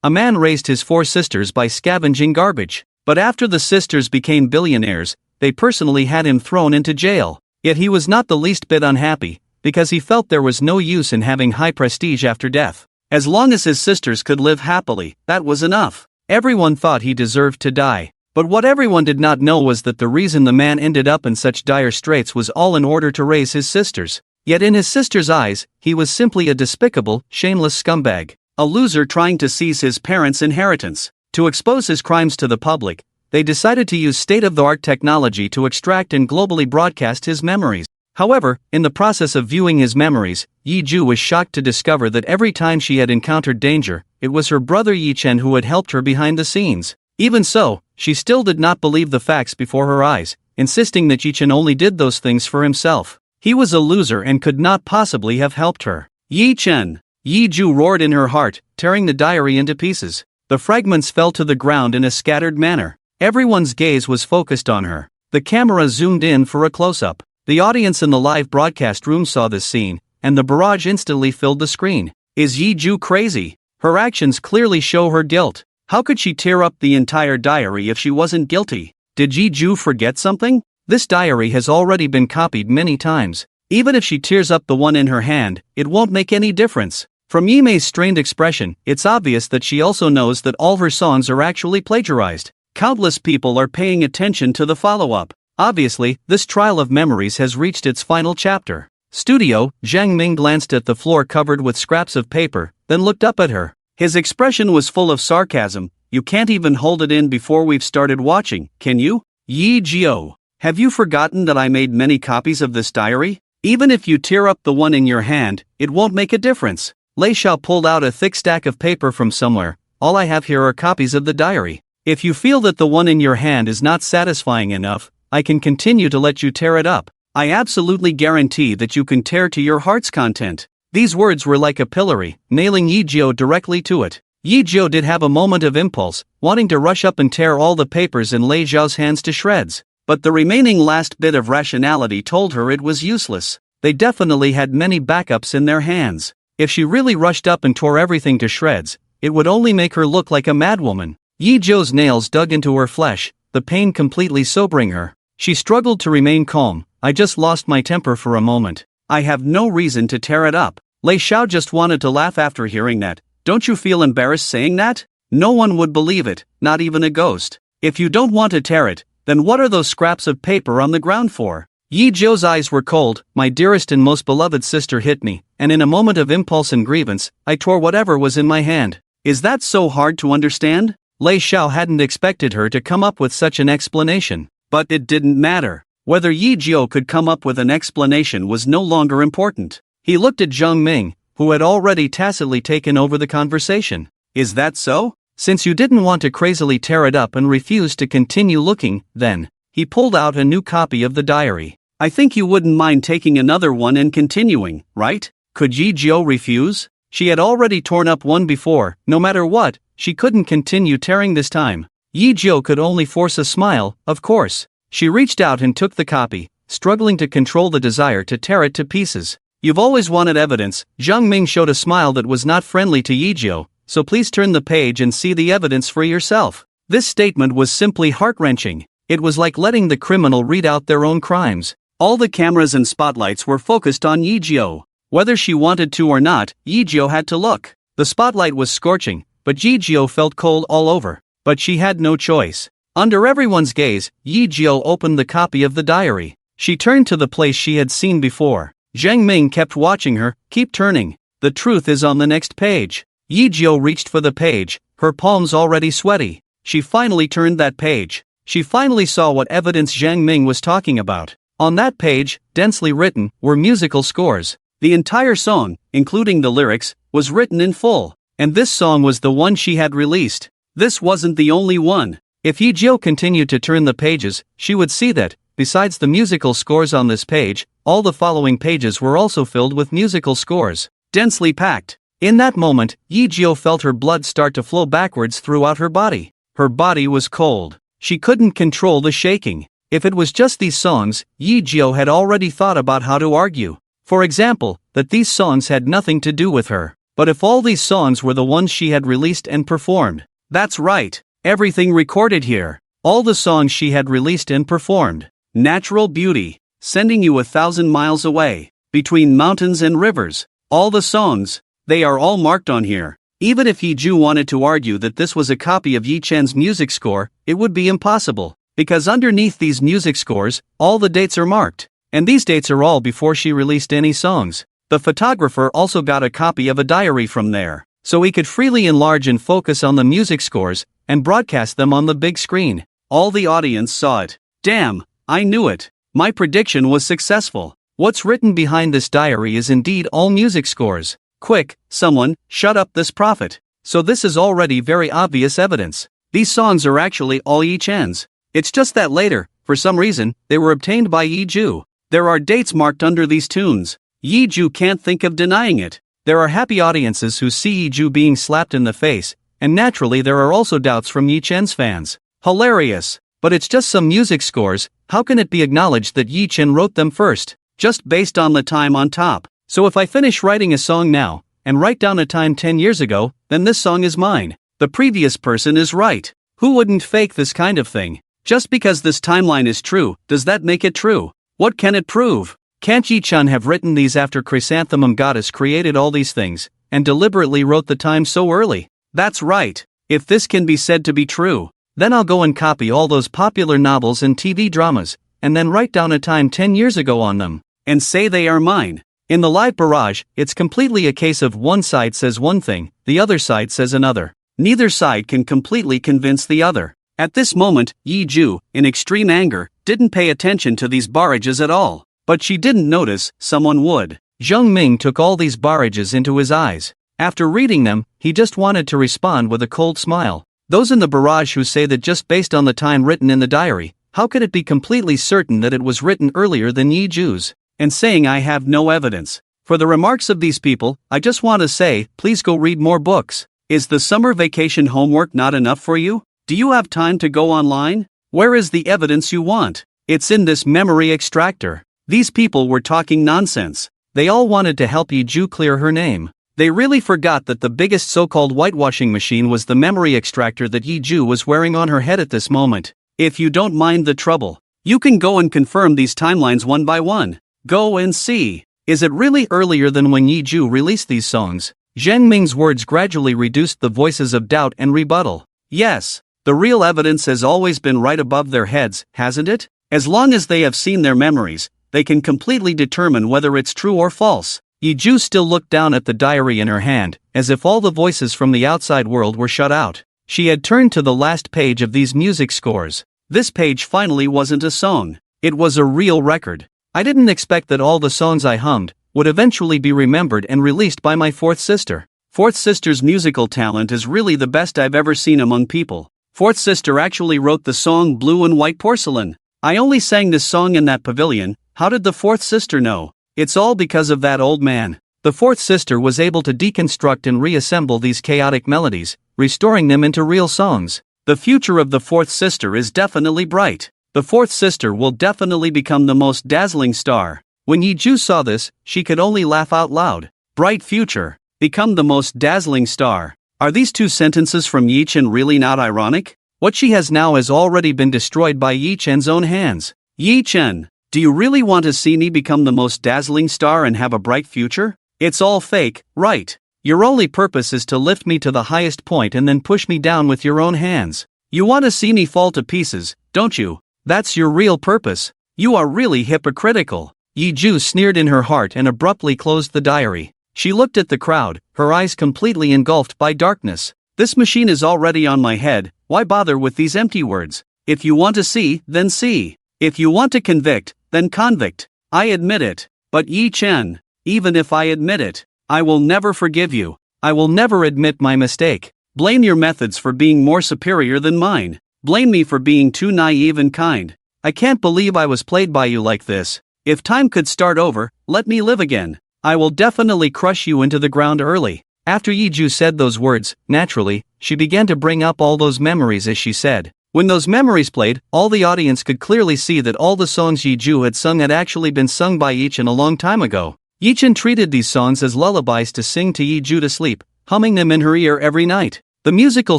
A man raised his 4 sisters by scavenging garbage. But after the sisters became billionaires, they personally had him thrown into jail. Yet he was not the least bit unhappy, because he felt there was no use in having high prestige after death. As long as his sisters could live happily, that was enough. Everyone thought he deserved to die. But what everyone did not know was that the reason the man ended up in such dire straits was all in order to raise his sisters. Yet in his sisters' eyes, he was simply a despicable, shameless scumbag. A loser trying to seize his parents' inheritance. To expose his crimes to the public, they decided to use state-of-the-art technology to extract and globally broadcast his memories. However, in the process of viewing his memories, Yi-ju was shocked to discover that every time she had encountered danger, it was her brother Yi-chen who had helped her behind the scenes. Even so, she still did not believe the facts before her eyes, insisting that Yi-chen only did those things for himself. He was a loser and could not possibly have helped her. Yi-chen! Yi-ju roared in her heart, tearing the diary into pieces. The fragments fell to the ground in a scattered manner. Everyone's gaze was focused on her. The camera zoomed in for a close-up. The audience in the live broadcast room saw this scene, and the barrage instantly filled the screen. Is Yi-ju crazy? Her actions clearly show her guilt. How could she tear up the entire diary if she wasn't guilty? Did Yi-ju forget something? This diary has already been copied many times. Even if she tears up the one in her hand, it won't make any difference. From Yi-mei's strained expression, it's obvious that she also knows that all her songs are actually plagiarized. Countless people are paying attention to the follow-up. Obviously, this trial of memories has reached its final chapter. Studio, Zhang Ming glanced at the floor covered with scraps of paper, then looked up at her. His expression was full of sarcasm. You can't even hold it in before we've started watching, can you? Yi-jo, have you forgotten that I made many copies of this diary? Even if you tear up the one in your hand, it won't make a difference. Lei Xiao pulled out a thick stack of paper from somewhere. All I have here are copies of the diary. If you feel that the one in your hand is not satisfying enough, I can continue to let you tear it up. I absolutely guarantee that you can tear to your heart's content. These words were like a pillory, nailing Yi-jo directly to it. Yi-jo did have a moment of impulse, wanting to rush up and tear all the papers in Lei Xiao's hands to shreds. But the remaining last bit of rationality told her it was useless. They definitely had many backups in their hands. If she really rushed up and tore everything to shreds, it would only make her look like a madwoman. Yi-jo's nails dug into her flesh, the pain completely sobering her. She struggled to remain calm. I just lost my temper for a moment. I have no reason to tear it up. Lei Xiao just wanted to laugh after hearing that. Don't you feel embarrassed saying that? No one would believe it, not even a ghost. If you don't want to tear it, then what are those scraps of paper on the ground for? Yi-jo's eyes were cold. My dearest and most beloved sister hit me, and in a moment of impulse and grievance, I tore whatever was in my hand. Is that so hard to understand? Lei Xiao hadn't expected her to come up with such an explanation. But it didn't matter. Whether Yi-jo could come up with an explanation was no longer important. He looked at Zhang Ming, who had already tacitly taken over the conversation. Is that so? Since you didn't want to crazily tear it up and refused to continue looking, then, he pulled out a new copy of the diary. I think you wouldn't mind taking another one and continuing, right? Could Yi-jo refuse? She had already torn up one before. No matter what, she couldn't continue tearing this time. Yi-jo could only force a smile, of course. She reached out and took the copy, struggling to control the desire to tear it to pieces. You've always wanted evidence. Zhang Ming showed a smile that was not friendly to Yi-jo, so please turn the page and see the evidence for yourself. This statement was simply heart-wrenching. It was like letting the criminal read out their own crimes. All the cameras and spotlights were focused on Yi-jo. Whether she wanted to or not, Yi-jo had to look. The spotlight was scorching, but Yi-jo felt cold all over. But she had no choice. Under everyone's gaze, Yi-jo opened the copy of the diary. She turned to the place she had seen before. Zhang Ming kept watching her. Keep turning. The truth is on the next page. Yi-jo reached for the page, her palms already sweaty. She finally turned that page. She finally saw what evidence Zhang Ming was talking about. On that page, densely written, were musical scores. The entire song, including the lyrics, was written in full. And this song was the one she had released. This wasn't the only one. If Yi-jo continued to turn the pages, she would see that, besides the musical scores on this page, all the following pages were also filled with musical scores, densely packed. In that moment, Yi-jo felt her blood start to flow backwards throughout her body. Her body was cold. She couldn't control the shaking. If it was just these songs, Yi-jo had already thought about how to argue. For example, that these songs had nothing to do with her. But if all these songs were the ones she had released and performed? That's right. Everything recorded here. All the songs she had released and performed. Natural Beauty. Sending You 1,000 Miles Away. Between Mountains and Rivers. All the songs. They are all marked on here. Even if Yeju wanted to argue that this was a copy of Yi Chen's music score, it would be impossible. Because underneath these music scores, all the dates are marked. And these dates are all before she released any songs. The photographer also got a copy of a diary from there, so he could freely enlarge and focus on the music scores, and broadcast them on the big screen. All the audience saw it. Damn, I knew it. My prediction was successful. What's written behind this diary is indeed all music scores. Quick, someone, shut up this prophet. So this is already very obvious evidence. These songs are actually all Yi Chen's. It's just that later, for some reason, they were obtained by Yeju. There are dates marked under these tunes. Yeju can't think of denying it. There are happy audiences who see Yeju being slapped in the face, and naturally there are also doubts from Yi Chen's fans. Hilarious. But it's just some music scores, how can it be acknowledged that Yi Chen wrote them first? Just based on the time on top. So if I finish writing a song now, and write down a time 10 years ago, then this song is mine. The previous person is right. Who wouldn't fake this kind of thing? Just because this timeline is true, does that make it true? What can it prove? Can't Yi Chen have written these after Chrysanthemum Goddess created all these things, and deliberately wrote the time so early? That's right. If this can be said to be true, then I'll go and copy all those popular novels and TV dramas, and then write down a time 10 years ago on them, and say they are mine. In the live barrage, it's completely a case of one side says one thing, the other side says another. Neither side can completely convince the other. At this moment, Yeju, in extreme anger, didn't pay attention to these barrages at all. But she didn't notice someone would. Zheng Ming took all these barrages into his eyes. After reading them, he just wanted to respond with a cold smile. Those in the barrage who say that just based on the time written in the diary, how could it be completely certain that it was written earlier than Yeju's? And saying I have no evidence. For the remarks of these people, I just want to say, please go read more books. Is the summer vacation homework not enough for you? Do you have time to go online? Where is the evidence you want? It's in this memory extractor. These people were talking nonsense. They all wanted to help Yeju clear her name. They really forgot that the biggest so-called whitewashing machine was the memory extractor that Yeju was wearing on her head at this moment. If you don't mind the trouble, you can go and confirm these timelines one by one. Go and see. Is it really earlier than when Yeju released these songs? Zheng Ming's words gradually reduced the voices of doubt and rebuttal. Yes. The real evidence has always been right above their heads, hasn't it? As long as they have seen their memories, they can completely determine whether it's true or false. Yeju still looked down at the diary in her hand, as if all the voices from the outside world were shut out. She had turned to the last page of these music scores. This page finally wasn't a song. It was a real record. I didn't expect that all the songs I hummed would eventually be remembered and released by my fourth sister. Fourth sister's musical talent is really the best I've ever seen among people. Fourth sister actually wrote the song Blue and White Porcelain. I only sang this song in that pavilion. How did the fourth sister know? It's all because of that old man. The fourth sister was able to deconstruct and reassemble these chaotic melodies, restoring them into real songs. The future of the fourth sister is definitely bright. The fourth sister will definitely become the most dazzling star. When Yeju saw this, she could only laugh out loud. Bright future. Become the most dazzling star. Are these two sentences from Yi Chen really not ironic? What she has now has already been destroyed by Yi Chen's own hands. Yi Chen, do you really want to see me become the most dazzling star and have a bright future? It's all fake, right? Your only purpose is to lift me to the highest point and then push me down with your own hands. You want to see me fall to pieces, don't you? That's your real purpose. You are really hypocritical. Yeju sneered in her heart and abruptly closed the diary. She looked at the crowd, her eyes completely engulfed by darkness. This machine is already on my head, why bother with these empty words? If you want to see, then see. If you want to convict, then convict. I admit it. But Yi Chen, even if I admit it, I will never forgive you. I will never admit my mistake. Blame your methods for being more superior than mine. Blame me for being too naive and kind. I can't believe I was played by you like this. If time could start over, let me live again. I will definitely crush you into the ground early. After Yeju said those words, naturally, she began to bring up all those memories as she said. When those memories played, all the audience could clearly see that all the songs Yeju had sung had actually been sung by Yi Chen a long time ago. Yi-Chen treated these songs as lullabies to sing to Yi-Ju to sleep, humming them in her ear every night. The musical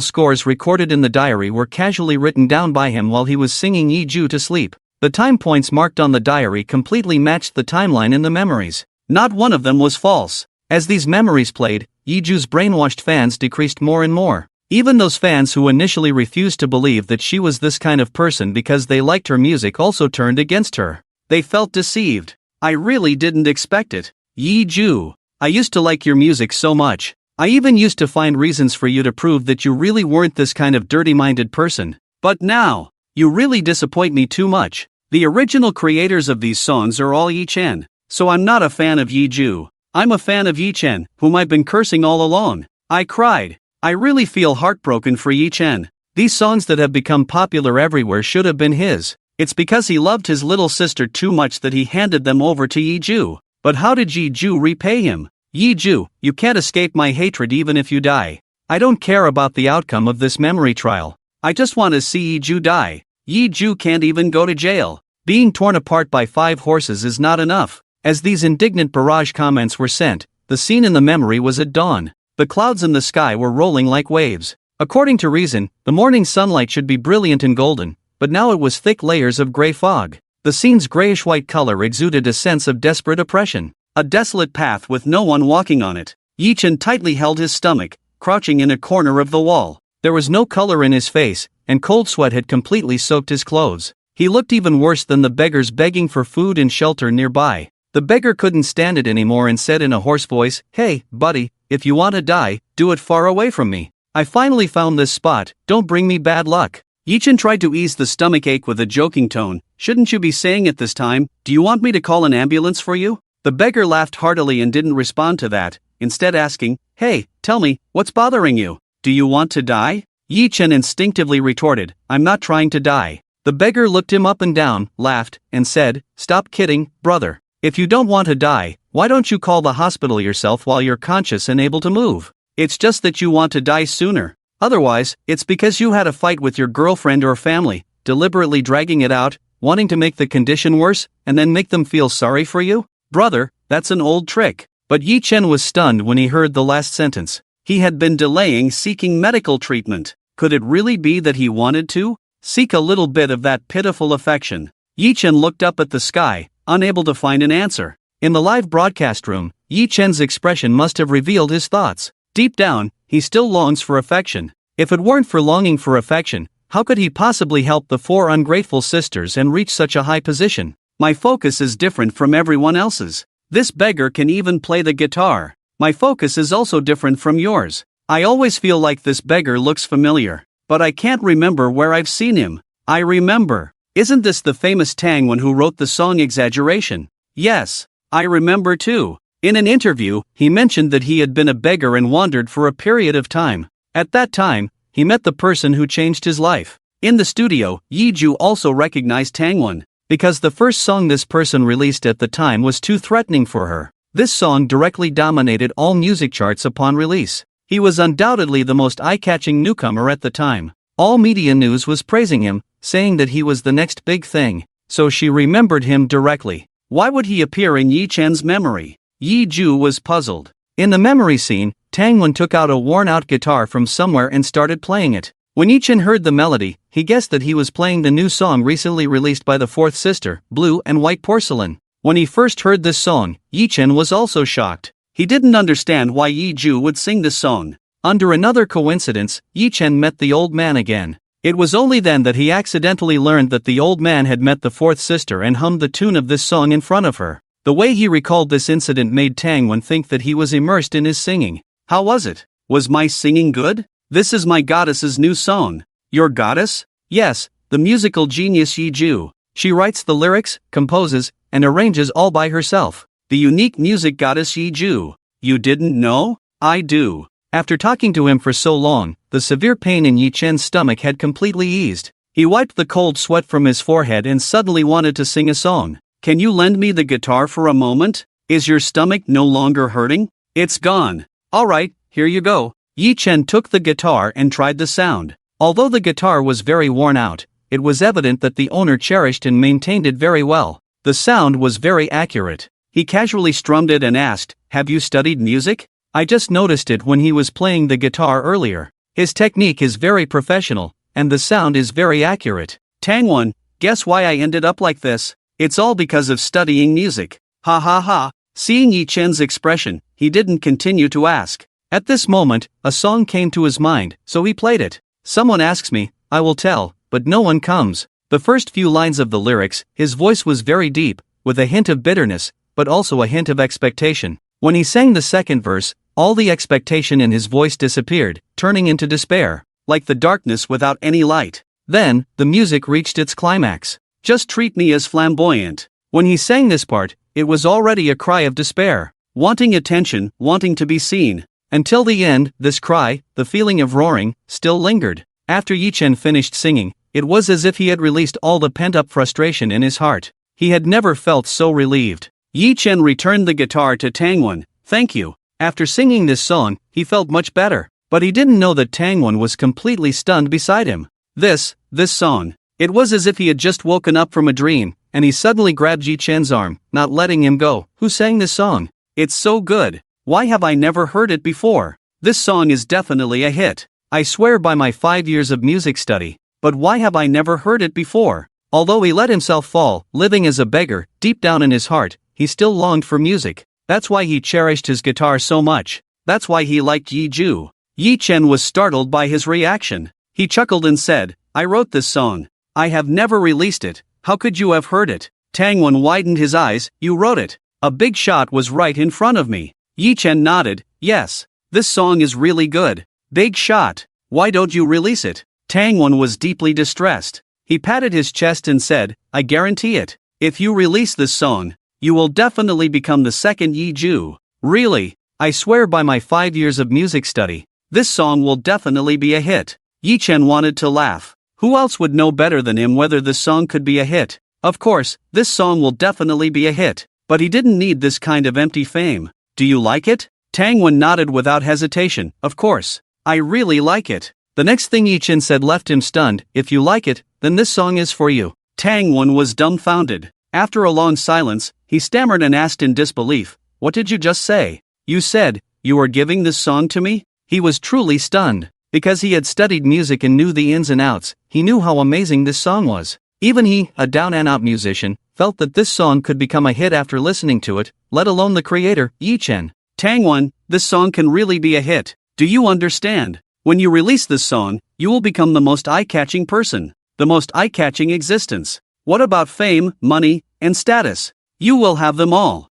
scores recorded in the diary were casually written down by him while he was singing Yi-Ju to sleep. The time points marked on the diary completely matched the timeline in the memories. Not one of them was false. As these memories played, Yi-Ju's brainwashed fans decreased more and more. Even those fans who initially refused to believe that she was this kind of person because they liked her music also turned against her. They felt deceived. I really didn't expect it. Yi-Ju, I used to like your music so much. I even used to find reasons for you to prove that you really weren't this kind of dirty-minded person. But now, you really disappoint me too much. The original creators of these songs are all Yi-Chen, so I'm not a fan of Yi-Ju. I'm a fan of Yi-Chen, whom I've been cursing all along. I cried. I really feel heartbroken for Yi-Chen. These songs that have become popular everywhere should have been his. It's because he loved his little sister too much that he handed them over to Yi-Ju. But how did Yi-Ju repay him? Yi-Ju, you can't escape my hatred even if you die. I don't care about the outcome of this memory trial. I just want to see Yi-Ju die. Yi-Ju can't even go to jail. Being torn apart by 5 horses is not enough. As these indignant barrage comments were sent, the scene in the memory was at dawn. The clouds in the sky were rolling like waves. According to reason, the morning sunlight should be brilliant and golden, but now it was thick layers of gray fog. The scene's grayish-white color exuded a sense of desperate oppression. A desolate path with no one walking on it. Yi-Chen tightly held his stomach, crouching in a corner of the wall. There was no color in his face, and cold sweat had completely soaked his clothes. He looked even worse than the beggars begging for food and shelter nearby. The beggar couldn't stand it anymore and said in a hoarse voice, "Hey, buddy, if you want to die, do it far away from me. I finally found this spot, don't bring me bad luck." Yi-Chen tried to ease the stomach ache with a joking tone. "Shouldn't you be saying it this time? Do you want me to call an ambulance for you?" The beggar laughed heartily and didn't respond to that, instead asking, "Hey, tell me, what's bothering you? Do you want to die?" Yi-Chen instinctively retorted, "I'm not trying to die." The beggar looked him up and down, laughed, and said, "Stop kidding, brother. If you don't want to die, why don't you call the hospital yourself while you're conscious and able to move? It's just that you want to die sooner. Otherwise, it's because you had a fight with your girlfriend or family, deliberately dragging it out, wanting to make the condition worse, and then make them feel sorry for you? Brother, that's an old trick." But Yi-Chen was stunned when he heard the last sentence. He had been delaying seeking medical treatment. Could it really be that he wanted to seek a little bit of that pitiful affection? Yi-Chen looked up at the sky, unable to find an answer. In the live broadcast room, Yi-Chen's expression must have revealed his thoughts. Deep down, he still longs for affection. If it weren't for longing for affection, how could he possibly help the 4 ungrateful sisters and reach such a high position? My focus is different from everyone else's. This beggar can even play the guitar. My focus is also different from yours. I always feel like this beggar looks familiar, but I can't remember where I've seen him. I remember. Isn't this the famous Tangwon who wrote the song Exaggeration? Yes, I remember too. In an interview, he mentioned that he had been a beggar and wandered for a period of time. At that time, he met the person who changed his life. In the studio, Yi-Ju also recognized Tangwon, because the first song this person released at the time was too threatening for her. This song directly dominated all music charts upon release. He was undoubtedly the most eye-catching newcomer at the time. All media news was praising him, saying that he was the next big thing, so she remembered him directly. Why would he appear in Yi-Chen's memory? Yi-Ju was puzzled. In the memory scene, Tangwon took out a worn-out guitar from somewhere and started playing it. When Yi-Chen heard the melody, he guessed that he was playing the new song recently released by the 4th sister, Blue and White Porcelain. When he first heard this song, Yi-Chen was also shocked. He didn't understand why Yi-Ju would sing this song. Under another coincidence, Yi-Chen met the old man again. It was only then that he accidentally learned that the old man had met the 4th sister and hummed the tune of this song in front of her. The way he recalled this incident made Tangwon think that he was immersed in his singing. How was it? Was my singing good? This is my goddess's new song. Your goddess? Yes, the musical genius Yi-Ju. She writes the lyrics, composes, and arranges all by herself. The unique music goddess Yi-Ju. You didn't know? I do. After talking to him for so long, the severe pain in Yi-Chen's stomach had completely eased. He wiped the cold sweat from his forehead and suddenly wanted to sing a song. Can you lend me the guitar for a moment? Is your stomach no longer hurting? It's gone. Alright, here you go. Yi-Chen took the guitar and tried the sound. Although the guitar was very worn out, it was evident that the owner cherished and maintained it very well. The sound was very accurate. He casually strummed it and asked, "Have you studied music? I just noticed it when he was playing the guitar earlier. His technique is very professional, and the sound is very accurate." Tangwon, guess why I ended up like this? It's all because of studying music. Ha ha ha. Seeing Yi Chen's expression, he didn't continue to ask. At this moment, a song came to his mind, so he played it. Someone asks me, I will tell, but no one comes. The first few lines of the lyrics, his voice was very deep, with a hint of bitterness, but also a hint of expectation. When he sang the second verse, all the expectation in his voice disappeared, turning into despair, like the darkness without any light. Then, the music reached its climax. Just treat me as flamboyant. When he sang this part, it was already a cry of despair, wanting attention, wanting to be seen. Until the end, this cry, the feeling of roaring, still lingered. After Yi Chen finished singing, it was as if he had released all the pent-up frustration in his heart. He had never felt so relieved. Yi Chen returned the guitar to Tangwon. "Thank you." After singing this song, he felt much better, but he didn't know that Tangwon was completely stunned beside him. This song. It was as if he had just woken up from a dream, and he suddenly grabbed Yi Chen's arm, not letting him go. "Who sang this song? It's so good. Why have I never heard it before? This song is definitely a hit. I swear by my 5 years of music study, but why have I never heard it before?" Although he let himself fall, living as a beggar, deep down in his heart, he still longed for music. That's why he cherished his guitar so much. That's why he liked Yi Ju. Yi Chen was startled by his reaction. He chuckled and said, "I wrote this song. I have never released it. How could you have heard it?" Tangwon widened his eyes. "You wrote it. A big shot was right in front of me." Yi Chen nodded. "Yes. This song is really good. Big shot. Why don't you release it?" Tangwon was deeply distressed. He patted his chest and said, "I guarantee it. If you release this song, you will definitely become the second Yi Ju. Really, I swear by my 5 years of music study, this song will definitely be a hit." Yi Chen wanted to laugh. Who else would know better than him whether this song could be a hit? Of course, this song will definitely be a hit, but he didn't need this kind of empty fame. "Do you like it?" Tangwon nodded without hesitation. "Of course. I really like it." The next thing Yi Chen said left him stunned. "If you like it, then this song is for you." Tangwon was dumbfounded. After a long silence, he stammered and asked in disbelief, "What did you just say? You said, you are giving this song to me?" He was truly stunned. Because he had studied music and knew the ins and outs, he knew how amazing this song was. Even he, a down-and-out musician, felt that this song could become a hit after listening to it, let alone the creator, Yi Chen. "Tangwon, this song can really be a hit. Do you understand? When you release this song, you will become the most eye-catching person, the most eye-catching existence. What about fame, money, and status? You will have them all.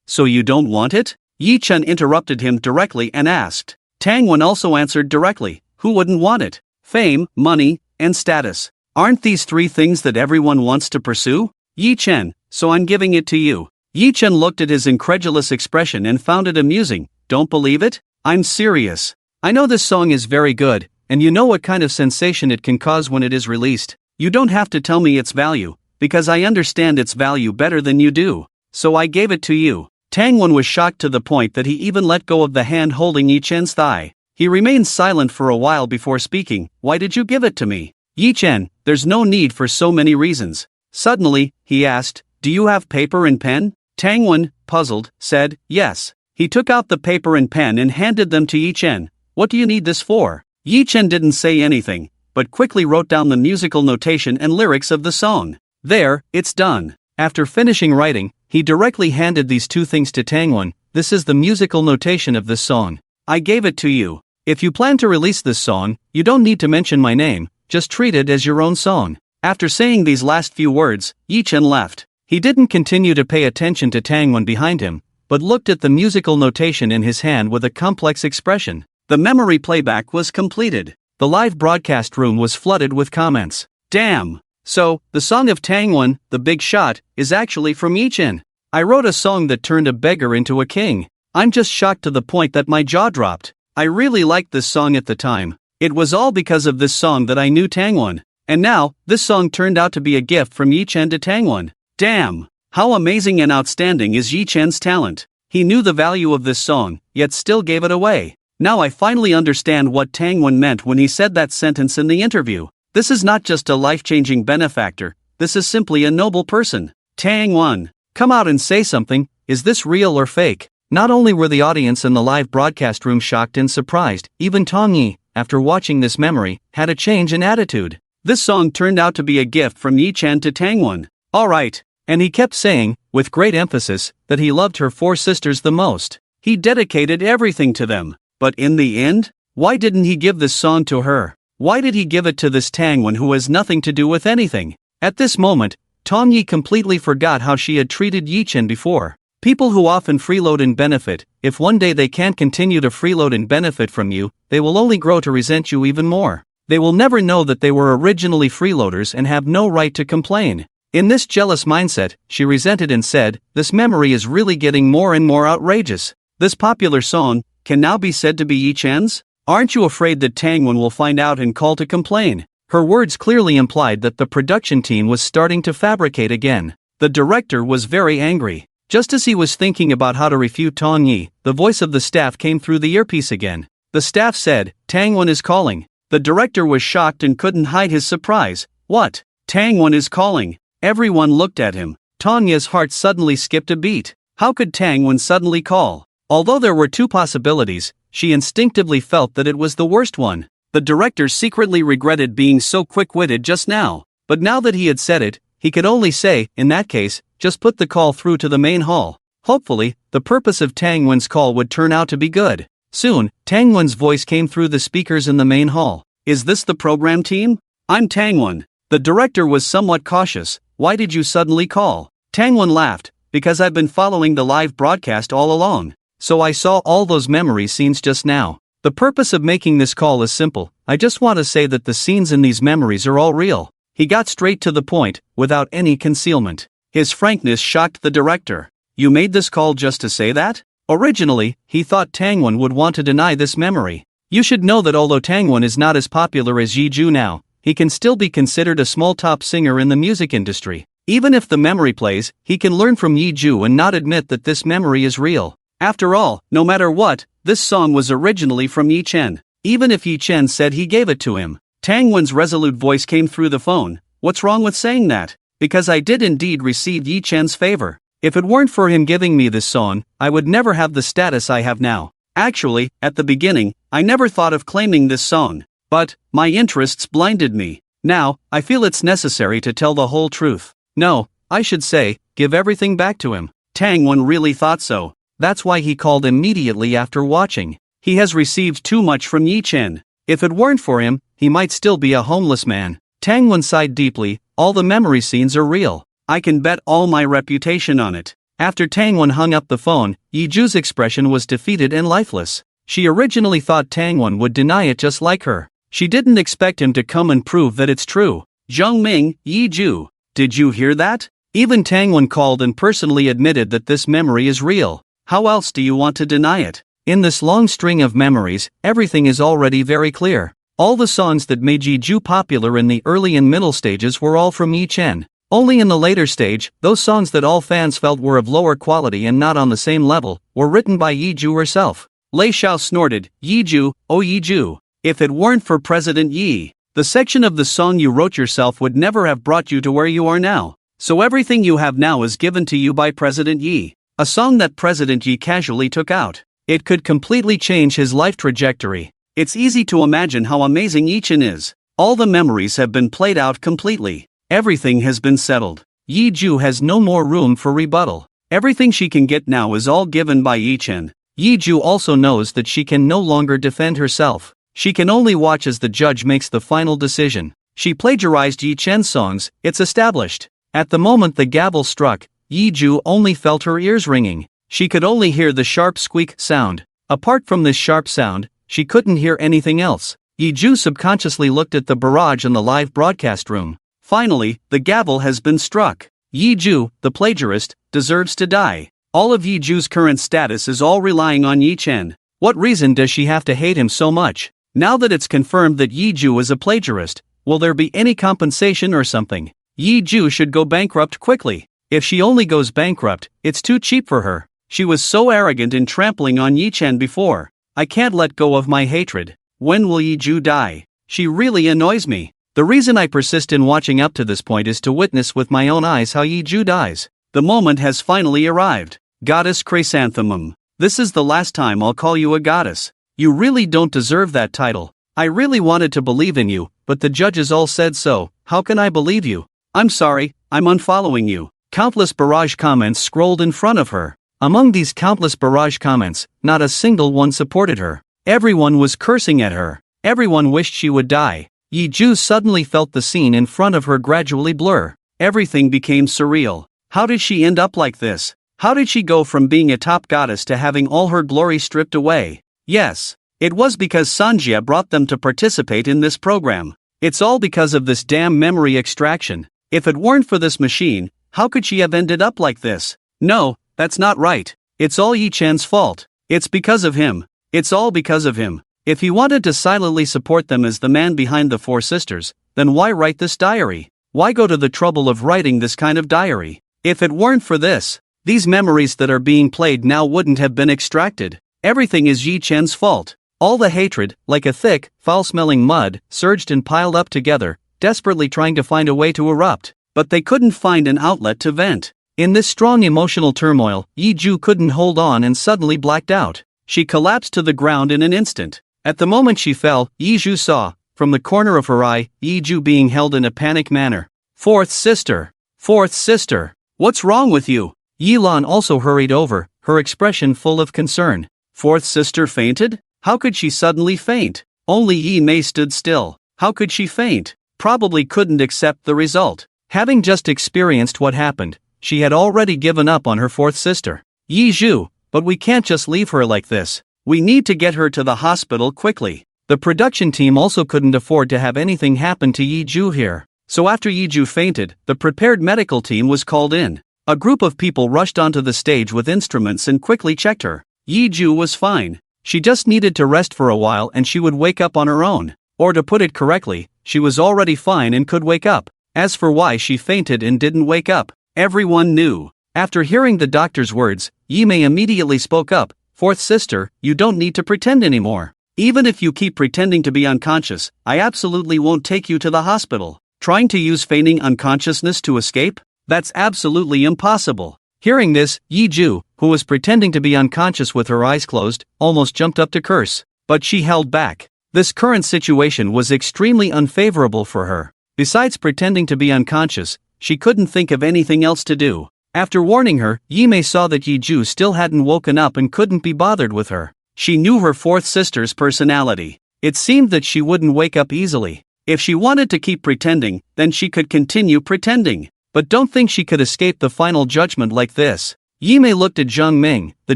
So you don't want it?" Yi Chen interrupted him directly and asked. Tangwon also answered directly, "Who wouldn't want it? Fame, money, and status. Aren't these 3 things that everyone wants to pursue? Yi Chen, so I'm giving it to you." Yi Chen looked at his incredulous expression and found it amusing. "Don't believe it? I'm serious. I know this song is very good, and you know what kind of sensation it can cause when it is released. You don't have to tell me its value, because I understand its value better than you do. So I gave it to you." Tangwon was shocked to the point that he even let go of the hand holding Yi Chen's thigh. He remained silent for a while before speaking. "Why did you give it to me?" "Yi Chen, there's no need for so many reasons." Suddenly, he asked, "Do you have paper and pen?" Tangwon, puzzled, said, "Yes." He took out the paper and pen and handed them to Yi Chen. "What do you need this for?" Yi Chen didn't say anything, but quickly wrote down the musical notation and lyrics of the song. "There, it's done." After finishing writing, he directly handed these 2 things to Tangwon. "This is the musical notation of this song. I gave it to you. If you plan to release this song, you don't need to mention my name, just treat it as your own song." After saying these last few words, Yi Chen left. He didn't continue to pay attention to Tangwon behind him, but looked at the musical notation in his hand with a complex expression. The memory playback was completed. The live broadcast room was flooded with comments. "Damn! So, the song of Tangwon, The Big Shot, is actually from Yi Chen. I wrote a song that turned a beggar into a king. I'm just shocked to the point that my jaw dropped. I really liked this song at the time. It was all because of this song that I knew Tangwon. And now, this song turned out to be a gift from Yi Chen to Tangwon. Damn! How amazing and outstanding is Yi Chen's talent. He knew the value of this song, yet still gave it away. Now I finally understand what Tangwon meant when he said that sentence in the interview. This is not just a life-changing benefactor, this is simply a noble person. Tangwon, Come out and say something, is this real or fake? Not only were the audience in the live broadcast room shocked and surprised, even Tong Yi, after watching this memory, had a change in attitude. This song turned out to be a gift from Yi Chen to Tangwon. Alright. And he kept saying, with great emphasis, that he loved her four sisters the most. He dedicated everything to them. But in the end, why didn't he give this song to her? Why did he give it to this Tangwon who has nothing to do with anything? At this moment, Tong Yi completely forgot how she had treated Yi Chen before. People who often freeload and benefit, if one day they can't continue to freeload and benefit from you, they will only grow to resent you even more. They will never know that they were originally freeloaders and have no right to complain. In this jealous mindset, she resented and said, "This memory is really getting more and more outrageous. This popular song can now be said to be Yi Chen's? Aren't you afraid that Tangwon will find out and call to complain?" Her words clearly implied that the production team was starting to fabricate again. The director was very angry. Just as he was thinking about how to refute Tong Yi, the voice of the staff came through the earpiece again. The staff said, "Tangwon is calling." The director was shocked and couldn't hide his surprise. What? Tangwon is calling? Everyone looked at him. Tong Yi's heart suddenly skipped a beat. How could Tangwon suddenly call? Although there were two possibilities, she instinctively felt that it was the worst one. The director secretly regretted being so quick-witted just now. But now that he had said it, he could only say, in that case, just put the call through to the main hall. Hopefully, the purpose of Tangwon's call would turn out to be good. Soon, Tangwon's voice came through the speakers in the main hall. "Is this the program team? I'm Tangwon." The director was somewhat cautious. "Why did you suddenly call?" Tangwon laughed, "Because I've been following the live broadcast all along. So I saw all those memory scenes just now. The purpose of making this call is simple. I just want to say that the scenes in these memories are all real." He got straight to the point, without any concealment. His frankness shocked the director. "You made this call just to say that?" Originally, he thought Tangwon would want to deny this memory. You should know that although Tangwon is not as popular as Yi Ju now, he can still be considered a small top singer in the music industry. Even if the memory plays, he can learn from Yi Ju and not admit that this memory is real. After all, no matter what, this song was originally from Yi Chen. Even if Yi Chen said he gave it to him. Tangwon's resolute voice came through the phone. "What's wrong with saying that? Because I did indeed receive Yi Chen's favor. If it weren't for him giving me this song, I would never have the status I have now. Actually, at the beginning, I never thought of claiming this song. But my interests blinded me. Now, I feel it's necessary to tell the whole truth. No, I should say, give everything back to him." Tangwon really thought so. That's why he called immediately after watching. He has received too much from Yi Chen. If it weren't for him, he might still be a homeless man. Tangwon sighed deeply. All the memory scenes are real. I can bet all my reputation on it. After Tangwon hung up the phone, Yi Ju's expression was defeated and lifeless. She originally thought Tangwon would deny it just like her. She didn't expect him to come and prove that it's true. "Zhongming, Yi Ju, did you hear that?" Even Tangwon called and personally admitted that this memory is real. How else do you want to deny it? In this long string of memories, everything is already very clear. All the songs that made Yi Ju popular in the early and middle stages were all from Yi Chen. Only in the later stage, those songs that all fans felt were of lower quality and not on the same level, were written by Yi Ju herself. Lei Xiao snorted, "Yi Ju, oh Yi Ju. If it weren't for President Yi, the section of the song you wrote yourself would never have brought you to where you are now. So everything you have now is given to you by President Yi. A song that President Yi casually took out. It could completely change his life trajectory. It's easy to imagine how amazing Yi Chen is. All the memories have been played out completely. Everything has been settled. Yi Ju has no more room for rebuttal. Everything she can get now is all given by Yi Chen." Yi Ju also knows that she can no longer defend herself. She can only watch as the judge makes the final decision. She plagiarized Yi Chen's songs, it's established. At the moment the gavel struck, Yi Ju only felt her ears ringing. She could only hear the sharp squeak sound. Apart from this sharp sound, she couldn't hear anything else. Yi Ju subconsciously looked at the barrage in the live broadcast room. Finally, the gavel has been struck. Yi Ju, the plagiarist, deserves to die. All of Yi Ju's current status is all relying on Yi Chen. What reason does she have to hate him so much? Now that it's confirmed that Yi Ju is a plagiarist, will there be any compensation or something? Yi Ju should go bankrupt quickly. If she only goes bankrupt, it's too cheap for her. She was so arrogant in trampling on Yi Chen before. I can't let go of my hatred. When will Yi Ju die? She really annoys me. The reason I persist in watching up to this point is to witness with my own eyes how Yi Ju dies. The moment has finally arrived. Goddess Chrysanthemum. This is the last time I'll call you a goddess. You really don't deserve that title. I really wanted to believe in you, but the judges all said so. How can I believe you? I'm sorry, I'm unfollowing you. Countless barrage comments scrolled in front of her. Among these countless barrage comments, not a single one supported her. Everyone was cursing at her. Everyone wished she would die. Yi-ju suddenly felt the scene in front of her gradually blur. Everything became surreal. How did she end up like this? How did she go from being a top goddess to having all her glory stripped away? Yes, it was because Sanjia brought them to participate in this program. It's all because of this damn memory extraction. If it weren't for this machine, how could she have ended up like this? No, that's not right. It's all Yi-chan's fault. It's because of him. It's all because of him. If he wanted to silently support them as the man behind the four sisters, then why write this diary? Why go to the trouble of writing this kind of diary? If it weren't for this, these memories that are being played now wouldn't have been extracted. Everything is Yi-chan's fault. All the hatred, like a thick, foul-smelling mud, surged and piled up together, desperately trying to find a way to erupt. But they couldn't find an outlet to vent. In this strong emotional turmoil, Yi-ju couldn't hold on and suddenly blacked out. She collapsed to the ground in an instant. At the moment she fell, Yi-ju saw, from the corner of her eye, Yi-ju being held in a panic manner. Fourth sister! Fourth sister! What's wrong with you? Yi-lan also hurried over, her expression full of concern. Fourth sister fainted? How could she suddenly faint? Only Yi-mei stood still. How could she faint? Probably couldn't accept the result. Having just experienced what happened, she had already given up on her fourth sister. Yi-ju, but we can't just leave her like this. We need to get her to the hospital quickly. The production team also couldn't afford to have anything happen to Yi-ju here. So after Yi-ju fainted, the prepared medical team was called in. A group of people rushed onto the stage with instruments and quickly checked her. Yi-ju was fine. She just needed to rest for a while and she would wake up on her own. Or to put it correctly, she was already fine and could wake up. As for why she fainted and didn't wake up, everyone knew. After hearing the doctor's words, Yi-mei immediately spoke up. Fourth sister, you don't need to pretend anymore. Even if you keep pretending to be unconscious, I absolutely won't take you to the hospital. Trying to use feigning unconsciousness to escape? That's absolutely impossible. Hearing this, Yi-ju, who was pretending to be unconscious with her eyes closed, almost jumped up to curse. But she held back. This current situation was extremely unfavorable for her. Besides pretending to be unconscious, she couldn't think of anything else to do. After warning her, Yi-mei saw that Yi-ju still hadn't woken up and couldn't be bothered with her. She knew her fourth sister's personality. It seemed that she wouldn't wake up easily. If she wanted to keep pretending, then she could continue pretending. But don't think she could escape the final judgment like this. Yi-mei looked at Zhang Ming. The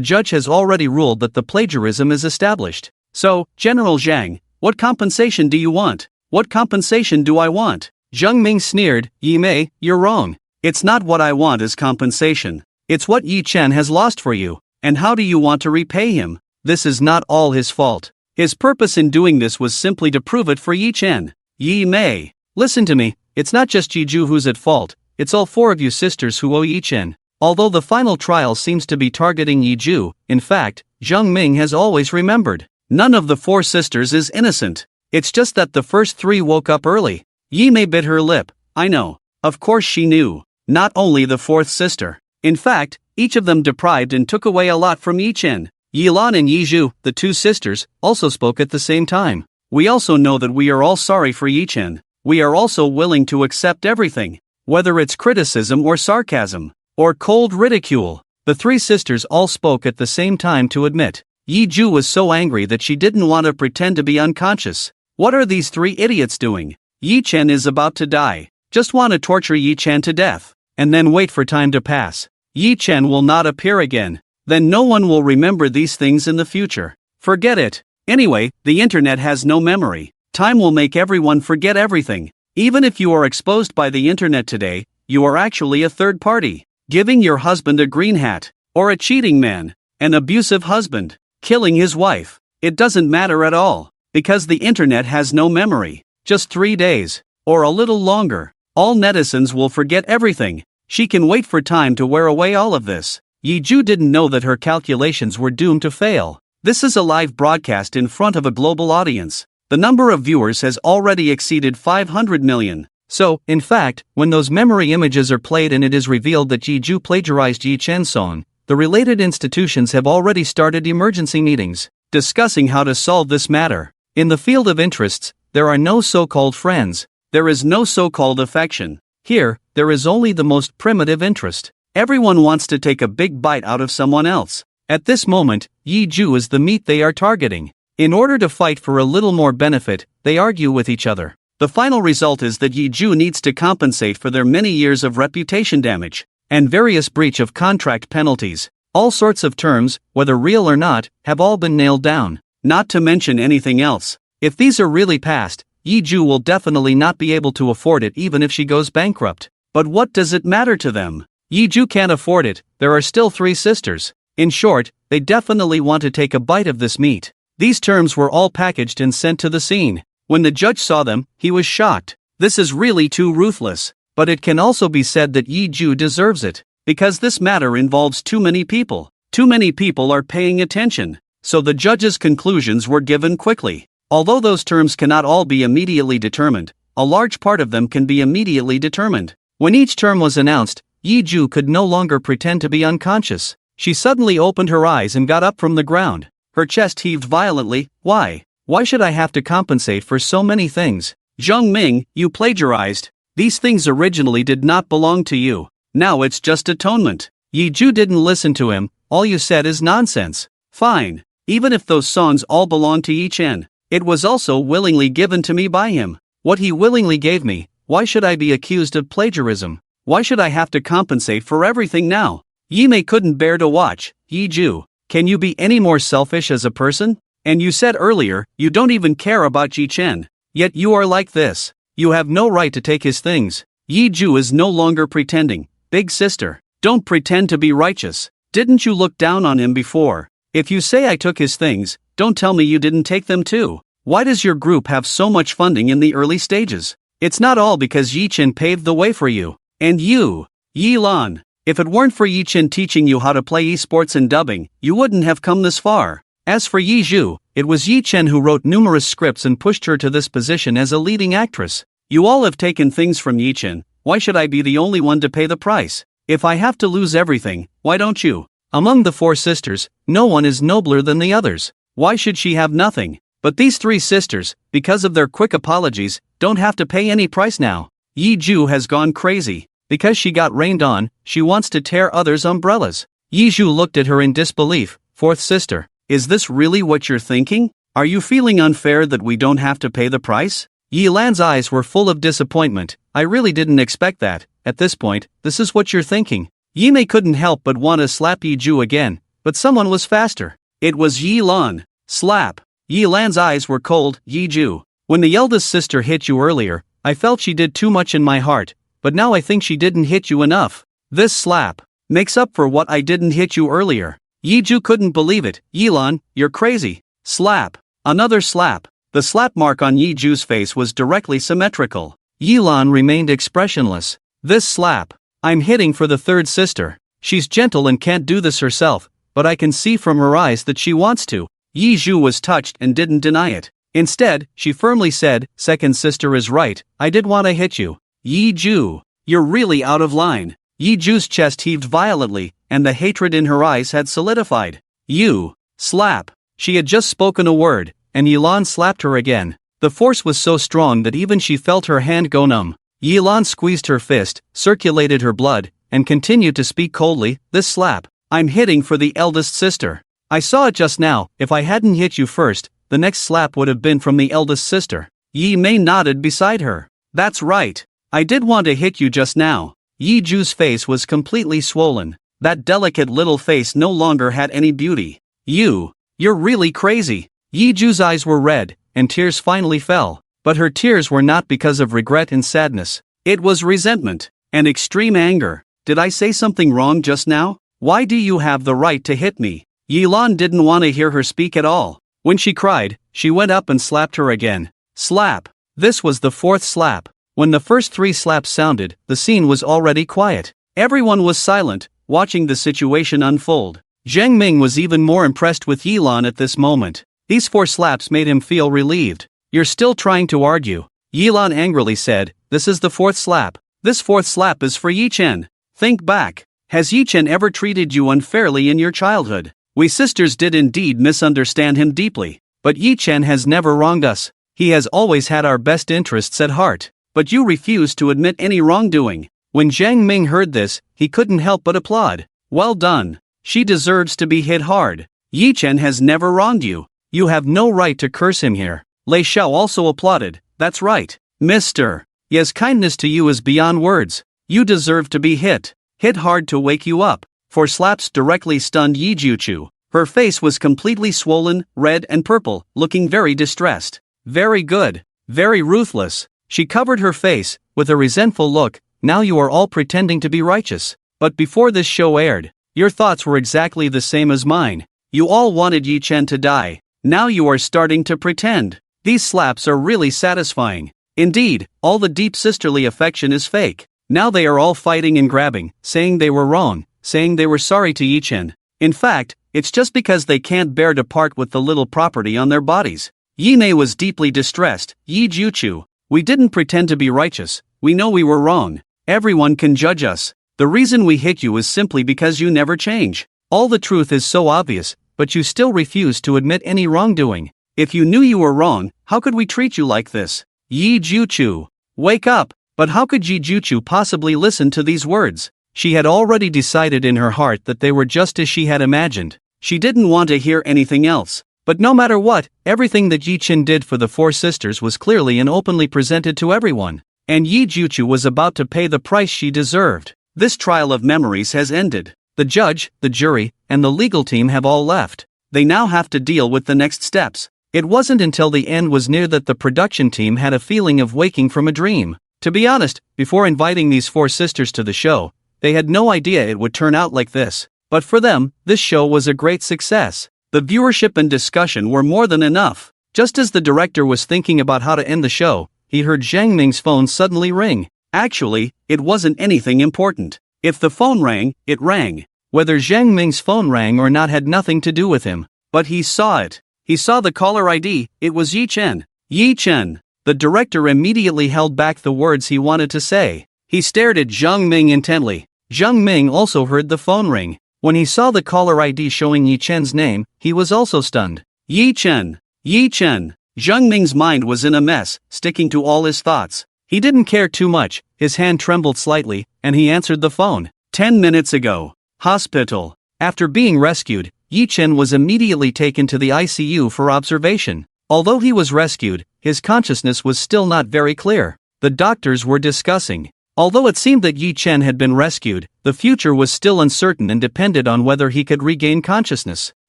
judge has already ruled that the plagiarism is established. So, General Zhang, what compensation do you want? What compensation do I want? Zhang Ming sneered. Yi-mei, you're wrong. It's not what I want as compensation. It's what Yi-chen has lost for you. And how do you want to repay him? This is not all his fault. His purpose in doing this was simply to prove it for Yi-chen. Yi-mei, listen to me. It's not just Yi-ju who's at fault. It's all four of you sisters who owe Yi-chen. Although the final trial seems to be targeting Yi-ju, in fact, Zhang Ming has always remembered. None of the four sisters is innocent. It's just that the first three woke up early. Yi-mei bit her lip. I know. Of course she knew. Not only the fourth sister. In fact, each of them deprived and took away a lot from Yi-chen. Yi-lan and Yi-ju, the two sisters, also spoke at the same time. We also know that we are all sorry for Yi-chen. We are also willing to accept everything. Whether it's criticism or sarcasm, or cold ridicule. The three sisters all spoke at the same time to admit. Yi-ju was so angry that she didn't want to pretend to be unconscious. What are these three idiots doing? Yi-chen is about to die. Just want to torture Yi-chen to death. And then wait for time to pass. Yi-chen will not appear again. Then no one will remember these things in the future. Forget it. Anyway, the internet has no memory. Time will make everyone forget everything. Even if you are exposed by the internet today, you are actually a third party. Giving your husband a green hat. Or a cheating man. An abusive husband. Killing his wife. It doesn't matter at all. Because the internet has no memory. Just 3 days. Or a little longer. All netizens will forget everything. She can wait for time to wear away all of this. Yi-ju didn't know that her calculations were doomed to fail. This is a live broadcast in front of a global audience. The number of viewers has already exceeded 500 million. So, in fact, when those memory images are played and it is revealed that Yi Ju plagiarized Yi Chen's song, the related institutions have already started emergency meetings, discussing how to solve this matter. In the field of interests, there are no so-called friends. There is no so-called affection. Here, there is only the most primitive interest. Everyone wants to take a big bite out of someone else. At this moment, Yi Ju is the meat they are targeting. In order to fight for a little more benefit, they argue with each other. The final result is that Yi Ju needs to compensate for their many years of reputation damage, and various breach of contract penalties. All sorts of terms, whether real or not, have all been nailed down. Not to mention anything else. If these are really passed, Yi Ju will definitely not be able to afford it even if she goes bankrupt. But what does it matter to them? Yi Ju can't afford it, there are still 3 sisters. In short, they definitely want to take a bite of this meat. These terms were all packaged and sent to the scene. When the judge saw them, he was shocked. This is really too ruthless. But it can also be said that Yi Ju deserves it, because this matter involves too many people. Too many people are paying attention. So the judge's conclusions were given quickly. Although those terms cannot all be immediately determined, a large part of them can be immediately determined. When each term was announced, Yi Ju could no longer pretend to be unconscious. She suddenly opened her eyes and got up from the ground. Her chest heaved violently. Why? Why should I have to compensate for so many things? Zheng Ming, you plagiarized. These things originally did not belong to you. Now it's just atonement. Yi Ju didn't listen to him. All you said is nonsense. Fine. Even if those songs all belong to Yi Chen, it was also willingly given to me by him. What he willingly gave me, why should I be accused of plagiarism? Why should I have to compensate for everything now? Yi Mei couldn't bear to watch. Yi Ju, can you be any more selfish as a person? And you said earlier, you don't even care about Yi Chen. Yet you are like this. You have no right to take his things. Yi Ju is no longer pretending. Big sister, don't pretend to be righteous. Didn't you look down on him before? If you say I took his things, don't tell me you didn't take them too. Why does your group have so much funding in the early stages? It's not all because Yi Chen paved the way for you. And you, Yi Lan, if it weren't for Yi Chen teaching you how to play esports and dubbing, you wouldn't have come this far. As for Yi Ju, it was Yi Chen who wrote numerous scripts and pushed her to this position as a leading actress. You all have taken things from Yi Chen. Why should I be the only one to pay the price? If I have to lose everything, why don't you? Among the 4 sisters, no one is nobler than the others. Why should she have nothing? But these 3 sisters, because of their quick apologies, don't have to pay any price now. Yi Ju has gone crazy. Because she got rained on, she wants to tear others' umbrellas. Yi Ju looked at her in disbelief. 4th sister, is this really what you're thinking? Are you feeling unfair that we don't have to pay the price? Yi Lan's eyes were full of disappointment. I really didn't expect that. At this point, this is what you're thinking. Yi Mei couldn't help but want to slap Yi Ju again, but someone was faster. It was Yi Lan. Slap. Yi Lan's eyes were cold. Yi Ju, when the eldest sister hit you earlier, I felt she did too much in my heart, but now I think she didn't hit you enough. This slap makes up for what I didn't hit you earlier. Yi Ju couldn't believe it. Yi Lan, you're crazy. Slap. Another slap. The slap mark on Yi Ju's face was directly symmetrical. Yi Lan remained expressionless. This slap. I'm hitting for the 3rd sister. She's gentle and can't do this herself, but I can see from her eyes that she wants to. Yi Ju was touched and didn't deny it. Instead, she firmly said, 2nd sister is right, I did want to hit you. Yi Ju, you're really out of line. Yi Ju's chest heaved violently, and the hatred in her eyes had solidified. You, slap. She had just spoken a word, and Yi Lan slapped her again. The force was so strong that even she felt her hand go numb. Yi Lan squeezed her fist, circulated her blood, and continued to speak coldly. This slap. I'm hitting for the eldest sister. I saw it just now. If I hadn't hit you first, the next slap would have been from the eldest sister. Yi Mei nodded beside her. That's right. I did want to hit you just now. Yi Ju's face was completely swollen. That delicate little face no longer had any beauty. You're really crazy. Yi Ju's eyes were red, and tears finally fell. But her tears were not because of regret and sadness. It was resentment and extreme anger. Did I say something wrong just now? Why do you have the right to hit me? Yi Lan didn't want to hear her speak at all. When she cried, she went up and slapped her again. Slap. This was the 4th slap. When the first 3 slaps sounded, the scene was already quiet. Everyone was silent, watching the situation unfold. Zheng Ming was even more impressed with Yi Lan at this moment. These 4 slaps made him feel relieved. You're still trying to argue, Yi Lan angrily said. this is the fourth slap. This fourth slap is for Yi-Chen. Think back. Has Yi-Chen ever treated you unfairly in your childhood? We sisters did indeed misunderstand him deeply. But Yi-Chen has never wronged us. He has always had our best interests at heart. But you refuse to admit any wrongdoing. When Zhang Ming heard this, he couldn't help but applaud. Well done. She deserves to be hit hard. Yi-Chen has never wronged you. You have no right to curse him here. Lei Xiao also applauded. That's right. Mr. Yes, kindness to you is beyond words. You deserve to be hit. Hit hard to wake you up. 4 slaps directly stunned Yi Juchu. Her face was completely swollen, red and purple, looking very distressed. Very good. Very ruthless. She covered her face, with a resentful look. Now you are all pretending to be righteous. But before this show aired, your thoughts were exactly the same as mine. You all wanted Yi-Chen to die. Now you are starting to pretend. These slaps are really satisfying. Indeed, all the deep sisterly affection is fake. Now they are all fighting and grabbing, saying they were wrong, saying they were sorry to Yi-Chen. In fact, it's just because they can't bear to part with the little property on their bodies. Yi Mei was deeply distressed. Yi Juchu, we didn't pretend to be righteous. We know we were wrong. Everyone can judge us. The reason we hit you is simply because you never change. All the truth is so obvious, but you still refuse to admit any wrongdoing. If you knew you were wrong, how could we treat you like this? Yi Juchu, wake up! But how could Yi Juchu possibly listen to these words? She had already decided in her heart that they were just as she had imagined. She didn't want to hear anything else. But no matter what, everything that Yi-Chen did for the 4 sisters was clearly and openly presented to everyone. And Yi Juchu was about to pay the price she deserved. This trial of memories has ended. The judge, the jury, and the legal team have all left. They now have to deal with the next steps. It wasn't until the end was near that the production team had a feeling of waking from a dream. To be honest, before inviting these 4 sisters to the show, they had no idea it would turn out like this. But for them, this show was a great success. The viewership and discussion were more than enough. Just as the director was thinking about how to end the show, he heard Zhang Ming's phone suddenly ring. Actually, it wasn't anything important. If the phone rang, it rang. Whether Zhang Ming's phone rang or not had nothing to do with him. But he saw it. He saw the caller ID. It was Yi-Chen. Yi-Chen. The director immediately held back the words he wanted to say. He stared at Zhang Ming intently. Zhang Ming also heard the phone ring. When he saw the caller ID showing Yi-Chen's name, he was also stunned. Yi-Chen. Yi-Chen. Zhang Ming's mind was in a mess, sticking to all his thoughts. He didn't care too much, his hand trembled slightly, and he answered the phone. 10 minutes ago. Hospital. After being rescued, Yi-Chen was immediately taken to the ICU for observation. Although he was rescued, his consciousness was still not very clear. The doctors were discussing. Although it seemed that Yi-Chen had been rescued, the future was still uncertain and depended on whether he could regain consciousness.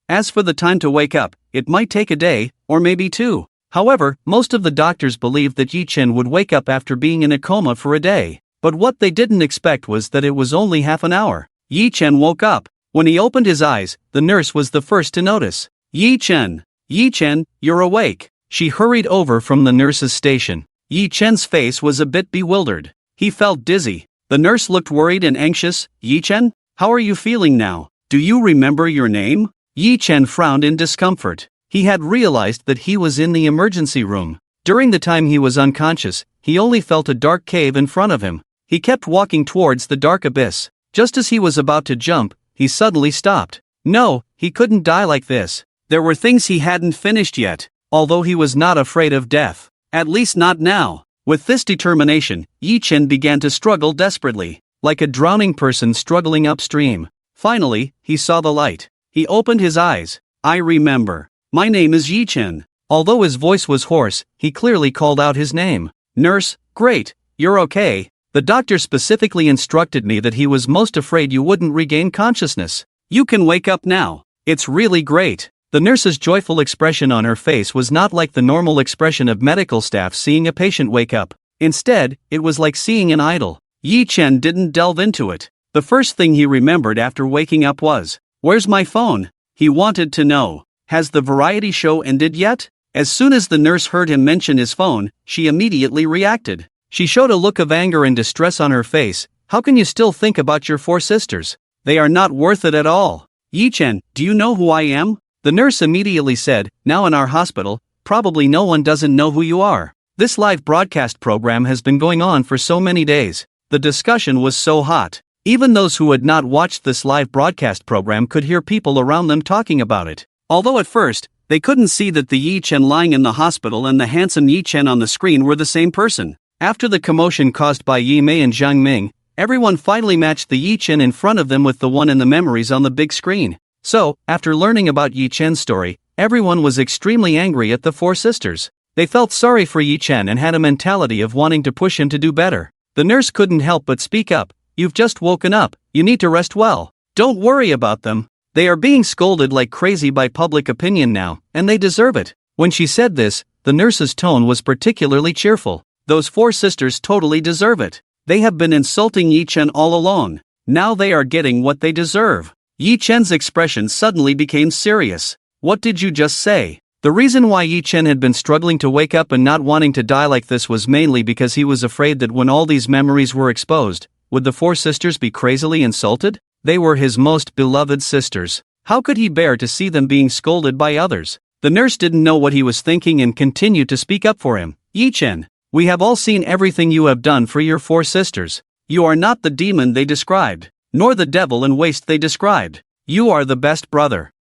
As for the time to wake up, it might take a day, or maybe 2. However, most of the doctors believed that Yi-Chen would wake up after being in a coma for a day. But what they didn't expect was that it was only half an hour. Yi-Chen woke up. When he opened his eyes, the nurse was the first to notice. Yi-Chen. Yi-Chen, you're awake. She hurried over from the nurse's station. Yi-Chen's face was a bit bewildered. He felt dizzy. The nurse looked worried and anxious. Yi-Chen, how are you feeling now? Do you remember your name? Yi-Chen frowned in discomfort. He had realized that he was in the emergency room. During the time he was unconscious, he only felt a dark cave in front of him. He kept walking towards the dark abyss. Just as he was about to jump, he suddenly stopped. No, he couldn't die like this. There were things he hadn't finished yet, although he was not afraid of death. At least not now. With this determination, Yi-Chen began to struggle desperately, like a drowning person struggling upstream. Finally, he saw the light. He opened his eyes. I remember. My name is Yi-Chen. Although his voice was hoarse, he clearly called out his name. Nurse, great, you're okay. The doctor specifically instructed me that he was most afraid you wouldn't regain consciousness. You can wake up now. It's really great. The nurse's joyful expression on her face was not like the normal expression of medical staff seeing a patient wake up. Instead, it was like seeing an idol. Yi-Chen didn't delve into it. The first thing he remembered after waking up was, where's my phone? He wanted to know, has the variety show ended yet? As soon as the nurse heard him mention his phone, she immediately reacted. She showed a look of anger and distress on her face. How can you still think about your 4 sisters? They are not worth it at all. Yi-Chen, do you know who I am? The nurse immediately said, now in our hospital, probably no one doesn't know who you are. This live broadcast program has been going on for so many days. The discussion was so hot. Even those who had not watched this live broadcast program could hear people around them talking about it. Although at first, they couldn't see that the Yi Chen lying in the hospital and the handsome Yi Chen on the screen were the same person. After the commotion caused by Yi Mei and Zhang Ming, everyone finally matched the Yi Chen in front of them with the one in the memories on the big screen. So, after learning about Yi Chen's story, everyone was extremely angry at the four sisters. They felt sorry for Yi Chen and had a mentality of wanting to push him to do better. The nurse couldn't help but speak up. "You've just woken up, you need to rest well. Don't worry about them. They are being scolded like crazy by public opinion now, and they deserve it." When she said this, the nurse's tone was particularly cheerful. Those four sisters totally deserve it. They have been insulting Yi Chen all along. Now they are getting what they deserve. Yi Chen's expression suddenly became serious. "What did you just say?" The reason why Yi Chen had been struggling to wake up and not wanting to die like this was mainly because he was afraid that when all these memories were exposed, would the four sisters be crazily insulted? They were his most beloved sisters. How could he bear to see them being scolded by others? The nurse didn't know what he was thinking and continued to speak up for him. "Yi Chen, we have all seen everything you have done for your four sisters. You are not the demon they described, nor the devil and waste they described. You are the best brother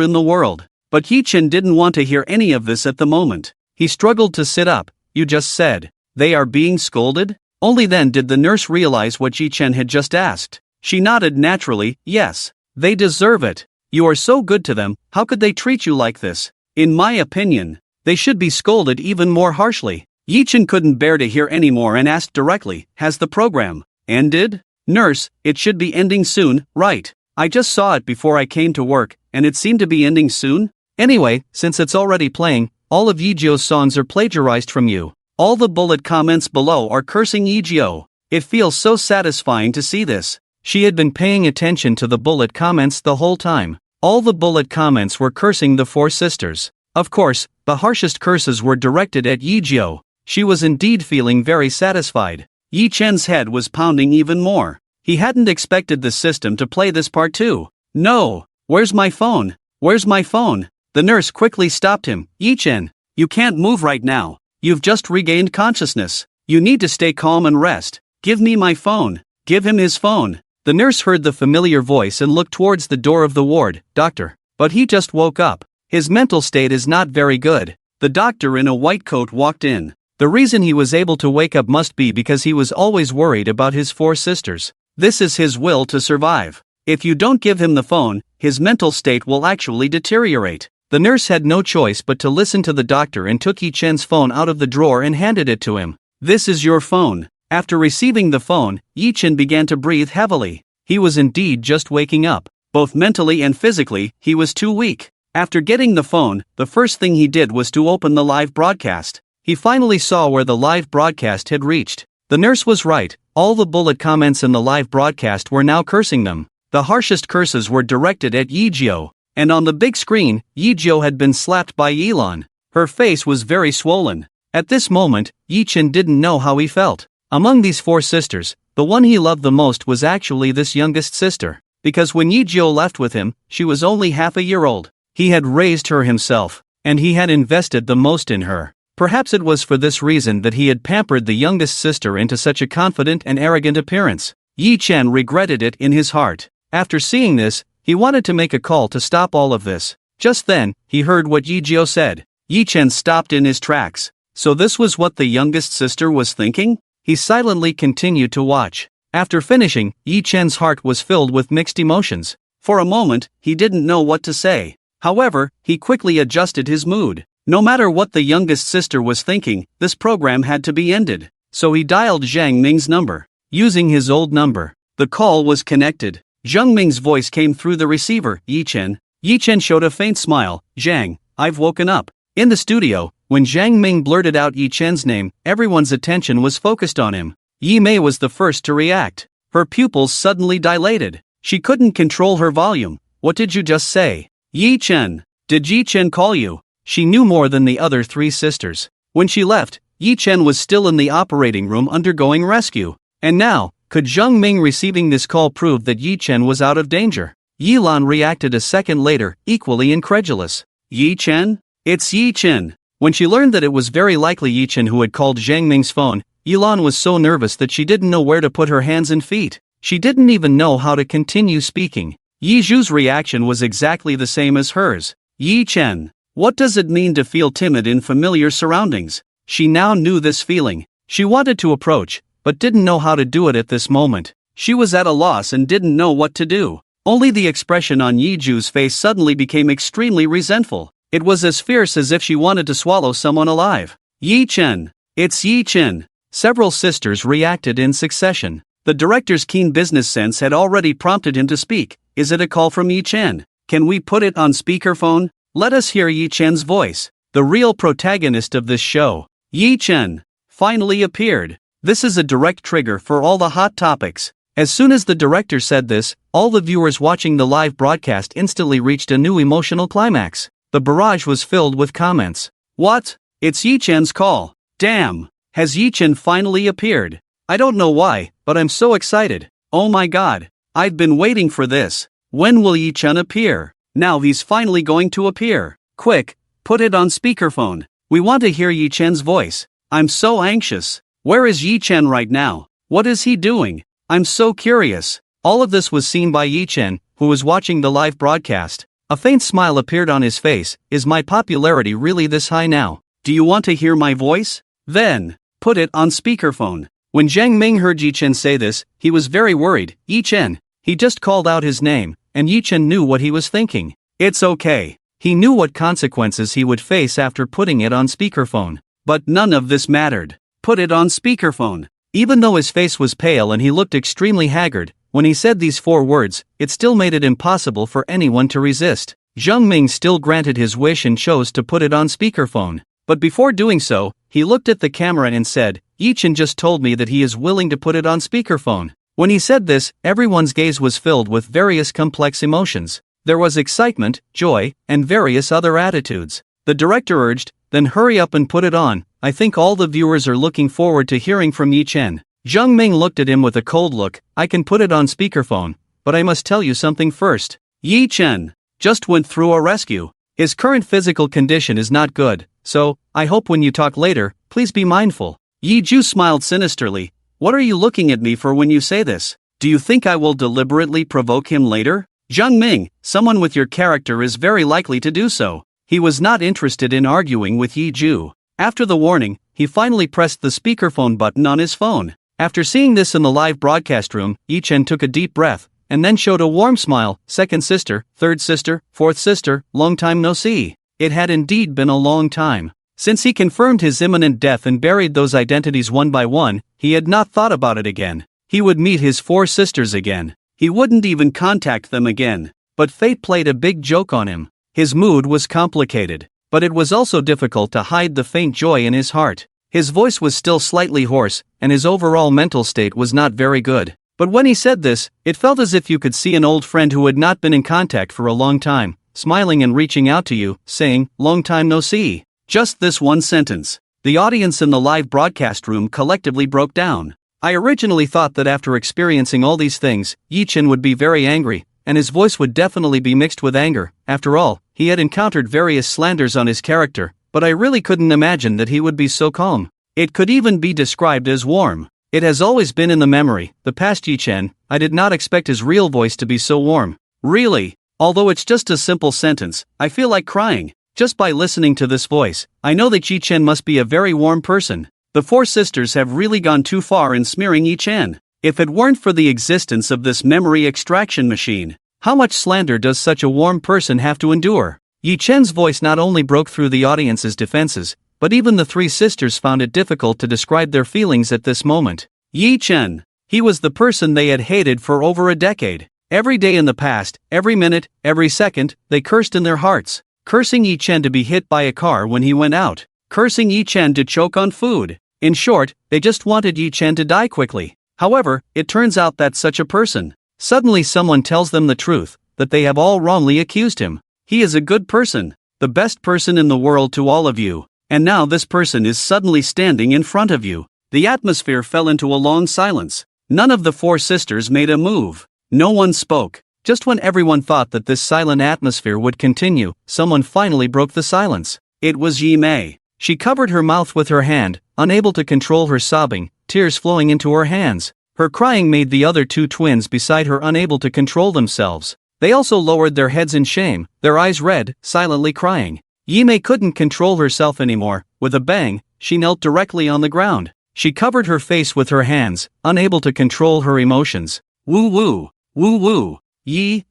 in the world." But Yi Chen didn't want to hear any of this at the moment. He struggled to sit up. "You just said, they are being scolded?" Only then did the nurse realize what Yi Chen had just asked. She nodded naturally. "Yes. They deserve it. You are so good to them, how could they treat you like this? In my opinion, they should be scolded even more harshly." Yi Chen couldn't bear to hear any more and asked directly, "Has the program ended?" "Nurse, it should be ending soon, right? I just saw it before I came to work, and it seemed to be ending soon. Anyway, since it's already playing, all of Yijio's songs are plagiarized from you. All the bullet comments below are cursing Yijio. It feels so satisfying to see this." She had been paying attention to the bullet comments the whole time. All the bullet comments were cursing the four sisters. Of course, the harshest curses were directed at Yijio. She was indeed feeling very satisfied. Yi Chen's head was pounding even more. He hadn't expected the system to play this part too. "No! Where's my phone? Where's my phone?" The nurse quickly stopped him. "Yi Chen, you can't move right now. You've just regained consciousness. You need to stay calm and rest. Give me my phone. Give him his phone." The nurse heard the familiar voice and looked towards the door of the ward. "Doctor." But he just woke up. His mental state is not very good. The doctor in a white coat walked in. The reason he was able to wake up must be because he was always worried about his four sisters. This is his will to survive. If you don't give him the phone, his mental state will actually deteriorate. The nurse had no choice but to listen to the doctor and took Yi Chen's phone out of the drawer and handed it to him. "This is your phone." After receiving the phone, Yi Chen began to breathe heavily. He was indeed just waking up. Both mentally and physically, he was too weak. After getting the phone, the first thing he did was to open the live broadcast. He finally saw where the live broadcast had reached. The nurse was right, all the bullet comments in the live broadcast were now cursing them. The harshest curses were directed at Yijio. And on the big screen, Yijio had been slapped by Yilan. Her face was very swollen. At this moment, Yi Chen didn't know how he felt. Among these four sisters, the one he loved the most was actually this youngest sister. Because when Yijio left with him, she was only half a year old. He had raised her himself, and he had invested the most in her. Perhaps it was for this reason that he had pampered the youngest sister into such a confident and arrogant appearance. Yi Chen regretted it in his heart. After seeing this, he wanted to make a call to stop all of this. Just then, he heard what Yijio said. Yi Chen stopped in his tracks. So this was what the youngest sister was thinking? He silently continued to watch. After finishing, Yi Chen's heart was filled with mixed emotions. For a moment, he didn't know what to say. However, he quickly adjusted his mood. No matter what the youngest sister was thinking, this program had to be ended. So he dialed Zhang Ming's number. Using his old number, the call was connected. Zhang Ming's voice came through the receiver. "Yi Chen." Yi Chen showed a faint smile. "Zhang, I've woken up." In the studio, when Zhang Ming blurted out Yi Chen's name, everyone's attention was focused on him. Yi Mei was the first to react. Her pupils suddenly dilated. She couldn't control her volume. "What did you just say?" "Yi Chen. Did Yi Chen call you?" She knew more than the other three sisters. When she left, Yi Chen was still in the operating room undergoing rescue. And now, could Zhang Ming receiving this call prove that Yi Chen was out of danger? Yilan reacted a second later, equally incredulous. "Yi Chen? It's Yi Chen. When she learned that it was very likely Yi Chen who had called Zhang Ming's phone, Yilan was so nervous that she didn't know where to put her hands and feet. She didn't even know how to continue speaking. Yi Zhu's reaction was exactly the same as hers. Yi Chen. What does it mean to feel timid in familiar surroundings? She now knew this feeling. She wanted to approach, but didn't know how to do it at this moment. She was at a loss and didn't know what to do. Only the expression on Yi Zhu's face suddenly became extremely resentful. It was as fierce as if she wanted to swallow someone alive. Yi Chen. It's Yi Chen. Several sisters reacted in succession. The director's keen business sense had already prompted him to speak. Is it a call from Yi Chen? Can we put it on speakerphone? Let us hear Yi Chen's voice. The real protagonist of this show. Yi Chen finally appeared. This is a direct trigger for all the hot topics. As soon as the director said this, all the viewers watching the live broadcast instantly reached a new emotional climax. The barrage was filled with comments. What? It's Yi Chen's call. Damn. Has Yi Chen finally appeared? I don't know why, but I'm so excited. Oh my god. I've been waiting for this. When will Yi Chen appear? Now he's finally going to appear. Quick, put it on speakerphone. We want to hear Yi Chen's voice. I'm so anxious. Where is Yi Chen right now? What is he doing? I'm so curious. All of this was seen by Yi Chen, who was watching the live broadcast. A faint smile appeared on his face. Is my popularity really this high now? Do you want to hear my voice? Then, put it on speakerphone. When Zhang Ming heard Yi Chen say this, he was very worried. Yi Chen. He just called out his name, and Yi Chen knew what he was thinking. It's okay. He knew what consequences he would face after putting it on speakerphone. But none of this mattered. Put it on speakerphone. Even though his face was pale and he looked extremely haggard, when he said these 4 words, it still made it impossible for anyone to resist. Zhang Ming still granted his wish and chose to put it on speakerphone. But before doing so, he looked at the camera and said, Yi Chen just told me that he is willing to put it on speakerphone. When he said this, everyone's gaze was filled with various complex emotions. There was excitement, joy, and various other attitudes. The director urged, then hurry up and put it on. I think all the viewers are looking forward to hearing from Yi Chen. Zhang Ming looked at him with a cold look. I can put it on speakerphone, but I must tell you something first. Yi Chen just went through a rescue. His current physical condition is not good, so, I hope when you talk later, please be mindful. Yi Zhu smiled sinisterly. What are you looking at me for when you say this? Do you think I will deliberately provoke him later? Zhang Ming, someone with your character is very likely to do so. He was not interested in arguing with Yi Zhu. After the warning, he finally pressed the speakerphone button on his phone. After seeing this in the live broadcast room, Yi Chen took a deep breath, and then showed a warm smile. Second sister, third sister, fourth sister, long time no see. It had indeed been a long time. Since he confirmed his imminent death and buried those identities one by one, he had not thought about it again. He would meet his 4 sisters again. He wouldn't even contact them again. But fate played a big joke on him. His mood was complicated, but it was also difficult to hide the faint joy in his heart. His voice was still slightly hoarse, and his overall mental state was not very good. But when he said this, it felt as if you could see an old friend who had not been in contact for a long time, smiling and reaching out to you, saying, long time no see. Just this one sentence. The audience in the live broadcast room collectively broke down. I originally thought that after experiencing all these things, Yi Chen would be very angry, and his voice would definitely be mixed with anger. After all, he had encountered various slanders on his character, but I really couldn't imagine that he would be so calm. It could even be described as warm. It has always been in the memory, the past Yi Chen. I did not expect his real voice to be so warm. Really? Although it's just a simple sentence, I feel like crying. Just by listening to this voice, I know that Yi Chen must be a very warm person. The 4 sisters have really gone too far in smearing Yi Chen. If it weren't for the existence of this memory extraction machine, how much slander does such a warm person have to endure? Yi Chen's voice not only broke through the audience's defenses, but even the 3 sisters found it difficult to describe their feelings at this moment. Yi Chen. He was the person they had hated for over a decade. Every day in the past, every minute, every second, they cursed in their hearts. Cursing Yi Chen to be hit by a car when he went out. Cursing Yi Chen to choke on food. In short, they just wanted Yi Chen to die quickly. However, it turns out that such a person. Suddenly someone tells them the truth, that they have all wrongly accused him. He is a good person, the best person in the world to all of you. And now this person is suddenly standing in front of you. The atmosphere fell into a long silence. None of the 4 sisters made a move. No one spoke. Just when everyone thought that this silent atmosphere would continue, someone finally broke the silence. It was Yi Mei. She covered her mouth with her hand, unable to control her sobbing, tears flowing into her hands. Her crying made the other two twins beside her unable to control themselves. They also lowered their heads in shame, their eyes red, silently crying. Yimei couldn't control herself anymore. With a bang, she knelt directly on the ground. She covered her face with her hands, unable to control her emotions. Woo woo, woo woo, yi,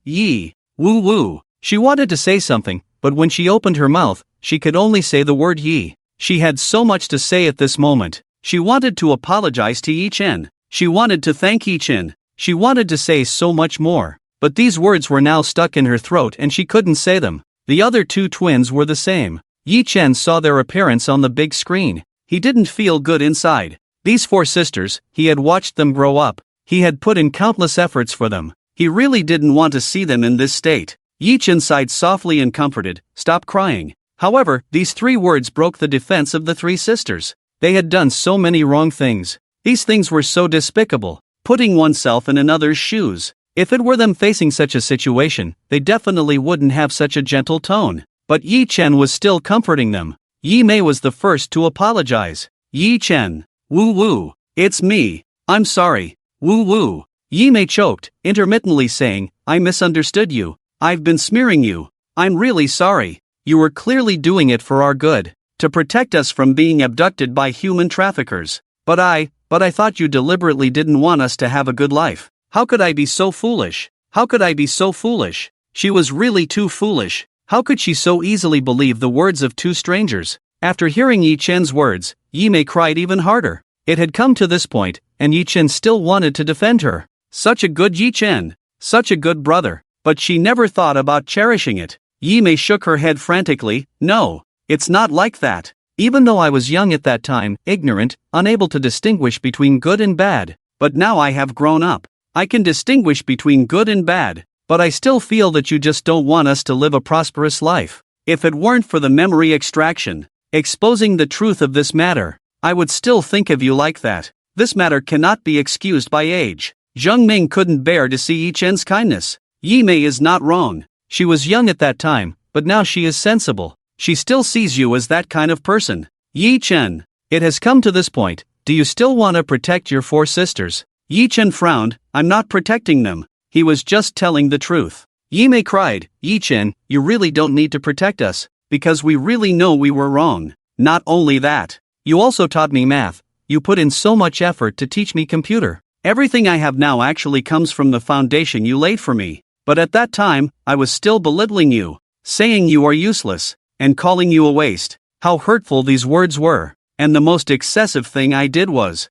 woo woo. She wanted to say something, but when she opened her mouth, she could only say the word yi. She had so much to say at this moment. She wanted to apologize to Yi Chen. She wanted to thank Yi Chen. She wanted to say so much more. But these words were now stuck in her throat and she couldn't say them. The other two twins were the same. Yi Chen saw their appearance on the big screen. He didn't feel good inside. These four sisters, he had watched them grow up. He had put in countless efforts for them. He really didn't want to see them in this state. Yi Chen sighed softly and comforted, "Stop crying." However, these three words broke the defense of the three sisters. They had done so many wrong things. These things were so despicable, putting oneself in another's shoes. If it were them facing such a situation, they definitely wouldn't have such a gentle tone. But Yi Chen was still comforting them. Yimei was the first to apologize. "Yi Chen. Woo woo. It's me. I'm sorry. Woo woo." Yimei choked, intermittently saying, "I misunderstood you. I've been smearing you. I'm really sorry. You were clearly doing it for our good, to protect us from being abducted by human traffickers. But I thought you deliberately didn't want us to have a good life. How could I be so foolish? How could I be so foolish?" She was really too foolish. How could she so easily believe the words of two strangers? After hearing Yi Chen's words, Yimei cried even harder. It had come to this point, and Yi Chen still wanted to defend her. Such a good Yi Chen. Such a good brother. But she never thought about cherishing it. Yimei shook her head frantically. "No, it's not like that. Even though I was young at that time, ignorant, unable to distinguish between good and bad. But now I have grown up. I can distinguish between good and bad. But I still feel that you just don't want us to live a prosperous life. If it weren't for the memory extraction, exposing the truth of this matter, I would still think of you like that. This matter cannot be excused by age." Zheng Ming couldn't bear to see Yi Chen's kindness. Yimei is not wrong. She was young at that time, but now she is sensible. She still sees you as that kind of person. "Yi Chen, it has come to this point. Do you still want to protect your four sisters?" Yi Chen frowned. "I'm not protecting them. He was just telling the truth." Yimei cried, "Yi Chen, you really don't need to protect us, because we really know we were wrong. Not only that, you also taught me math. You put in so much effort to teach me computer. Everything I have now actually comes from the foundation you laid for me. But at that time, I was still belittling you, saying you are useless, and calling you a waste." How hurtful these words were. And the most excessive thing I did was.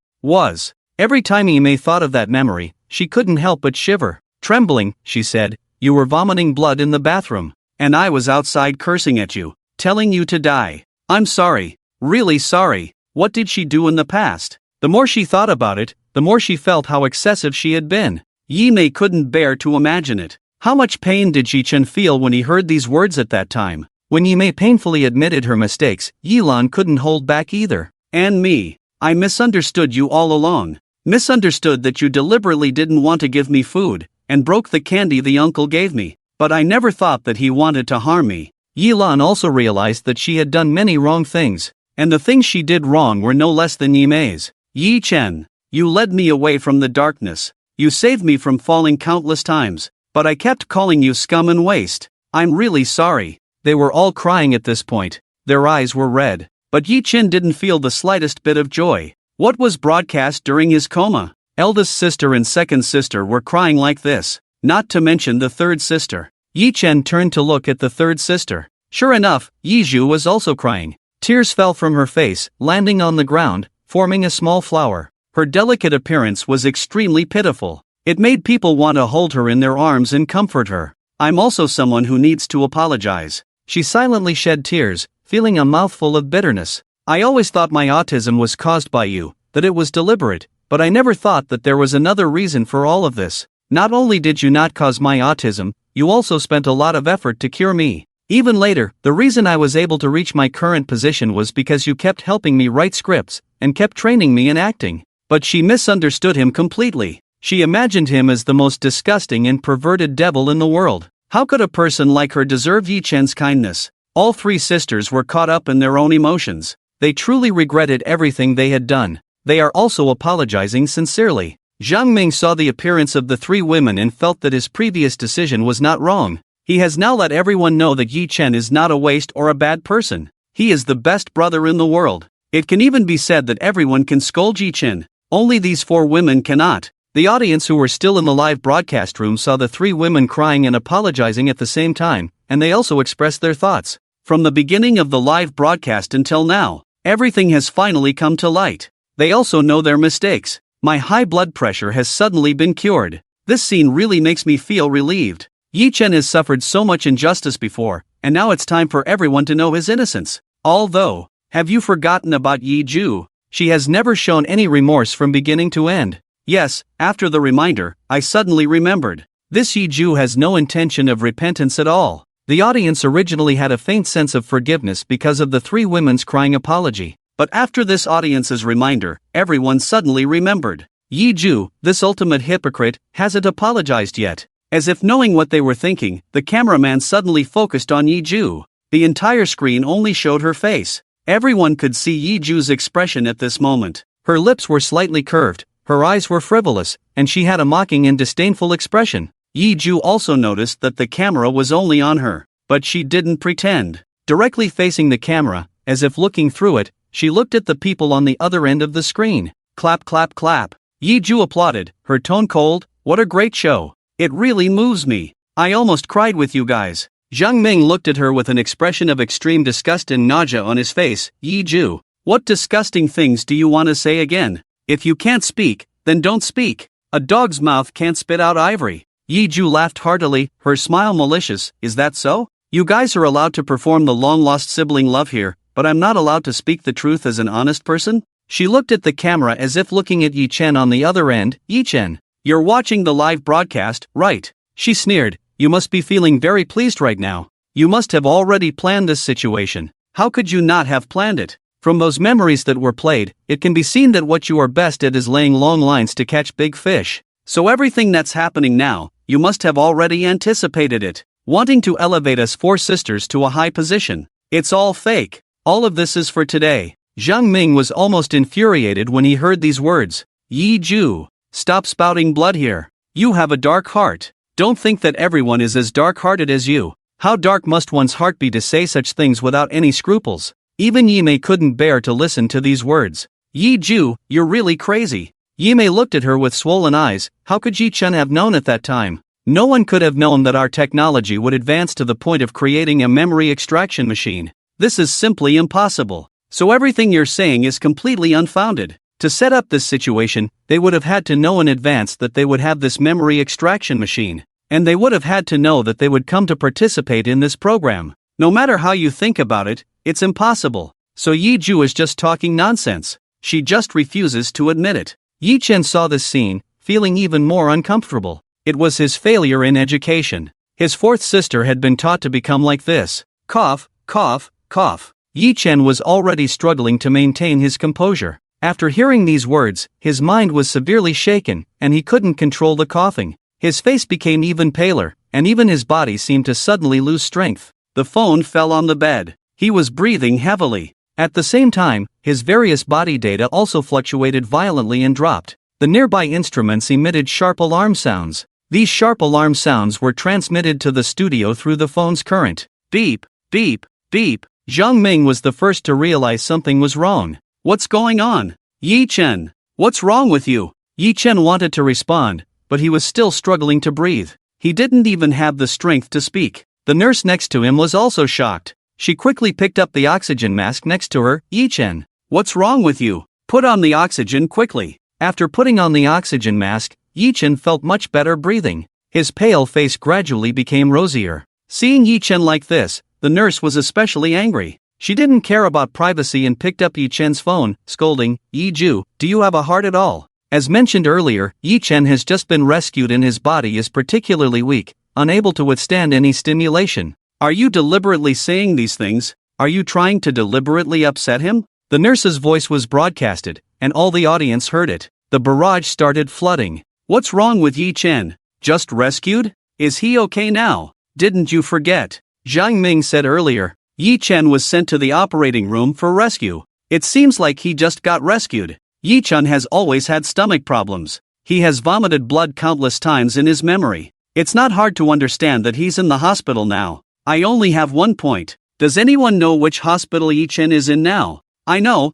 Every time Yimei thought of that memory, she couldn't help but shiver. Trembling, she said, "You were vomiting blood in the bathroom, and I was outside cursing at you, telling you to die. I'm sorry, really sorry." What did she do in the past? The more she thought about it, the more she felt how excessive she had been. Yimei couldn't bear to imagine it. How much pain did Yi Chen feel when he heard these words at that time? When Yimei painfully admitted her mistakes, Yilan couldn't hold back either. "And me. I misunderstood you all along. Misunderstood that you deliberately didn't want to give me food, and broke the candy the uncle gave me. But I never thought that he wanted to harm me." Yilan also realized that she had done many wrong things, and the things she did wrong were no less than Yimei's. "Yi Chen, you led me away from the darkness. You saved me from falling countless times, but I kept calling you scum and waste. I'm really sorry." They were all crying at this point. Their eyes were red. But Yi Chen didn't feel the slightest bit of joy. What was broadcast during his coma? Eldest sister and second sister were crying like this, not to mention the third sister. Yi Chen turned to look at the third sister. Sure enough, Yi Zhu was also crying. Tears fell from her face, landing on the ground, forming a small flower. Her delicate appearance was extremely pitiful. It made people want to hold her in their arms and comfort her. "I'm also someone who needs to apologize." She silently shed tears, feeling a mouthful of bitterness. "I always thought my autism was caused by you, that it was deliberate, but I never thought that there was another reason for all of this. Not only did you not cause my autism, you also spent a lot of effort to cure me. Even later, the reason I was able to reach my current position was because you kept helping me write scripts, and kept training me in acting." But she misunderstood him completely. She imagined him as the most disgusting and perverted devil in the world. How could a person like her deserve Yi Chen's kindness? All three sisters were caught up in their own emotions. They truly regretted everything they had done. They are also apologizing sincerely. Jiang Ming saw the appearance of the three women and felt that his previous decision was not wrong. He has now let everyone know that Yi Chen is not a waste or a bad person. He is the best brother in the world. It can even be said that everyone can scold Yi Chen. Only these four women cannot. The audience who were still in the live broadcast room saw the three women crying and apologizing at the same time, and they also expressed their thoughts. From the beginning of the live broadcast until now, everything has finally come to light. They also know their mistakes. My high blood pressure has suddenly been cured. This scene really makes me feel relieved. Yi Chen has suffered so much injustice before, and now it's time for everyone to know his innocence. Although, have you forgotten about Yi Ju? She has never shown any remorse from beginning to end. Yes, after the reminder, I suddenly remembered. This Yi Ju has no intention of repentance at all. The audience originally had a faint sense of forgiveness because of the three women's crying apology. But after this audience's reminder, everyone suddenly remembered. Yi Ju, this ultimate hypocrite, hasn't apologized yet. As if knowing what they were thinking, the cameraman suddenly focused on Yi Ju. The entire screen only showed her face. Everyone could see Yi Ju's expression at this moment. Her lips were slightly curved, her eyes were frivolous, and she had a mocking and disdainful expression. Yi Ju also noticed that the camera was only on her, but she didn't pretend. Directly facing the camera, as if looking through it, she looked at the people on the other end of the screen. Clap, clap, clap. Yi Ju applauded, her tone cold. What a great show. It really moves me. I almost cried with you guys. Jiang Ming looked at her with an expression of extreme disgust and nausea on his face. Yi Ju, what disgusting things do you want to say again? If you can't speak, then don't speak. A dog's mouth can't spit out ivory. Yi Ju laughed heartily, her smile malicious. Is that so? You guys are allowed to perform the long-lost sibling love here, but I'm not allowed to speak the truth as an honest person? She looked at the camera as if looking at Yi Chen on the other end. Yi Chen, you're watching the live broadcast, right? She sneered. You must be feeling very pleased right now. You must have already planned this situation. How could you not have planned it? From those memories that were played, it can be seen that what you are best at is laying long lines to catch big fish. So everything that's happening now, you must have already anticipated it, wanting to elevate us four sisters to a high position. It's all fake. All of this is for today. Jiang Ming was almost infuriated when he heard these words. Yi Ju, stop spouting blood here. You have a dark heart. Don't think that everyone is as dark-hearted as you. How dark must one's heart be to say such things without any scruples? Even Yi Mei couldn't bear to listen to these words. Yi Ju, you're really crazy. Yi Mei looked at her with swollen eyes. How could Yi Chen have known at that time? No one could have known that our technology would advance to the point of creating a memory extraction machine. This is simply impossible. So everything you're saying is completely unfounded. To set up this situation, they would have had to know in advance that they would have this memory extraction machine. And they would have had to know that they would come to participate in this program. No matter how you think about it, it's impossible. So Yi Ju is just talking nonsense. She just refuses to admit it. Yi Chen saw this scene, feeling even more uncomfortable. It was his failure in education. His fourth sister had been taught to become like this. Cough, cough, cough. Yi Chen was already struggling to maintain his composure. After hearing these words, his mind was severely shaken, and he couldn't control the coughing. His face became even paler, and even his body seemed to suddenly lose strength. The phone fell on the bed. He was breathing heavily. At the same time, his various body data also fluctuated violently and dropped. The nearby instruments emitted sharp alarm sounds. These sharp alarm sounds were transmitted to the studio through the phone's current. Beep, beep, beep. Jiang Ming was the first to realize something was wrong. What's going on? Yi Chen, what's wrong with you? Yi Chen wanted to respond, but he was still struggling to breathe. He didn't even have the strength to speak. The nurse next to him was also shocked. She quickly picked up the oxygen mask next to her. Yi Chen, what's wrong with you? Put on the oxygen quickly. After putting on the oxygen mask, Yi Chen felt much better breathing. His pale face gradually became rosier. Seeing Yi Chen like this, the nurse was especially angry. She didn't care about privacy and picked up Yi Chen's phone, scolding, Yi Ju, do you have a heart at all? As mentioned earlier, Yi Chen has just been rescued and his body is particularly weak, unable to withstand any stimulation. Are you deliberately saying these things? Are you trying to deliberately upset him? The nurse's voice was broadcasted, and all the audience heard it. The barrage started flooding. What's wrong with Yi Chen? Just rescued? Is he okay now? Didn't you forget? Jiang Ming said earlier. Yi Chen was sent to the operating room for rescue. It seems like he just got rescued. Yi-chun has always had stomach problems. He has vomited blood countless times in his memory. It's not hard to understand that he's in the hospital now. I only have one point. Does anyone know which hospital Yi-chun is in now? I know.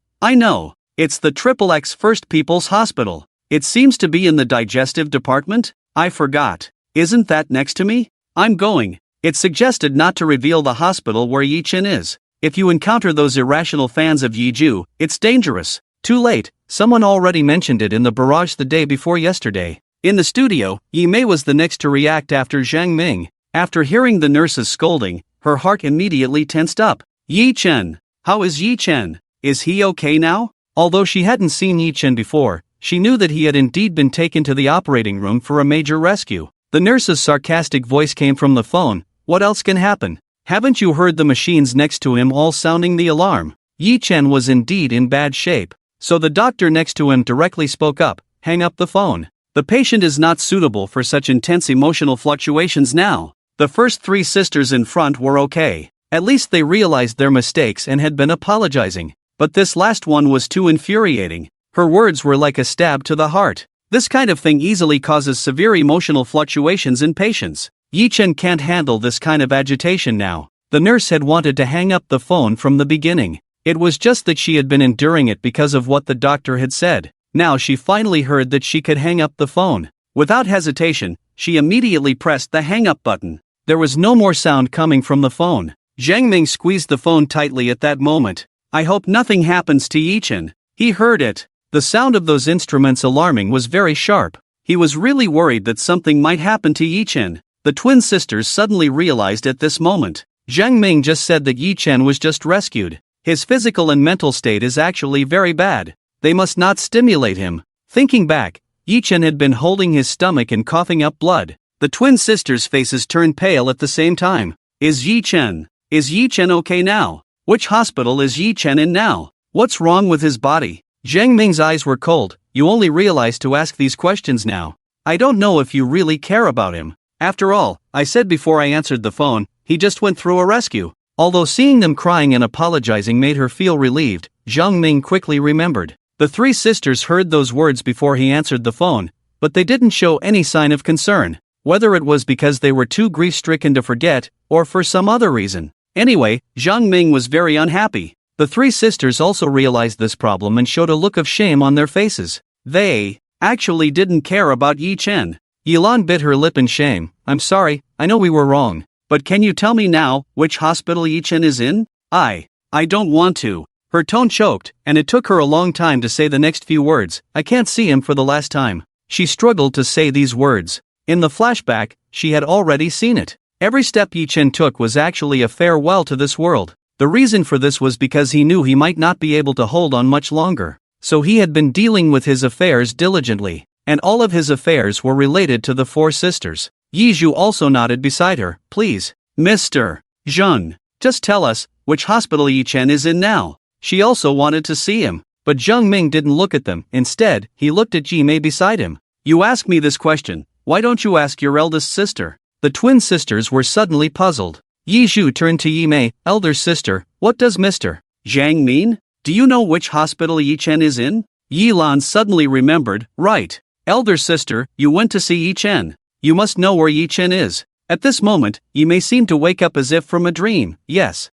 It's the XXX First People's Hospital. It seems to be in the digestive department? I forgot. Isn't that next to me? I'm going. It's suggested not to reveal the hospital where Yi-chun is. If you encounter those irrational fans of Yi-ju, it's dangerous. Too late, someone already mentioned it in the barrage the day before yesterday. In the studio, Yi-mei was the next to react after Zhang Ming. After hearing the nurse's scolding, her heart immediately tensed up. Yi-chun. How is Yi-chun? Is he okay now? Although she hadn't seen Yi-chun before, she knew that he had indeed been taken to the operating room for a major rescue. The nurse's sarcastic voice came from the phone. What else can happen? Haven't you heard the machines next to him all sounding the alarm? Yi-chun was indeed in bad shape. So the doctor next to him directly spoke up. Hang up the phone. The patient is not suitable for such intense emotional fluctuations now. The first three sisters in front were okay. At least they realized their mistakes and had been apologizing. But this last one was too infuriating. Her words were like a stab to the heart. This kind of thing easily causes severe emotional fluctuations in patients. Yi-chun can't handle this kind of agitation now. The nurse had wanted to hang up the phone from the beginning. It was just that she had been enduring it because of what the doctor had said. Now she finally heard that she could hang up the phone. Without hesitation, she immediately pressed the hang-up button. There was no more sound coming from the phone. Zhang Ming squeezed the phone tightly at that moment. I hope nothing happens to Yi-chun. He heard it. The sound of those instruments alarming was very sharp. He was really worried that something might happen to Yi-chun. The twin sisters suddenly realized at this moment. Zhang Ming just said that Yi-chun was just rescued. His physical and mental state is actually very bad. They must not stimulate him. Thinking back, Yi-chun had been holding his stomach and coughing up blood. The twin sisters' faces turned pale at the same time. Is Yi-chun okay now? Which hospital is Yi-chun in now? What's wrong with his body? Zhang Ming's eyes were cold. You only realize to ask these questions now. I don't know if you really care about him. After all, I said before I answered the phone, he just went through a rescue. Although seeing them crying and apologizing made her feel relieved, Zhang Ming quickly remembered. The three sisters heard those words before he answered the phone, but they didn't show any sign of concern, whether it was because they were too grief-stricken to forget, or for some other reason. Anyway, Zhang Ming was very unhappy. The three sisters also realized this problem and showed a look of shame on their faces. They actually didn't care about Yi-chun. Yilan bit her lip in shame. I'm sorry, I know we were wrong. But can you tell me now, which hospital Yi-chun is in? I don't want to. Her tone choked, and it took her a long time to say the next few words. I can't see him for the last time. She struggled to say these words. In the flashback, she had already seen it. Every step Yi-chun took was actually a farewell to this world. The reason for this was because he knew he might not be able to hold on much longer. So he had been dealing with his affairs diligently. And all of his affairs were related to the four sisters. Yizhu also nodded beside her. Please, Mr. Zheng, just tell us, which hospital Yi-chun is in now. She also wanted to see him, but Zhang Ming didn't look at them. Instead, he looked at Yi-mei beside him. You ask me this question, why don't you ask your eldest sister? The twin sisters were suddenly puzzled. Yizhu turned to Yi-mei, elder sister, what does Mr. Zhang mean? Do you know which hospital Yi-chun is in? Yilan suddenly remembered, right. Elder sister, you went to see Yi-chun. You must know where Yi-chun is. At this moment, Yi-mei seemed to wake up as if from a dream. Yes,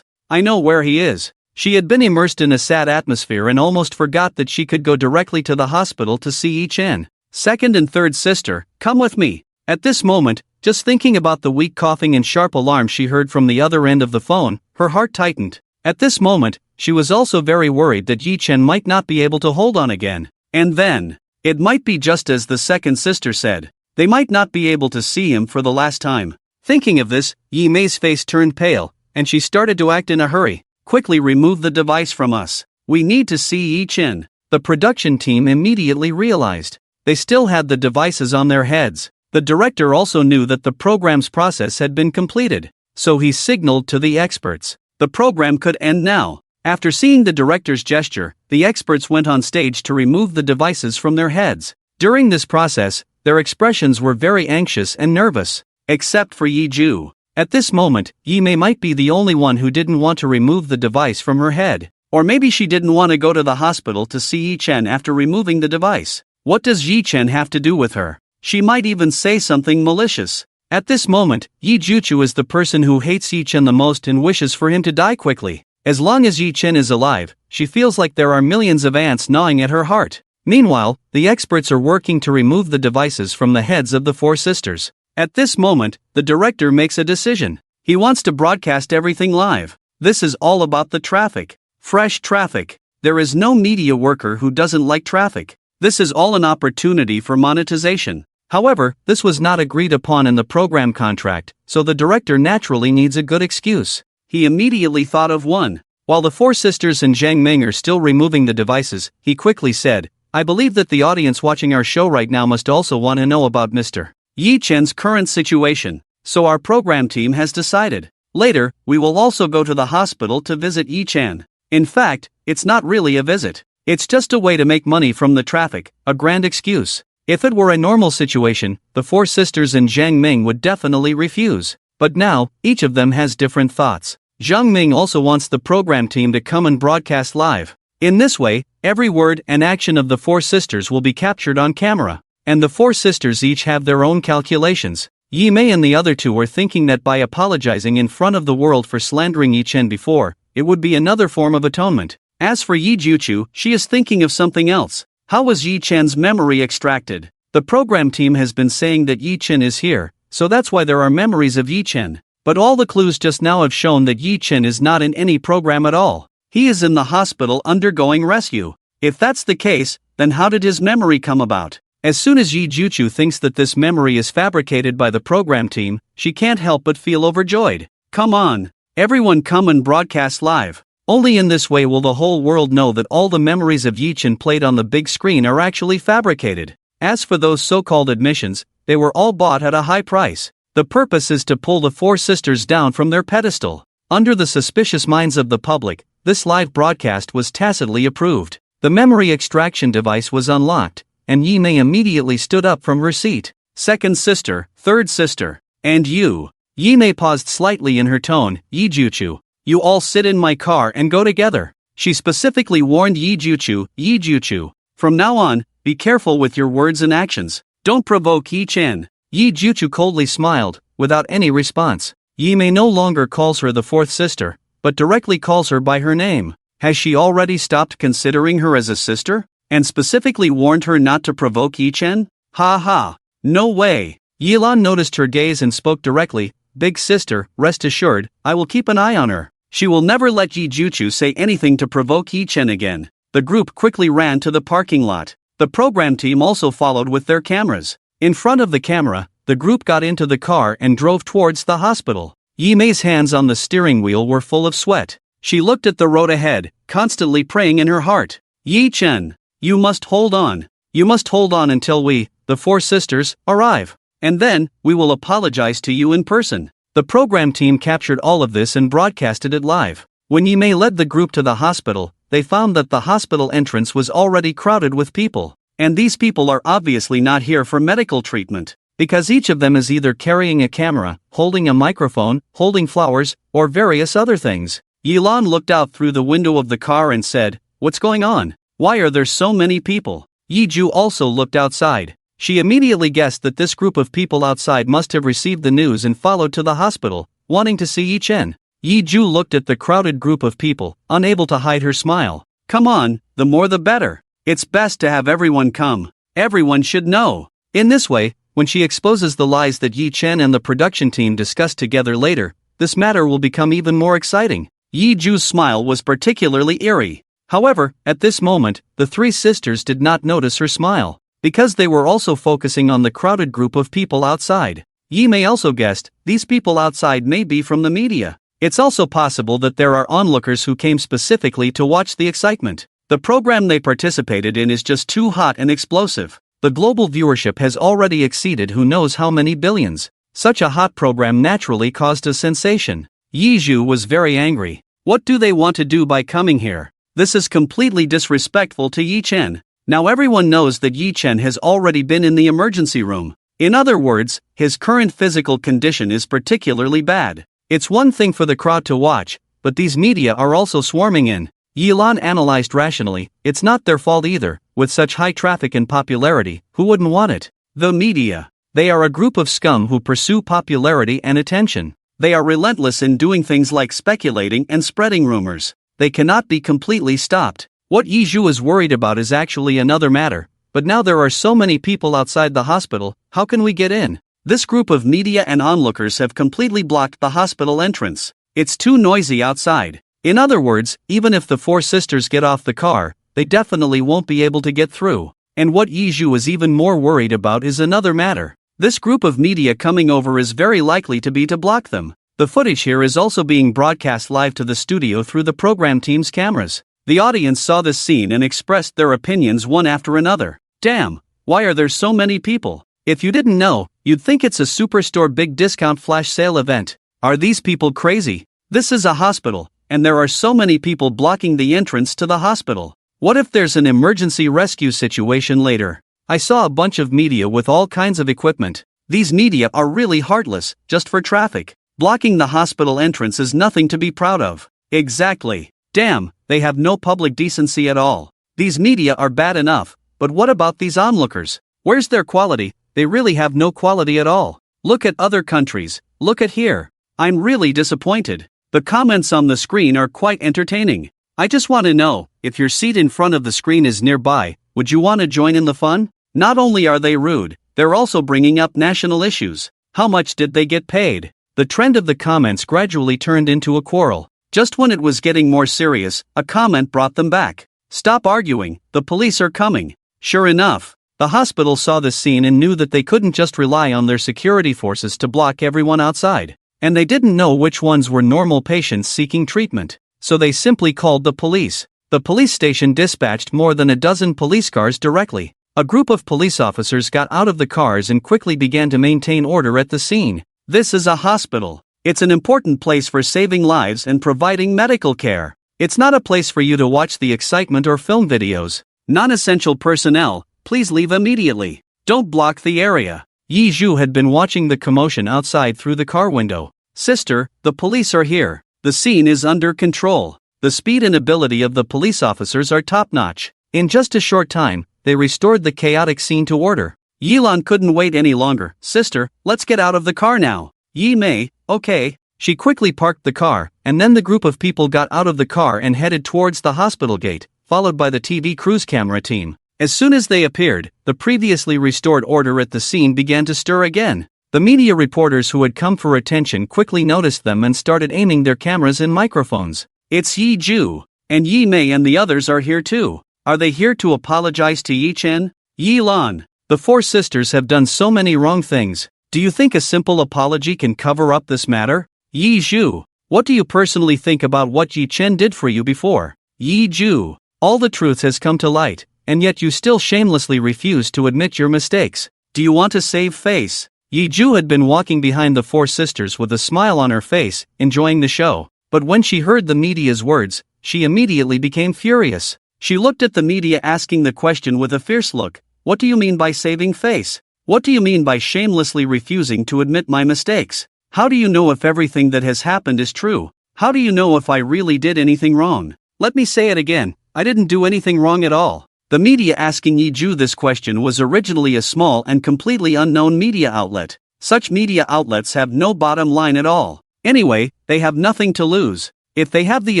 I know where he is. She had been immersed in a sad atmosphere and almost forgot that she could go directly to the hospital to see Yi-chun. Second and third sister, come with me. At this moment, just thinking about the weak coughing and sharp alarm she heard from the other end of the phone, her heart tightened. At this moment, she was also very worried that Yi-chun might not be able to hold on again. And then, it might be just as the second sister said. They might not be able to see him for the last time. Thinking of this, Yi-mei's face turned pale, and she started to act in a hurry. Quickly remove the device from us. We need to see Yi-chun. The production team immediately realized. They still had the devices on their heads. The director also knew that the program's process had been completed, so he signaled to the experts. The program could end now. After seeing the director's gesture, the experts went on stage to remove the devices from their heads. During this process, their expressions were very anxious and nervous, except for Yi-ju. At this moment, Yi-mei might be the only one who didn't want to remove the device from her head. Or maybe she didn't want to go to the hospital to see Yi Chen after removing the device. What does Yi Chen have to do with her? She might even say something malicious. At this moment, Yi Juchu is the person who hates Yi Chen the most and wishes for him to die quickly. As long as Yi Chen is alive, she feels like there are millions of ants gnawing at her heart. Meanwhile, the experts are working to remove the devices from the heads of the four sisters. At this moment, the director makes a decision. He wants to broadcast everything live. This is all about the traffic. Fresh traffic. There is no media worker who doesn't like traffic. This is all an opportunity for monetization. However, this was not agreed upon in the program contract, so the director naturally needs a good excuse. He immediately thought of one. While the four sisters and Zhang Ming are still removing the devices, he quickly said, "I believe that the audience watching our show right now must also want to know about Mr. Yi Chen's current situation. So our program team has decided. Later, we will also go to the hospital to visit Yi Chen. In fact, it's not really a visit. It's just a way to make money from the traffic, a grand excuse." If it were a normal situation, the four sisters and Zhang Ming would definitely refuse. But now, each of them has different thoughts. Zhang Ming also wants the program team to come and broadcast live. In this way, every word and action of the four sisters will be captured on camera. And the four sisters each have their own calculations. Yi Mei and the other two were thinking that by apologizing in front of the world for slandering Yi Chen before, it would be another form of atonement. As for Yi Juchu, she is thinking of something else. How was Yi Chen's memory extracted? The program team has been saying that Yi Chen is here, so that's why there are memories of Yi Chen. But all the clues just now have shown that Yi Chen is not in any program at all. He is in the hospital undergoing rescue. If that's the case, then how did his memory come about? As soon as Yi Juchu thinks that this memory is fabricated by the program team, she can't help but feel overjoyed. Come on, everyone come and broadcast live. Only in this way will the whole world know that all the memories of Yi Chen played on the big screen are actually fabricated. As for those so-called admissions, they were all bought at a high price. The purpose is to pull the four sisters down from their pedestal. Under the suspicious minds of the public, this live broadcast was tacitly approved. The memory extraction device was unlocked, and Yi Mei immediately stood up from her seat. Second sister, third sister, and you. Yi Mei paused slightly in her tone. Yi Juchu, you all sit in my car and go together. She specifically warned Yi Juchu, from now on, be careful with your words and actions. Don't provoke Yi Chen. Yi Juchu coldly smiled, without any response. Yi Mei no longer calls her the fourth sister, but directly calls her by her name. Has she already stopped considering her as a sister? And specifically warned her not to provoke Yi Chen? Ha ha. No way. Yilan noticed her gaze and spoke directly. Big sister, rest assured, I will keep an eye on her. She will never let Yi Juchu say anything to provoke Yi Chen again. The group quickly ran to the parking lot. The program team also followed with their cameras. In front of the camera, the group got into the car and drove towards the hospital. Yi Mei's hands on the steering wheel were full of sweat. She looked at the road ahead, constantly praying in her heart. Yi Chen, you must hold on. You must hold on until we, the four sisters, arrive. And then, we will apologize to you in person. The program team captured all of this and broadcasted it live. When Yi Mei led the group to the hospital, they found that the hospital entrance was already crowded with people. And these people are obviously not here for medical treatment, because each of them is either carrying a camera, holding a microphone, holding flowers, or various other things. Yilan looked out through the window of the car and said, "What's going on? Why are there so many people?" Yi Ju also looked outside. She immediately guessed that this group of people outside must have received the news and followed to the hospital, wanting to see Yi Chen. Yi Ju looked at the crowded group of people, unable to hide her smile. Come on, the more the better. It's best to have everyone come. Everyone should know. In this way, when she exposes the lies that Yi Chen and the production team discussed together later, this matter will become even more exciting. Yi Ju's smile was particularly eerie. However, at this moment, the three sisters did not notice her smile, because they were also focusing on the crowded group of people outside. Yi Mei also guessed, these people outside may be from the media. It's also possible that there are onlookers who came specifically to watch the excitement. The program they participated in is just too hot and explosive. The global viewership has already exceeded who knows how many billions. Such a hot program naturally caused a sensation. Yi Zhu was very angry. What do they want to do by coming here? This is completely disrespectful to Yi Chen. Now everyone knows that Yi Chen has already been in the emergency room. In other words, his current physical condition is particularly bad. It's one thing for the crowd to watch, but these media are also swarming in. Yilan analyzed rationally, it's not their fault either, with such high traffic and popularity, who wouldn't want it? The media. They are a group of scum who pursue popularity and attention. They are relentless in doing things like speculating and spreading rumors. They cannot be completely stopped. What Yizhu is worried about is actually another matter, but now there are so many people outside the hospital, how can we get in? This group of media and onlookers have completely blocked the hospital entrance. It's too noisy outside. In other words, even if the four sisters get off the car, they definitely won't be able to get through. And what Yizhu is even more worried about is another matter. This group of media coming over is very likely to block them. The footage here is also being broadcast live to the studio through the program team's cameras. The audience saw this scene and expressed their opinions one after another. Damn, why are there so many people? If you didn't know, you'd think it's a superstore big discount flash sale event. Are these people crazy? This is a hospital, and there are so many people blocking the entrance to the hospital. What if there's an emergency rescue situation later? I saw a bunch of media with all kinds of equipment. These media are really heartless, just for traffic. Blocking the hospital entrance is nothing to be proud of. Exactly. Damn, they have no public decency at all. These media are bad enough, but what about these onlookers? Where's their quality? They really have no quality at all. Look at other countries, look at here. I'm really disappointed. The comments on the screen are quite entertaining. I just want to know, if your seat in front of the screen is nearby, would you want to join in the fun? Not only are they rude, they're also bringing up national issues. How much did they get paid? The trend of the comments gradually turned into a quarrel. Just when it was getting more serious, a comment brought them back. Stop arguing, the police are coming. Sure enough, the hospital saw this scene and knew that they couldn't just rely on their security forces to block everyone outside. And they didn't know which ones were normal patients seeking treatment. So they simply called the police. The police station dispatched more than a dozen police cars directly. A group of police officers got out of the cars and quickly began to maintain order at the scene. This is a hospital. It's an important place for saving lives and providing medical care. It's not a place for you to watch the excitement or film videos. Non-essential personnel, please leave immediately. Don't block the area. Yizhu had been watching the commotion outside through the car window. Sister, the police are here. The scene is under control. The speed and ability of the police officers are top-notch. In just a short time, they restored the chaotic scene to order. Yilan couldn't wait any longer. Sister, let's get out of the car now. Yi Mei, okay. She quickly parked the car, and then the group of people got out of the car and headed towards the hospital gate, followed by the TV cruise camera team. As soon as they appeared, the previously restored order at the scene began to stir again. The media reporters who had come for attention quickly noticed them and started aiming their cameras and microphones. It's Yizhu, and Yi Mei and the others are here too. Are they here to apologize to Yi Chen? Yi Lan. The four sisters have done so many wrong things. Do you think a simple apology can cover up this matter? Yizhu. What do you personally think about what Yi Chen did for you before? Yizhu. All the truth has come to light, and yet you still shamelessly refuse to admit your mistakes. Do you want to save face? Yizhu had been walking behind the four sisters with a smile on her face, enjoying the show. But when she heard the media's words, she immediately became furious. She looked at the media asking the question with a fierce look. What do you mean by saving face? What do you mean by shamelessly refusing to admit my mistakes? How do you know if everything that has happened is true? How do you know if I really did anything wrong? Let me say it again, I didn't do anything wrong at all. The media asking Yizhu this question was originally a small and completely unknown media outlet. Such media outlets have no bottom line at all. Anyway, they have nothing to lose. If they have the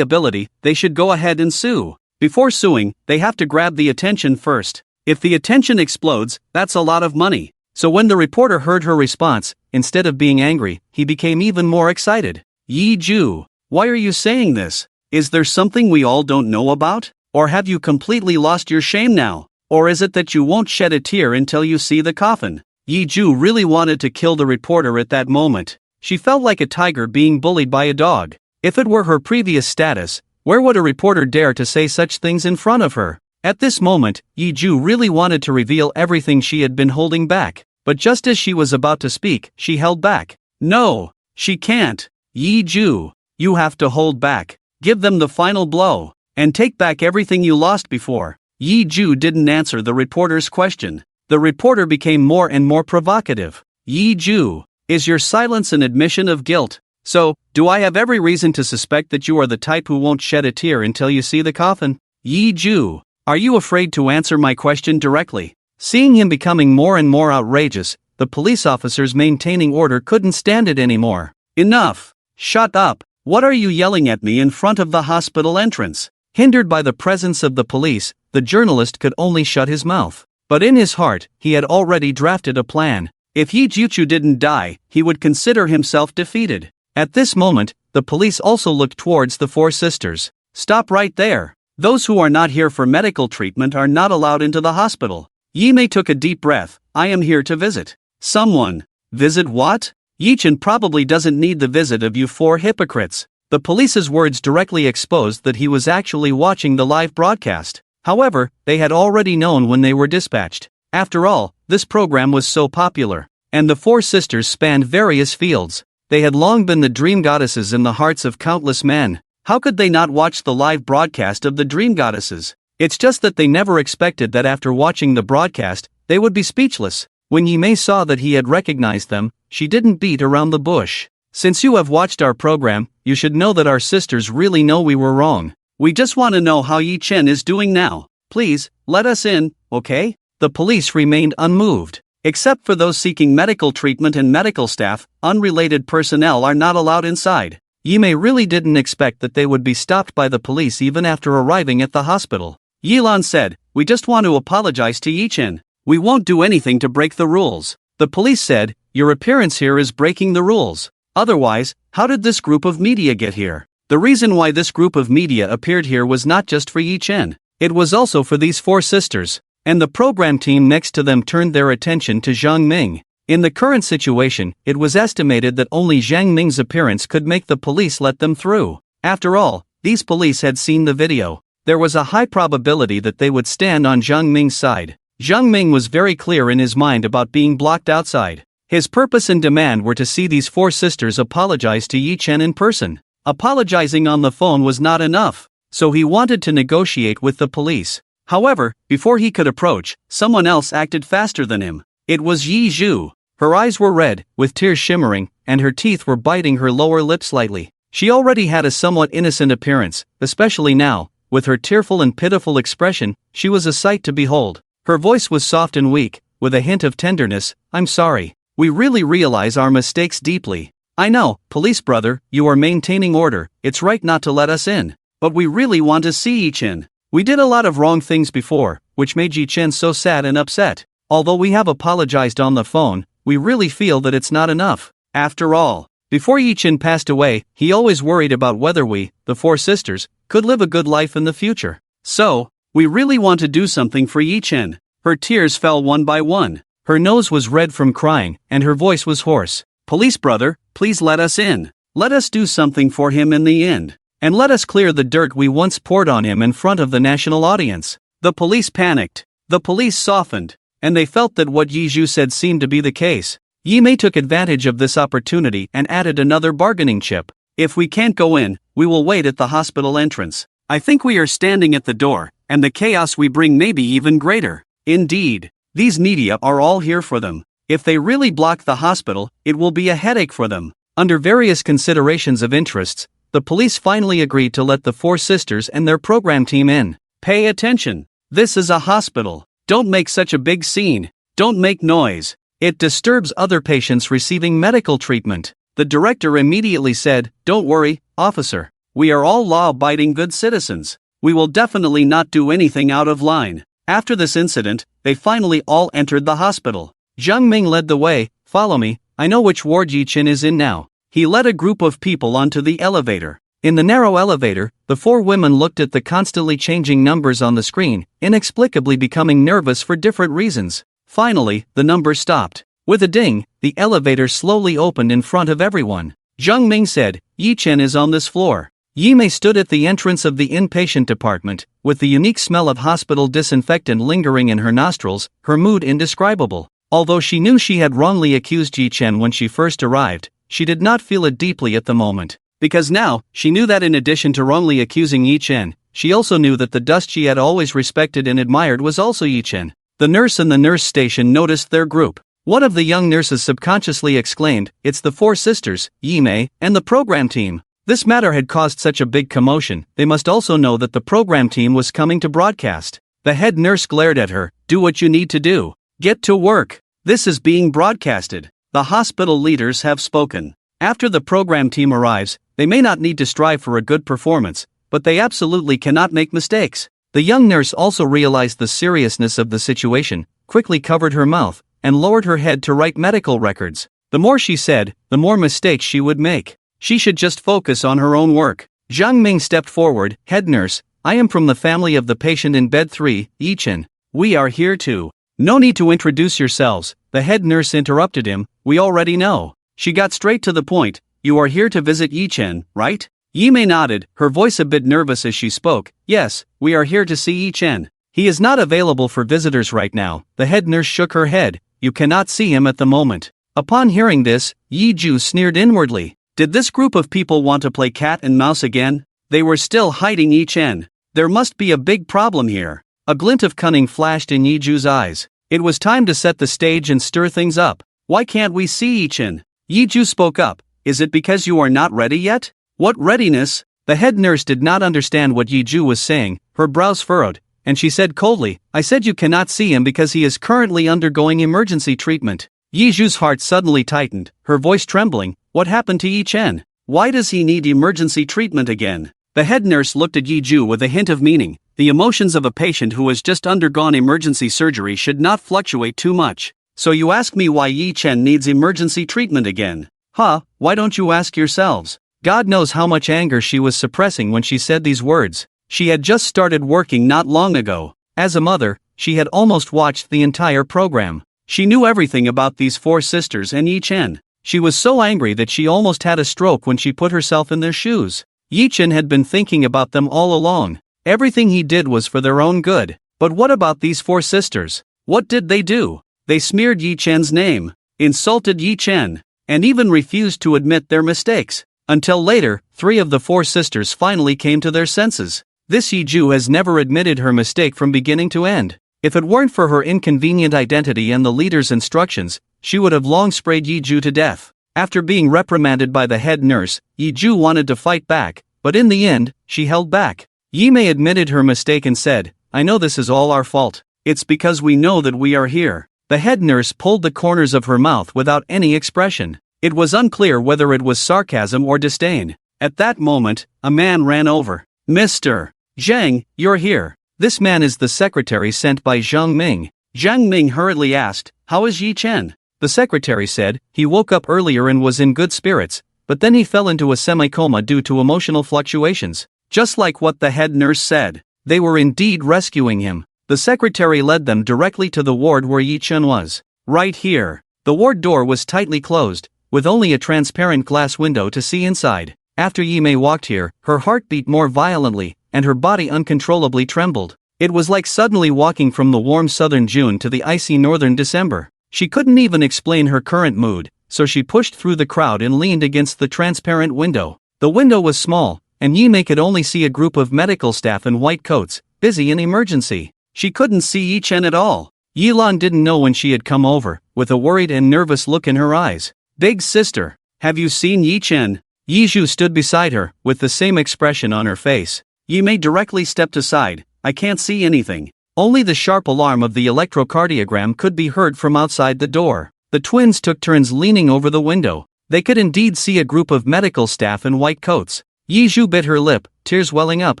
ability, they should go ahead and sue. Before suing, they have to grab the attention first. If the attention explodes, that's a lot of money. So when the reporter heard her response, instead of being angry, he became even more excited. Yizhu, why are you saying this? Is there something we all don't know about? Or have you completely lost your shame now? Or is it that you won't shed a tear until you see the coffin? Yizhu really wanted to kill the reporter at that moment. She felt like a tiger being bullied by a dog. If it were her previous status, where would a reporter dare to say such things in front of her? At this moment, Yizhu really wanted to reveal everything she had been holding back. But just as she was about to speak, she held back. No, she can't. Yizhu, you have to hold back. Give them the final blow. And take back everything you lost before. Yizhu didn't answer the reporter's question. The reporter became more and more provocative. Yizhu, is your silence an admission of guilt? So, do I have every reason to suspect that you are the type who won't shed a tear until you see the coffin? Yi Ju, are you afraid to answer my question directly? Seeing him becoming more and more outrageous, the police officers maintaining order couldn't stand it anymore. Enough! Shut up! What are you yelling at me in front of the hospital entrance? Hindered by the presence of the police, the journalist could only shut his mouth. But in his heart, he had already drafted a plan. If Yi Ju didn't die, he would consider himself defeated. At this moment, the police also looked towards the four sisters. Stop right there. Those who are not here for medical treatment are not allowed into the hospital. Yi Mei took a deep breath. I am here to visit someone. Visit what? Yi Chen probably doesn't need the visit of you four hypocrites. The police's words directly exposed that he was actually watching the live broadcast. However, they had already known when they were dispatched. After all, this program was so popular. And the four sisters spanned various fields. They had long been the dream goddesses in the hearts of countless men. How could they not watch the live broadcast of the dream goddesses? It's just that they never expected that after watching the broadcast, they would be speechless. When Yi Mei saw that he had recognized them, she didn't beat around the bush. Since you have watched our program, you should know that our sisters really know we were wrong. We just want to know how Yi Chen is doing now. Please, let us in, okay? The police remained unmoved. Except for those seeking medical treatment and medical staff, unrelated personnel are not allowed inside. Yi Mei really didn't expect that they would be stopped by the police even after arriving at the hospital. Yilan said, we just want to apologize to Yi Chen. We won't do anything to break the rules. The police said, your appearance here is breaking the rules. Otherwise, how did this group of media get here? The reason why this group of media appeared here was not just for Yi Chen. It was also for these four sisters. And the program team next to them turned their attention to Zhang Ming. In the current situation, it was estimated that only Zhang Ming's appearance could make the police let them through. After all, these police had seen the video. There was a high probability that they would stand on Zhang Ming's side. Zhang Ming was very clear in his mind about being blocked outside. His purpose and demand were to see these four sisters apologize to Yi Chen in person. Apologizing on the phone was not enough, so he wanted to negotiate with the police. However, before he could approach, someone else acted faster than him. It was Yi Ju. Her eyes were red, with tears shimmering, and her teeth were biting her lower lip slightly. She already had a somewhat innocent appearance, especially now, with her tearful and pitiful expression, she was a sight to behold. Her voice was soft and weak, with a hint of tenderness. I'm sorry. We really realize our mistakes deeply. I know, police brother, you are maintaining order, it's right not to let us in. But we really want to see Yi Chen. We did a lot of wrong things before, which made Yi Chen so sad and upset. Although we have apologized on the phone, we really feel that it's not enough. After all, before Yi Chen passed away, he always worried about whether we, the four sisters, could live a good life in the future. So, we really want to do something for Yi Chen. Her tears fell one by one. Her nose was red from crying, and her voice was hoarse. Police brother, please let us in. Let us do something for him in the end. And let us clear the dirt we once poured on him in front of the national audience. The police panicked. The police softened. And they felt that what Yi Ju said seemed to be the case. Yi Mei took advantage of this opportunity and added another bargaining chip. If we can't go in, we will wait at the hospital entrance. I think we are standing at the door, and the chaos we bring may be even greater. Indeed, these media are all here for them. If they really block the hospital, it will be a headache for them. Under various considerations of interests, the police finally agreed to let the four sisters and their program team in. Pay attention. This is a hospital. Don't make such a big scene. Don't make noise. It disturbs other patients receiving medical treatment. The director immediately said, don't worry, officer. We are all law-abiding good citizens. We will definitely not do anything out of line. After this incident, they finally all entered the hospital. Zhang Ming led the way. Follow me, I know which ward Yi Chen is in now. He led a group of people onto the elevator. In the narrow elevator, the four women looked at the constantly changing numbers on the screen, inexplicably becoming nervous for different reasons. Finally, the number stopped. With a ding, the elevator slowly opened in front of everyone. Zhang Ming said, Yi Chen is on this floor. Yi Mei stood at the entrance of the inpatient department, with the unique smell of hospital disinfectant lingering in her nostrils, her mood indescribable. Although she knew she had wrongly accused Yi Chen when she first arrived, she did not feel it deeply at the moment. Because now, she knew that in addition to wrongly accusing Yi Chen, she also knew that the dust she had always respected and admired was also Yi Chen. The nurse in the nurse station noticed their group. One of the young nurses subconsciously exclaimed, "It's the four sisters, Yimei, and the program team." This matter had caused such a big commotion, they must also know that the program team was coming to broadcast. The head nurse glared at her, "Do what you need to do. Get to work. This is being broadcasted. The hospital leaders have spoken." After the program team arrives, they may not need to strive for a good performance, but they absolutely cannot make mistakes. The young nurse also realized the seriousness of the situation, quickly covered her mouth, and lowered her head to write medical records. The more she said, the more mistakes she would make. She should just focus on her own work. Zhang Ming stepped forward. "Head nurse, I am from the family of the patient in bed 3, Yichen. We are here to—" "No need to introduce yourselves," the head nurse interrupted him, "we already know." She got straight to the point. "You are here to visit Yichen, right?" Yimei nodded, her voice a bit nervous as she spoke. "Yes, we are here to see Yichen. He is not available for visitors right now." The head nurse shook her head. "You cannot see him at the moment." Upon hearing this, Yi Ju sneered inwardly. Did this group of people want to play cat and mouse again? They were still hiding Yichen. There must be a big problem here. A glint of cunning flashed in Yi Ju's eyes. It was time to set the stage and stir things up. "Why can't we see Yichen?" Yi Ju spoke up. "Is it because you are not ready yet?" "What readiness?" The head nurse did not understand what Yi Ju was saying, her brows furrowed, and she said coldly, "I said you cannot see him because he is currently undergoing emergency treatment." Yi Ju's heart suddenly tightened, her voice trembling. "What happened to Yichen? Why does he need emergency treatment again?" The head nurse looked at Yi Ju with a hint of meaning. The emotions of a patient who has just undergone emergency surgery should not fluctuate too much. "So you ask me why Yichen needs emergency treatment again? Huh, why don't you ask yourselves?" God knows how much anger she was suppressing when she said these words. She had just started working not long ago. As a mother, she had almost watched the entire program. She knew everything about these four sisters and Yichen. She was so angry that she almost had a stroke when she put herself in their shoes. Yichen had been thinking about them all along. Everything he did was for their own good. But what about these four sisters? What did they do? They smeared Yichen's name, insulted Yichen, and even refused to admit their mistakes. Until later, 3 of the 4 sisters finally came to their senses. This Yi Ju has never admitted her mistake from beginning to end. If it weren't for her inconvenient identity and the leader's instructions, she would have long sprayed Yi Ju to death. After being reprimanded by the head nurse, Yi Ju wanted to fight back, but in the end, she held back. Yimei admitted her mistake and said, "I know this is all our fault. It's because we know that we are here." The head nurse pulled the corners of her mouth without any expression. It was unclear whether it was sarcasm or disdain. At that moment, a man ran over. "Mr. Zhang, you're here." This man is the secretary sent by Zhang Ming. Zhang Ming hurriedly asked, "How is Yichen?" The secretary said, "He woke up earlier and was in good spirits, but then he fell into a semi-coma due to emotional fluctuations." Just like what the head nurse said. They were indeed rescuing him. The secretary led them directly to the ward where Yichen was. Right here. The ward door was tightly closed, with only a transparent glass window to see inside. After Yimei walked here, her heart beat more violently, and her body uncontrollably trembled. It was like suddenly walking from the warm southern June to the icy northern December. She couldn't even explain her current mood, so she pushed through the crowd and leaned against the transparent window. The window was small, and Yimei could only see a group of medical staff in white coats, busy in emergency. She couldn't see Yichen at all. Yilan didn't know when she had come over, with a worried and nervous look in her eyes. "Big sister, have you seen Yichen?" Yi Ju stood beside her, with the same expression on her face. Yimei directly stepped aside. "I can't see anything." Only the sharp alarm of the electrocardiogram could be heard from outside the door. The twins took turns leaning over the window. They could indeed see a group of medical staff in white coats. Yi Ju bit her lip, tears welling up.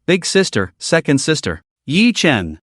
"Big sister, second sister. Yichen.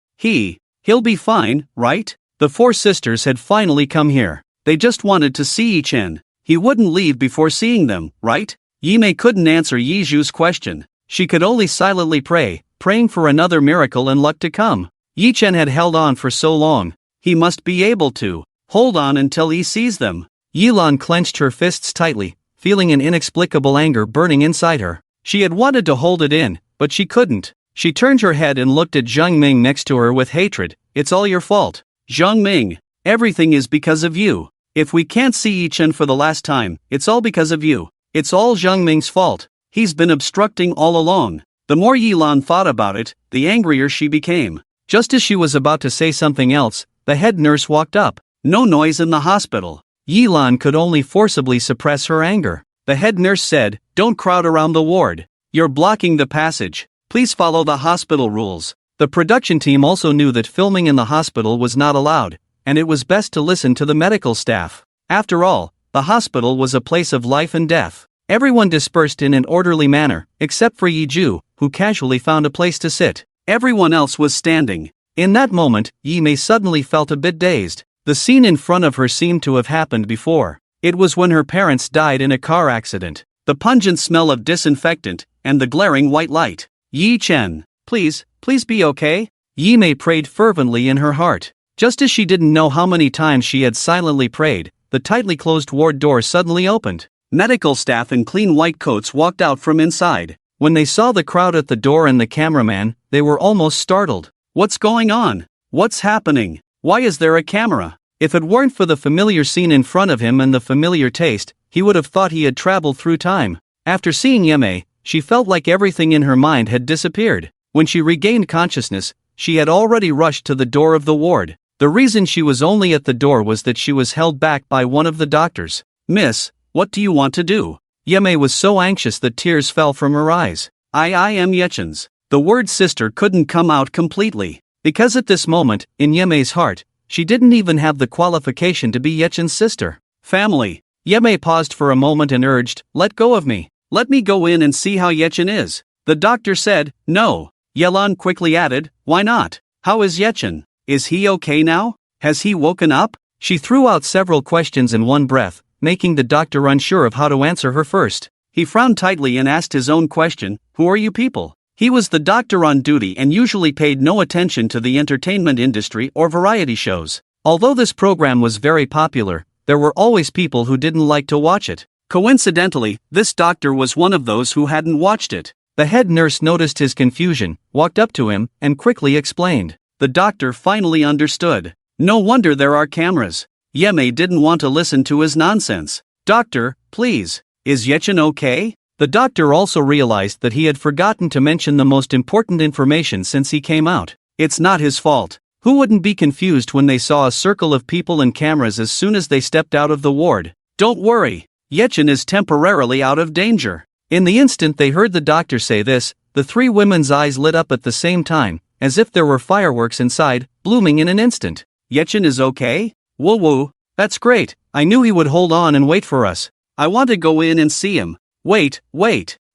He'll be fine, right?" The 4 sisters had finally come here. They just wanted to see Yichen. He wouldn't leave before seeing them, right? Yimei couldn't answer Yi Ju's question. She could only silently pray, praying for another miracle and luck to come. Yichen had held on for so long. He must be able to hold on until he sees them. Yilan clenched her fists tightly, feeling an inexplicable anger burning inside her. She had wanted to hold it in, but she couldn't. She turned her head and looked at Zhang Ming next to her with hatred. "It's all your fault. Zhang Ming, everything is because of you. If we can't see Yichen for the last time, it's all because of you. It's all Zhang Ming's fault. He's been obstructing all along." The more Yilan thought about it, the angrier she became. Just as she was about to say something else, the head nurse walked up. No noise in the hospital. Yilan could only forcibly suppress her anger. The head nurse said, "Don't crowd around the ward. You're blocking the passage. Please follow the hospital rules." The production team also knew that filming in the hospital was not allowed, and it was best to listen to the medical staff. After all, the hospital was a place of life and death. Everyone dispersed in an orderly manner, except for Yiju, who casually found a place to sit. Everyone else was standing. In that moment, Yi Mei suddenly felt a bit dazed. The scene in front of her seemed to have happened before. It was when her parents died in a car accident. The pungent smell of disinfectant, and the glaring white light. "Yi Chen, please be okay?" Yi Mei prayed fervently in her heart. Just as she didn't know how many times she had silently prayed, the tightly closed ward door suddenly opened. Medical staff in clean white coats walked out from inside. When they saw the crowd at the door and the cameraman, they were almost startled. "What's going on? What's happening? Why is there a camera?" If it weren't for the familiar scene in front of him and the familiar taste, he would have thought he had traveled through time. After seeing Yemei, she felt like everything in her mind had disappeared. When she regained consciousness, she had already rushed to the door of the ward. The reason she was only at the door was that she was held back by one of the doctors. "Miss, what do you want to do?" Yemei was so anxious that tears fell from her eyes. I am Yechen's." The word sister couldn't come out completely. Because at this moment, in Yemei's heart, she didn't even have the qualification to be Yechen's sister. "Family." Yemei paused for a moment and urged, "Let go of me. Let me go in and see how Yechen is." The doctor said, "No." Yelan quickly added, "Why not? How is Yechen? Is he okay now? Has he woken up?" She threw out several questions in one breath, making the doctor unsure of how to answer her first. He frowned tightly and asked his own question, "Who are you people?" He was the doctor on duty and usually paid no attention to the entertainment industry or variety shows. Although this program was very popular, there were always people who didn't like to watch it. Coincidentally, this doctor was one of those who hadn't watched it. The head nurse noticed his confusion, walked up to him, and quickly explained. The doctor finally understood. No wonder there are cameras. Yemei didn't want to listen to his nonsense. "Doctor, please, is Yechen okay?" The doctor also realized that he had forgotten to mention the most important information since he came out. It's not his fault. Who wouldn't be confused when they saw a circle of people and cameras as soon as they stepped out of the ward? "Don't worry, Yechen is temporarily out of danger." In the instant they heard the doctor say this, the three women's eyes lit up at the same time, as if there were fireworks inside, blooming in an instant. "Yechen is okay? Woo woo, that's great. I knew he would hold on and wait for us. I want to go in and see him." Wait.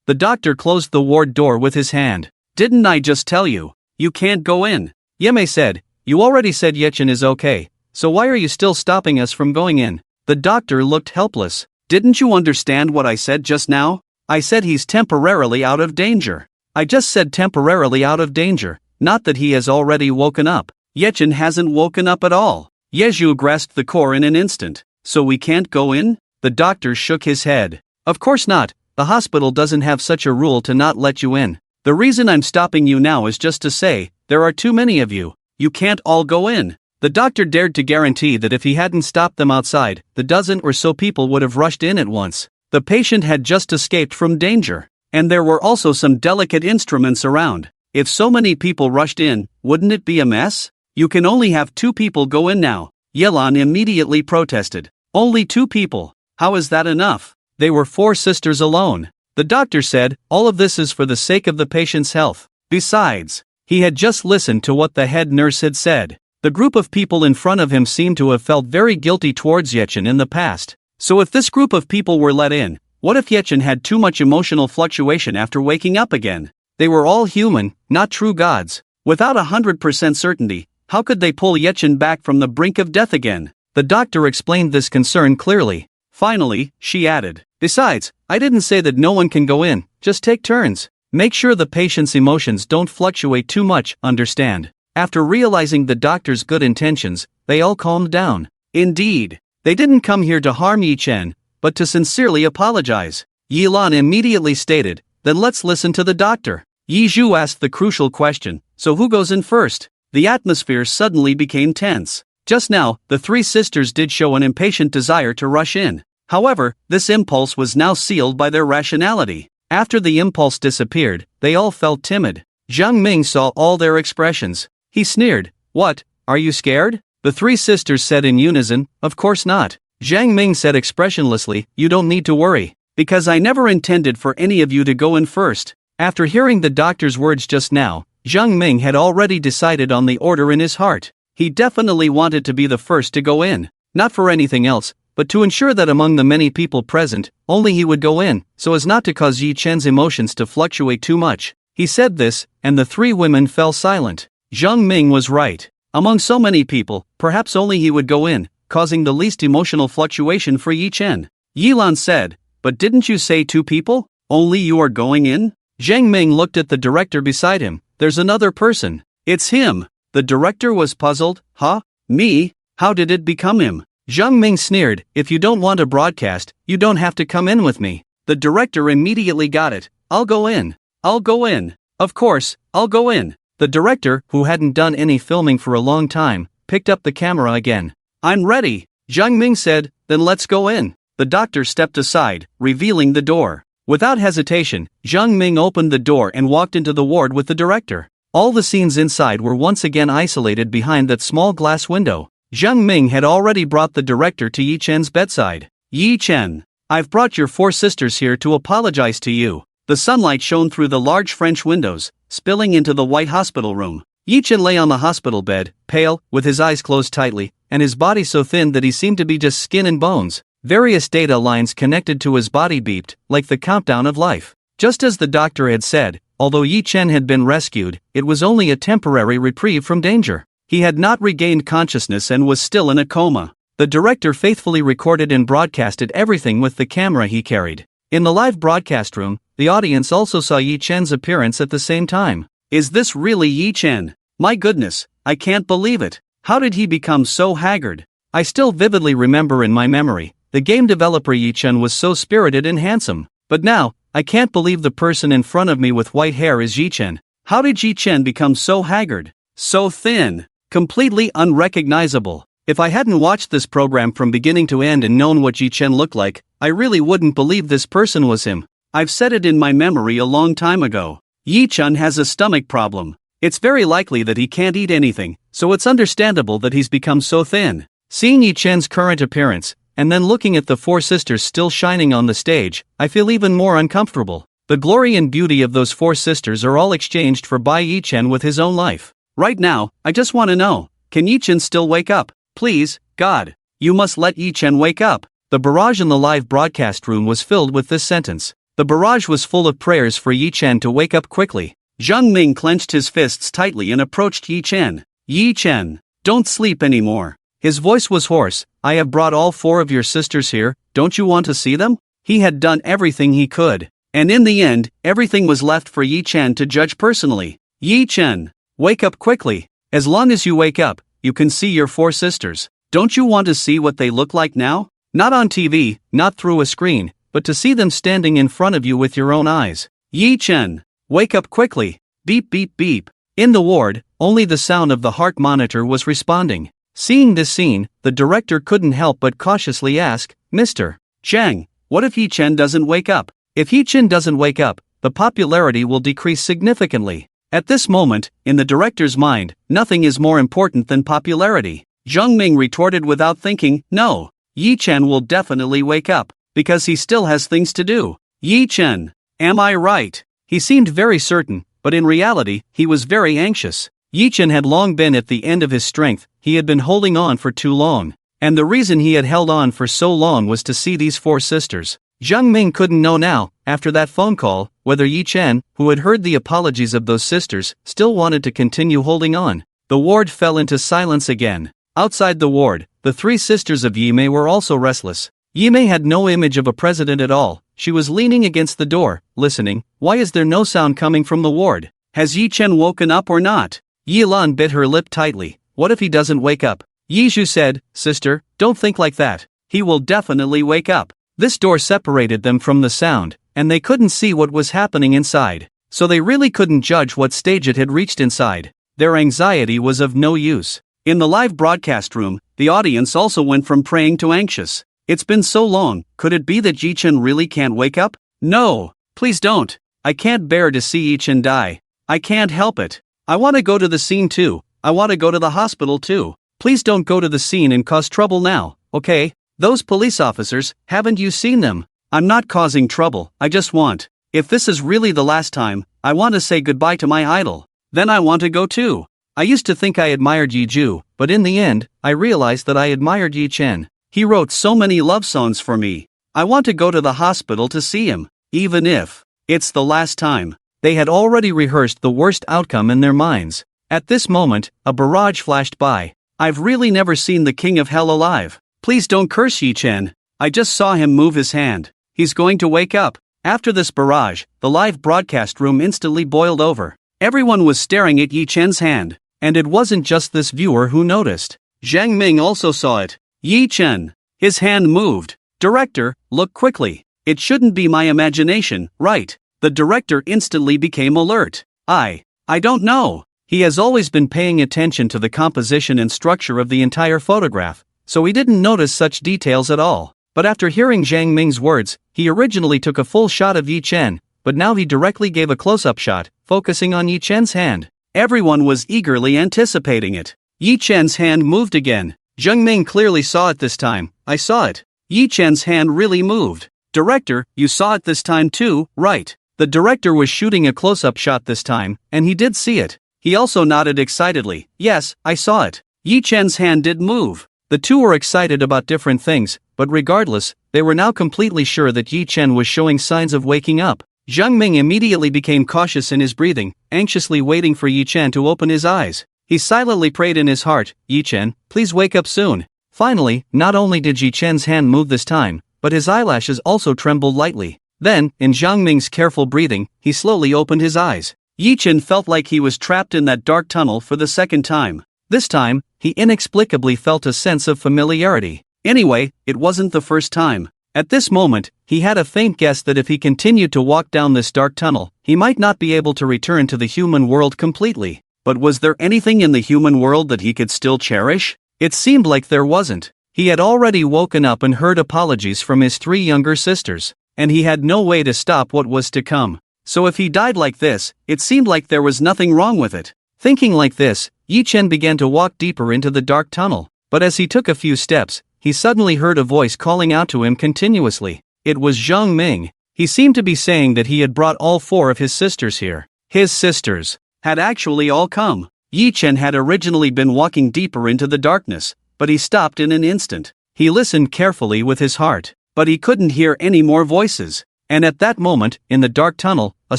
The doctor closed the ward door with his hand. "Didn't I just tell you? You can't go in." Yemei said, "You already said Yechen is okay, so why are you still stopping us from going in?" The doctor looked helpless. "Didn't you understand what I said just now? I said he's temporarily out of danger. I just said temporarily out of danger, not that he has already woken up. Yechen hasn't woken up at all." Yeju grasped the core in an instant. "So we can't go in?" The doctor shook his head. "Of course not. The hospital doesn't have such a rule to not let you in. The reason I'm stopping you now is just to say, there are too many of you. You can't all go in." The doctor dared to guarantee that if he hadn't stopped them outside, the dozen or so people would have rushed in at once. The patient had just escaped from danger, and there were also some delicate instruments around. If so many people rushed in, wouldn't it be a mess? "You can only have 2 people go in now," Yelan immediately protested. "Only 2 people? How is that enough? They were 4 sisters alone." The doctor said, "All of this is for the sake of the patient's health." Besides, he had just listened to what the head nurse had said. The group of people in front of him seemed to have felt very guilty towards Yechen in the past. So if this group of people were let in, what if Yechen had too much emotional fluctuation after waking up again? They were all human, not true gods. Without 100% certainty, how could they pull Yechen back from the brink of death again? The doctor explained this concern clearly. Finally, she added, "Besides, I didn't say that no one can go in, just take turns. Make sure the patient's emotions don't fluctuate too much, understand?" After realizing the doctor's good intentions, they all calmed down. Indeed, they didn't come here to harm Yi Chen, but to sincerely apologize. Yilan immediately stated, "Then let's listen to the doctor." Yi Zhu asked the crucial question, "So who goes in first?" The atmosphere suddenly became tense. Just now, the 3 sisters did show an impatient desire to rush in. However, this impulse was now sealed by their rationality. After the impulse disappeared, they all felt timid. Zhang Ming saw all their expressions. He sneered, "What, are you scared? The three sisters said in unison, "Of course not." Zhang Ming said expressionlessly, "You don't need to worry, because I never intended for any of you to go in first." After hearing the doctor's words just now, Zhang Ming had already decided on the order in his heart. He definitely wanted to be the first to go in, not for anything else, but to ensure that among the many people present, only he would go in, so as not to cause Yi Chen's emotions to fluctuate too much. He said this, and the three women fell silent. Zhang Ming was right. Among so many people, perhaps only he would go in, causing the least emotional fluctuation for Yi Chen. Yilan said, "But didn't you say 2 people? Only you are going in?" Zhang Ming looked at the director beside him. "There's another person. It's him." The director was puzzled. "Huh? Me? How did it become him?" Zhang Ming sneered, "If you don't want to broadcast, you don't have to come in with me." The director immediately got it. "I'll go in. I'll go in. Of course, I'll go in." The director, who hadn't done any filming for a long time, picked up the camera again. "I'm ready," Zhang Ming said, "then let's go in." The doctor stepped aside, revealing the door. Without hesitation, Zhang Ming opened the door and walked into the ward with the director. All the scenes inside were once again isolated behind that small glass window. Zhang Ming had already brought the director to Yi Chen's bedside. "Yi Chen, I've brought your 4 sisters here to apologize to you." The sunlight shone through the large French windows, spilling into the white hospital room. Yi Chen lay on the hospital bed, pale, with his eyes closed tightly, and his body so thin that he seemed to be just skin and bones. Various data lines connected to his body beeped, like the countdown of life. Just as the doctor had said, although Yi Chen had been rescued, it was only a temporary reprieve from danger. He had not regained consciousness and was still in a coma. The director faithfully recorded and broadcasted everything with the camera he carried. In the live broadcast room, the audience also saw Yi Chen's appearance at the same time. "Is this really Yi Chen? My goodness, I can't believe it. How did he become so haggard?" I still vividly remember in my memory, the game developer Yi Chen was so spirited and handsome. But now, I can't believe the person in front of me with white hair is Yi Chen. How did Yi Chen become so haggard? So thin? Completely unrecognizable. If I hadn't watched this program from beginning to end and known what Yi Chen looked like, I really wouldn't believe this person was him. I've said it in my memory a long time ago. Yi Chen has a stomach problem. It's very likely that he can't eat anything, so it's understandable that he's become so thin. Seeing Yi Chen's current appearance, and then looking at the 4 sisters still shining on the stage, I feel even more uncomfortable. The glory and beauty of those 4 sisters are all exchanged for by Yi Chen with his own life. Right now, I just want to know, can Yi Chen still wake up? Please, God, you must let Yi Chen wake up. The barrage in the live broadcast room was filled with this sentence. The barrage was full of prayers for Yi Chen to wake up quickly. Zhang Ming clenched his fists tightly and approached Yi Chen. "Yi Chen, don't sleep anymore." His voice was hoarse. "I have brought all 4 of your sisters here, don't you want to see them?" He had done everything he could. And in the end, everything was left for Yi Chen to judge personally. "Yi Chen, wake up quickly. As long as you wake up, you can see your 4 sisters. Don't you want to see what they look like now? Not on TV, not through a screen, but to see them standing in front of you with your own eyes. Yi Chen, wake up quickly. Beep beep beep." In the ward, only the sound of the heart monitor was responding. Seeing this scene, the director couldn't help but cautiously ask, "Mr. Chang, what if Yi Chen doesn't wake up?" If Yi Chen doesn't wake up, the popularity will decrease significantly. At this moment, in the director's mind, nothing is more important than popularity. Zhang Ming retorted without thinking, "No, Yi Chen will definitely wake up, because he still has things to do." "Yi Chen, am I right?" He seemed very certain, but in reality, he was very anxious. Yi Chen had long been at the end of his strength. He had been holding on for too long. And the reason he had held on for so long was to see these 4 sisters. Zhang Ming couldn't know now, after that phone call, whether Yi Chen, who had heard the apologies of those sisters, still wanted to continue holding on. The ward fell into silence again. Outside the ward, the 3 sisters of Yi Mei were also restless. Yi Mei had no image of a president at all. She was leaning against the door, listening. Why is there no sound coming from the ward? Has Yi Chen woken up or not? Yi Lan bit her lip tightly. What if he doesn't wake up? Yi Zhu said, "Sister, don't think like that. He will definitely wake up." This door separated them from the sound, and they couldn't see what was happening inside. So they really couldn't judge what stage it had reached inside. Their anxiety was of no use. In the live broadcast room, the audience also went from praying to anxious. It's been so long, could it be that Yi Chen really can't wake up? No, please don't. I can't bear to see Yi Chen die. I can't help it. I want to go to the scene too. I want to go to the hospital too. Please don't go to the scene and cause trouble now, okay? Those police officers, haven't you seen them? I'm not causing trouble, I just want. If this is really the last time, I want to say goodbye to my idol. Then I want to go too. I used to think I admired Yi Ju, but in the end, I realized that I admired Yi Chen. He wrote so many love songs for me. I want to go to the hospital to see him, even if it's the last time. They had already rehearsed the worst outcome in their minds. At this moment, a barrage flashed by. I've really never seen the king of hell alive. Please don't curse Yi Chen. I just saw him move his hand. He's going to wake up. After this barrage, the live broadcast room instantly boiled over. Everyone was staring at Yi Chen's hand. And it wasn't just this viewer who noticed. Zhang Ming also saw it. Yi Chen. His hand moved. Director, look quickly. It shouldn't be my imagination, right? The director instantly became alert. I don't know. He has always been paying attention to the composition and structure of the entire photograph, so he didn't notice such details at all. But after hearing Zhang Ming's words, he originally took a full shot of Yi Chen, but now he directly gave a close-up shot, focusing on Yi Chen's hand. Everyone was eagerly anticipating it. Yi Chen's hand moved again. Zhang Ming clearly saw it this time. I saw it. Yi Chen's hand really moved. Director, you saw it this time too, right? The director was shooting a close-up shot this time, and he did see it. He also nodded excitedly. Yes, I saw it. Yi Chen's hand did move. The two were excited about different things, but regardless, they were now completely sure that Yi Chen was showing signs of waking up. Zhang Ming immediately became cautious in his breathing, anxiously waiting for Yi Chen to open his eyes. He silently prayed in his heart, Yi Chen, please wake up soon. Finally, not only did Yi Chen's hand move this time, but his eyelashes also trembled lightly. Then, in Zhang Ming's careful breathing, he slowly opened his eyes. Yi Chen felt like he was trapped in that dark tunnel for the second time. This time, he inexplicably felt a sense of familiarity. Anyway, it wasn't the first time. At this moment, he had a faint guess that if he continued to walk down this dark tunnel, he might not be able to return to the human world completely. But was there anything in the human world that he could still cherish? It seemed like there wasn't. He had already woken up and heard apologies from his 3 younger sisters, and he had no way to stop what was to come. So if he died like this, it seemed like there was nothing wrong with it. Thinking like this, Yi Chen began to walk deeper into the dark tunnel, but as he took a few steps, he suddenly heard a voice calling out to him continuously. It was Zhang Ming. He seemed to be saying that he had brought all 4 of his sisters here. His sisters had actually all come. Yi Chen had originally been walking deeper into the darkness, but he stopped in an instant. He listened carefully with his heart, but he couldn't hear any more voices. And at that moment, in the dark tunnel, a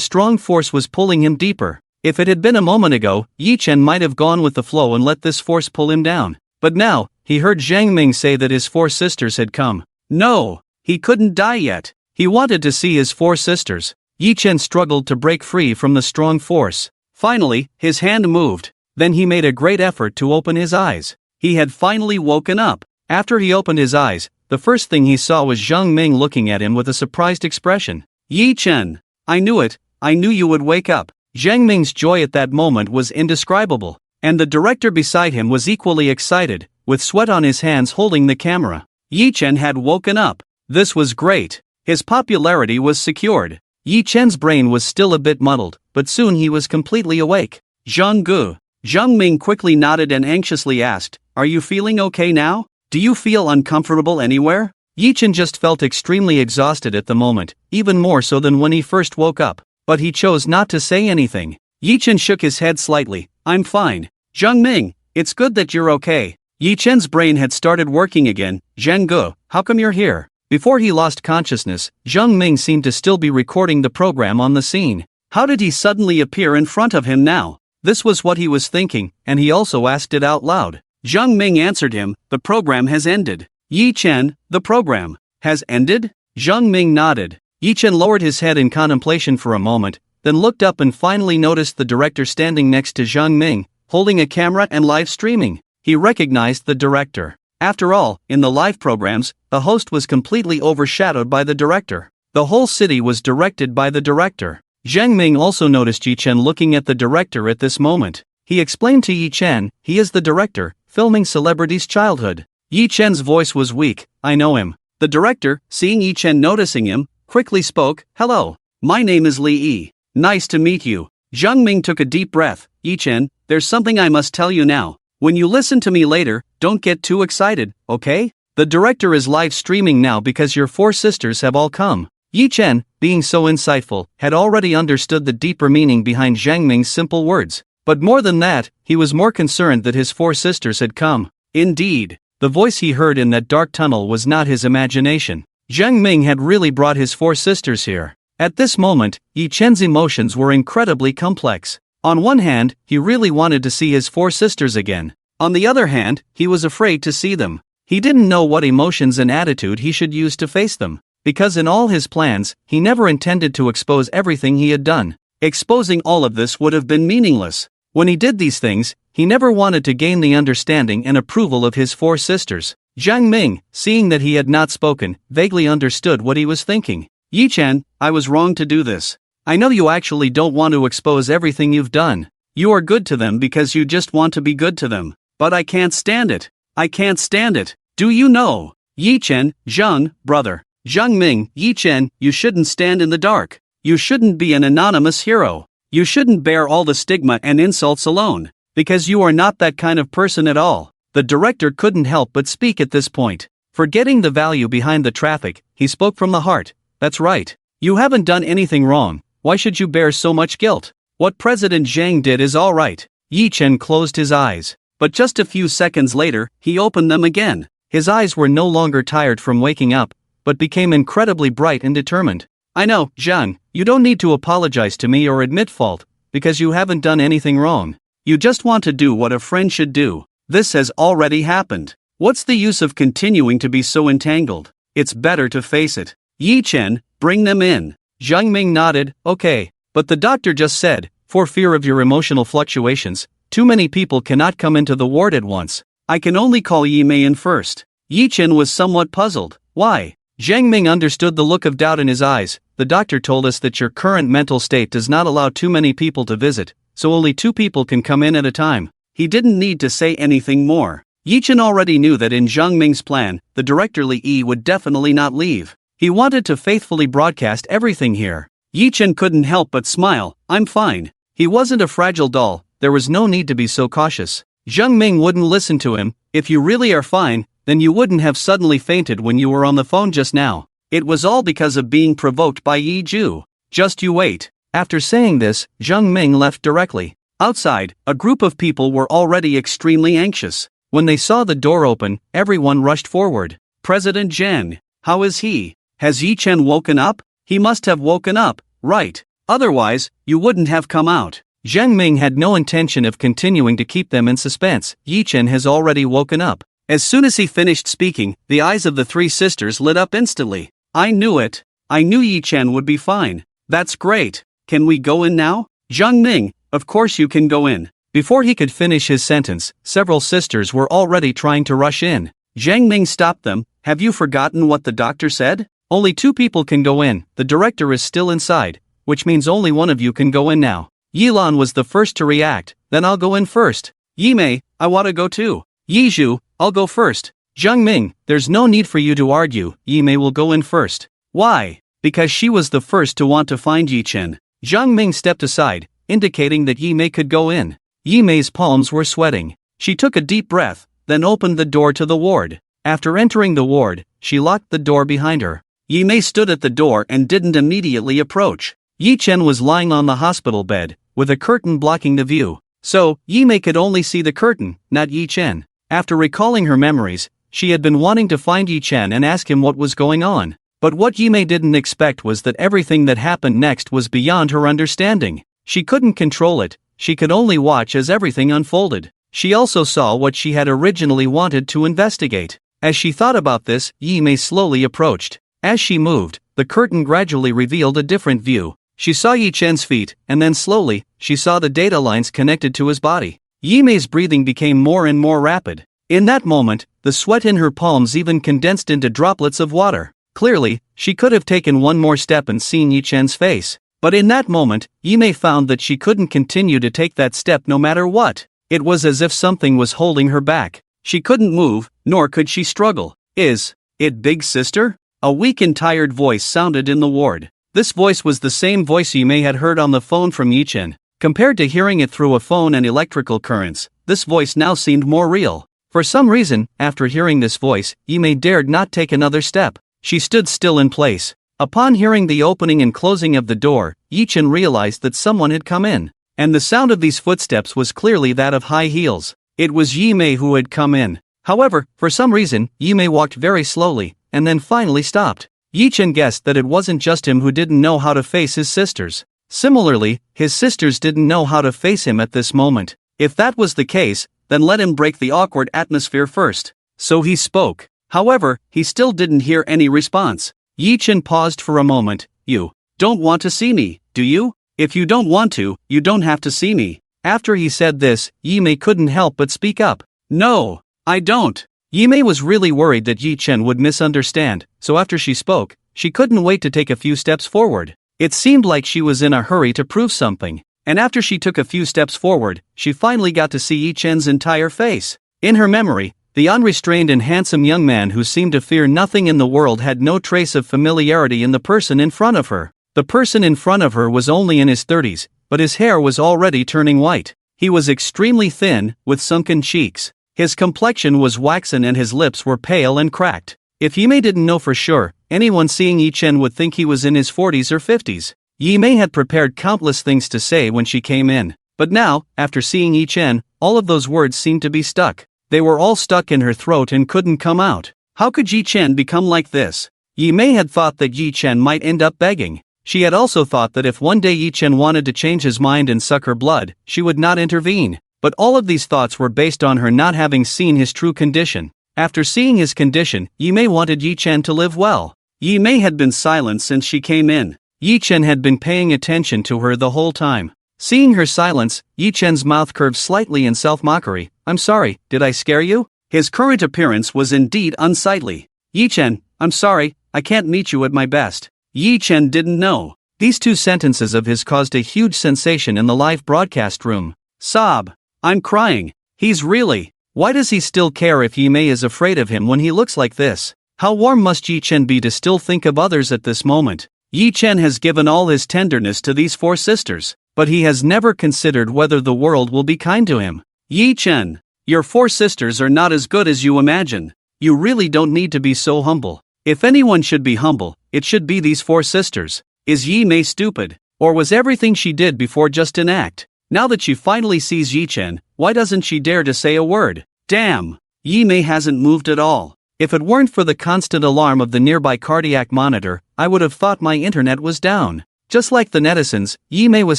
strong force was pulling him deeper. If it had been a moment ago, Yi Chen might have gone with the flow and let this force pull him down. But now, he heard Zhang Ming say that his 4 sisters had come. No, he couldn't die yet. He wanted to see his 4 sisters. Yi Chen struggled to break free from the strong force. Finally, his hand moved. Then he made a great effort to open his eyes. He had finally woken up. After he opened his eyes, the first thing he saw was Zhang Ming looking at him with a surprised expression. Yi Chen, I knew it, I knew you would wake up. Zhang Ming's joy at that moment was indescribable, and the director beside him was equally excited, with sweat on his hands holding the camera. Yi Chen had woken up. This was great. His popularity was secured. Yi Chen's brain was still a bit muddled, but soon he was completely awake. Zhang Gu. Zhang Ming quickly nodded and anxiously asked, are you feeling okay now? Do you feel uncomfortable anywhere? Yi Chen just felt extremely exhausted at the moment, even more so than when he first woke up. But he chose not to say anything. Yi Chen shook his head slightly. I'm fine. Zhang Ming, it's good that you're okay. Yi Chen's brain had started working again. Zhang Gu, how come you're here? Before he lost consciousness, Zhang Ming seemed to still be recording the program on the scene. How did he suddenly appear in front of him now? This was what he was thinking, and he also asked it out loud. Zhang Ming answered him, the program has ended. Yi Chen, the program has ended? Zhang Ming nodded. Yi Chen lowered his head in contemplation for a moment, then looked up and finally noticed the director standing next to Zhang Ming, holding a camera and live streaming. He recognized the director. After all, in the live programs, the host was completely overshadowed by the director. The whole city was directed by the director. Zhang Ming also noticed Yi Chen looking at the director at this moment. He explained to Yi Chen, he is the director, filming Celebrity's Childhood. Yi Chen's voice was weak, I know him. The director, seeing Yi Chen noticing him, quickly spoke, hello, my name is Li Yi. Nice to meet you. Zhang Ming took a deep breath. Yi Chen, there's something I must tell you now. When you listen to me later, don't get too excited, okay? The director is live streaming now because your 4 sisters have all come. Yi Chen, being so insightful, had already understood the deeper meaning behind Zhang Ming's simple words. But more than that, he was more concerned that his 4 sisters had come. Indeed, the voice he heard in that dark tunnel was not his imagination. Zhang Ming had really brought his 4 sisters here. At this moment, Yi Chen's emotions were incredibly complex. On one hand, he really wanted to see his 4 sisters again. On the other hand, he was afraid to see them. He didn't know what emotions and attitude he should use to face them. Because in all his plans, he never intended to expose everything he had done. Exposing all of this would have been meaningless. When he did these things, he never wanted to gain the understanding and approval of his 4 sisters. Zhang Ming, seeing that he had not spoken, vaguely understood what he was thinking. Yi Chen, I was wrong to do this. I know you actually don't want to expose everything you've done. You are good to them because you just want to be good to them. But I can't stand it. I can't stand it. Do you know? Yi Chen, Zhang, brother. Zhang Ming, Yi Chen, you shouldn't stand in the dark. You shouldn't be an anonymous hero. You shouldn't bear all the stigma and insults alone. Because you are not that kind of person at all. The director couldn't help but speak at this point. Forgetting the value behind the traffic, he spoke from the heart. That's right. You haven't done anything wrong. Why should you bear so much guilt? What President Zhang did is all right. Yi Chen closed his eyes. But just a few seconds later, he opened them again. His eyes were no longer tired from waking up, but became incredibly bright and determined. I know, Zhang, you don't need to apologize to me or admit fault, because you haven't done anything wrong. You just want to do what a friend should do. This has already happened. What's the use of continuing to be so entangled? It's better to face it. Yi Chen, bring them in. Zhang Ming nodded, okay, but the doctor just said, for fear of your emotional fluctuations, too many people cannot come into the ward at once. I can only call Yi Mei in first. Yi Chen was somewhat puzzled. Why? Zhang Ming understood the look of doubt in his eyes. The doctor told us that your current mental state does not allow too many people to visit, so only 2 people can come in at a time. He didn't need to say anything more. Yi Chen already knew that in Zhang Ming's plan, the director Li Yi would definitely not leave. He wanted to faithfully broadcast everything here. Yi Chen couldn't help but smile. I'm fine. He wasn't a fragile doll, there was no need to be so cautious. Zhang Ming wouldn't listen to him. If you really are fine, then you wouldn't have suddenly fainted when you were on the phone just now. It was all because of being provoked by Yi Ju. Just you wait. After saying this, Zhang Ming left directly. Outside, a group of people were already extremely anxious. When they saw the door open, everyone rushed forward. President Zhang, how is he? Has Yi Chen woken up? He must have woken up, right? Otherwise, you wouldn't have come out. Zhang Ming had no intention of continuing to keep them in suspense. Yi Chen has already woken up. As soon as he finished speaking, the eyes of the 3 sisters lit up instantly. I knew it. I knew Yi Chen would be fine. That's great. Can we go in now? Zhang Ming, of course you can go in. Before he could finish his sentence, several sisters were already trying to rush in. Zhang Ming stopped them. Have you forgotten what the doctor said? Only 2 people can go in. The director is still inside, which means only one of you can go in now. Yi Lan was the first to react. Then I'll go in first. Yi Mei, I want to go too. Yi Zhu, I'll go first. Zhang Ming, there's no need for you to argue. Yi Mei will go in first. Why? Because she was the first to want to find Yi Chen. Zhang Ming stepped aside, indicating that Yi Mei could go in. Yi Mei's palms were sweating. She took a deep breath, then opened the door to the ward. After entering the ward, she locked the door behind her. Yi Mei stood at the door and didn't immediately approach. Yi Chen was lying on the hospital bed, with a curtain blocking the view. So, Yi Mei could only see the curtain, not Yi Chen. After recalling her memories, she had been wanting to find Yi Chen and ask him what was going on. But what Yi Mei didn't expect was that everything that happened next was beyond her understanding. She couldn't control it, she could only watch as everything unfolded. She also saw what she had originally wanted to investigate. As she thought about this, Yi Mei slowly approached. As she moved, the curtain gradually revealed a different view. She saw Yi Chen's feet, and then slowly, she saw the data lines connected to his body. Yi Mei's breathing became more and more rapid. In that moment, the sweat in her palms even condensed into droplets of water. Clearly, she could have taken one more step and seen Yi Chen's face. But in that moment, Yi Mei found that she couldn't continue to take that step no matter what. It was as if something was holding her back. She couldn't move, nor could she struggle. Is it Big Sister? A weak and tired voice sounded in the ward. This voice was the same voice Yi Mei had heard on the phone from Yi Chen. Compared to hearing it through a phone and electrical currents, this voice now seemed more real. For some reason, after hearing this voice, Yimei dared not take another step. She stood still in place. Upon hearing the opening and closing of the door, Yichen realized that someone had come in. And the sound of these footsteps was clearly that of high heels. It was Yimei who had come in. However, for some reason, Yimei walked very slowly, and then finally stopped. Yichen guessed that it wasn't just him who didn't know how to face his sisters. Similarly, his sisters didn't know how to face him at this moment. If that was the case, then let him break the awkward atmosphere first. So he spoke. However, he still didn't hear any response. Yichen paused for a moment. You don't want to see me, do you? If you don't want to, you don't have to see me. After he said this, Yimei couldn't help but speak up. No, I don't. Yimei was really worried that Yichen would misunderstand, so after she spoke, she couldn't wait to take a few steps forward. It seemed like she was in a hurry to prove something, and after she took a few steps forward, she finally got to see Yichen's entire face. In her memory, the unrestrained and handsome young man who seemed to fear nothing in the world had no trace of familiarity in the person in front of her. The person in front of her was only in his 30s, but his hair was already turning white. He was extremely thin, with sunken cheeks. His complexion was waxen and his lips were pale and cracked. If Yimei didn't know for sure, anyone seeing Yichen would think he was in his 40s or 50s. Yimei had prepared countless things to say when she came in. But now, after seeing Yichen, all of those words seemed to be stuck. They were all stuck in her throat and couldn't come out. How could Yichen become like this? Yimei had thought that Yichen might end up begging. She had also thought that if one day Yichen wanted to change his mind and suck her blood, she would not intervene. But all of these thoughts were based on her not having seen his true condition. After seeing his condition, Yimei wanted Yichen to live well. Yimei had been silent since she came in. Yichen had been paying attention to her the whole time. Seeing her silence, Yichen's mouth curved slightly in self-mockery. I'm sorry, did I scare you? His current appearance was indeed unsightly. Yichen, I'm sorry, I can't meet you at my best. Yichen didn't know. These two sentences of his caused a huge sensation in the live broadcast room. Sob. I'm crying. He's really. Why does he still care if Yimei is afraid of him when he looks like this? How warm must Yichen be to still think of others at this moment? Yichen has given all his tenderness to these four sisters, but he has never considered whether the world will be kind to him. Yichen, your four sisters are not as good as you imagine. You really don't need to be so humble. If anyone should be humble, it should be these four sisters. Is Yimei stupid? Or was everything she did before just an act? Now that she finally sees Yichen, why doesn't she dare to say a word? Damn! Yimei hasn't moved at all. If it weren't for the constant alarm of the nearby cardiac monitor, I would have thought my internet was down. Just like the netizens, Yimei was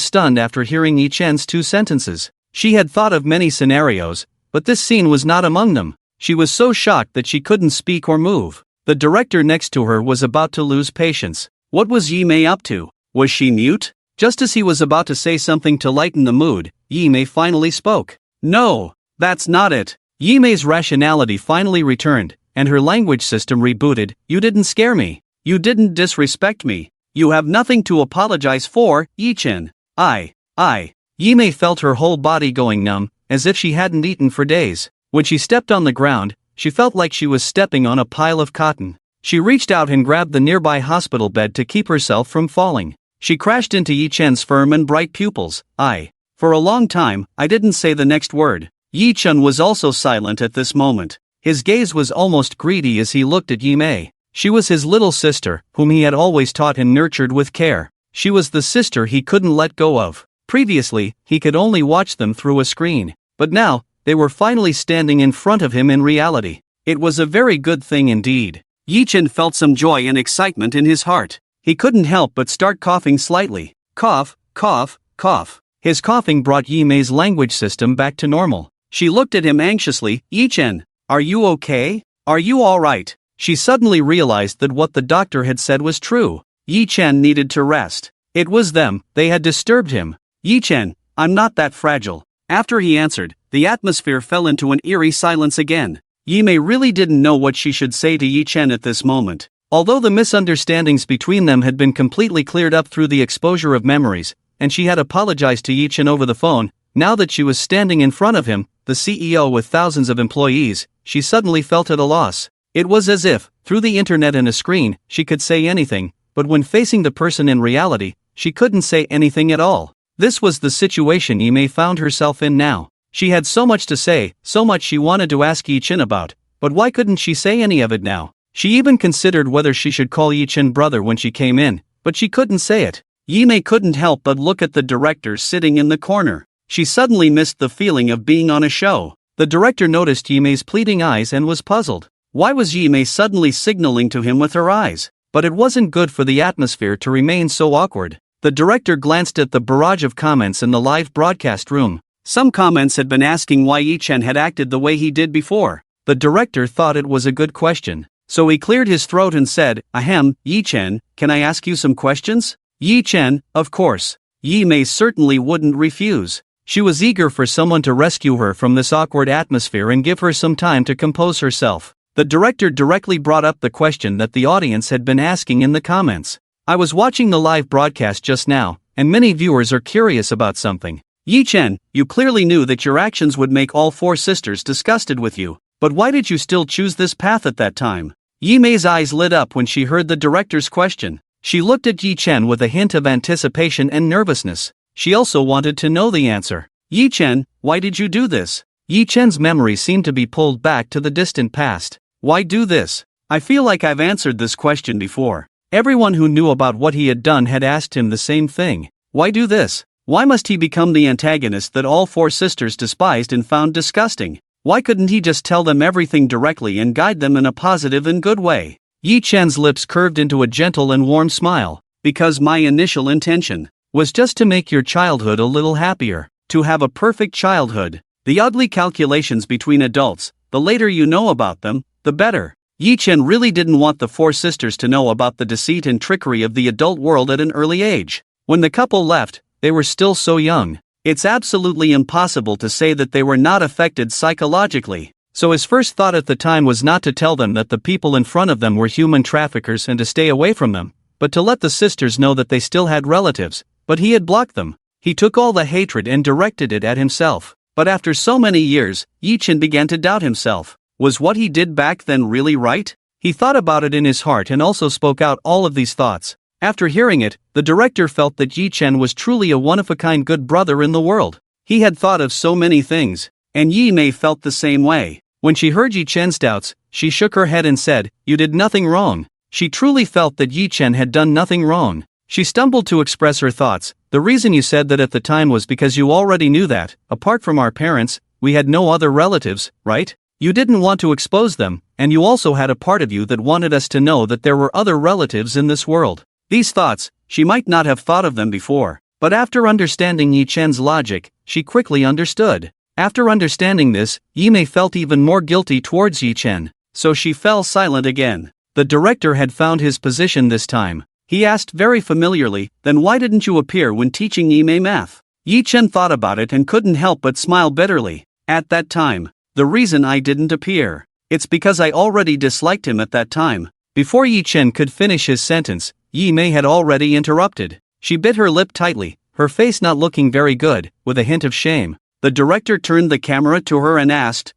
stunned after hearing Yichen's two sentences. She had thought of many scenarios, but this scene was not among them. She was so shocked that she couldn't speak or move. The director next to her was about to lose patience. What was Yimei up to? Was she mute? Just as he was about to say something to lighten the mood, Yimei finally spoke. No, that's not it. Yimei's rationality finally returned, and her language system rebooted. You didn't scare me. You didn't disrespect me. You have nothing to apologize for, Yichen. Yimei felt her whole body going numb, as if she hadn't eaten for days. When she stepped on the ground, she felt like she was stepping on a pile of cotton. She reached out and grabbed the nearby hospital bed to keep herself from falling. She crashed into Yichen's firm and bright pupils. For a long time, I didn't say the next word. Yichen was also silent at this moment. His gaze was almost greedy as he looked at Yimei. She was his little sister, whom he had always taught and nurtured with care. She was the sister he couldn't let go of. Previously, he could only watch them through a screen. But now, they were finally standing in front of him in reality. It was a very good thing indeed. Yichen felt some joy and excitement in his heart. He couldn't help but start coughing slightly. Cough, cough, cough. His coughing brought Yimei's language system back to normal. She looked at him anxiously. Yichen, are you okay? Are you alright? She suddenly realized that what the doctor had said was true. Yichen needed to rest. It was them, they had disturbed him. Yichen, I'm not that fragile. After he answered, the atmosphere fell into an eerie silence again. Yimei really didn't know what she should say to Yichen at this moment. Although the misunderstandings between them had been completely cleared up through the exposure of memories, and she had apologized to Yichen over the phone, now that she was standing in front of him, the CEO with thousands of employees, she suddenly felt at a loss. It was as if, through the internet and a screen, she could say anything, but when facing the person in reality, she couldn't say anything at all. This was the situation Yimei found herself in now. She had so much to say, so much she wanted to ask Yi Chen about, but why couldn't she say any of it now? She even considered whether she should call Yi Chen brother when she came in, but she couldn't say it. Yi Mei couldn't help but look at the director sitting in the corner. She suddenly missed the feeling of being on a show. The director noticed Yi Mei's pleading eyes and was puzzled. Why was Yi Mei suddenly signaling to him with her eyes? But it wasn't good for the atmosphere to remain so awkward. The director glanced at the barrage of comments in the live broadcast room. Some comments had been asking why Yi Chen had acted the way he did before. The director thought it was a good question, so he cleared his throat and said, "Ahem, Yi Chen, can I ask you some questions?" Yi Chen, of course. Yi Mei certainly wouldn't refuse. She was eager for someone to rescue her from this awkward atmosphere and give her some time to compose herself. The director directly brought up the question that the audience had been asking in the comments. "I was watching the live broadcast just now, and many viewers are curious about something. Yi Chen, you clearly knew that your actions would make all four sisters disgusted with you, but why did you still choose this path at that time?" Yi Mei's eyes lit up when she heard the director's question. She looked at Yi Chen with a hint of anticipation and nervousness. She also wanted to know the answer. "Yi Chen, why did you do this?" Yi Chen's memory seemed to be pulled back to the distant past. "Why do this? I feel like I've answered this question before." Everyone who knew about what he had done had asked him the same thing. Why do this? Why must he become the antagonist that all four sisters despised and found disgusting? Why couldn't he just tell them everything directly and guide them in a positive and good way? Yi Chen's lips curved into a gentle and warm smile. "Because my initial intention was just to make your childhood a little happier, to have a perfect childhood. The ugly calculations between adults, the later you know about them, the better." Yi Chen really didn't want the four sisters to know about the deceit and trickery of the adult world at an early age. When the couple left, they were still so young. It's absolutely impossible to say that they were not affected psychologically. So his first thought at the time was not to tell them that the people in front of them were human traffickers and to stay away from them, but to let the sisters know that they still had relatives, but he had blocked them. He took all the hatred and directed it at himself. But after so many years, Yi Chen began to doubt himself. Was what he did back then really right? He thought about it in his heart and also spoke out all of these thoughts. After hearing it, the director felt that Yi Chen was truly a one-of-a-kind good brother in the world. He had thought of so many things, and Yi Mei felt the same way. When she heard Yi Chen's doubts, she shook her head and said, "You did nothing wrong." She truly felt that Yi Chen had done nothing wrong. She stumbled to express her thoughts. "The reason you said that at the time was because you already knew that, apart from our parents, we had no other relatives, right? You didn't want to expose them, and you also had a part of you that wanted us to know that there were other relatives in this world." These thoughts, she might not have thought of them before, but after understanding Yi Chen's logic, she quickly understood. After understanding this, Yi Mei felt even more guilty towards Yi Chen, so she fell silent again. The director had found his position this time. He asked very familiarly, "Then why didn't you appear when teaching Yi Mei math?" Yi Chen thought about it and couldn't help but smile bitterly. "At that time, the reason I didn't appear, it's because I already disliked him at that time." Before Yi Chen could finish his sentence, Yi Mei had already interrupted. She bit her lip tightly, her face not looking very good, with a hint of shame. The director turned the camera to her and asked,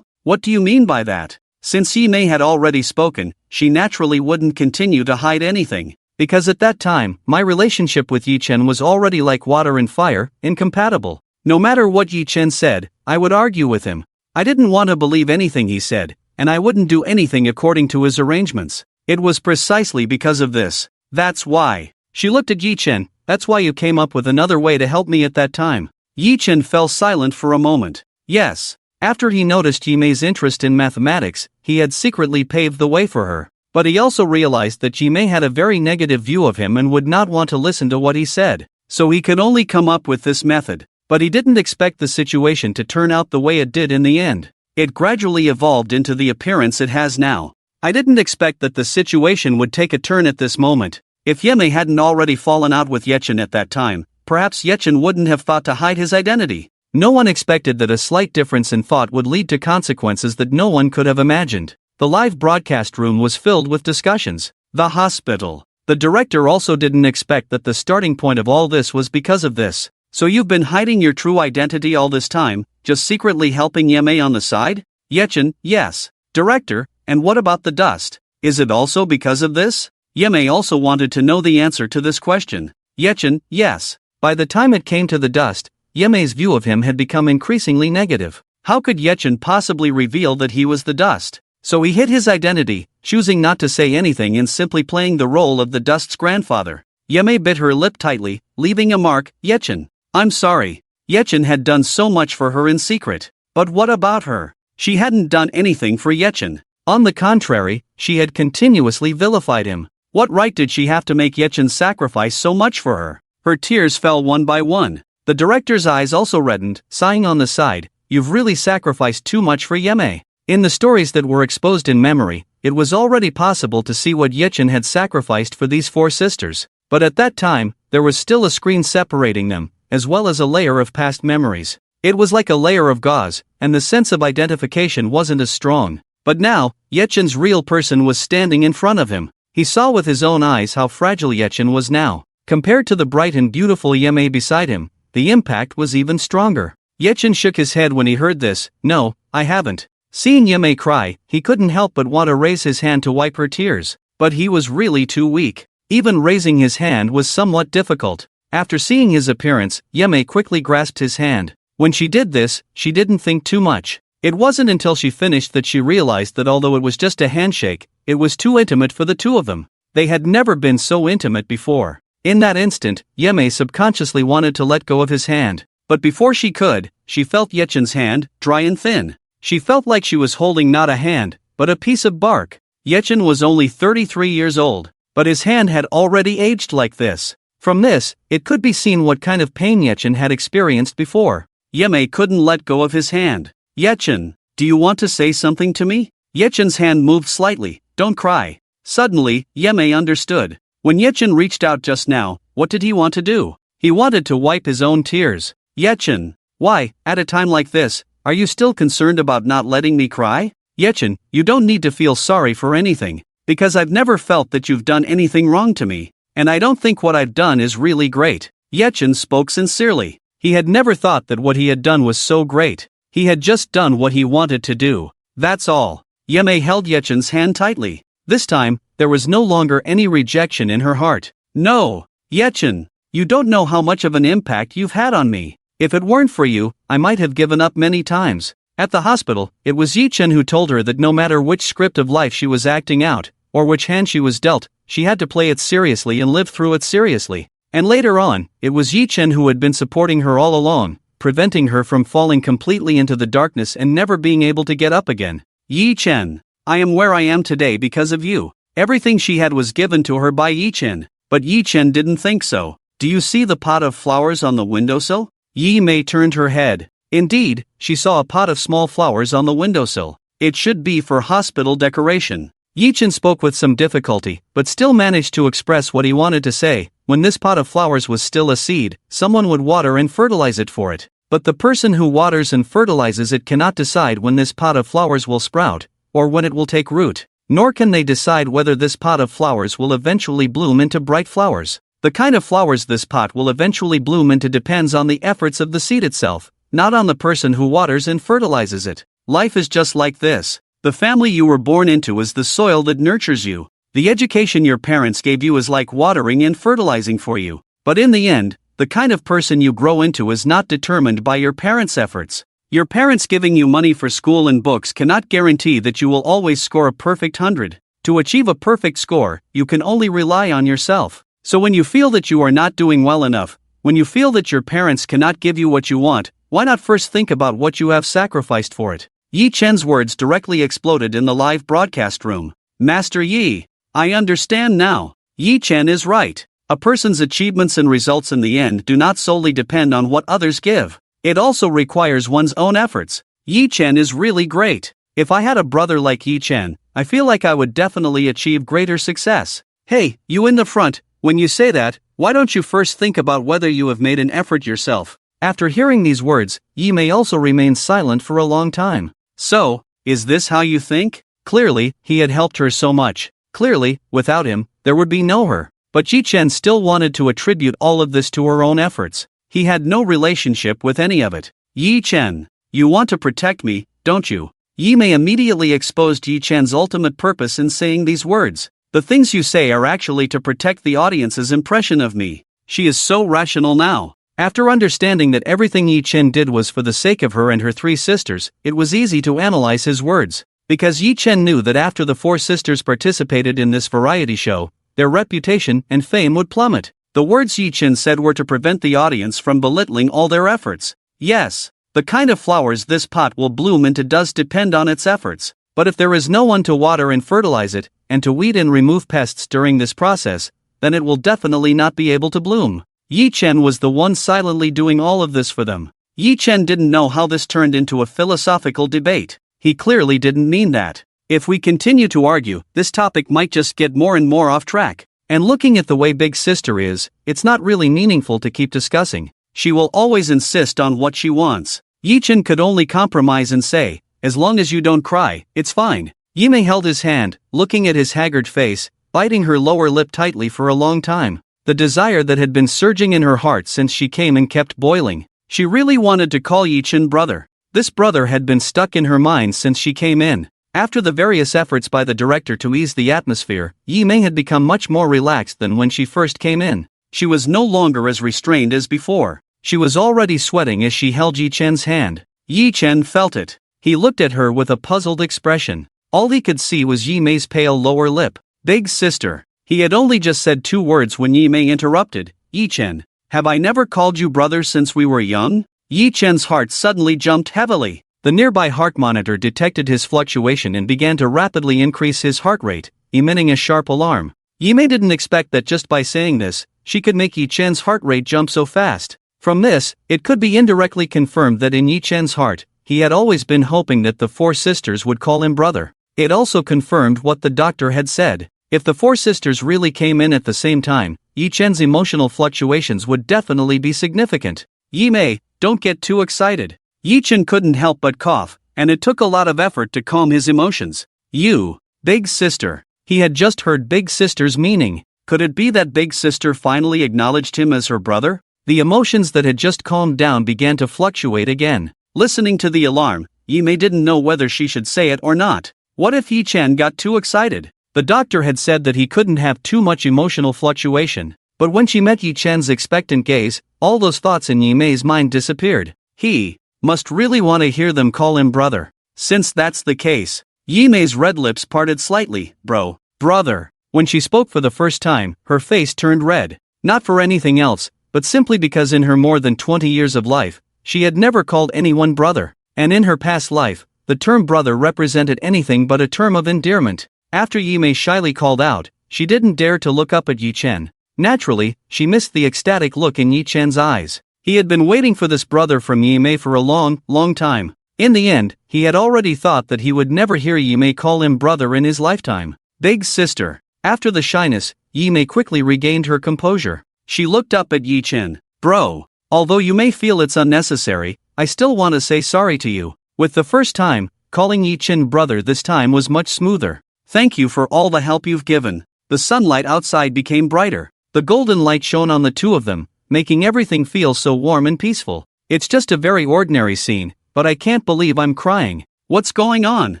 What do you mean by that?" Since Yi Mei had already spoken, she naturally wouldn't continue to hide anything. "Because at that time, my relationship with Yi Chen was already like water and fire, incompatible. No matter what Yi Chen said, I would argue with him. I didn't want to believe anything he said, and I wouldn't do anything according to his arrangements. It was precisely because of this. That's why." She looked at Yi Chen. "That's why you came up with another way to help me at that time." Yi Chen fell silent for a moment. Yes. After he noticed Yi Mei's interest in mathematics, he had secretly paved the way for her. But he also realized that Yi Mei had a very negative view of him and would not want to listen to what he said. So he could only come up with this method. But he didn't expect the situation to turn out the way it did in the end. It gradually evolved into the appearance it has now. I didn't expect that the situation would take a turn at this moment. If Yi Mei hadn't already fallen out with Ye Chen at that time, perhaps Ye Chen wouldn't have thought to hide his identity. No one expected that a slight difference in thought would lead to consequences that no one could have imagined. The live broadcast room was filled with discussions. The hospital. The director also didn't expect that the starting point of all this was because of this. "So you've been hiding your true identity all this time, just secretly helping Ye Mei on the side?" Ye Chen, yes. Director, and what about the dust? Is it also because of this? Ye Mei also wanted to know the answer to this question. Ye Chen, yes. By the time it came to the dust, Yemei's view of him had become increasingly negative. How could Yechen possibly reveal that he was the dust? So he hid his identity, choosing not to say anything and simply playing the role of the dust's grandfather. Yemei bit her lip tightly, leaving a mark. Yechen, I'm sorry. Yechen had done so much for her in secret. But what about her? She hadn't done anything for Yechen. On the contrary, she had continuously vilified him. What right did she have to make Yechen sacrifice so much for her? Her tears fell one by one. The director's eyes also reddened, sighing on the side. You've really sacrificed too much for Yemei. In the stories that were exposed in memory, it was already possible to see what Yechen had sacrificed for these four sisters. But at that time, there was still a screen separating them, as well as a layer of past memories. It was like a layer of gauze, and the sense of identification wasn't as strong. But now, Yechen's real person was standing in front of him. He saw with his own eyes how fragile Yechen was now. Compared to the bright and beautiful Yemei beside him, the impact was even stronger. Yechen shook his head when he heard this. No, I haven't. Seeing Yemei cry, he couldn't help but want to raise his hand to wipe her tears. But he was really too weak. Even raising his hand was somewhat difficult. After seeing his appearance, Yemei quickly grasped his hand. When she did this, she didn't think too much. It wasn't until she finished that she realized that although it was just a handshake, it was too intimate for the two of them. They had never been so intimate before. In that instant, Yemei subconsciously wanted to let go of his hand. But before she could, she felt Yechen's hand, dry and thin. She felt like she was holding not a hand, but a piece of bark. Yechen was only 33 years old, but his hand had already aged like this. From this, it could be seen what kind of pain Yechen had experienced before. Yemei couldn't let go of his hand. Yechen, do you want to say something to me? Yechen's hand moved slightly. Don't cry. Suddenly, Yemei understood. When Yechen reached out just now, what did he want to do? He wanted to wipe his own tears. Yechen, why, at a time like this, are you still concerned about not letting me cry? Yechen, you don't need to feel sorry for anything, because I've never felt that you've done anything wrong to me, and I don't think what I've done is really great. Yechen spoke sincerely. He had never thought that what he had done was so great. He had just done what he wanted to do. That's all. Yemei held Yechen's hand tightly. This time, there was no longer any rejection in her heart. No, Yechen, you don't know how much of an impact you've had on me. If it weren't for you, I might have given up many times. At the hospital, it was Yechen who told her that no matter which script of life she was acting out, or which hand she was dealt, she had to play it seriously and live through it seriously. And later on, it was Yechen who had been supporting her all along, preventing her from falling completely into the darkness and never being able to get up again. Yechen, I am where I am today because of you. Everything she had was given to her by Yechen, but Yechen didn't think so. Do you see the pot of flowers on the windowsill? Yemei turned her head. Indeed, she saw a pot of small flowers on the windowsill. It should be for hospital decoration. Yechen spoke with some difficulty, but still managed to express what he wanted to say. When this pot of flowers was still a seed, someone would water and fertilize it for it. But the person who waters and fertilizes it cannot decide when this pot of flowers will sprout, or when it will take root. Nor can they decide whether this pot of flowers will eventually bloom into bright flowers. The kind of flowers this pot will eventually bloom into depends on the efforts of the seed itself, not on the person who waters and fertilizes it. Life is just like this. The family you were born into is the soil that nurtures you. The education your parents gave you is like watering and fertilizing for you. But in the end, the kind of person you grow into is not determined by your parents' efforts. Your parents giving you money for school and books cannot guarantee that you will always score a perfect 100. To achieve a perfect score, you can only rely on yourself. So when you feel that you are not doing well enough, when you feel that your parents cannot give you what you want, why not first think about what you have sacrificed for it? Yechen's words directly exploded in the live broadcast room. Master Yi, I understand now. Yechen is right. A person's achievements and results in the end do not solely depend on what others give. It also requires one's own efforts. Yechen is really great. If I had a brother like Yechen, I feel like I would definitely achieve greater success. Hey, you in the front, when you say that, why don't you first think about whether you have made an effort yourself? After hearing these words, Yemei also remained silent for a long time. So, is this how you think? Clearly, he had helped her so much. Clearly, without him, there would be no her. But Yechen still wanted to attribute all of this to her own efforts. He had no relationship with any of it. Yechen, you want to protect me, don't you? Yemei immediately exposed Yechen's ultimate purpose in saying these words. The things you say are actually to protect the audience's impression of me. She is so rational now. After understanding that everything Yi Chen did was for the sake of her and her 3 sisters, it was easy to analyze his words. Because Yi Chen knew that after the 4 sisters participated in this variety show, their reputation and fame would plummet. The words Yi Chen said were to prevent the audience from belittling all their efforts. Yes, the kind of flowers this pot will bloom into does depend on its efforts, but if there is no one to water and fertilize it, and to weed and remove pests during this process, then it will definitely not be able to bloom. Yi Chen was the one silently doing all of this for them. Yi Chen didn't know how this turned into a philosophical debate. He clearly didn't mean that. If we continue to argue, this topic might just get more and more off track. And looking at the way Big Sister is, it's not really meaningful to keep discussing. She will always insist on what she wants. Yi Chen could only compromise and say, as long as you don't cry, it's fine. Yi Mei held his hand, looking at his haggard face, biting her lower lip tightly for a long time. The desire that had been surging in her heart since she came in kept boiling. She really wanted to call Yi Chen brother. This brother had been stuck in her mind since she came in. After the various efforts by the director to ease the atmosphere, Yi Mei had become much more relaxed than when she first came in. She was no longer as restrained as before. She was already sweating as she held Yi Chen's hand. Yi Chen felt it. He looked at her with a puzzled expression. All he could see was Yi Mei's pale lower lip. Big sister. He had only just said 2 words when Yi Mei interrupted. Yi Chen, have I never called you brother since we were young? Yi Chen's heart suddenly jumped heavily. The nearby heart monitor detected his fluctuation and began to rapidly increase his heart rate, emitting a sharp alarm. Yi Mei didn't expect that just by saying this, she could make Yi Chen's heart rate jump so fast. From this, it could be indirectly confirmed that in Yi Chen's heart, he had always been hoping that the 4 sisters would call him brother. It also confirmed what the doctor had said. If the 4 sisters really came in at the same time, Yi Chen's emotional fluctuations would definitely be significant. Yi Mei, don't get too excited. Yi Chen couldn't help but cough, and it took a lot of effort to calm his emotions. You, Big Sister. He had just heard Big Sister's meaning. Could it be that Big Sister finally acknowledged him as her brother? The emotions that had just calmed down began to fluctuate again. Listening to the alarm, Yi Mei didn't know whether she should say it or not. What if Yi Chen got too excited? The doctor had said that he couldn't have too much emotional fluctuation, but when she met Yi Chen's expectant gaze, all those thoughts in Yi Mei's mind disappeared. He must really want to hear them call him brother. Since that's the case, Yi Mei's red lips parted slightly. Brother. When she spoke for the first time, her face turned red. Not for anything else, but simply because in her more than 20 years of life, she had never called anyone brother. And in her past life, the term brother represented anything but a term of endearment. After Yi Mei shyly called out, she didn't dare to look up at Yi Chen. Naturally, she missed the ecstatic look in Yi Chen's eyes. He had been waiting for this brother from Yi Mei for a long time. In the end, he had already thought that he would never hear Yi Mei call him brother in his lifetime. Big sister. After the shyness, Yi Mei quickly regained her composure. She looked up at Yi Chen. Bro, although you may feel it's unnecessary, I still want to say sorry to you. With the first time, calling Yi Chen brother this time was much smoother. Thank you for all the help you've given. The sunlight outside became brighter. The golden light shone on the 2 of them, making everything feel so warm and peaceful. It's just a very ordinary scene, but I can't believe I'm crying. What's going on?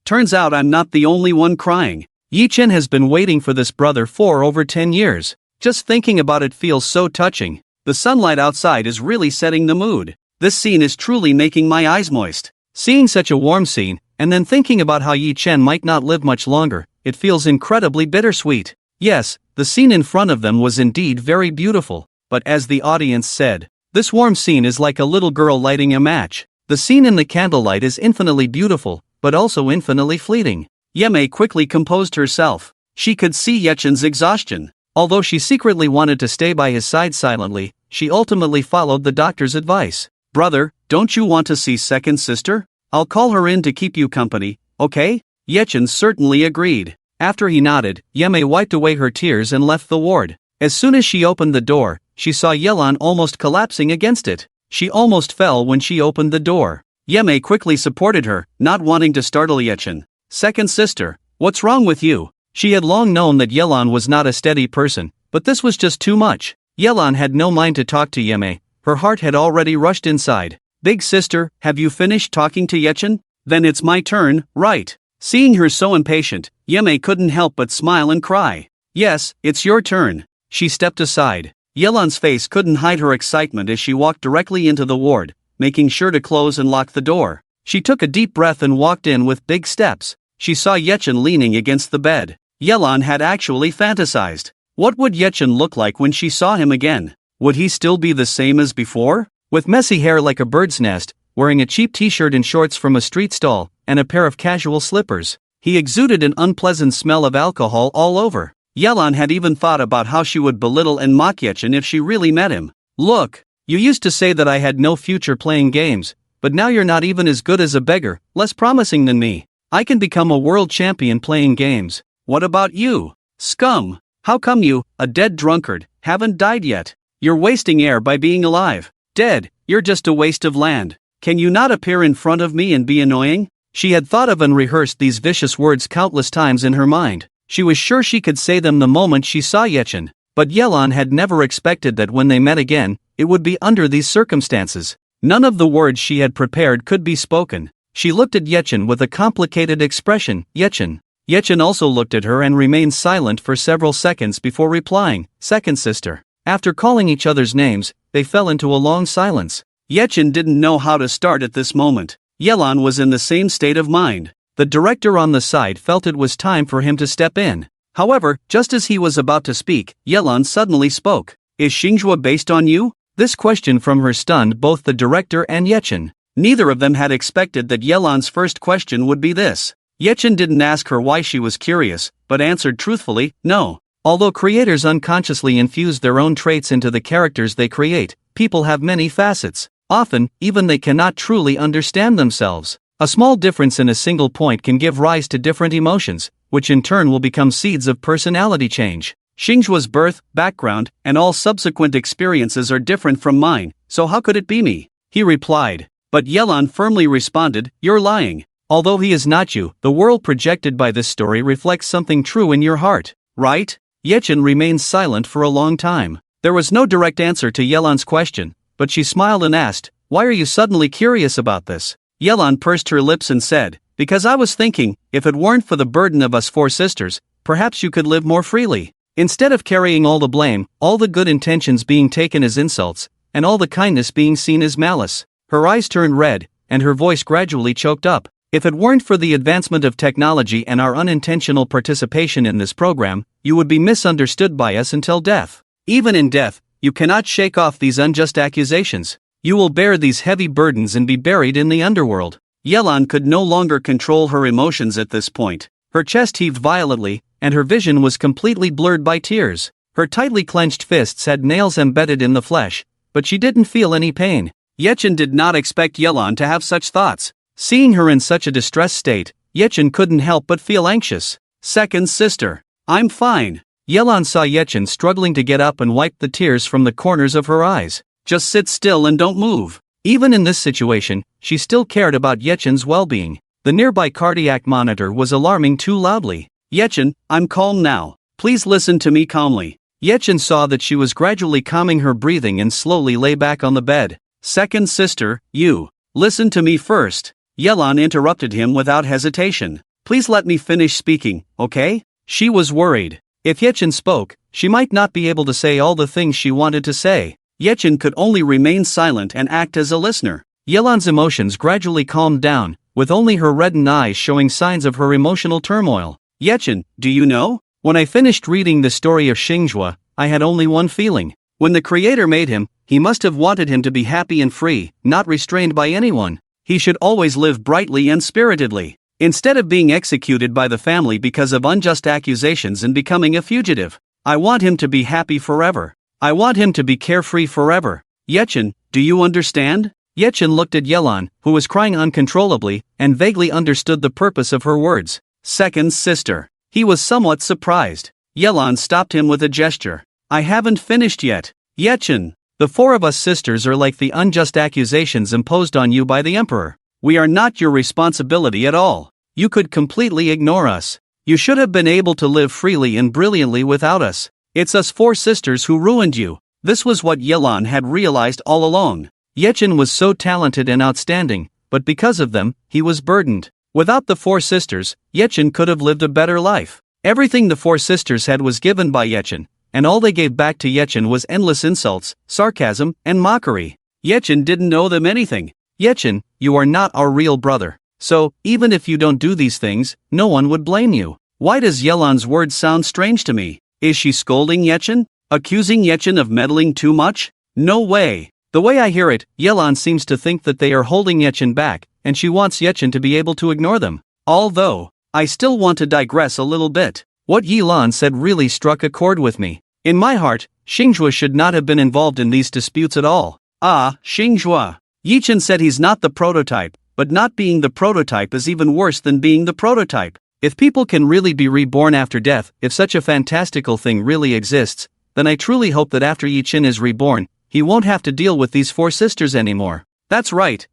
Turns out I'm not the only one crying. Yi Chen has been waiting for this brother for over 10 years. Just thinking about it feels so touching. The sunlight outside is really setting the mood. This scene is truly making my eyes moist. Seeing such a warm scene, and then thinking about how Yi Chen might not live much longer, it feels incredibly bittersweet. Yes, the scene in front of them was indeed very beautiful. But as the audience said, this warm scene is like a little girl lighting a match. The scene in the candlelight is infinitely beautiful, but also infinitely fleeting. Yi Mei quickly composed herself. She could see Yi Chen's exhaustion. Although she secretly wanted to stay by his side silently, she ultimately followed the doctor's advice. Brother, don't you want to see second sister? I'll call her in to keep you company, okay? Yi Chen certainly agreed. After he nodded, Yi Mei wiped away her tears and left the ward. As soon as she opened the door, she saw Yelan almost collapsing against it. She almost fell when she opened the door. Yi Mei quickly supported her, not wanting to startle Yi Chen. Second sister, what's wrong with you? She had long known that Yelan was not a steady person, but this was just too much. Yelan had no mind to talk to Yi Mei. Her heart had already rushed inside. Big sister, have you finished talking to Yi Chen? Then it's my turn, right? Seeing her so impatient, Yi Mei couldn't help but smile and cry. Yes, it's your turn. She stepped aside. Yelan's face couldn't hide her excitement as she walked directly into the ward, making sure to close and lock the door. She took a deep breath and walked in with big steps. She saw Yechen leaning against the bed. Yelan had actually fantasized. What would Yechen look like when she saw him again? Would he still be the same as before? With messy hair like a bird's nest, wearing a cheap t-shirt and shorts from a street stall, and a pair of casual slippers. He exuded an unpleasant smell of alcohol all over. Yelan had even thought about how she would belittle and mock Yechen if she really met him. Look, you used to say that I had no future playing games, but now you're not even as good as a beggar, less promising than me. I can become a world champion playing games. What about you? Scum! How come you, a dead drunkard, haven't died yet? You're wasting air by being alive. Dead, you're just a waste of land. Can you not appear in front of me and be annoying? She had thought of and rehearsed these vicious words countless times in her mind. She was sure she could say them the moment she saw Yechen, but Yelan had never expected that when they met again, it would be under these circumstances. None of the words she had prepared could be spoken. She looked at Yechen with a complicated expression. Yechen. Yechen also looked at her and remained silent for several seconds before replying, "Second sister." After calling each other's names, they fell into a long silence. Yechen didn't know how to start at this moment. Yelan was in the same state of mind. The director on the side felt it was time for him to step in. However, just as he was about to speak, Yelan suddenly spoke. "Is Xinghua based on you?" This question from her stunned both the director and Yechen. Neither of them had expected that Yelan's first question would be this. Yechen didn't ask her why she was curious, but answered truthfully, "No." Although creators unconsciously infuse their own traits into the characters they create, people have many facets. Often, even they cannot truly understand themselves. A small difference in a single point can give rise to different emotions, which in turn will become seeds of personality change. Xinghua's birth, background, and all subsequent experiences are different from mine, so how could it be me? He replied. But Yelan firmly responded, "You're lying. Although he is not you, the world projected by this story reflects something true in your heart, right?" Yechen remained silent for a long time. There was no direct answer to Yelan's question, but she smiled and asked, "Why are you suddenly curious about this?" Yelan pursed her lips and said, "Because I was thinking, if it weren't for the burden of us four sisters, perhaps you could live more freely. Instead of carrying all the blame, all the good intentions being taken as insults, and all the kindness being seen as malice." Her eyes turned red, and her voice gradually choked up. "If it weren't for the advancement of technology and our unintentional participation in this program, you would be misunderstood by us until death. Even in death, you cannot shake off these unjust accusations. You will bear these heavy burdens and be buried in the underworld." Yelan could no longer control her emotions at this point. Her chest heaved violently, and her vision was completely blurred by tears. Her tightly clenched fists had nails embedded in the flesh, but she didn't feel any pain. Yechen did not expect Yelan to have such thoughts. Seeing her in such a distressed state, Yechen couldn't help but feel anxious. "Second sister. I'm fine." Yelan saw Yechen struggling to get up and wiped the tears from the corners of her eyes. "Just sit still and don't move." Even in this situation, she still cared about Yechen's well-being. The nearby cardiac monitor was alarming too loudly. "Yechen, I'm calm now. Please listen to me calmly." Yechen saw that she was gradually calming her breathing and slowly lay back on the bed. "Second sister, you. Listen to me first." Yelan interrupted him without hesitation. "Please let me finish speaking, okay?" She was worried. If Yechen spoke, she might not be able to say all the things she wanted to say. Yechen could only remain silent and act as a listener. Yelan's emotions gradually calmed down, with only her reddened eyes showing signs of her emotional turmoil. "Yechen, do you know? When I finished reading the story of Xinghua, I had only one feeling. When the creator made him, he must have wanted him to be happy and free, not restrained by anyone. He should always live brightly and spiritedly, instead of being executed by the family because of unjust accusations and becoming a fugitive. I want him to be happy forever. I want him to be carefree forever. Yechen, do you understand?" Yechen looked at Yelan, who was crying uncontrollably, and vaguely understood the purpose of her words. "Second sister." He was somewhat surprised. Yelan stopped him with a gesture. "I haven't finished yet. Yechen, the four of us sisters are like the unjust accusations imposed on you by the emperor. We are not your responsibility at all. You could completely ignore us. You should have been able to live freely and brilliantly without us. It's us four sisters who ruined you." This was what Yelan had realized all along. Yechen was so talented and outstanding, but because of them, he was burdened. Without the four sisters, Yechen could have lived a better life. Everything the four sisters had was given by Yechen, and all they gave back to Yechen was endless insults, sarcasm, and mockery. Yechen didn't owe them anything. Yechen, you are not our real brother. So, even if you don't do these things, no one would blame you. Why does Yelan's words sound strange to me? Is she scolding Yechen? Accusing Yechen of meddling too much? No way. The way I hear it, Yelan seems to think that they are holding Yechen back, and she wants Yechen to be able to ignore them. Although, I still want to digress a little bit. What Yelan said really struck a chord with me. In my heart, Xingjue should not have been involved in these disputes at all. Ah, Xingjue. Yechen said he's not the prototype, but not being the prototype is even worse than being the prototype. If people can really be reborn after death, if such a fantastical thing really exists, then I truly hope that after Yechen is reborn, he won't have to deal with these four sisters anymore. That's right.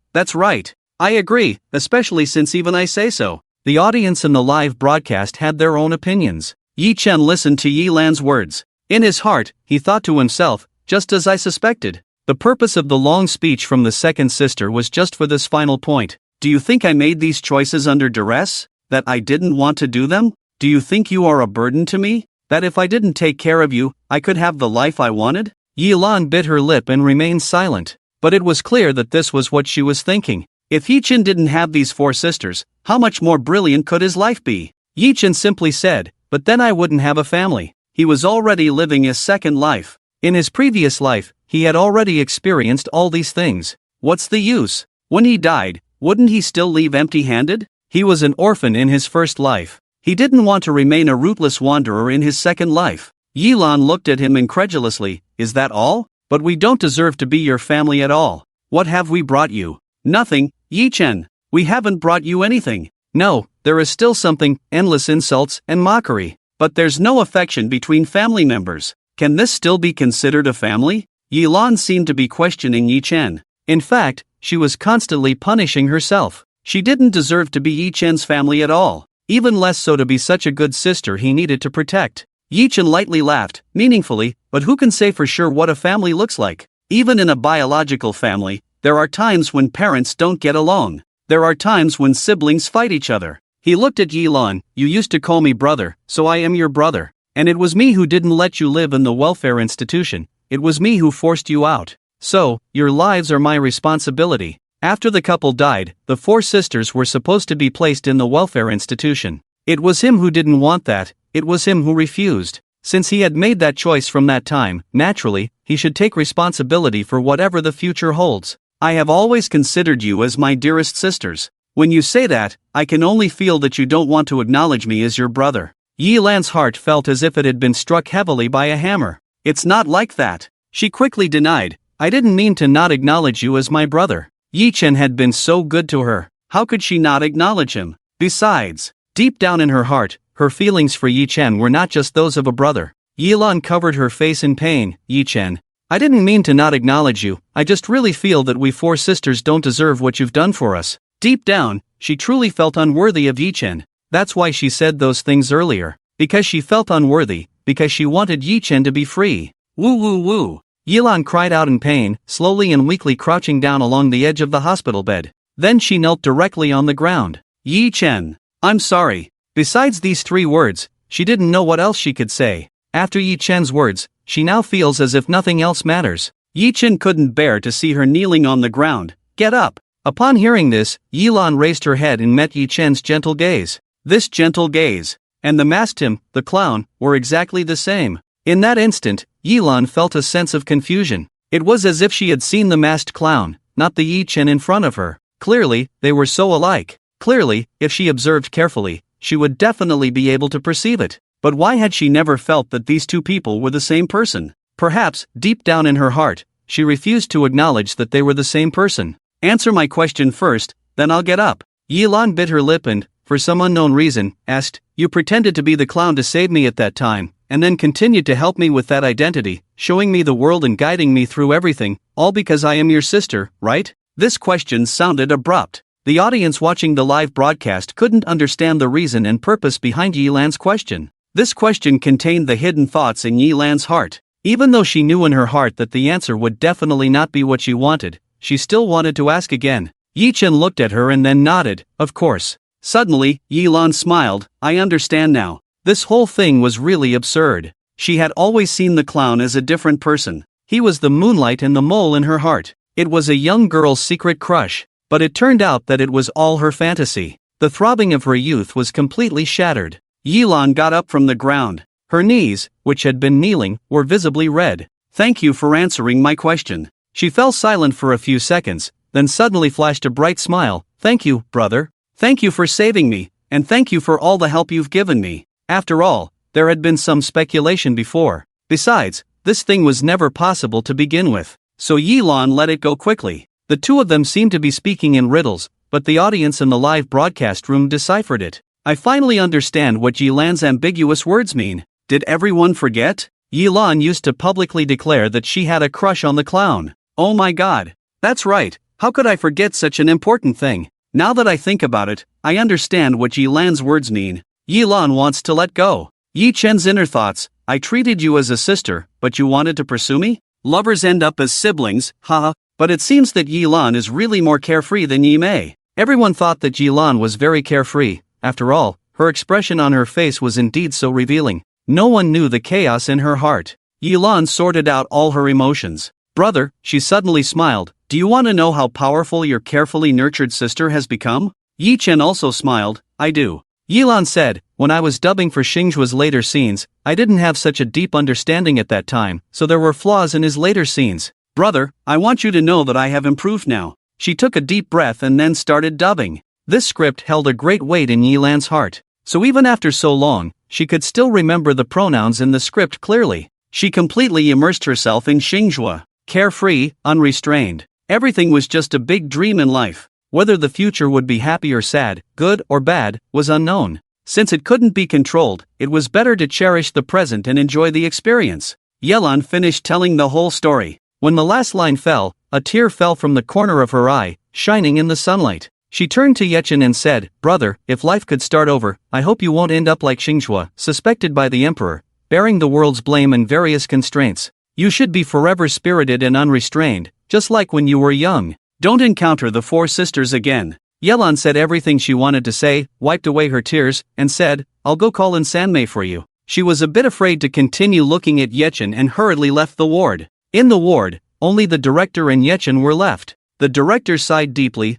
I agree, especially since even I say so. The audience in the live broadcast had their own opinions. Yechen listened to Yelan's words. In his heart, he thought to himself, just as I suspected. The purpose of the long speech from the second sister was just for this final point. Do you think I made these choices under duress? That I didn't want to do them? Do you think you are a burden to me? That if I didn't take care of you, I could have the life I wanted? Yelan bit her lip and remained silent. But it was clear that this was what she was thinking. If Yechen didn't have these four sisters, how much more brilliant could his life be? Yechen simply said, but then I wouldn't have a family. He was already living his second life. In his previous life, he had already experienced all these things. What's the use? When he died, wouldn't he still leave empty-handed? He was an orphan in his first life. He didn't want to remain a rootless wanderer in his second life. Yelan looked at him incredulously. Is that all? But we don't deserve to be your family at all. What have we brought you? Nothing, Yechen. We haven't brought you anything. No, there is still something, endless insults and mockery. But there's no affection between family members. Can this still be considered a family? Yelan seemed to be questioning Yechen. In fact, she was constantly punishing herself. She didn't deserve to be Yichen's family at all. Even less so to be such a good sister he needed to protect. Yechen lightly laughed, meaningfully, but who can say for sure what a family looks like? Even in a biological family, there are times when parents don't get along. There are times when siblings fight each other. He looked at Yelan. You used to call me brother, so I am your brother. And it was me who didn't let you live in the welfare institution. It was me who forced you out. So, your lives are my responsibility. After the couple died, the four sisters were supposed to be placed in the welfare institution. It was him who didn't want that, it was him who refused. Since he had made that choice from that time, naturally, he should take responsibility for whatever the future holds. I have always considered you as my dearest sisters. When you say that, I can only feel that you don't want to acknowledge me as your brother. Yelan's heart felt as if it had been struck heavily by a hammer. It's not like that. She quickly denied. I didn't mean to not acknowledge you as my brother. Yechen had been so good to her. How could she not acknowledge him? Besides, deep down in her heart, her feelings for Yechen were not just those of a brother. Yelan covered her face in pain. Yechen, I didn't mean to not acknowledge you. I just really feel that we four sisters don't deserve what you've done for us. Deep down, she truly felt unworthy of Yechen. That's why she said those things earlier. Because she felt unworthy, because she wanted Yechen to be free. Woo woo woo. Yelan cried out in pain, slowly and weakly crouching down along the edge of the hospital bed. Then she knelt directly on the ground. Yechen, I'm sorry. Besides these three words, she didn't know what else she could say. After Yichen's words, she now feels as if nothing else matters. Yechen couldn't bear to see her kneeling on the ground. Get up. Upon hearing this, Yelan raised her head and met Yichen's gentle gaze. This gentle gaze, and the masked him, the clown, were exactly the same. In that instant, Yelan felt a sense of confusion. It was as if she had seen the masked clown, not the Yechen in front of her. Clearly, they were so alike. Clearly, if she observed carefully, she would definitely be able to perceive it. But why had she never felt that these two people were the same person? Perhaps, deep down in her heart, she refused to acknowledge that they were the same person. Answer my question first, then I'll get up. Yelan bit her lip and, for some unknown reason, asked, You pretended to be the clown to save me at that time, and then continued to help me with that identity, showing me the world and guiding me through everything, all because I am your sister, right? This question sounded abrupt. The audience watching the live broadcast couldn't understand the reason and purpose behind Yelan's question. This question contained the hidden thoughts in Yelan's heart. Even though she knew in her heart that the answer would definitely not be what she wanted, she still wanted to ask again. Yechen looked at her and then nodded, of course. Suddenly, Yelan smiled. I understand now. This whole thing was really absurd. She had always seen the clown as a different person. He was the moonlight and the mole in her heart. It was a young girl's secret crush, but it turned out that it was all her fantasy. The throbbing of her youth was completely shattered. Yilan got up from the ground. Her knees, which had been kneeling, were visibly red. "Thank you for answering my question." She fell silent for a few seconds, then suddenly flashed a bright smile. "Thank you, brother. Thank you for saving me, and thank you for all the help you've given me." After all, there had been some speculation before. Besides, this thing was never possible to begin with. So Yilan let it go quickly. The two of them seemed to be speaking in riddles, but the audience in the live broadcast room deciphered it. "I finally understand what Yilan's ambiguous words mean. Did everyone forget? Yilan used to publicly declare that she had a crush on the clown. Oh my god. That's right, how could I forget such an important thing? Now that I think about it, I understand what Yilan's words mean. Yilan wants to let go. Yi Chen's inner thoughts: I treated you as a sister, but you wanted to pursue me? Lovers end up as siblings, haha. But it seems that Yilan is really more carefree than Yi Mei. Everyone thought that Yilan was very carefree. After all, her expression on her face was indeed so revealing. No one knew the chaos in her heart. Yilan sorted out all her emotions. "Brother," she suddenly smiled, "do you want to know how powerful your carefully nurtured sister has become?" Yi Chen also smiled. "I do." Yilan said, "When I was dubbing for Xingjua's later scenes, I didn't have such a deep understanding at that time, so there were flaws in his later scenes. Brother, I want you to know that I have improved now." She took a deep breath and then started dubbing. This script held a great weight in Yilan's heart. So even after so long, she could still remember the pronouns in the script clearly. She completely immersed herself in Xingjua. Carefree, unrestrained. Everything was just a big dream in life. Whether the future would be happy or sad, good or bad, was unknown. Since it couldn't be controlled, it was better to cherish the present and enjoy the experience. Yilan finished telling the whole story. When the last line fell, a tear fell from the corner of her eye, shining in the sunlight. She turned to Yechen and said, "Brother, if life could start over, I hope you won't end up like Xingjua, suspected by the emperor, bearing the world's blame and various constraints. You should be forever spirited and unrestrained, just like when you were young. Don't encounter the four sisters again." Yilan said everything she wanted to say, wiped away her tears, and said, "I'll go call in Sanmei for you." She was a bit afraid to continue looking at Yechen and hurriedly left the ward. In the ward, only the director and Yechen were left. The director sighed deeply.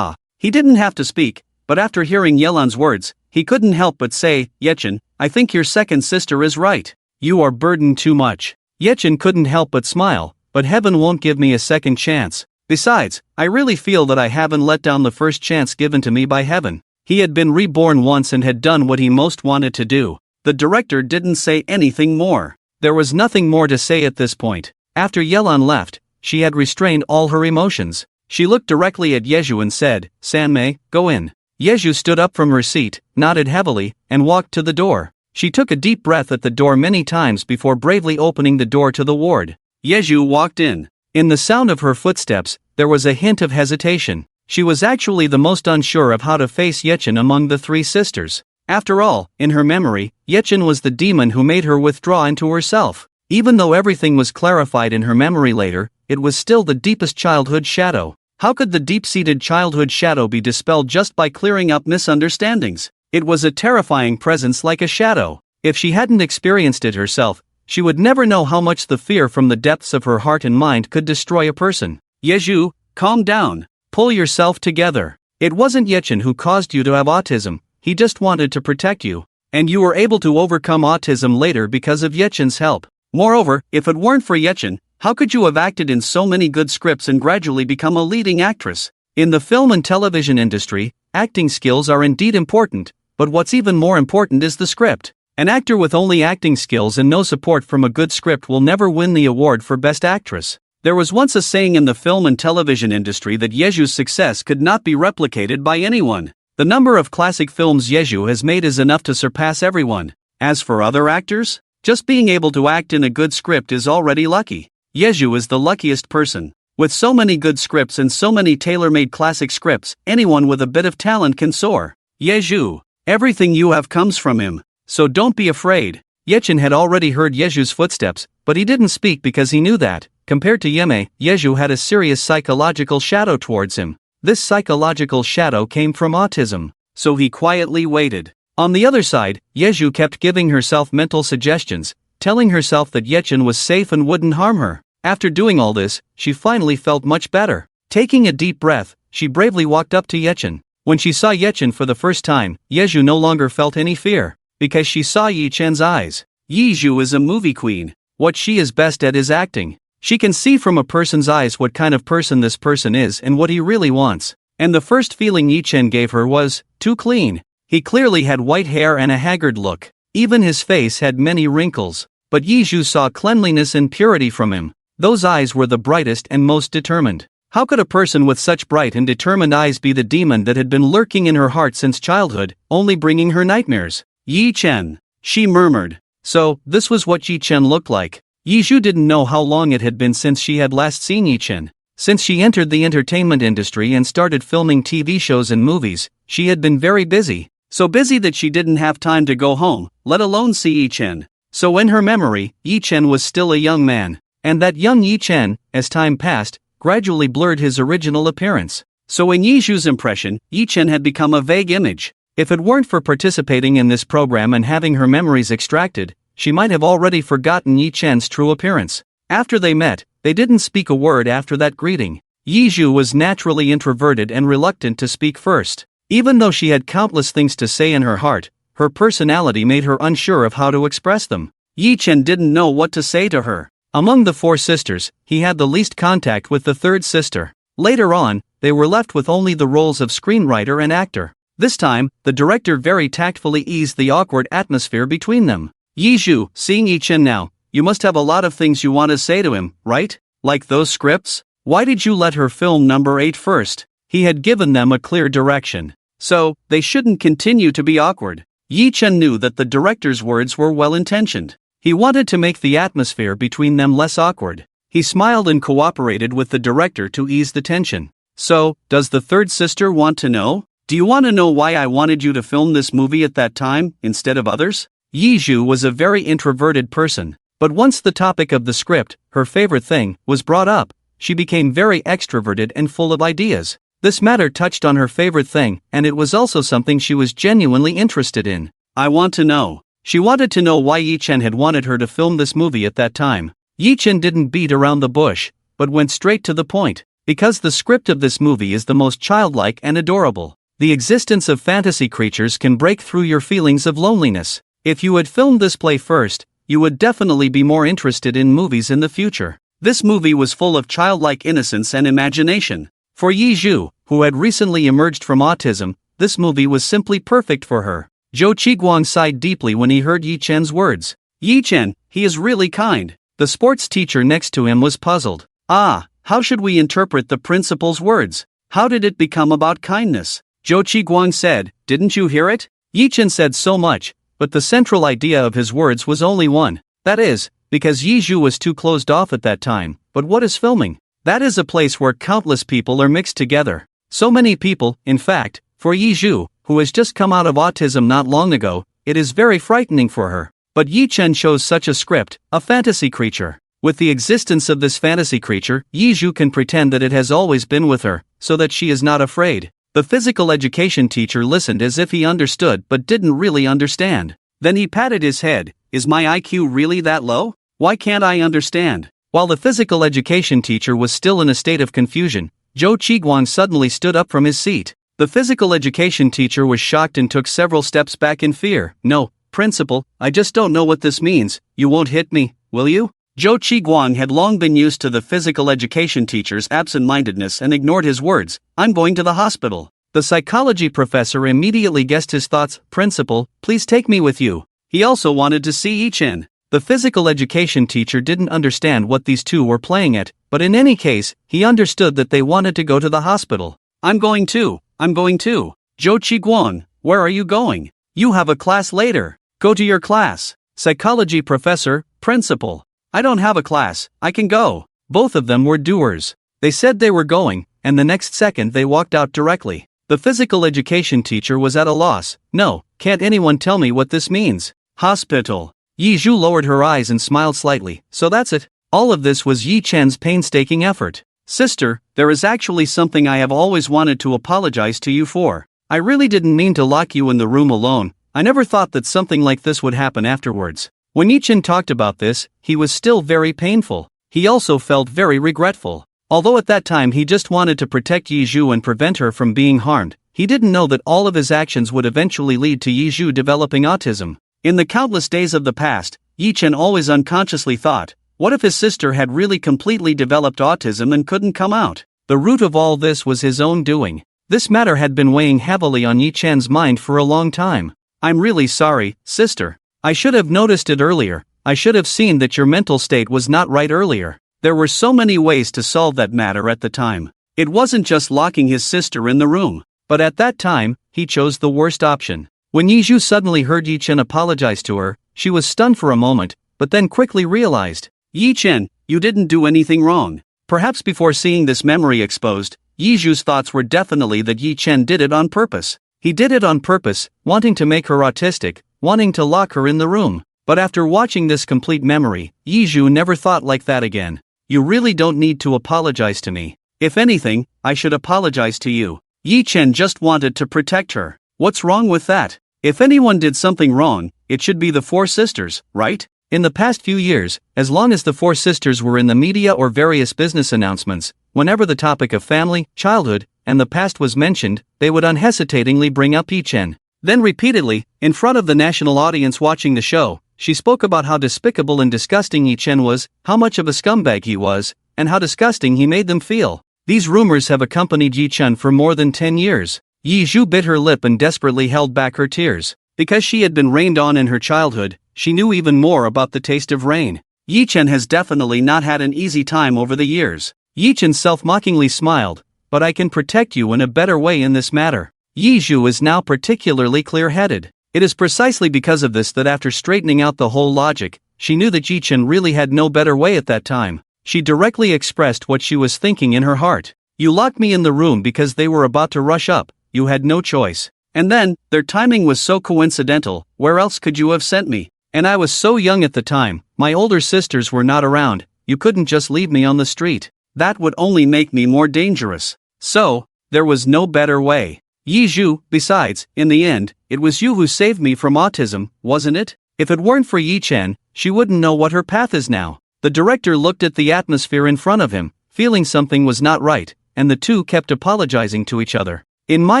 He didn't have to speak, but after hearing Yilan's words, he couldn't help but say, "Yechen, I think your second sister is right. You are burdened too much." Yechen couldn't help but smile, "But heaven won't give me a second chance. Besides, I really feel that I haven't let down the first chance given to me by heaven." He had been reborn once and had done what he most wanted to do. The director didn't say anything more. There was nothing more to say at this point. After Yilan left, she had restrained all her emotions. She looked directly at Yeju and said, "Sanmei, go in." Yeju stood up from her seat, nodded heavily, and walked to the door. She took a deep breath at the door many times before bravely opening the door to the ward. Yeju walked in. In the sound of her footsteps, there was a hint of hesitation. She was actually the most unsure of how to face Yechen among the three sisters. After all, in her memory, Yechen was the demon who made her withdraw into herself. Even though everything was clarified in her memory later, it was still the deepest childhood shadow. How could the deep-seated childhood shadow be dispelled just by clearing up misunderstandings? It was a terrifying presence like a shadow. If she hadn't experienced it herself, she would never know how much the fear from the depths of her heart and mind could destroy a person. Yeju, calm down. Pull yourself together. It wasn't Yechen who caused you to have autism, he just wanted to protect you. And you were able to overcome autism later because of Yechen's help. Moreover, if it weren't for Yechen, how could you have acted in so many good scripts and gradually become a leading actress? In the film and television industry, acting skills are indeed important, but what's even more important is the script. An actor with only acting skills and no support from a good script will never win the award for Best Actress. There was once a saying in the film and television industry that Yeju's success could not be replicated by anyone. The number of classic films Yeju has made is enough to surpass everyone. As for other actors, just being able to act in a good script is already lucky. Yeju is the luckiest person. With so many good scripts and so many tailor-made classic scripts, anyone with a bit of talent can soar. Yeju, everything you have comes from him, so don't be afraid. Yechen had already heard Yeju's footsteps, but he didn't speak because he knew that, compared to Yeme, Yeju had a serious psychological shadow towards him. This psychological shadow came from autism, so he quietly waited. On the other side, Yeju kept giving herself mental suggestions, telling herself that Yechen was safe and wouldn't harm her. After doing all this, she finally felt much better. Taking a deep breath, she bravely walked up to Yechen. When she saw Yechen for the first time, Yeju no longer felt any fear, because she saw Yechen's eyes. Yeju is a movie queen. What she is best at is acting. She can see from a person's eyes what kind of person this person is and what he really wants. And the first feeling Yechen gave her was, too clean. He clearly had white hair and a haggard look. Even his face had many wrinkles. But Yeju saw cleanliness and purity from him. Those eyes were the brightest and most determined. How could a person with such bright and determined eyes be the demon that had been lurking in her heart since childhood, only bringing her nightmares? Yechen, she murmured. So, this was what Yechen looked like. Yeju didn't know how long it had been since she had last seen Yechen. Since she entered the entertainment industry and started filming TV shows and movies, she had been very busy. So busy that she didn't have time to go home, let alone see Yechen. So in her memory, Yechen was still a young man. And that young Yechen, as time passed, gradually blurred his original appearance. So in Yeju's impression, Yechen had become a vague image. If it weren't for participating in this program and having her memories extracted, she might have already forgotten Yechen's true appearance. After they met, they didn't speak a word after that greeting. Yeju was naturally introverted and reluctant to speak first. Even though she had countless things to say in her heart, her personality made her unsure of how to express them. Yechen didn't know what to say to her. Among the four sisters, he had the least contact with the third sister. Later on, they were left with only the roles of screenwriter and actor. This time, the director very tactfully eased the awkward atmosphere between them. Yeju, seeing Yechen now, you must have a lot of things you want to say to him, right? Like those scripts? Why did you let her film number 8 first? He had given them a clear direction. So, they shouldn't continue to be awkward. Yechen knew that the director's words were well-intentioned. He wanted to make the atmosphere between them less awkward. He smiled and cooperated with the director to ease the tension. So, does the third sister want to know? Do you want to know why I wanted you to film this movie at that time, instead of others? Yeju was a very introverted person. But once the topic of the script, her favorite thing, was brought up, she became very extroverted and full of ideas. This matter touched on her favorite thing, and it was also something she was genuinely interested in. I want to know. She wanted to know why Yechen had wanted her to film this movie at that time. Yechen didn't beat around the bush, but went straight to the point. Because the script of this movie is the most childlike and adorable. The existence of fantasy creatures can break through your feelings of loneliness. If you had filmed this play first, you would definitely be more interested in movies in the future. This movie was full of childlike innocence and imagination. For Yeju, who had recently emerged from autism, this movie was simply perfect for her. Zhou Qiguang sighed deeply when he heard Yechen's words. Yechen, he is really kind. The sports teacher next to him was puzzled. How should we interpret the principal's words? How did it become about kindness? Zhou Qiguang said, didn't you hear it? Yechen said so much, but the central idea of his words was only one. That is, because Yeju was too closed off at that time. But what is filming? That is a place where countless people are mixed together. So many people, in fact, for Yeju, who has just come out of autism not long ago, it is very frightening for her. But Yechen chose such a script, a fantasy creature. With the existence of this fantasy creature, Yeju can pretend that it has always been with her, so that she is not afraid. The physical education teacher listened as if he understood but didn't really understand. Then he patted his head. Is my IQ really that low? Why can't I understand? While the physical education teacher was still in a state of confusion, Zhou Qiguang suddenly stood up from his seat. The physical education teacher was shocked and took several steps back in fear. No, principal, I just don't know what this means. You won't hit me, will you? Zhou Qiguang had long been used to the physical education teacher's absent-mindedness and ignored his words. I'm going to the hospital. The psychology professor immediately guessed his thoughts. Principal, please take me with you. He also wanted to see Yechen. The physical education teacher didn't understand what these two were playing at, but in any case, he understood that they wanted to go to the hospital. I'm going too. Zhou Qiguang, where are you going? You have a class later. Go to your class. Psychology professor, principal. I don't have a class, I can go. Both of them were doers. They said they were going, and the next second they walked out directly. The physical education teacher was at a loss. No, can't anyone tell me what this means? Hospital. Yeju lowered her eyes and smiled slightly. So that's it. All of this was Yechen's painstaking effort. Sister, there is actually something I have always wanted to apologize to you for. I really didn't mean to lock you in the room alone. I never thought that something like this would happen afterwards. When Yi-Chen talked about this, he was still very painful. He also felt very regretful. Although at that time he just wanted to protect Yizhu and prevent her from being harmed, he didn't know that all of his actions would eventually lead to Yizhu developing autism. In the countless days of the past, Yi-Chen always unconsciously thought, what if his sister had really completely developed autism and couldn't come out? The root of all this was his own doing. This matter had been weighing heavily on Yi-Chen's mind for a long time. I'm really sorry, sister. I should have noticed it earlier. I should have seen that your mental state was not right earlier. There were so many ways to solve that matter at the time. It wasn't just locking his sister in the room. But at that time, he chose the worst option. When Yizhu suddenly heard Yi-Chen apologize to her, she was stunned for a moment, but then quickly realized, Yi-Chen, you didn't do anything wrong. Perhaps before seeing this memory exposed, Yizhu's thoughts were definitely that Yi-Chen did it on purpose. He did it on purpose, wanting to make her autistic, wanting to lock her in the room. But after watching this complete memory, Yizhu never thought like that again. You really don't need to apologize to me. If anything, I should apologize to you. Yi-Chen just wanted to protect her. What's wrong with that? If anyone did something wrong, it should be the four sisters, right? In the past few years, as long as the four sisters were in the media or various business announcements, whenever the topic of family, childhood, and the past was mentioned, they would unhesitatingly bring up Yi-Chen. Then repeatedly, in front of the national audience watching the show, she spoke about how despicable and disgusting Yi-Chen was, how much of a scumbag he was, and how disgusting he made them feel. These rumors have accompanied Yi-Chen for more than 10 years. Yizhu bit her lip and desperately held back her tears. Because she had been rained on in her childhood, she knew even more about the taste of rain. Yi-Chen has definitely not had an easy time over the years. Yi-Chen self-mockingly smiled, but I can protect you in a better way in this matter. Yizhu is now particularly clear-headed. It is precisely because of this that after straightening out the whole logic, she knew that Yi-Chen really had no better way at that time. She directly expressed what she was thinking in her heart. You locked me in the room because they were about to rush up, you had no choice. And then, their timing was so coincidental, where else could you have sent me? And I was so young at the time, my older sisters were not around, you couldn't just leave me on the street. That would only make me more dangerous. So, there was no better way. Yizhu, besides, in the end, it was you who saved me from autism, wasn't it? If it weren't for Yi-Chen, she wouldn't know what her path is now. The director looked at the atmosphere in front of him, feeling something was not right, and the two kept apologizing to each other. In my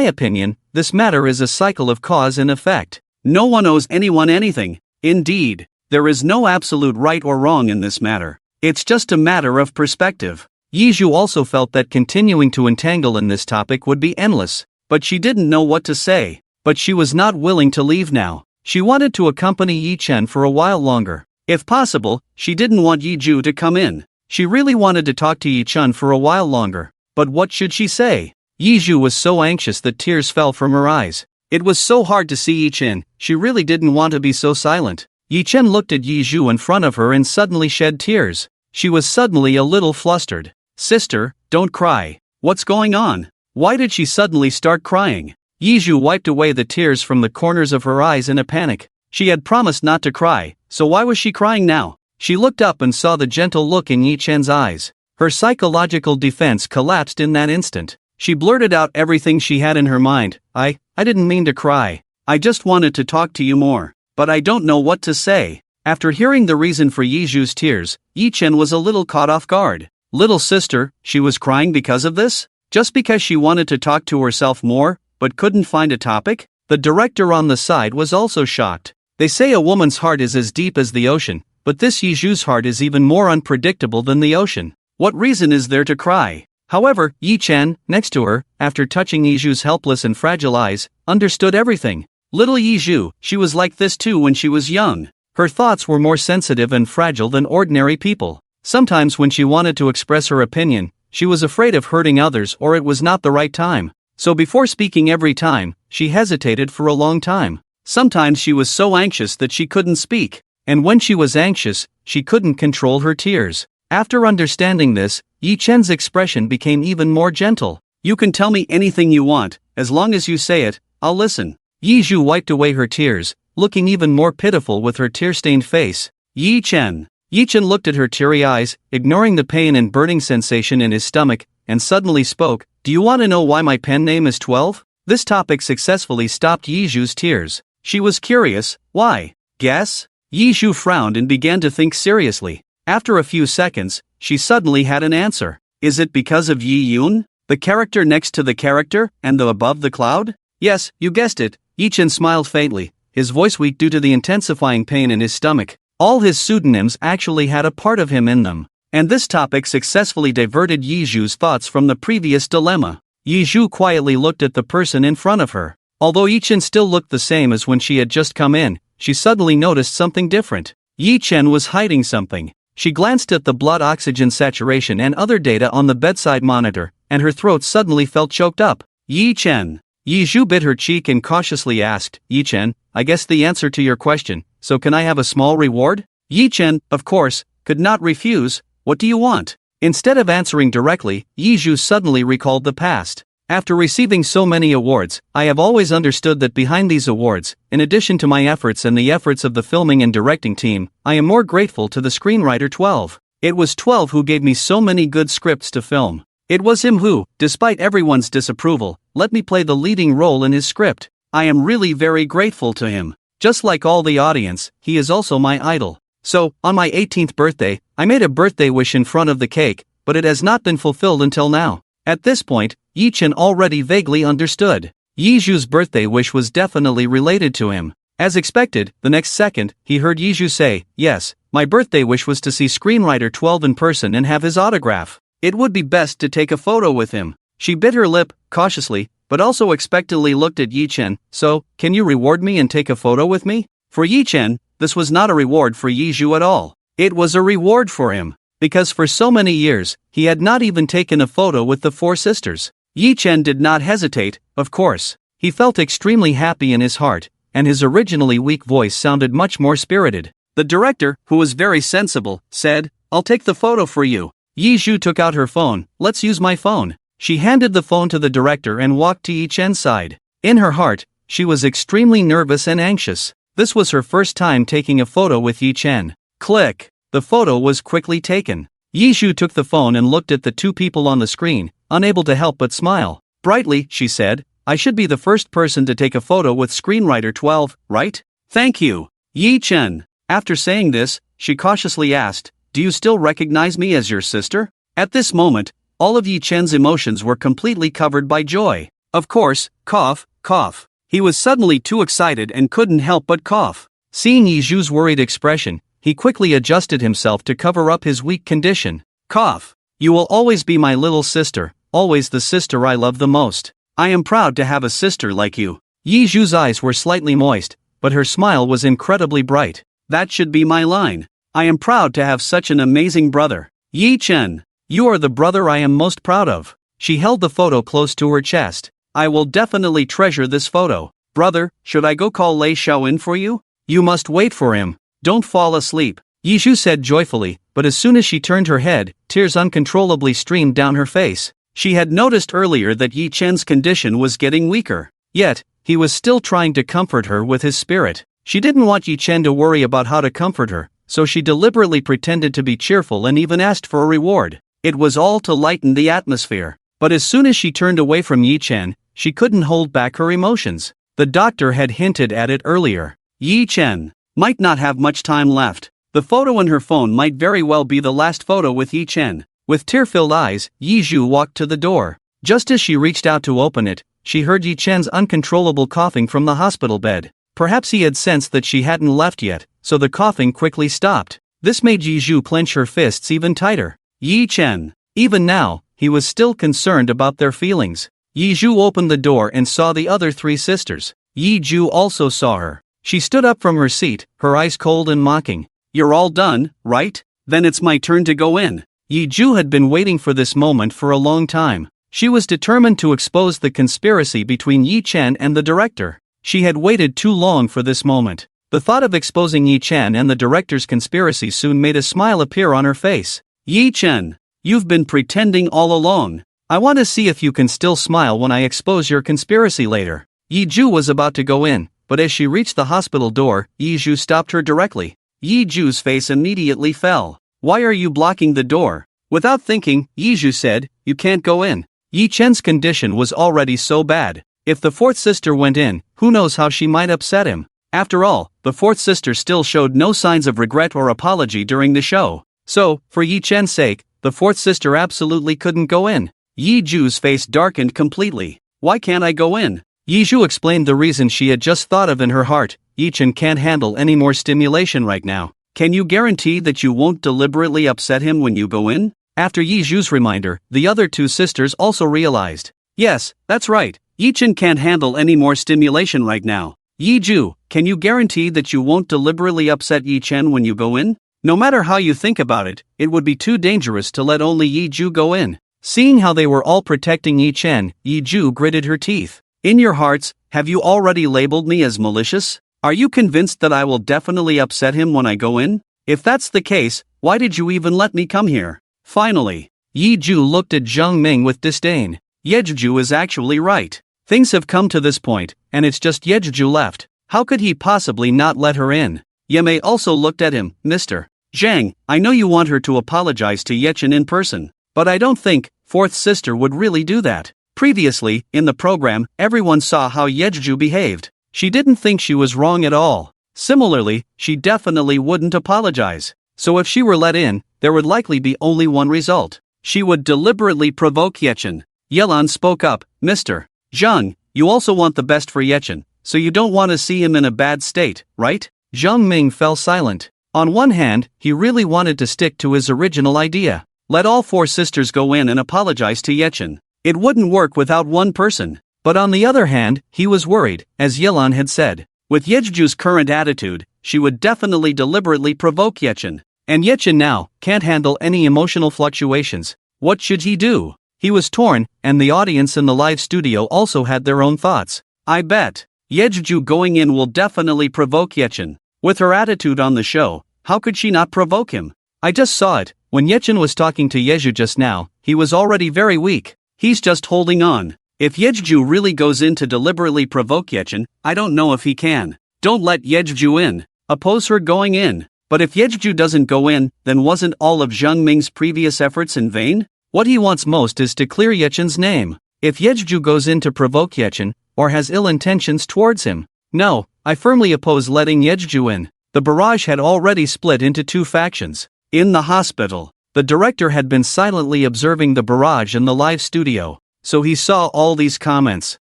opinion, this matter is a cycle of cause and effect. No one owes anyone anything. Indeed, there is no absolute right or wrong in this matter. It's just a matter of perspective. Yizhu also felt that continuing to entangle in this topic would be endless. But she didn't know what to say. But she was not willing to leave now. She wanted to accompany Yi-Chen for a while longer. If possible, she didn't want Yizhu to come in. She really wanted to talk to Yi-Chen for a while longer. But what should she say? Yizhu was so anxious that tears fell from her eyes. It was so hard to see Yi-Chen, she really didn't want to be so silent. Yi-Chen looked at Yizhu in front of her and suddenly shed tears. She was suddenly a little flustered. Sister, don't cry. What's going on? Why did she suddenly start crying? Yizhu wiped away the tears from the corners of her eyes in a panic. She had promised not to cry, so why was she crying now? She looked up and saw the gentle look in Yi-Chen's eyes. Her psychological defense collapsed in that instant. She blurted out everything she had in her mind. I didn't mean to cry. I just wanted to talk to you more. But I don't know what to say. After hearing the reason for Yizhu's tears, Yi-Chen was a little caught off guard. Little sister, she was crying because of this? Just because she wanted to talk to herself more, but couldn't find a topic? The director on the side was also shocked. They say a woman's heart is as deep as the ocean, but this Yizhu's heart is even more unpredictable than the ocean. What reason is there to cry? However, Yi-Chen, next to her, after touching Yizhu's helpless and fragile eyes, understood everything. Little Yizhu, she was like this too when she was young. Her thoughts were more sensitive and fragile than ordinary people. Sometimes when she wanted to express her opinion, she was afraid of hurting others or it was not the right time. So before speaking every time, she hesitated for a long time. Sometimes she was so anxious that she couldn't speak. And when she was anxious, she couldn't control her tears. After understanding this, Yi-Chen's expression became even more gentle. You can tell me anything you want, as long as you say it, I'll listen. Yizhu wiped away her tears, looking even more pitiful with her tear-stained face. Yi-Chen. Yi-Chen looked at her teary eyes, ignoring the pain and burning sensation in his stomach, and suddenly spoke, Do you want to know why my pen name is 12? This topic successfully stopped Yizhu's tears. She was curious, why? Guess? Yi Zhu frowned and began to think seriously. After a few seconds, she suddenly had an answer. Is it because of Yi Yun? The character next to the character, and the above the cloud? Yes, you guessed it. Yi Chen smiled faintly, his voice weak due to the intensifying pain in his stomach. All his pseudonyms actually had a part of him in them. And this topic successfully diverted Yi Zhu's thoughts from the previous dilemma. Yi Zhu quietly looked at the person in front of her. Although Yi Chen still looked the same as when she had just come in, she suddenly noticed something different. Yi Chen was hiding something. She glanced at the blood oxygen saturation and other data on the bedside monitor, and her throat suddenly felt choked up. Yi Chen. Yi Zhu bit her cheek and cautiously asked, Yi Chen, I guess the answer to your question, so can I have a small reward? Yi Chen, of course, could not refuse. What do you want? Instead of answering directly, Yi Zhu suddenly recalled the past. After receiving so many awards, I have always understood that behind these awards, in addition to my efforts and the efforts of the filming and directing team, I am more grateful to the screenwriter 12. It was 12 who gave me so many good scripts to film. It was him who, despite everyone's disapproval, let me play the leading role in his script. I am really very grateful to him. Just like all the audience, he is also my idol. So, on my 18th birthday, I made a birthday wish in front of the cake, but it has not been fulfilled until now. At this point, Yi Chen already vaguely understood. Yi Zhu's birthday wish was definitely related to him. As expected, the next second, he heard Yi Zhu say, yes, my birthday wish was to see screenwriter 12 in person and have his autograph. It would be best to take a photo with him. She bit her lip, cautiously, but also expectantly looked at Yi Chen. So, can you reward me and take a photo with me? For Yi Chen, this was not a reward for Yi Zhu at all. It was a reward for him. Because for so many years, he had not even taken a photo with the four sisters. Yi Chen did not hesitate, of course. He felt extremely happy in his heart, and his originally weak voice sounded much more spirited. The director, who was very sensible, said, I'll take the photo for you. Yi Zhu took out her phone. Let's use my phone. She handed the phone to the director and walked to Yi Chen's side. In her heart, she was extremely nervous and anxious. This was her first time taking a photo with Yi Chen. Click. The photo was quickly taken. Yi Zhu took the phone and looked at the two people on the screen, unable to help but smile. Brightly, she said, I should be the first person to take a photo with screenwriter 12, right? Thank you, Yi Chen. After saying this, she cautiously asked, do you still recognize me as your sister? At this moment, all of Yi Chen's emotions were completely covered by joy. Of course, cough, cough. He was suddenly too excited and couldn't help but cough. Seeing Yi Zhu's worried expression, he quickly adjusted himself to cover up his weak condition. Cough. You will always be my little sister, always the sister I love the most. I am proud to have a sister like you. Yi Zhu's eyes were slightly moist, but her smile was incredibly bright. That should be my line. I am proud to have such an amazing brother. Yi Chen, you are the brother I am most proud of. She held the photo close to her chest. I will definitely treasure this photo. Brother, should I go call Lei Xiaoyin for you? You must wait for him. Don't fall asleep, Yi Zhu said joyfully, but as soon as she turned her head, tears uncontrollably streamed down her face. She had noticed earlier that Yi Chen's condition was getting weaker. Yet, he was still trying to comfort her with his spirit. She didn't want Yi Chen to worry about how to comfort her, so she deliberately pretended to be cheerful and even asked for a reward. It was all to lighten the atmosphere. But as soon as she turned away from Yi Chen, she couldn't hold back her emotions. The doctor had hinted at it earlier. Yi Chen might not have much time left. The photo in her phone might very well be the last photo with Yi Chen. With tear-filled eyes, Yi Zhu walked to the door. Just as she reached out to open it, she heard Yi Chen's uncontrollable coughing from the hospital bed. Perhaps he had sensed that she hadn't left yet, so the coughing quickly stopped. This made Yi Zhu clench her fists even tighter. Yi Chen. Even now, he was still concerned about their feelings. Yi Zhu opened the door and saw the other three sisters. Yi Zhu also saw her. She stood up from her seat, her eyes cold and mocking. You're all done, right? Then it's my turn to go in. Yi Zhu had been waiting for this moment for a long time. She was determined to expose the conspiracy between Yi Chen and the director. She had waited too long for this moment. The thought of exposing Yi Chen and the director's conspiracy soon made a smile appear on her face. Yi Chen, you've been pretending all along. I want to see if you can still smile when I expose your conspiracy later. Yi Zhu was about to go in, but as she reached the hospital door, Yi Zhu stopped her directly. Yi Zhu's face immediately fell. Why are you blocking the door? Without thinking, Yi Zhu said, you can't go in. Yi Chen's condition was already so bad. If the fourth sister went in, who knows how she might upset him. After all, the fourth sister still showed no signs of regret or apology during the show. So, for Yi Chen's sake, the fourth sister absolutely couldn't go in. Yi Ju's face darkened completely. Why can't I go in? Yi Ju explained the reason she had just thought of in her heart. Yi Chen can't handle any more stimulation right now. Can you guarantee that you won't deliberately upset him when you go in? After Yi Ju's reminder, the other two sisters also realized. Yes, that's right. Yi Chen can't handle any more stimulation right now. Yi Ju, can you guarantee that you won't deliberately upset Yi Chen when you go in? No matter how you think about it, it would be too dangerous to let only Yi Ju go in. Seeing how they were all protecting Yi Chen, Yi Ju gritted her teeth. In your hearts, have you already labeled me as malicious? Are you convinced that I will definitely upset him when I go in? If that's the case, why did you even let me come here? Finally, Yi Ju looked at Zheng Ming with disdain. Yeju is actually right. Things have come to this point, and it's just Yeju left. How could he possibly not let her in? Yemei also looked at him. Mr. Zhang, I know you want her to apologize to Yechen in person, but I don't think fourth sister would really do that. Previously, in the program, everyone saw how Yeju behaved. She didn't think she was wrong at all. Similarly, she definitely wouldn't apologize. So if she were let in, there would likely be only one result. She would deliberately provoke Yechen. Yelan spoke up. Mr. Zhang, you also want the best for Yechen, so you don't want to see him in a bad state, right? Zheng Ming fell silent. On one hand, he really wanted to stick to his original idea. Let all four sisters go in and apologize to Yechen. It wouldn't work without one person. But on the other hand, he was worried, as Yelan had said. With Yeju's current attitude, she would definitely deliberately provoke Yechen. And Yechen now can't handle any emotional fluctuations. What should he do? He was torn, and the audience in the live studio also had their own thoughts. I bet Yeju going in will definitely provoke Yechen. With her attitude on the show, how could she not provoke him? I just saw it. When Yechen was talking to Yeju just now, he was already very weak. He's just holding on. If Yeju really goes in to deliberately provoke Yechen, I don't know if he can. Don't let Yeju in. Oppose her going in. But if Yeju doesn't go in, then wasn't all of Zheng Ming's previous efforts in vain? What he wants most is to clear Yechen's name. If Yeju goes in to provoke Yechen, or has ill intentions towards him, no, I firmly oppose letting Yeju in. The barrage had already split into two factions. In the hospital, the director had been silently observing the barrage in the live studio, so he saw all these comments.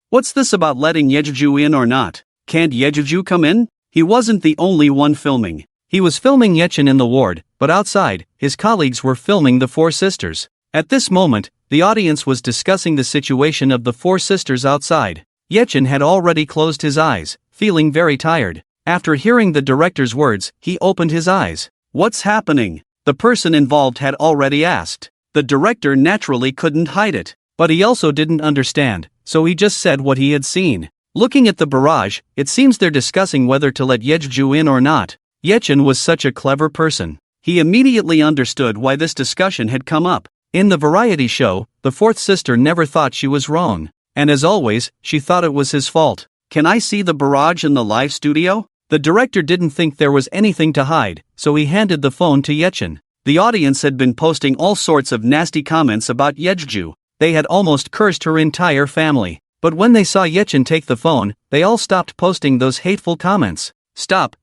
What's this about letting Yeju in or not? Can't Yeju come in? He wasn't the only one filming. He was filming Yechen in the ward, but outside, his colleagues were filming the four sisters. At this moment, the audience was discussing the situation of the four sisters outside. Yechen had already closed his eyes, feeling very tired. After hearing the director's words, he opened his eyes. What's happening? The person involved had already asked. The director naturally couldn't hide it, but he also didn't understand, so he just said what he had seen. Looking at the barrage, it seems they're discussing whether to let Yeju in or not. Yechen was such a clever person. He immediately understood why this discussion had come up. In the variety show, the fourth sister never thought she was wrong. And as always, she thought it was his fault. Can I see the barrage in the live studio? The director didn't think there was anything to hide, so he handed the phone to Yechen. The audience had been posting all sorts of nasty comments about Yeju. They had almost cursed her entire family. But when they saw Yechen take the phone, they all stopped posting those hateful comments. Stop,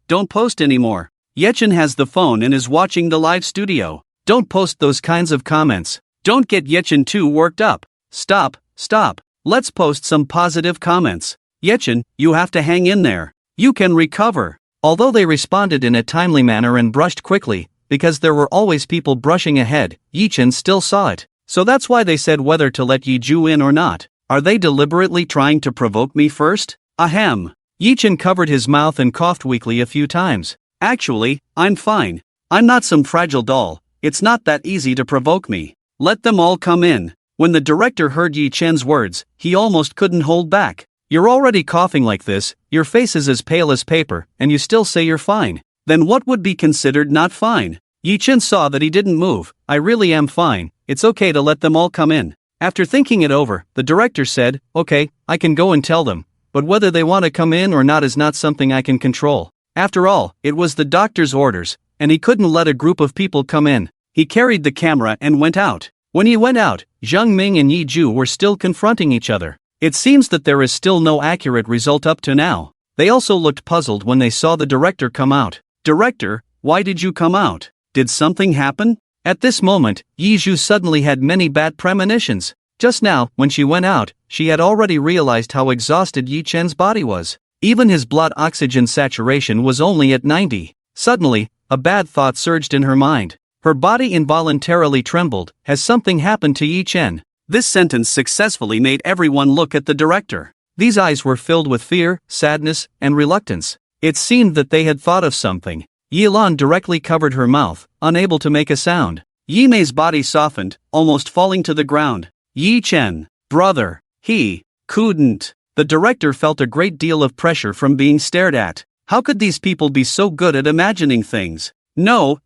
don't post anymore. Yechen has the phone and is watching the live studio. Don't post those kinds of comments. Don't get Yechen too worked up. Stop. Let's post some positive comments. Yechen, you have to hang in there. You can recover. Although they responded in a timely manner and brushed quickly, because there were always people brushing ahead, Yechen still saw it. So that's why they said whether to let Yeju in or not. Are they deliberately trying to provoke me first? Ahem. Yechen covered his mouth and coughed weakly a few times. Actually, I'm fine. I'm not some fragile doll. It's not that easy to provoke me. Let them all come in. When the director heard Yi Chen's words, he almost couldn't hold back. You're already coughing like this, your face is as pale as paper, and you still say you're fine. Then what would be considered not fine? Yi Chen saw that he didn't move. I really am fine. It's okay to let them all come in. After thinking it over, the director said, okay, I can go and tell them. But whether they want to come in or not is not something I can control. After all, it was the doctor's orders, and he couldn't let a group of people come in. He carried the camera and went out. When he went out, Zheng Ming and Yeju were still confronting each other. It seems that there is still no accurate result up to now. They also looked puzzled when they saw the director come out. "Director, why did you come out? Did something happen?" At this moment, Yizhu suddenly had many bad premonitions. Just now, when she went out, she had already realized how exhausted Yi Chen's body was. Even his blood oxygen saturation was only at 90. Suddenly, a bad thought surged in her mind. Her body involuntarily trembled. Has something happened to Yi Chen? This sentence successfully made everyone look at the director. These eyes were filled with fear, sadness, and reluctance. It seemed that they had thought of something. Yi Lan directly covered her mouth, unable to make a sound. Yi Mei's body softened, almost falling to the ground. Yi Chen, brother, he couldn't. The director felt a great deal of pressure from being stared at. How could these people be so good at imagining things? No,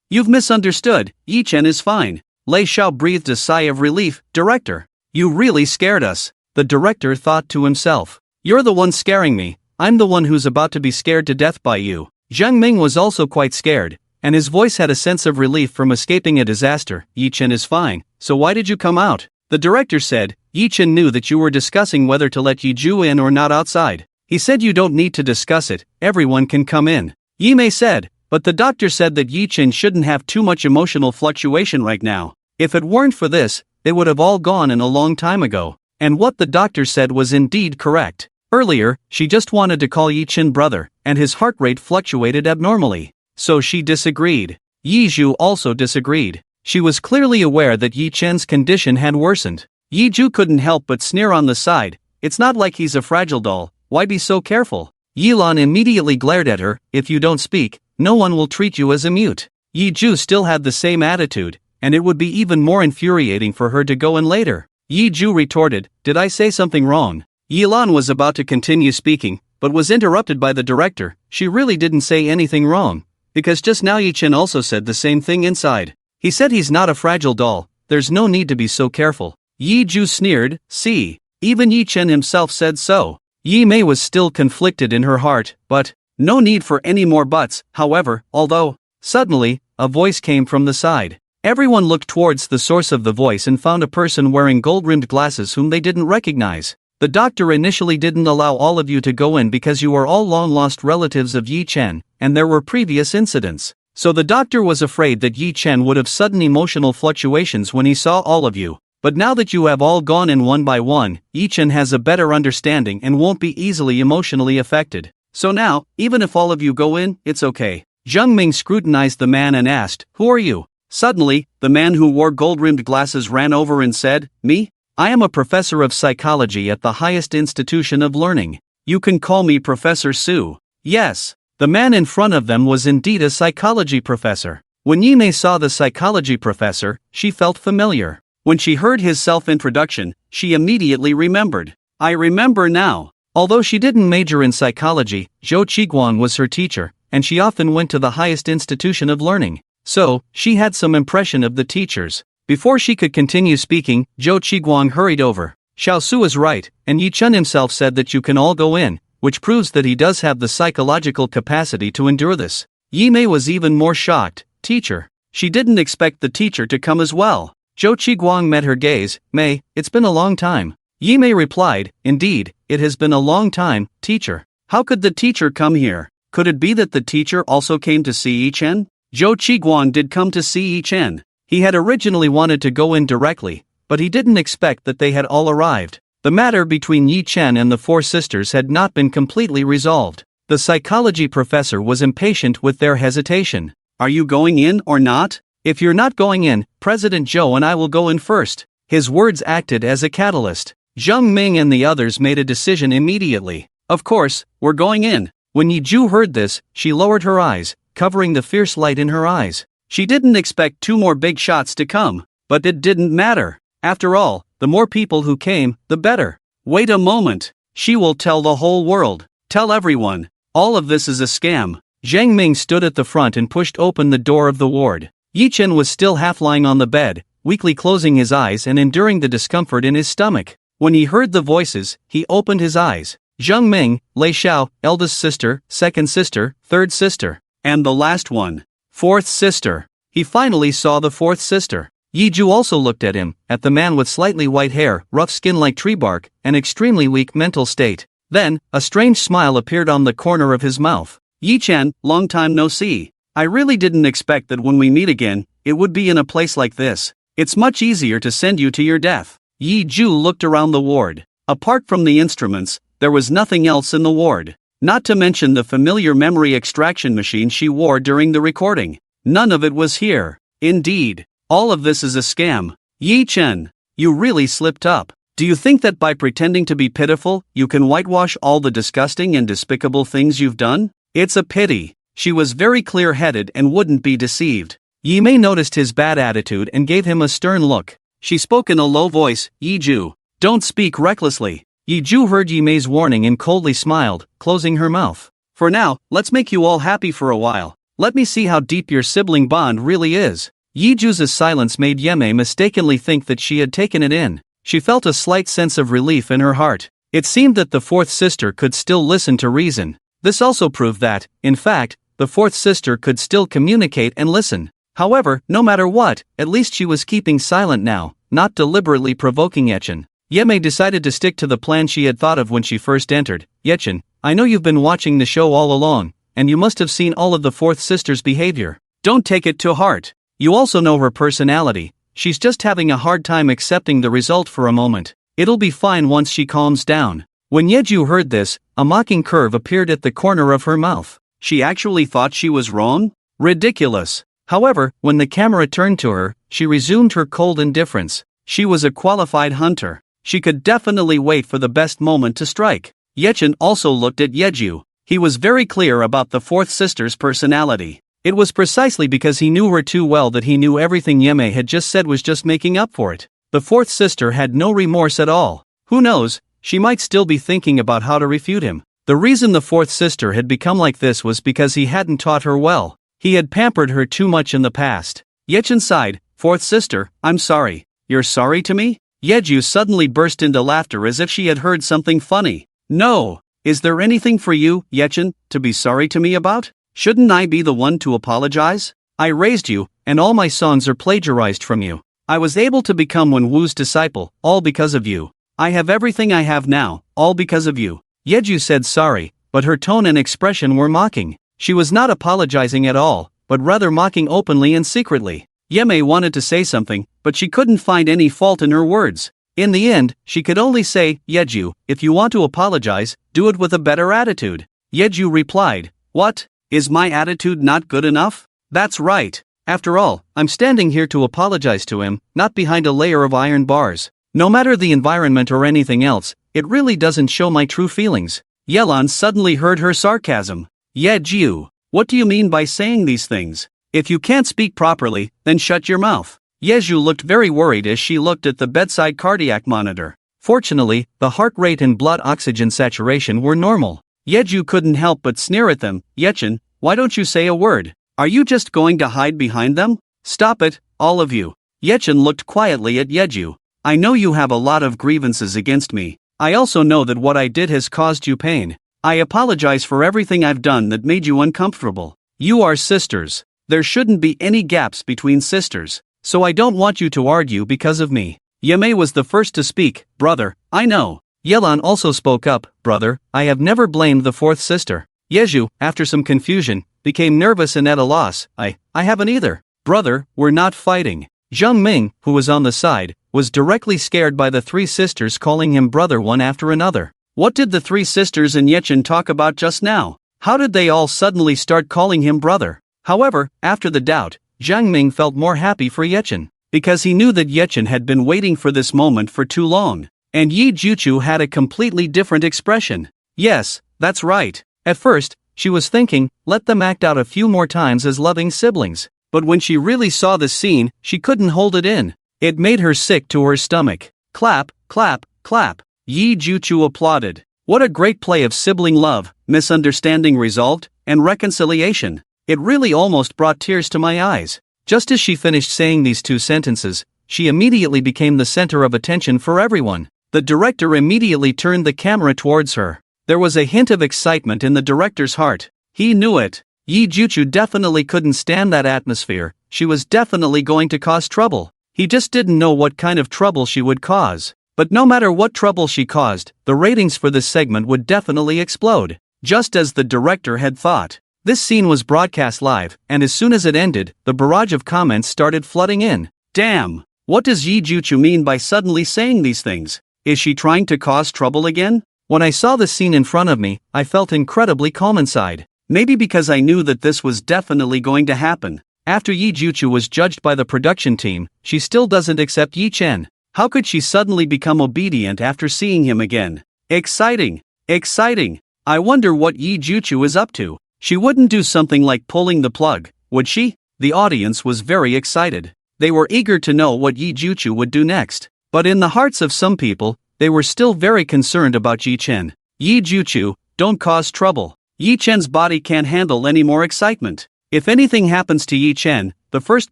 you've misunderstood. Yi Chen is fine. Lei Xiao breathed a sigh of relief. Director, you really scared us. The director thought to himself. You're the one scaring me. I'm the one who's about to be scared to death by you. Zhang Ming was also quite scared, and his voice had a sense of relief from escaping a disaster. Yi Chen is fine, so why did you come out? The director said. Yi Chen knew that you were discussing whether to let Yi Zhu in or not outside. He said you don't need to discuss it, everyone can come in. Yi Mei said, but the doctor said that Yi Chen shouldn't have too much emotional fluctuation right now. If it weren't for this, they would have all gone in a long time ago. And what the doctor said was indeed correct. Earlier, she just wanted to call Yi Chen brother, and his heart rate fluctuated abnormally. So she disagreed. Yi Zhu also disagreed. She was clearly aware that Yi Chen's condition had worsened. Yi Zhu couldn't help but sneer on the side. It's not like he's a fragile doll, why be so careful? Yi Lan immediately glared at her. If you don't speak, no one will treat you as a mute. Yi Zhu still had the same attitude, and it would be even more infuriating for her to go in later. Yi Zhu retorted, did I say something wrong? Yi Lan was about to continue speaking, but was interrupted by the director. She really didn't say anything wrong, because just now Yi Chen also said the same thing inside. He said he's not a fragile doll, there's no need to be so careful. Yi Zhu sneered, see, even Yi Chen himself said so. Yi Mei was still conflicted in her heart, but no need for any more buts, however, although, suddenly, a voice came from the side. Everyone looked towards the source of the voice and found a person wearing gold-rimmed glasses whom they didn't recognize. The doctor initially didn't allow all of you to go in because you are all long-lost relatives of Yi Chen, and there were previous incidents. So the doctor was afraid that Yi Chen would have sudden emotional fluctuations when he saw all of you. But now that you have all gone in one by one, Yi Chen has a better understanding and won't be easily emotionally affected. So now, even if all of you go in, it's okay. Zhang Ming scrutinized the man and asked, who are you? Suddenly, the man who wore gold-rimmed glasses ran over and said, me? I am a professor of psychology at the highest institution of learning. You can call me Professor Su. Yes, the man in front of them was indeed a psychology professor. When Yi Mei saw the psychology professor, she felt familiar. When she heard his self-introduction, she immediately remembered. I remember now. Although she didn't major in psychology, Zhou Qiguang was her teacher, and she often went to the highest institution of learning. So, she had some impression of the teachers. Before she could continue speaking, Zhou Qiguang hurried over. Xiao Su is right, and Yi Chen himself said that you can all go in, which proves that he does have the psychological capacity to endure this. Yi Mei was even more shocked. Teacher. She didn't expect the teacher to come as well. Zhou Qiguang met her gaze. Mei, it's been a long time. Yi Mei replied, indeed, it has been a long time, teacher. How could the teacher come here? Could it be that the teacher also came to see Yi Chen? Zhou Qiguang did come to see Yi Chen. He had originally wanted to go in directly, but he didn't expect that they had all arrived. The matter between Yi Chen and the four sisters had not been completely resolved. The psychology professor was impatient with their hesitation. Are you going in or not? If you're not going in, President Zhou and I will go in first. His words acted as a catalyst. Zhang Ming and the others made a decision immediately. Of course, we're going in. When Yi Zhu heard this, she lowered her eyes, covering the fierce light in her eyes. She didn't expect two more big shots to come, but it didn't matter. After all, the more people who came, the better. Wait a moment. She will tell the whole world. Tell everyone. All of this is a scam. Zhang Ming stood at the front and pushed open the door of the ward. Yi Chen was still half lying on the bed, weakly closing his eyes and enduring the discomfort in his stomach. When he heard the voices, he opened his eyes. Zhang Ming, Lei Xiao, eldest sister, second sister, third sister, and the last one, fourth sister. He finally saw the fourth sister. Yi Zhu also looked at him, at the man with slightly white hair, rough skin like tree bark, and extremely weak mental state. Then, a strange smile appeared on the corner of his mouth. Yi-chan, long time no see. I really didn't expect that when we meet again, it would be in a place like this. It's much easier to send you to your death. Yi-ju looked around the ward. Apart from the instruments, there was nothing else in the ward. Not to mention the familiar memory extraction machine she wore during the recording. None of it was here. Indeed, all of this is a scam. Yi-chan, you really slipped up. Do you think that by pretending to be pitiful, you can whitewash all the disgusting and despicable things you've done? It's a pity. She was very clear-headed and wouldn't be deceived. Yi Mei noticed his bad attitude and gave him a stern look. She spoke in a low voice, Yi-ju, don't speak recklessly. Yi-ju heard Yi Mei's warning and coldly smiled, closing her mouth. For now, let's make you all happy for a while. Let me see how deep your sibling bond really is. Yi-ju's silence made Ye Mei mistakenly think that she had taken it in. She felt a slight sense of relief in her heart. It seemed that the fourth sister could still listen to reason. This also proved that, in fact, the fourth sister could still communicate and listen. However, no matter what, at least she was keeping silent now, not deliberately provoking Yechin. Ye Mei decided to stick to the plan she had thought of when she first entered. Yechin, I know you've been watching the show all along, and you must have seen all of the fourth sister's behavior. Don't take it to heart. You also know her personality. She's just having a hard time accepting the result for a moment. It'll be fine once she calms down. When Yeju heard this, a mocking curve appeared at the corner of her mouth. She actually thought she was wrong? Ridiculous. However, when the camera turned to her, she resumed her cold indifference. She was a qualified hunter. She could definitely wait for the best moment to strike. Yechin also looked at Yeju. He was very clear about the fourth sister's personality. It was precisely because he knew her too well that he knew everything Ye Mei had just said was just making up for it. The fourth sister had no remorse at all. Who knows, she might still be thinking about how to refute him. The reason the fourth sister had become like this was because he hadn't taught her well. He had pampered her too much in the past. Yechin sighed, fourth sister, I'm sorry. You're sorry to me? Yeju suddenly burst into laughter as if she had heard something funny. No. Is there anything for you, Yechin, to be sorry to me about? Shouldn't I be the one to apologize? I raised you, and all my songs are plagiarized from you. I was able to become Wenwu's disciple, all because of you. I have everything I have now, all because of you. Yeju said sorry, but her tone and expression were mocking. She was not apologizing at all, but rather mocking openly and secretly. Ye Mei wanted to say something, but she couldn't find any fault in her words. In the end, she could only say, Yeju, if you want to apologize, do it with a better attitude. Yeju replied, what? Is my attitude not good enough? That's right. After all, I'm standing here to apologize to him, not behind a layer of iron bars. No matter the environment or anything else, it really doesn't show my true feelings. Yelan suddenly heard her sarcasm. Yeju, what do you mean by saying these things? If you can't speak properly, then shut your mouth. Yeju looked very worried as she looked at the bedside cardiac monitor. Fortunately, the heart rate and blood oxygen saturation were normal. Yeju couldn't help but sneer at them. Yechin, why don't you say a word? Are you just going to hide behind them? Stop it, all of you. Yechin looked quietly at Yeju. I know you have a lot of grievances against me. I also know that what I did has caused you pain. I apologize for everything I've done that made you uncomfortable. You are sisters. There shouldn't be any gaps between sisters. So I don't want you to argue because of me. Ye Mei was the first to speak. Brother, I know. Yelan also spoke up. Brother, I have never blamed the fourth sister. Yeju, after some confusion, became nervous and at a loss. I haven't either. Brother, we're not fighting. Zhang Ming, who was on the side, was directly scared by the three sisters calling him brother one after another. What did the three sisters and Yechin talk about just now? How did they all suddenly start calling him brother? However, after the doubt, Zhang Ming felt more happy for Yechin, because he knew that Yechin had been waiting for this moment for too long. And Yi Juchu had a completely different expression. Yes, that's right. At first, she was thinking, let them act out a few more times as loving siblings. But when she really saw the scene, she couldn't hold it in. It made her sick to her stomach. Clap, clap, clap. Yi Juchu applauded. What a great play of sibling love, misunderstanding resolved, and reconciliation. It really almost brought tears to my eyes. Just as she finished saying these two sentences, she immediately became the center of attention for everyone. The director immediately turned the camera towards her. There was a hint of excitement in the director's heart. He knew it. Yi Juchu definitely couldn't stand that atmosphere. She was definitely going to cause trouble. He just didn't know what kind of trouble she would cause. But no matter what trouble she caused, the ratings for this segment would definitely explode. Just as the director had thought. This scene was broadcast live, and as soon as it ended, the barrage of comments started flooding in. Damn! What does Yi Juchu mean by suddenly saying these things? Is she trying to cause trouble again? When I saw the scene in front of me, I felt incredibly calm inside. Maybe because I knew that this was definitely going to happen. After Yi Juchu was judged by the production team, she still doesn't accept Yi Chen. How could she suddenly become obedient after seeing him again? Exciting! Exciting! I wonder what Yi Juchu is up to. She wouldn't do something like pulling the plug, would she? The audience was very excited. They were eager to know what Yi Juchu would do next. But in the hearts of some people, they were still very concerned about Yi Chen. Yi Juchu, don't cause trouble. Yi Chen's body can't handle any more excitement. If anything happens to Yi Chen, the first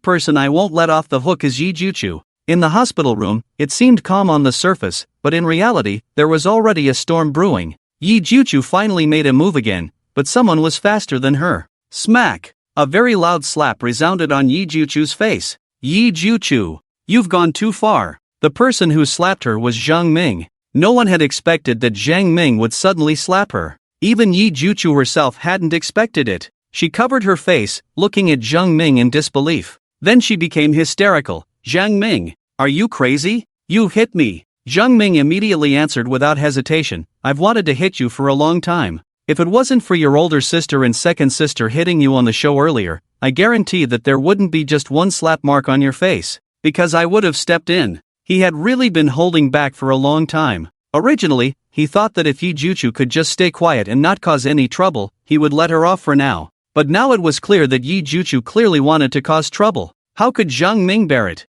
person I won't let off the hook is Yi Juchu. In the hospital room, it seemed calm on the surface, but in reality, there was already a storm brewing. Yi Juchu finally made a move again, but someone was faster than her. Smack! A very loud slap resounded on Yi Juchu's face. Yi Juchu, you've gone too far. The person who slapped her was Zhang Ming. No one had expected that Zhang Ming would suddenly slap her. Even Yi Juchu herself hadn't expected it. She covered her face, looking at Zhang Ming in disbelief. Then she became hysterical. Zhang Ming, are you crazy? You hit me. Zhang Ming immediately answered without hesitation, I've wanted to hit you for a long time. If it wasn't for your older sister and second sister hitting you on the show earlier, I guarantee that there wouldn't be just one slap mark on your face. Because I would have stepped in. He had really been holding back for a long time. Originally, he thought that if Yi Juchu could just stay quiet and not cause any trouble, he would let her off for now. But now it was clear that Yi Juchu clearly wanted to cause trouble. How could Zhang Ming bear it?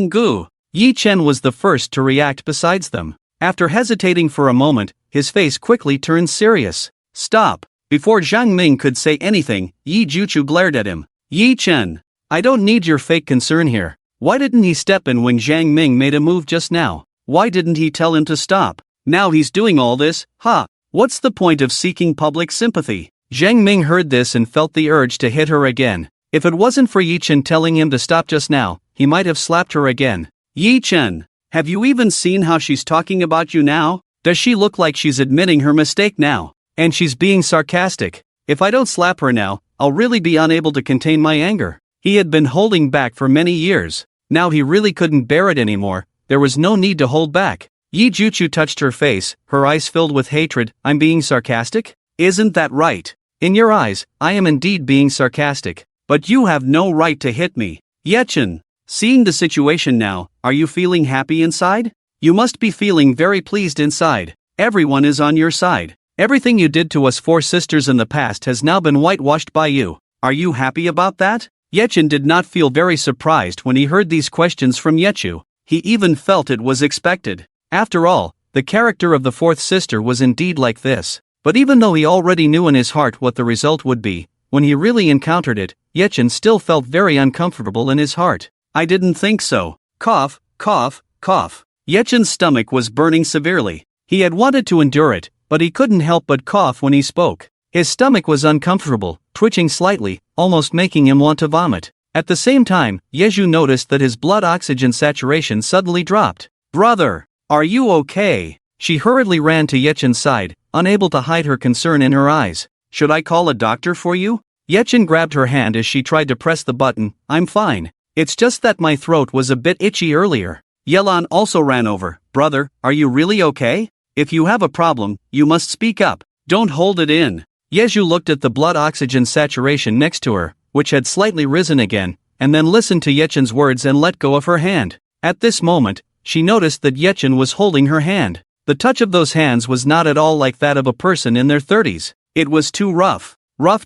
Gu. Yi Chen was the first to react besides them. After hesitating for a moment, his face quickly turned serious. Stop! Before Zhang Ming could say anything, Yi Juchu glared at him. Yi Chen, I don't need your fake concern here. Why didn't he step in when Zhang Ming made a move just now? Why didn't he tell him to stop? Now he's doing all this, huh? What's the point of seeking public sympathy? Zhang Ming heard this and felt the urge to hit her again. If it wasn't for Yi Chen telling him to stop just now, he might have slapped her again. Yi Chen, have you even seen how she's talking about you now? Does she look like she's admitting her mistake now? And she's being sarcastic. If I don't slap her now, I'll really be unable to contain my anger. He had been holding back for many years. Now he really couldn't bear it anymore. There was no need to hold back. Yi Juchu touched her face, her eyes filled with hatred. I'm being sarcastic? Isn't that right? In your eyes, I am indeed being sarcastic. But you have no right to hit me. Yechen, seeing the situation now, are you feeling happy inside? You must be feeling very pleased inside. Everyone is on your side. Everything you did to us four sisters in the past has now been whitewashed by you. Are you happy about that? Yechen did not feel very surprised when he heard these questions from Yechu. He even felt it was expected. After all, the character of the fourth sister was indeed like this. But even though he already knew in his heart what the result would be, when he really encountered it, Yechen still felt very uncomfortable in his heart. I didn't think so. Cough, cough, cough. Yechen's stomach was burning severely. He had wanted to endure it, but he couldn't help but cough when he spoke. His stomach was uncomfortable, twitching slightly, almost making him want to vomit. At the same time, Yeju noticed that his blood oxygen saturation suddenly dropped. Brother, are you okay? She hurriedly ran to Yechen's side, unable to hide her concern in her eyes. Should I call a doctor for you? Yechen grabbed her hand as she tried to press the button. I'm fine. It's just that my throat was a bit itchy earlier. Yelan also ran over. Brother, are you really okay? If you have a problem, you must speak up. Don't hold it in. Yeju looked at the blood oxygen saturation next to her, which had slightly risen again, and then listened to Yechen's words and let go of her hand. At this moment, she noticed that Yechen was holding her hand. The touch of those hands was not at all like that of a person in their 30s. It was too rough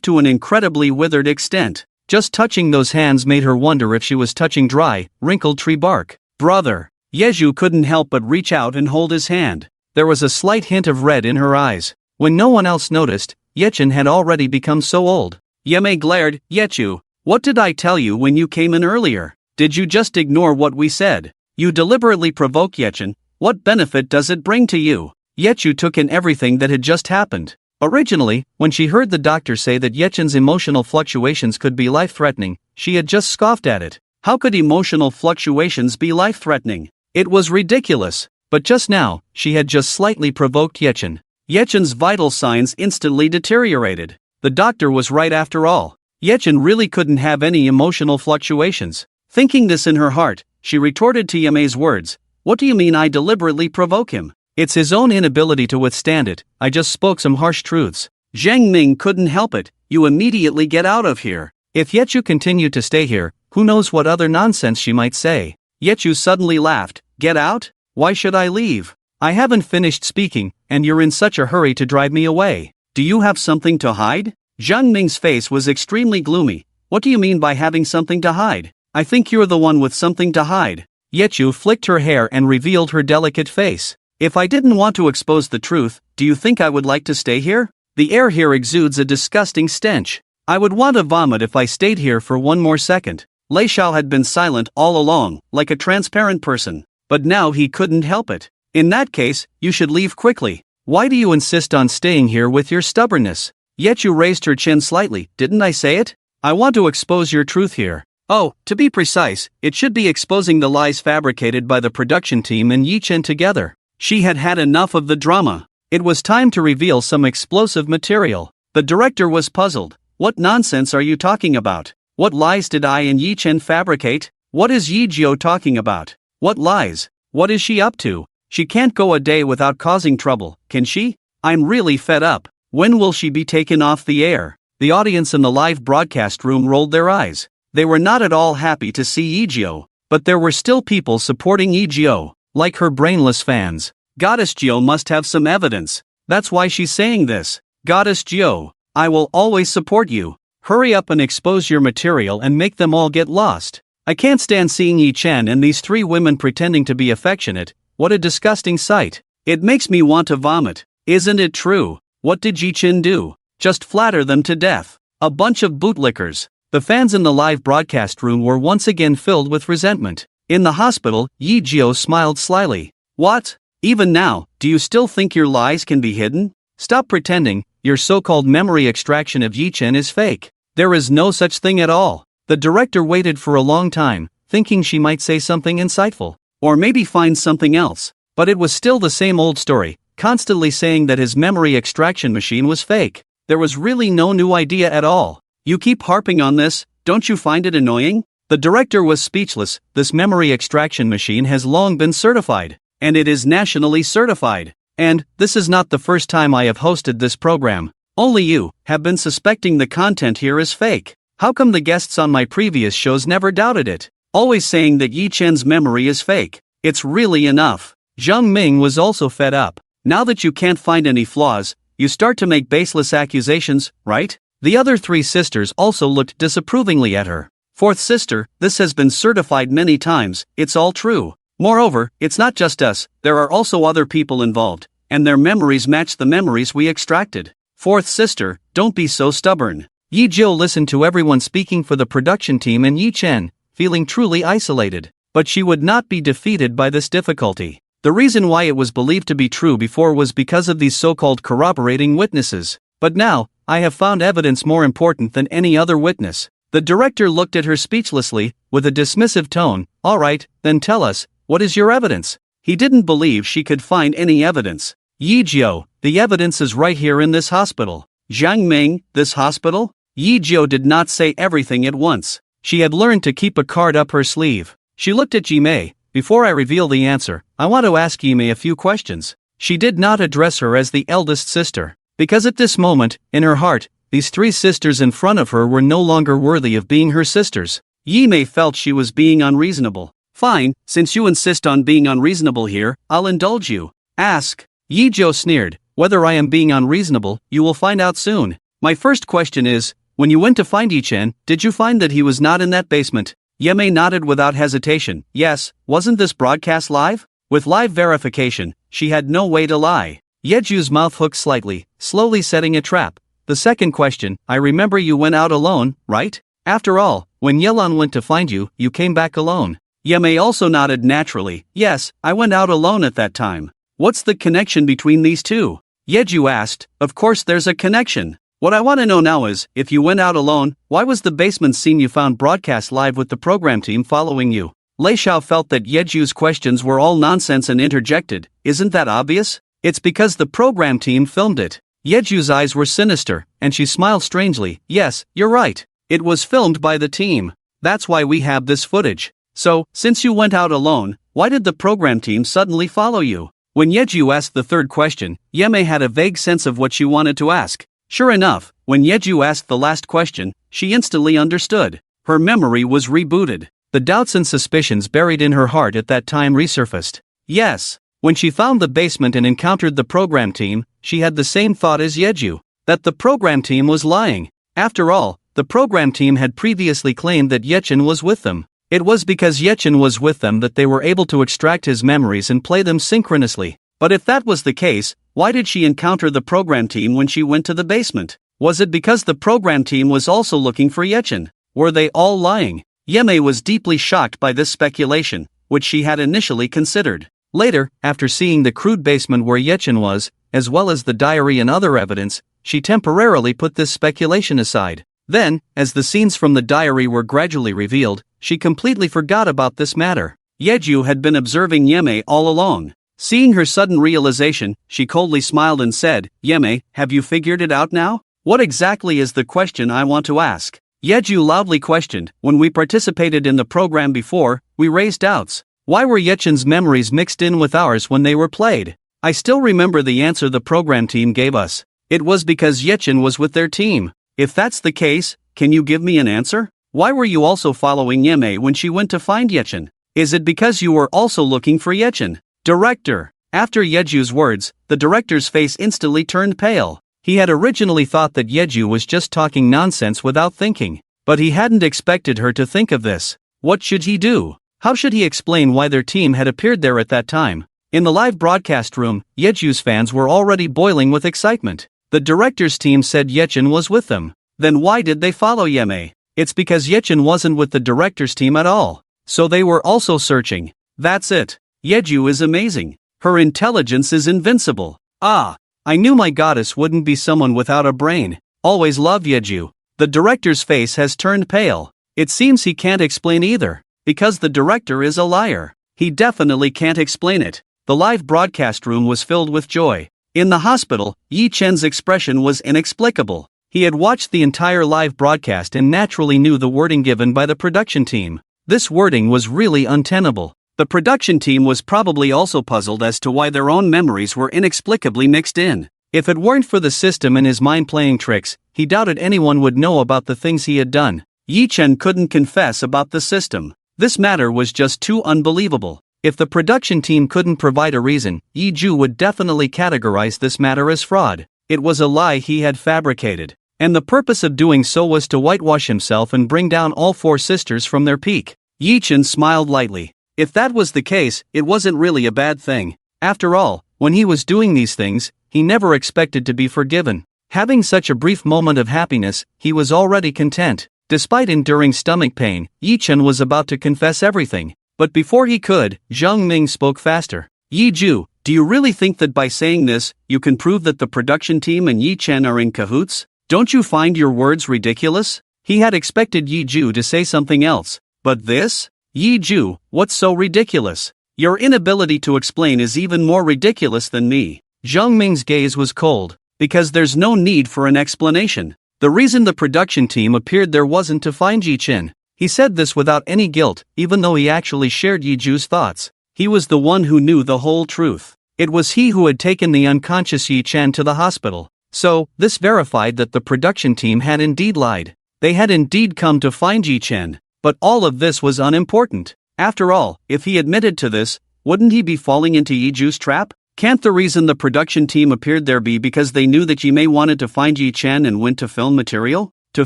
to an incredibly withered extent. Just touching those hands made her wonder if she was touching dry, wrinkled tree bark. Brother, Yeju couldn't help but reach out and hold his hand. There was a slight hint of red in her eyes. When no one else noticed, Yechen had already become so old. Yeme glared. Yechu, what did I tell you when you came in earlier? Did you just ignore what we said? You deliberately provoke Yechen. What benefit does it bring to you? Yechu took in everything that had just happened. Originally, when she heard the doctor say that Yechen's emotional fluctuations could be life-threatening, she had just scoffed at it. How could emotional fluctuations be life-threatening? It was ridiculous. but just now, she had just slightly provoked Yechin. Yechin's vital signs instantly deteriorated. The doctor was right after all. Yechin really couldn't have any emotional fluctuations. Thinking this in her heart, she retorted to Yame's words, "What do you mean I deliberately provoke him? It's his own inability to withstand it. I just spoke some harsh truths." Zhang Ming couldn't help it. "You immediately get out of here. If Yechu continued to stay here, who knows what other nonsense she might say." Yechu suddenly laughed. "Get out? Why should I leave? I haven't finished speaking, and you're in such a hurry to drive me away. Do you have something to hide?" Zhang Ming's face was extremely gloomy. "What do you mean by having something to hide? I think you're the one with something to hide." Yechu flicked her hair and revealed her delicate face. "If I didn't want to expose the truth, do you think I would like to stay here? The air here exudes a disgusting stench. I would want to vomit if I stayed here for one more second." Lei Xiao had been silent all along, like a transparent person. But now he couldn't help it. "In that case, you should leave quickly. Why do you insist on staying here with your stubbornness?" Yechu raised her chin slightly. "Didn't I say it? I want to expose your truth here. Oh, to be precise, it should be exposing the lies fabricated by the production team and Yi Chen together." She had had enough of the drama. It was time to reveal some explosive material. The director was puzzled. "What nonsense are you talking about? What lies did I and Yi Chen fabricate? What is Yi Jiao talking about? What lies? What is she up to? She can't go a day without causing trouble, can she? I'm really fed up. When will she be taken off the air?" The audience in the live broadcast room rolled their eyes. They were not at all happy to see Yi Jiao, but there were still people supporting Yi Jiao, like her brainless fans. "Goddess Jiao must have some evidence. That's why she's saying this. Goddess Jiao, I will always support you. Hurry up and expose your material and make them all get lost. I can't stand seeing Yi Chen and these three women pretending to be affectionate. What a disgusting sight. It makes me want to vomit. Isn't it true? What did Yi Chen do? Just flatter them to death. A bunch of bootlickers." The fans in the live broadcast room were once again filled with resentment. In the hospital, Yi Jiao smiled slyly. "What? Even now, do you still think your lies can be hidden? Stop pretending. Your so-called memory extraction of Yi Chen is fake. There is no such thing at all." The director waited for a long time, thinking she might say something insightful, or maybe find something else. But it was still the same old story, constantly saying that his memory extraction machine was fake. There was really no new idea at all. "You keep harping on this, don't you find it annoying?" The director was speechless. "This memory extraction machine has long been certified, and it is nationally certified. And this is not the first time I have hosted this program. Only you have been suspecting the content here is fake. How come the guests on my previous shows never doubted it? Always saying that Yi Chen's memory is fake. It's really enough." Zhang Ming was also fed up. "Now that you can't find any flaws, you start to make baseless accusations, right?" The other three sisters also looked disapprovingly at her. "Fourth sister, this has been certified many times, it's all true. Moreover, it's not just us, there are also other people involved, and their memories match the memories we extracted. Fourth sister, don't be so stubborn." Yi Jiao listened to everyone speaking for the production team and Yi Chen, feeling truly isolated. But she would not be defeated by this difficulty. The reason why it was believed to be true before was because of these so-called corroborating witnesses. But now, I have found evidence more important than any other witness. The director looked at her speechlessly, with a dismissive tone. "All right, then tell us, what is your evidence?" He didn't believe she could find any evidence. "Yi Jiao, the evidence is right here in this hospital." "Zhang Ming, this hospital?" Yi Jiao did not say everything at once. She had learned to keep a card up her sleeve. She looked at Jimei. "Before I reveal the answer, I want to ask Jimei a few questions." She did not address her as the eldest sister, because at this moment, in her heart, these three sisters in front of her were no longer worthy of being her sisters. Jimei felt she was being unreasonable. "Fine, since you insist on being unreasonable here, I'll indulge you. Ask." Yi Jiao sneered. "Whether I am being unreasonable, you will find out soon. My first question is, when you went to find Yi Chen, did you find that he was not in that basement?" Yemei nodded without hesitation. "Yes, wasn't this broadcast live?" With live verification, she had no way to lie. Yeju's mouth hooked slightly, slowly setting a trap. "The second question, I remember you went out alone, right? After all, when Yelan went to find you, you came back alone." Yemei also nodded naturally. "Yes, I went out alone at that time." "What's the connection between these two?" Yeju asked. "Of course there's a connection. What I want to know now is, if you went out alone, why was the basement scene you found broadcast live with the program team following you?" Lei Xiao felt that Yeju's questions were all nonsense and interjected, "Isn't that obvious? It's because the program team filmed it." Yeju's eyes were sinister, and she smiled strangely. "Yes, you're right. It was filmed by the team. That's why we have this footage. So, since you went out alone, why did the program team suddenly follow you?" When Yeju asked the third question, Yemei had a vague sense of what she wanted to ask. Sure enough, when Yeju asked the last question, she instantly understood. Her memory was rebooted. The doubts and suspicions buried in her heart at that time resurfaced. Yes, when she found the basement and encountered the program team, she had the same thought as Yeju, that the program team was lying. After all, the program team had previously claimed that Yechen was with them. It was because Yechen was with them that they were able to extract his memories and play them synchronously. But if that was the case, why did she encounter the program team when she went to the basement? Was it because the program team was also looking for Yechen? Were they all lying? Yemei was deeply shocked by this speculation, which she had initially considered. Later, after seeing the crude basement where Yechen was, as well as the diary and other evidence, she temporarily put this speculation aside. Then, as the scenes from the diary were gradually revealed, she completely forgot about this matter. Yeju had been observing Yemei all along. Seeing her sudden realization, she coldly smiled and said, "Yemei, have you figured it out now? What exactly is the question I want to ask?" Yeju loudly questioned. "When we participated in the program before, we raised doubts. Why were Yechen's memories mixed in with ours when they were played? I still remember the answer the program team gave us. It was because Yechen was with their team. If that's the case, can you give me an answer? Why were you also following Yemei when she went to find Yechen? Is it because you were also looking for Yechen?" Director. After Yeju's words, the director's face instantly turned pale. He had originally thought that Yeju was just talking nonsense without thinking, but he hadn't expected her to think of this. What should he do? How should he explain why their team had appeared there at that time? In the live broadcast room, Yeju's fans were already boiling with excitement. The director's team said Yechen was with them. Then why did they follow Yemei? It's because Yechen wasn't with the director's team at all. So they were also searching. That's it. Yeju is amazing. Her intelligence is invincible. Ah, I knew my goddess wouldn't be someone without a brain. Always loved Yeju. The director's face has turned pale. It seems he can't explain either. Because the director is a liar. He definitely can't explain it. The live broadcast room was filled with joy. In the hospital, Yi Chen's expression was inexplicable. He had watched the entire live broadcast and naturally knew the wording given by the production team. This wording was really untenable. The production team was probably also puzzled as to why their own memories were inexplicably mixed in. If it weren't for the system and his mind playing tricks, he doubted anyone would know about the things he had done. Yi Chen couldn't confess about the system. This matter was just too unbelievable. If the production team couldn't provide a reason, Yi Ju would definitely categorize this matter as fraud. It was a lie he had fabricated. And the purpose of doing so was to whitewash himself and bring down all four sisters from their peak. Yi Chen smiled lightly. If that was the case, it wasn't really a bad thing. After all, when he was doing these things, he never expected to be forgiven. Having such a brief moment of happiness, he was already content. Despite enduring stomach pain, Yi Chen was about to confess everything. But before he could, Zhang Ming spoke faster. "Yi Ju, do you really think that by saying this, you can prove that the production team and Yi Chen are in cahoots? Don't you find your words ridiculous?" He had expected Yi Ju to say something else. But this? "Yi Ju, what's so ridiculous? Your inability to explain is even more ridiculous than me." Zhang Ming's gaze was cold. "Because there's no need for an explanation. The reason the production team appeared there wasn't to find Yi Chen." He said this without any guilt, even though he actually shared Yi Ju's thoughts. He was the one who knew the whole truth. It was he who had taken the unconscious Yi Chen to the hospital. So, this verified that the production team had indeed lied. They had indeed come to find Yi Chen. But all of this was unimportant. After all, if he admitted to this, wouldn't he be falling into Yi Ju's trap? Can't the reason the production team appeared there be because they knew that Yi Mei wanted to find Yi Chen and went to film material? To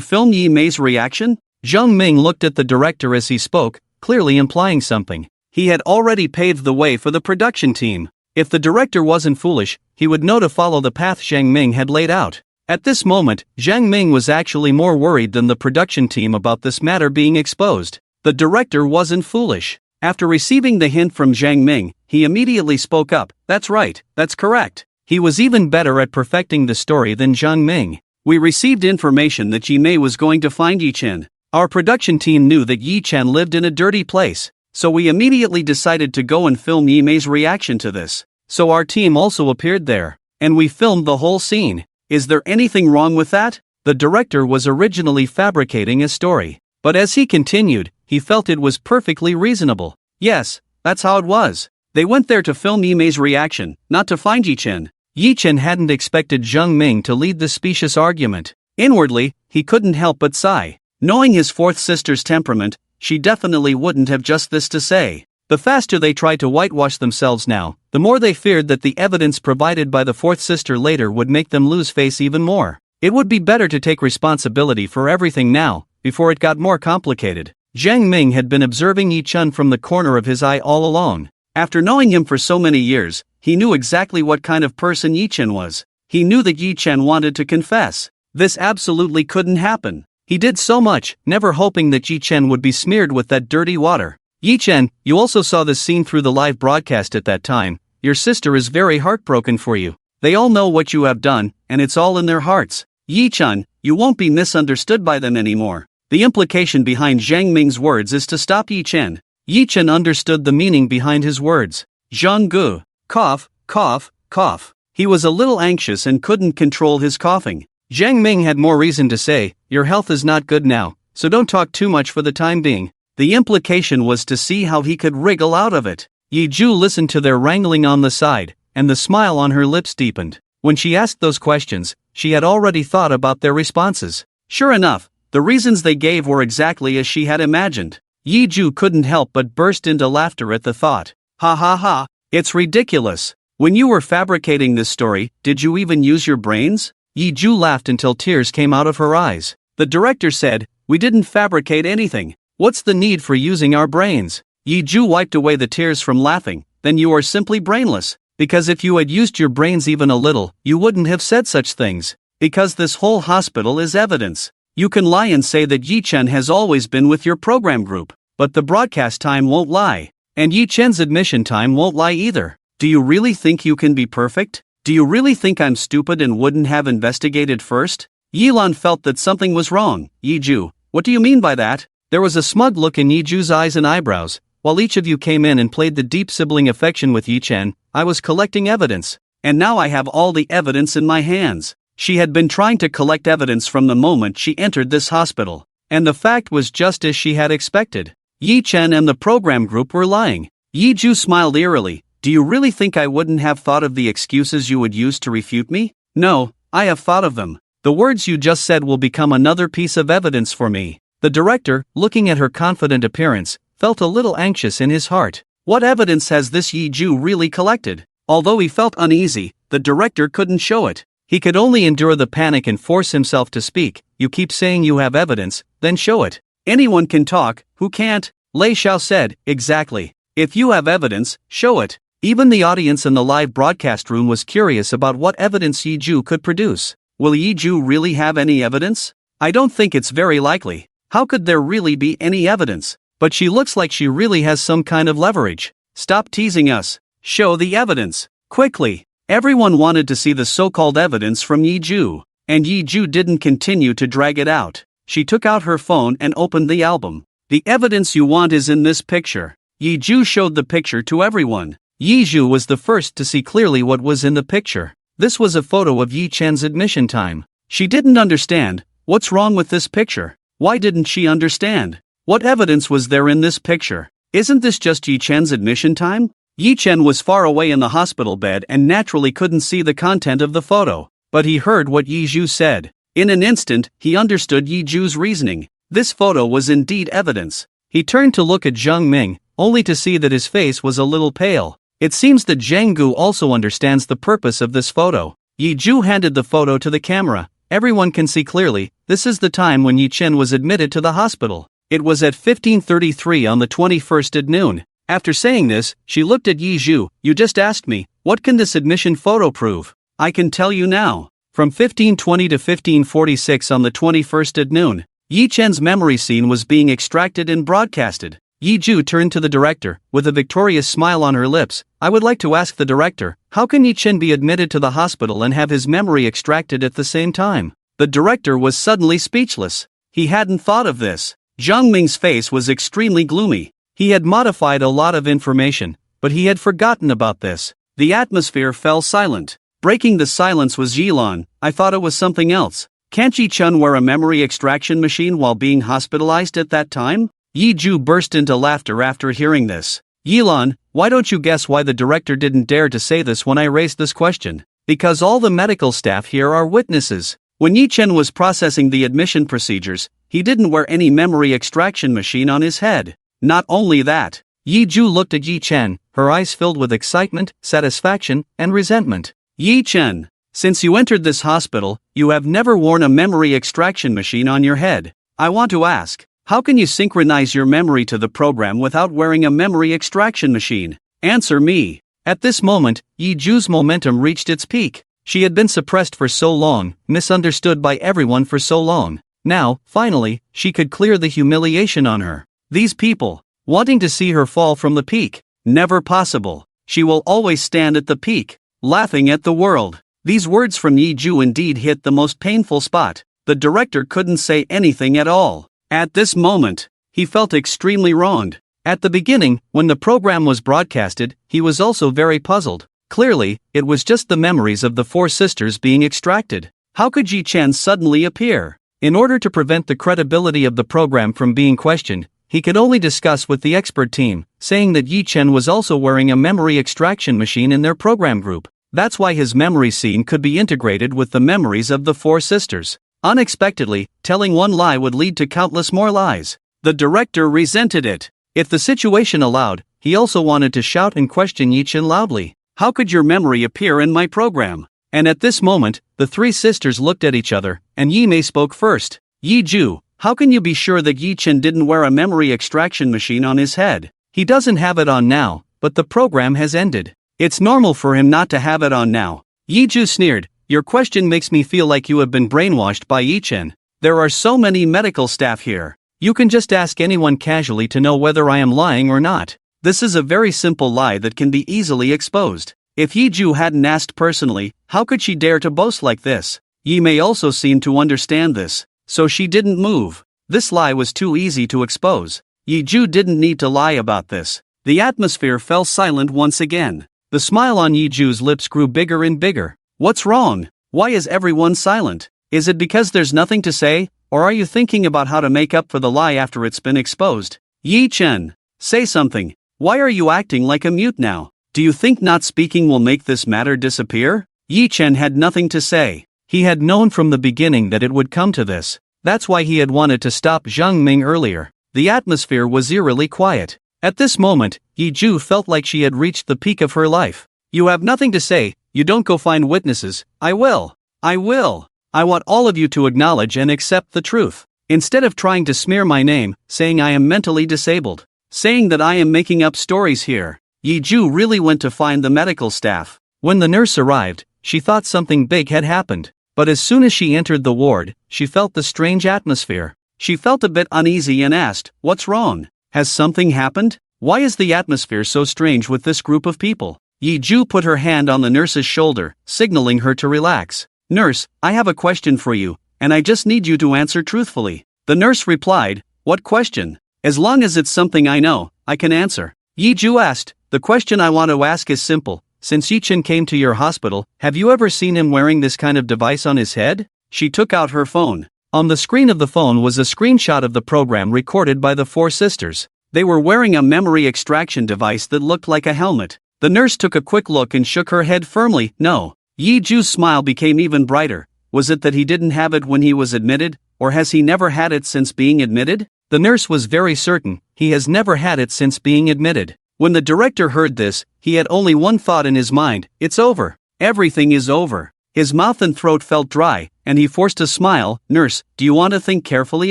film Yi Mei's reaction? Zhang Ming looked at the director as he spoke, clearly implying something. He had already paved the way for the production team. If the director wasn't foolish, he would know to follow the path Zhang Ming had laid out. At this moment, Zhang Ming was actually more worried than the production team about this matter being exposed. The director wasn't foolish. After receiving the hint from Zhang Ming, he immediately spoke up. "That's right, that's correct." He was even better at perfecting the story than Zhang Ming. "We received information that Yi Mei was going to find Yi Chen. Our production team knew that Yi Chen lived in a dirty place. so we immediately decided to go and film Yimay's reaction to this. So our team also appeared there, and we filmed the whole scene. Is there anything wrong with that? The director was originally fabricating a story, but as he continued, he felt it was perfectly reasonable. Yes, that's how it was. They went there to film Yimay's reaction, not to find Yichen. Yichen hadn't expected Zheng Ming to lead the specious argument. Inwardly, he couldn't help but sigh. Knowing his fourth sister's temperament, she definitely wouldn't have just this to say. The faster they tried to whitewash themselves now, the more they feared that the evidence provided by the fourth sister later would make them lose face even more. It would be better to take responsibility for everything now, before it got more complicated. Zheng Ming had been observing Yi Chun from the corner of his eye all along. After knowing him for so many years, he knew exactly what kind of person Yi Chen was. He knew that Yi Chen wanted to confess. This absolutely couldn't happen. He did so much, never hoping that Yi Chen would be smeared with that dirty water. Yi Chen, you also saw this scene through the live broadcast at that time. Your sister is very heartbroken for you. They all know what you have done, and it's all in their hearts. Yi Chen, you won't be misunderstood by them anymore. The implication behind Zheng Ming's words is to stop Yi Chen. Yi Chen understood the meaning behind his words. Zhang Gu. Cough, cough, cough. He was a little anxious and couldn't control his coughing. Zheng Ming had more reason to say, your health is not good now, so don't talk too much for the time being. The implication was to see how he could wriggle out of it. Yi Ju listened to their wrangling on the side, and the smile on her lips deepened. When she asked those questions, she had already thought about their responses. Sure enough, the reasons they gave were exactly as she had imagined. Yi Ju couldn't help but burst into laughter at the thought. Ha ha ha, it's ridiculous. When you were fabricating this story, did you even use your brains? Yi Ju laughed until tears came out of her eyes. The director said, we didn't fabricate anything. What's the need for using our brains? Yi Ju wiped away the tears from laughing. Then you are simply brainless. Because if you had used your brains even a little, you wouldn't have said such things. Because this whole hospital is evidence. You can lie and say that Yi Chen has always been with your program group, but the broadcast time won't lie. And Yi Chen's admission time won't lie either. Do you really think you can be perfect? Do you really think I'm stupid and wouldn't have investigated first? Yilan felt that something was wrong. Yi Ju, what do you mean by that? There was a smug look in Yi Ju's eyes and eyebrows. While each of you came in and played the deep sibling affection with Yi Chen, I was collecting evidence. And now I have all the evidence in my hands. She had been trying to collect evidence from the moment she entered this hospital. And the fact was just as she had expected. Yi Chen and the program group were lying. Yi Ju smiled eerily. Do you really think I wouldn't have thought of the excuses you would use to refute me? No, I have thought of them. The words you just said will become another piece of evidence for me. The director, looking at her confident appearance, felt a little anxious in his heart. What evidence has this Yi Ju really collected? Although he felt uneasy, the director couldn't show it. He could only endure the panic and force himself to speak. You keep saying you have evidence, then show it. Anyone can talk, who can't? Lei Xiao said, exactly. If you have evidence, show it. Even the audience in the live broadcast room was curious about what evidence Yi Ju could produce. Will Yi Ju really have any evidence? I don't think it's very likely. How could there really be any evidence? But she looks like she really has some kind of leverage. Stop teasing us. Show the evidence. Quickly. Everyone wanted to see the so-called evidence from Yi Ju. And Yi Ju didn't continue to drag it out. She took out her phone and opened the album. The evidence you want is in this picture. Yi Ju showed the picture to everyone. Yi Ju was the first to see clearly what was in the picture. This was a photo of Yi Chen's admission time. She didn't understand. What's wrong with this picture? Why didn't she understand? What evidence was there in this picture? Isn't this just Yi Chen's admission time? Yi Chen was far away in the hospital bed and naturally couldn't see the content of the photo. But he heard what Yi Ju said. In an instant, he understood Yi Ju's reasoning. This photo was indeed evidence. He turned to look at Zheng Ming, only to see that his face was a little pale. It seems that Zhang Gu also understands the purpose of this photo. Yi Ju handed the photo to the camera. Everyone can see clearly, this is the time when Yi Chen was admitted to the hospital. It was at 15:33 on the 21st at noon. After saying this, she looked at Yi Ju. You just asked me, what can this admission photo prove? I can tell you now. From 15:20 to 15:46 on the 21st at noon, Yi Chen's memory scene was being extracted and broadcasted. Yi Ju turned to the director, with a victorious smile on her lips. I would like to ask the director, how can Yi Chen be admitted to the hospital and have his memory extracted at the same time? The director was suddenly speechless. He hadn't thought of this. Zhang Ming's face was extremely gloomy. He had modified a lot of information, but he had forgotten about this. The atmosphere fell silent. Breaking the silence was Yilan. I thought it was something else. Can't Yi-chun wear a memory extraction machine while being hospitalized at that time? Yi-ju burst into laughter after hearing this. Yilan, why don't you guess why the director didn't dare to say this when I raised this question? Because all the medical staff here are witnesses. When Yi-chen was processing the admission procedures, he didn't wear any memory extraction machine on his head. Not only that, Yi-ju looked at Yi-chen, her eyes filled with excitement, satisfaction, and resentment. Yi-chen, since you entered this hospital, you have never worn a memory extraction machine on your head. I want to ask, how can you synchronize your memory to the program without wearing a memory extraction machine? Answer me. At this moment, Yi-ju's momentum reached its peak. She had been suppressed for so long, misunderstood by everyone for so long. Now, finally, she could clear the humiliation on her. These people, wanting to see her fall from the peak. Never possible. She will always stand at the peak, laughing at the world. These words from Yi-ju indeed hit the most painful spot. The director couldn't say anything at all. At this moment, he felt extremely wronged. At the beginning, when the program was broadcasted, he was also very puzzled. Clearly, it was just the memories of the four sisters being extracted. How could Yi-chen suddenly appear? In order to prevent the credibility of the program from being questioned, he could only discuss with the expert team, saying that Yi-chen was also wearing a memory extraction machine in their program group. That's why his memory scene could be integrated with the memories of the four sisters. Unexpectedly, telling one lie would lead to countless more lies. The director resented it. If the situation allowed, he also wanted to shout and question Yi-chen loudly. How could your memory appear in my program? And at this moment, the three sisters looked at each other, and Yi-mei spoke first. Yi-ju, how can you be sure that Yi-chen didn't wear a memory extraction machine on his head? He doesn't have it on now, but the program has ended. It's normal for him not to have it on now. Yi-ju sneered, your question makes me feel like you have been brainwashed by Yi-chen. There are so many medical staff here. You can just ask anyone casually to know whether I am lying or not. This is a very simple lie that can be easily exposed. If Yi-ju hadn't asked personally, how could she dare to boast like this? Yi-mei also seemed to understand this, so she didn't move. This lie was too easy to expose. Yi-ju didn't need to lie about this. The atmosphere fell silent once again. The smile on Yi-ju's lips grew bigger and bigger. What's wrong? Why is everyone silent? Is it because there's nothing to say, or are you thinking about how to make up for the lie after it's been exposed? Yi-chen, say something. Why are you acting like a mute now? Do you think not speaking will make this matter disappear? Yi-chen had nothing to say. He had known from the beginning that it would come to this. That's why he had wanted to stop Zhang Ming earlier. The atmosphere was eerily quiet. At this moment, Yi-ju felt like she had reached the peak of her life. You have nothing to say, you don't go find witnesses. I will. I want all of you to acknowledge and accept the truth. Instead of trying to smear my name, saying I am mentally disabled, saying that I am making up stories here. Yi-ju really went to find the medical staff. When the nurse arrived, she thought something big had happened. But as soon as she entered the ward, she felt the strange atmosphere. She felt a bit uneasy and asked, what's wrong? Has something happened? Why is the atmosphere so strange with this group of people? Yi-ju put her hand on the nurse's shoulder, signaling her to relax. Nurse, I have a question for you, and I just need you to answer truthfully. The nurse replied, what question? As long as it's something I know, I can answer. Yi-ju asked, the question I want to ask is simple. Since Yi-chen came to your hospital, have you ever seen him wearing this kind of device on his head? She took out her phone. On the screen of the phone was a screenshot of the program recorded by the four sisters. They were wearing a memory extraction device that looked like a helmet. The nurse took a quick look and shook her head firmly. No. Yi-ju's smile became even brighter. Was it that he didn't have it when he was admitted, or has he never had it since being admitted? The nurse was very certain, he has never had it since being admitted. When the director heard this, he had only one thought in his mind, it's over. Everything is over. His mouth and throat felt dry, and he forced a smile. Nurse, do you want to think carefully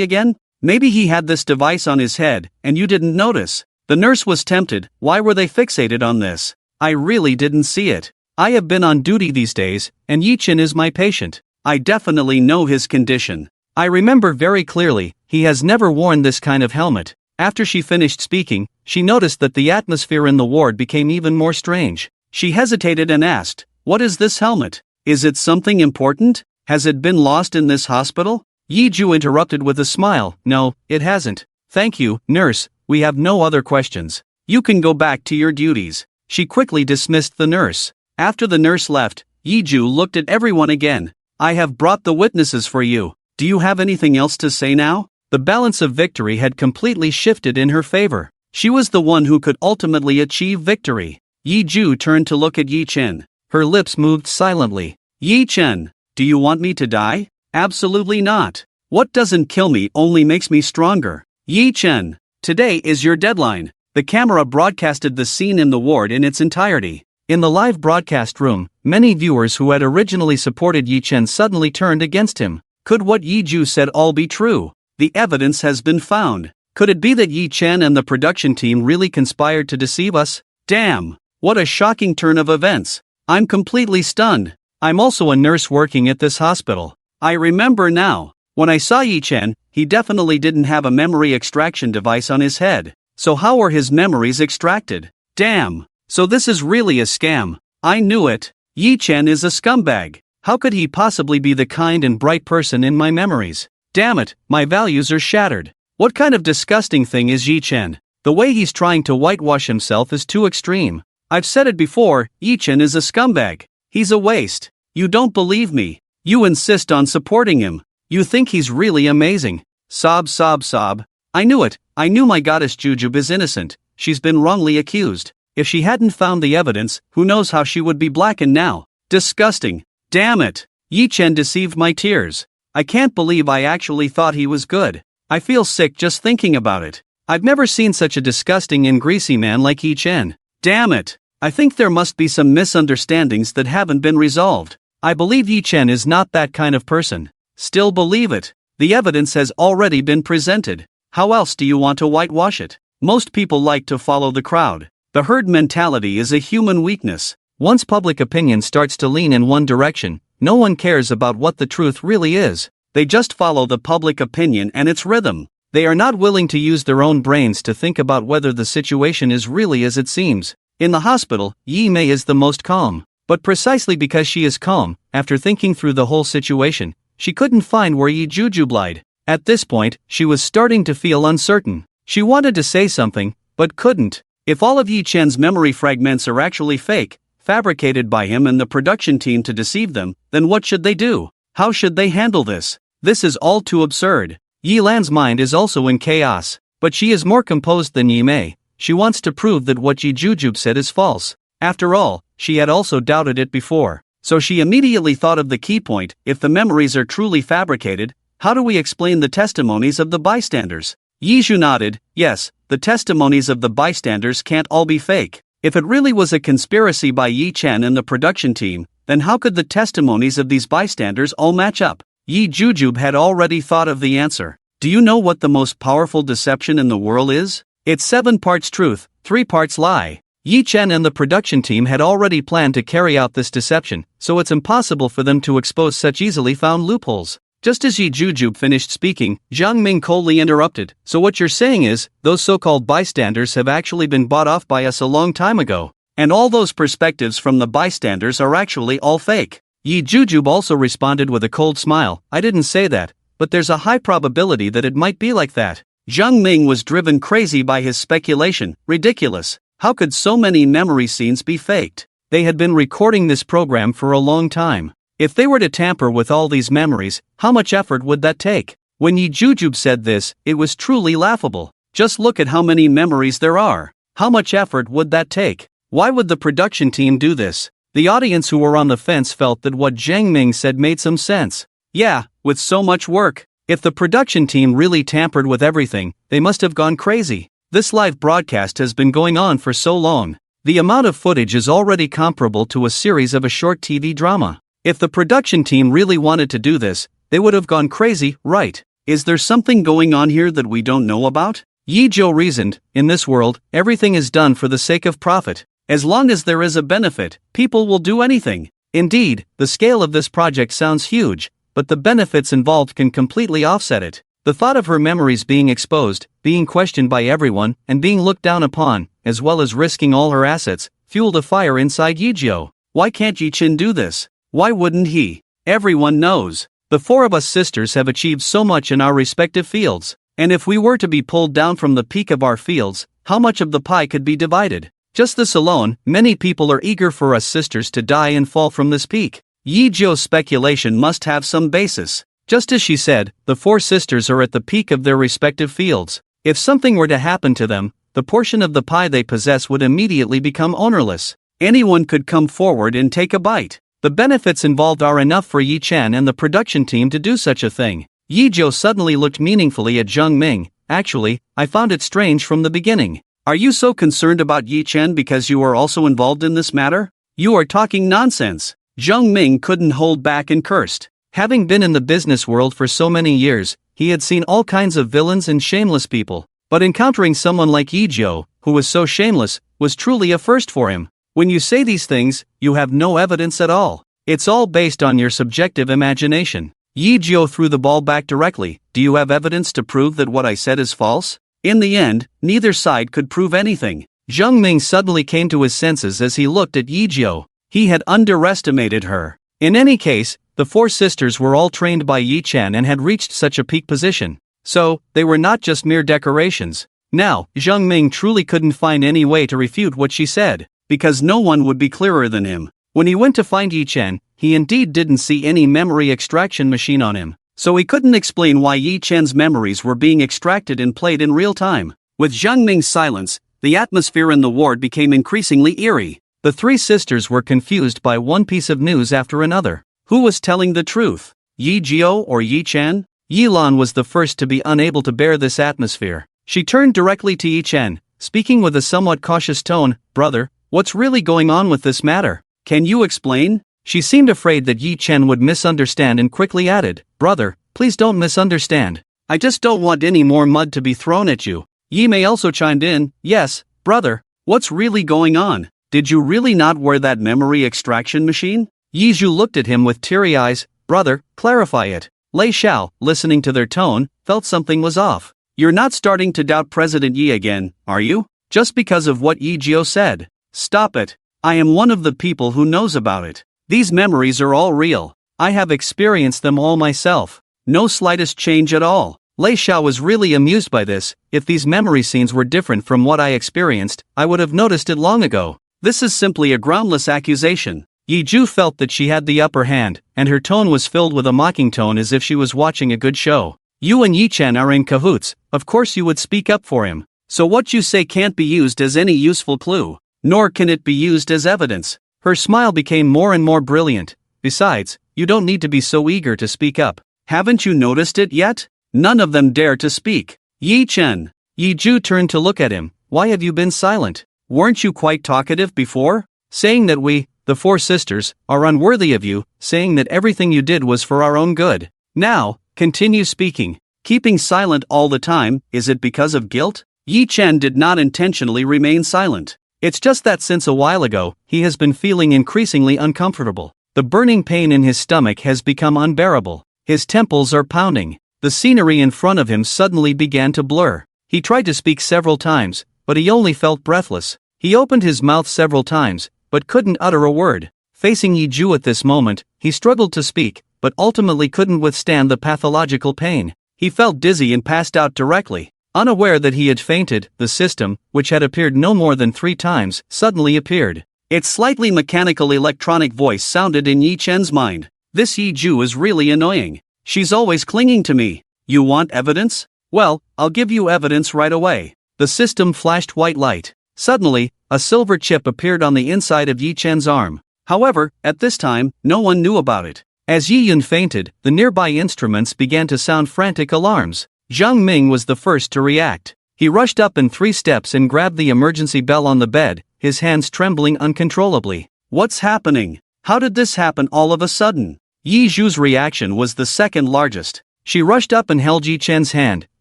again? Maybe he had this device on his head, and you didn't notice. The nurse was tempted. Why were they fixated on this? I really didn't see it. I have been on duty these days, and Yi-chen is my patient. I definitely know his condition. I remember very clearly, he has never worn this kind of helmet. After she finished speaking, she noticed that the atmosphere in the ward became even more strange. She hesitated and asked, what is this helmet? Is it something important? Has it been lost in this hospital? Yi-ju interrupted with a smile, no, it hasn't. Thank you, nurse, we have no other questions. You can go back to your duties. She quickly dismissed the nurse. After the nurse left, Yi-ju looked at everyone again. I have brought the witnesses for you. Do you have anything else to say now? The balance of victory had completely shifted in her favor. She was the one who could ultimately achieve victory. Yi-ju turned to look at Yi-chen. Her lips moved silently. Yi-chen, do you want me to die? Absolutely not. What doesn't kill me only makes me stronger. Yi-chen, today is your deadline. The camera broadcasted the scene in the ward in its entirety. In the live broadcast room, many viewers who had originally supported Yi-chen suddenly turned against him. Could what Yi-ju said all be true? The evidence has been found. Could it be that Yi-chen and the production team really conspired to deceive us? Damn! What a shocking turn of events. I'm completely stunned. I'm also a nurse working at this hospital. I remember now. When I saw Yi-chen, he definitely didn't have a memory extraction device on his head. So how were his memories extracted? Damn! So this is really a scam. I knew it. Yi-chen is a scumbag. How could he possibly be the kind and bright person in my memories? Damn it, my values are shattered. What kind of disgusting thing is Yi-chen? The way he's trying to whitewash himself is too extreme. I've said it before, Yi-chen is a scumbag. He's a waste. You don't believe me. You insist on supporting him. You think he's really amazing. Sob sob sob. I knew it. I knew my goddess Jujube is innocent. She's been wrongly accused. If she hadn't found the evidence, who knows how she would be blackened now. Disgusting. Damn it. Yi-chen deceived my tears. I can't believe I actually thought he was good. I feel sick just thinking about it. I've never seen such a disgusting and greasy man like Yi-chen. Damn it. I think there must be some misunderstandings that haven't been resolved. I believe Yi-chen is not that kind of person. Still believe it. The evidence has already been presented. How else do you want to whitewash it? Most people like to follow the crowd. The herd mentality is a human weakness. Once public opinion starts to lean in one direction, no one cares about what the truth really is. They just follow the public opinion and its rhythm. They are not willing to use their own brains to think about whether the situation is really as it seems. In the hospital, Yi Mei is the most calm. But precisely because she is calm, after thinking through the whole situation, she couldn't find where Yi Jujube lied. At this point, she was starting to feel uncertain. She wanted to say something, but couldn't. If all of Yi-chen's memory fragments are actually fake, fabricated by him and the production team to deceive them, then what should they do? How should they handle this? This is all too absurd. Yi Lan's mind is also in chaos, but she is more composed than Yi Mei. She wants to prove that what Yi Jujube said is false. After all, she had also doubted it before. So she immediately thought of the key point: if the memories are truly fabricated, how do we explain the testimonies of the bystanders? Yi Zhu nodded. Yes, the testimonies of the bystanders can't all be fake. If it really was a conspiracy by Yi-chen and the production team, then how could the testimonies of these bystanders all match up? Yi Jujube had already thought of the answer. Do you know what the most powerful deception in the world is? It's 7 parts truth, 3 parts lie. Yi-chen and the production team had already planned to carry out this deception, so it's impossible for them to expose such easily found loopholes. Just as Yi Jujube finished speaking, Jiang Ming coldly interrupted. So what you're saying is, those so-called bystanders have actually been bought off by us a long time ago, and all those perspectives from the bystanders are actually all fake. Yi Jujube also responded with a cold smile. I didn't say that, but there's a high probability that it might be like that. Jiang Ming was driven crazy by his speculation. Ridiculous. How could so many memory scenes be faked? They had been recording this program for a long time. If they were to tamper with all these memories, how much effort would that take? When Yi Jujube said this, it was truly laughable. Just look at how many memories there are. How much effort would that take? Why would the production team do this? The audience who were on the fence felt that what Jiang Ming said made some sense. Yeah, with so much work. If the production team really tampered with everything, they must have gone crazy. This live broadcast has been going on for so long. The amount of footage is already comparable to a series of a short TV drama. If the production team really wanted to do this, they would have gone crazy, right? Is there something going on here that we don't know about? Yi Zhou reasoned. In this world, everything is done for the sake of profit. As long as there is a benefit, people will do anything. Indeed, the scale of this project sounds huge, but the benefits involved can completely offset it. The thought of her memories being exposed, being questioned by everyone, and being looked down upon, as well as risking all her assets, fueled a fire inside Yi Zhou. Why can't Yi-chen do this? Why wouldn't he? Everyone knows. The 4 of us sisters have achieved so much in our respective fields. And if we were to be pulled down from the peak of our fields, how much of the pie could be divided? Just this alone, many people are eager for us sisters to die and fall from this peak. Yi Zhou's speculation must have some basis. Just as she said, the four sisters are at the peak of their respective fields. If something were to happen to them, the portion of the pie they possess would immediately become ownerless. Anyone could come forward and take a bite. The benefits involved are enough for Yi Chen and the production team to do such a thing. Yi Zhou suddenly looked meaningfully at Zheng Ming. Actually, I found it strange from the beginning. Are you so concerned about Yi Chen because you are also involved in this matter? You are talking nonsense. Zheng Ming couldn't hold back and cursed. Having been in the business world for so many years, he had seen all kinds of villains and shameless people. But encountering someone like Yi Zhou, who was so shameless, was truly a first for him. When you say these things, you have no evidence at all. It's all based on your subjective imagination. Yi Zhou threw the ball back directly. Do you have evidence to prove that what I said is false? In the end, neither side could prove anything. Zheng Ming suddenly came to his senses as he looked at Yi Zhou. He had underestimated her. In any case, the four sisters were all trained by Yi Chen and had reached such a peak position. So, they were not just mere decorations. Now, Zheng Ming truly couldn't find any way to refute what she said, because no one would be clearer than him. When he went to find Yi Chen, he indeed didn't see any memory extraction machine on him, so he couldn't explain why Yi Chen's memories were being extracted and played in real time. With Zheng Ming's silence, the atmosphere in the ward became increasingly eerie. The three sisters were confused by one piece of news after another. Who was telling the truth? Yi Zhou or Yi Chen? Yilan was the first to be unable to bear this atmosphere. She turned directly to Yi Chen, speaking with a somewhat cautious tone. Brother, what's really going on with this matter? Can you explain? She seemed afraid that Yi Chen would misunderstand and quickly added, Brother, please don't misunderstand. I just don't want any more mud to be thrown at you. Yi Mei also chimed in, Yes, brother, what's really going on? Did you really not wear that memory extraction machine? Yi Zhu looked at him with teary eyes. Brother, clarify it. Lei Xiao, listening to their tone, felt something was off. You're not starting to doubt President Yi again, are you? Just because of what Yi Zhou said. Stop it. I am one of the people who knows about it. These memories are all real. I have experienced them all myself. No slightest change at all. Lei Xiao was really amused by this. If these memory scenes were different from what I experienced, I would have noticed it long ago. This is simply a groundless accusation. Yi Zhu felt that she had the upper hand, and her tone was filled with a mocking tone as if she was watching a good show. You and Yi Chen are in cahoots, of course you would speak up for him. So what you say can't be used as any useful clue, nor can it be used as evidence. Her smile became more and more brilliant. Besides, you don't need to be so eager to speak up. Haven't you noticed it yet? None of them dare to speak. Yi Chen. Yi Zhu turned to look at him. Why have you been silent? Weren't you quite talkative before? Saying that we, the four sisters, are unworthy of you, saying that everything you did was for our own good. Now, continue speaking. Keeping silent all the time, is it because of guilt? Yi Chen did not intentionally remain silent. It's just that since a while ago, he has been feeling increasingly uncomfortable. The burning pain in his stomach has become unbearable. His temples are pounding. The scenery in front of him suddenly began to blur. He tried to speak several times, but he only felt breathless. He opened his mouth several times, but couldn't utter a word. Facing Yi Zhu at this moment, he struggled to speak, but ultimately couldn't withstand the pathological pain. He felt dizzy and passed out directly. Unaware that he had fainted, the system, which had appeared no more than 3 times, suddenly appeared. Its slightly mechanical electronic voice sounded in Yi Chen's mind. This Yi Zhu is really annoying. She's always clinging to me. You want evidence? Well, I'll give you evidence right away. The system flashed white light. Suddenly, a silver chip appeared on the inside of Yi Chen's arm. However, at this time, no one knew about it. As Yi Yun fainted, the nearby instruments began to sound frantic alarms. Zheng Ming was the first to react. He rushed up in 3 steps and grabbed the emergency bell on the bed, his hands trembling uncontrollably. What's happening? How did this happen all of a sudden? Yi Zhu's reaction was the second largest. She rushed up and held Yi Chen's hand,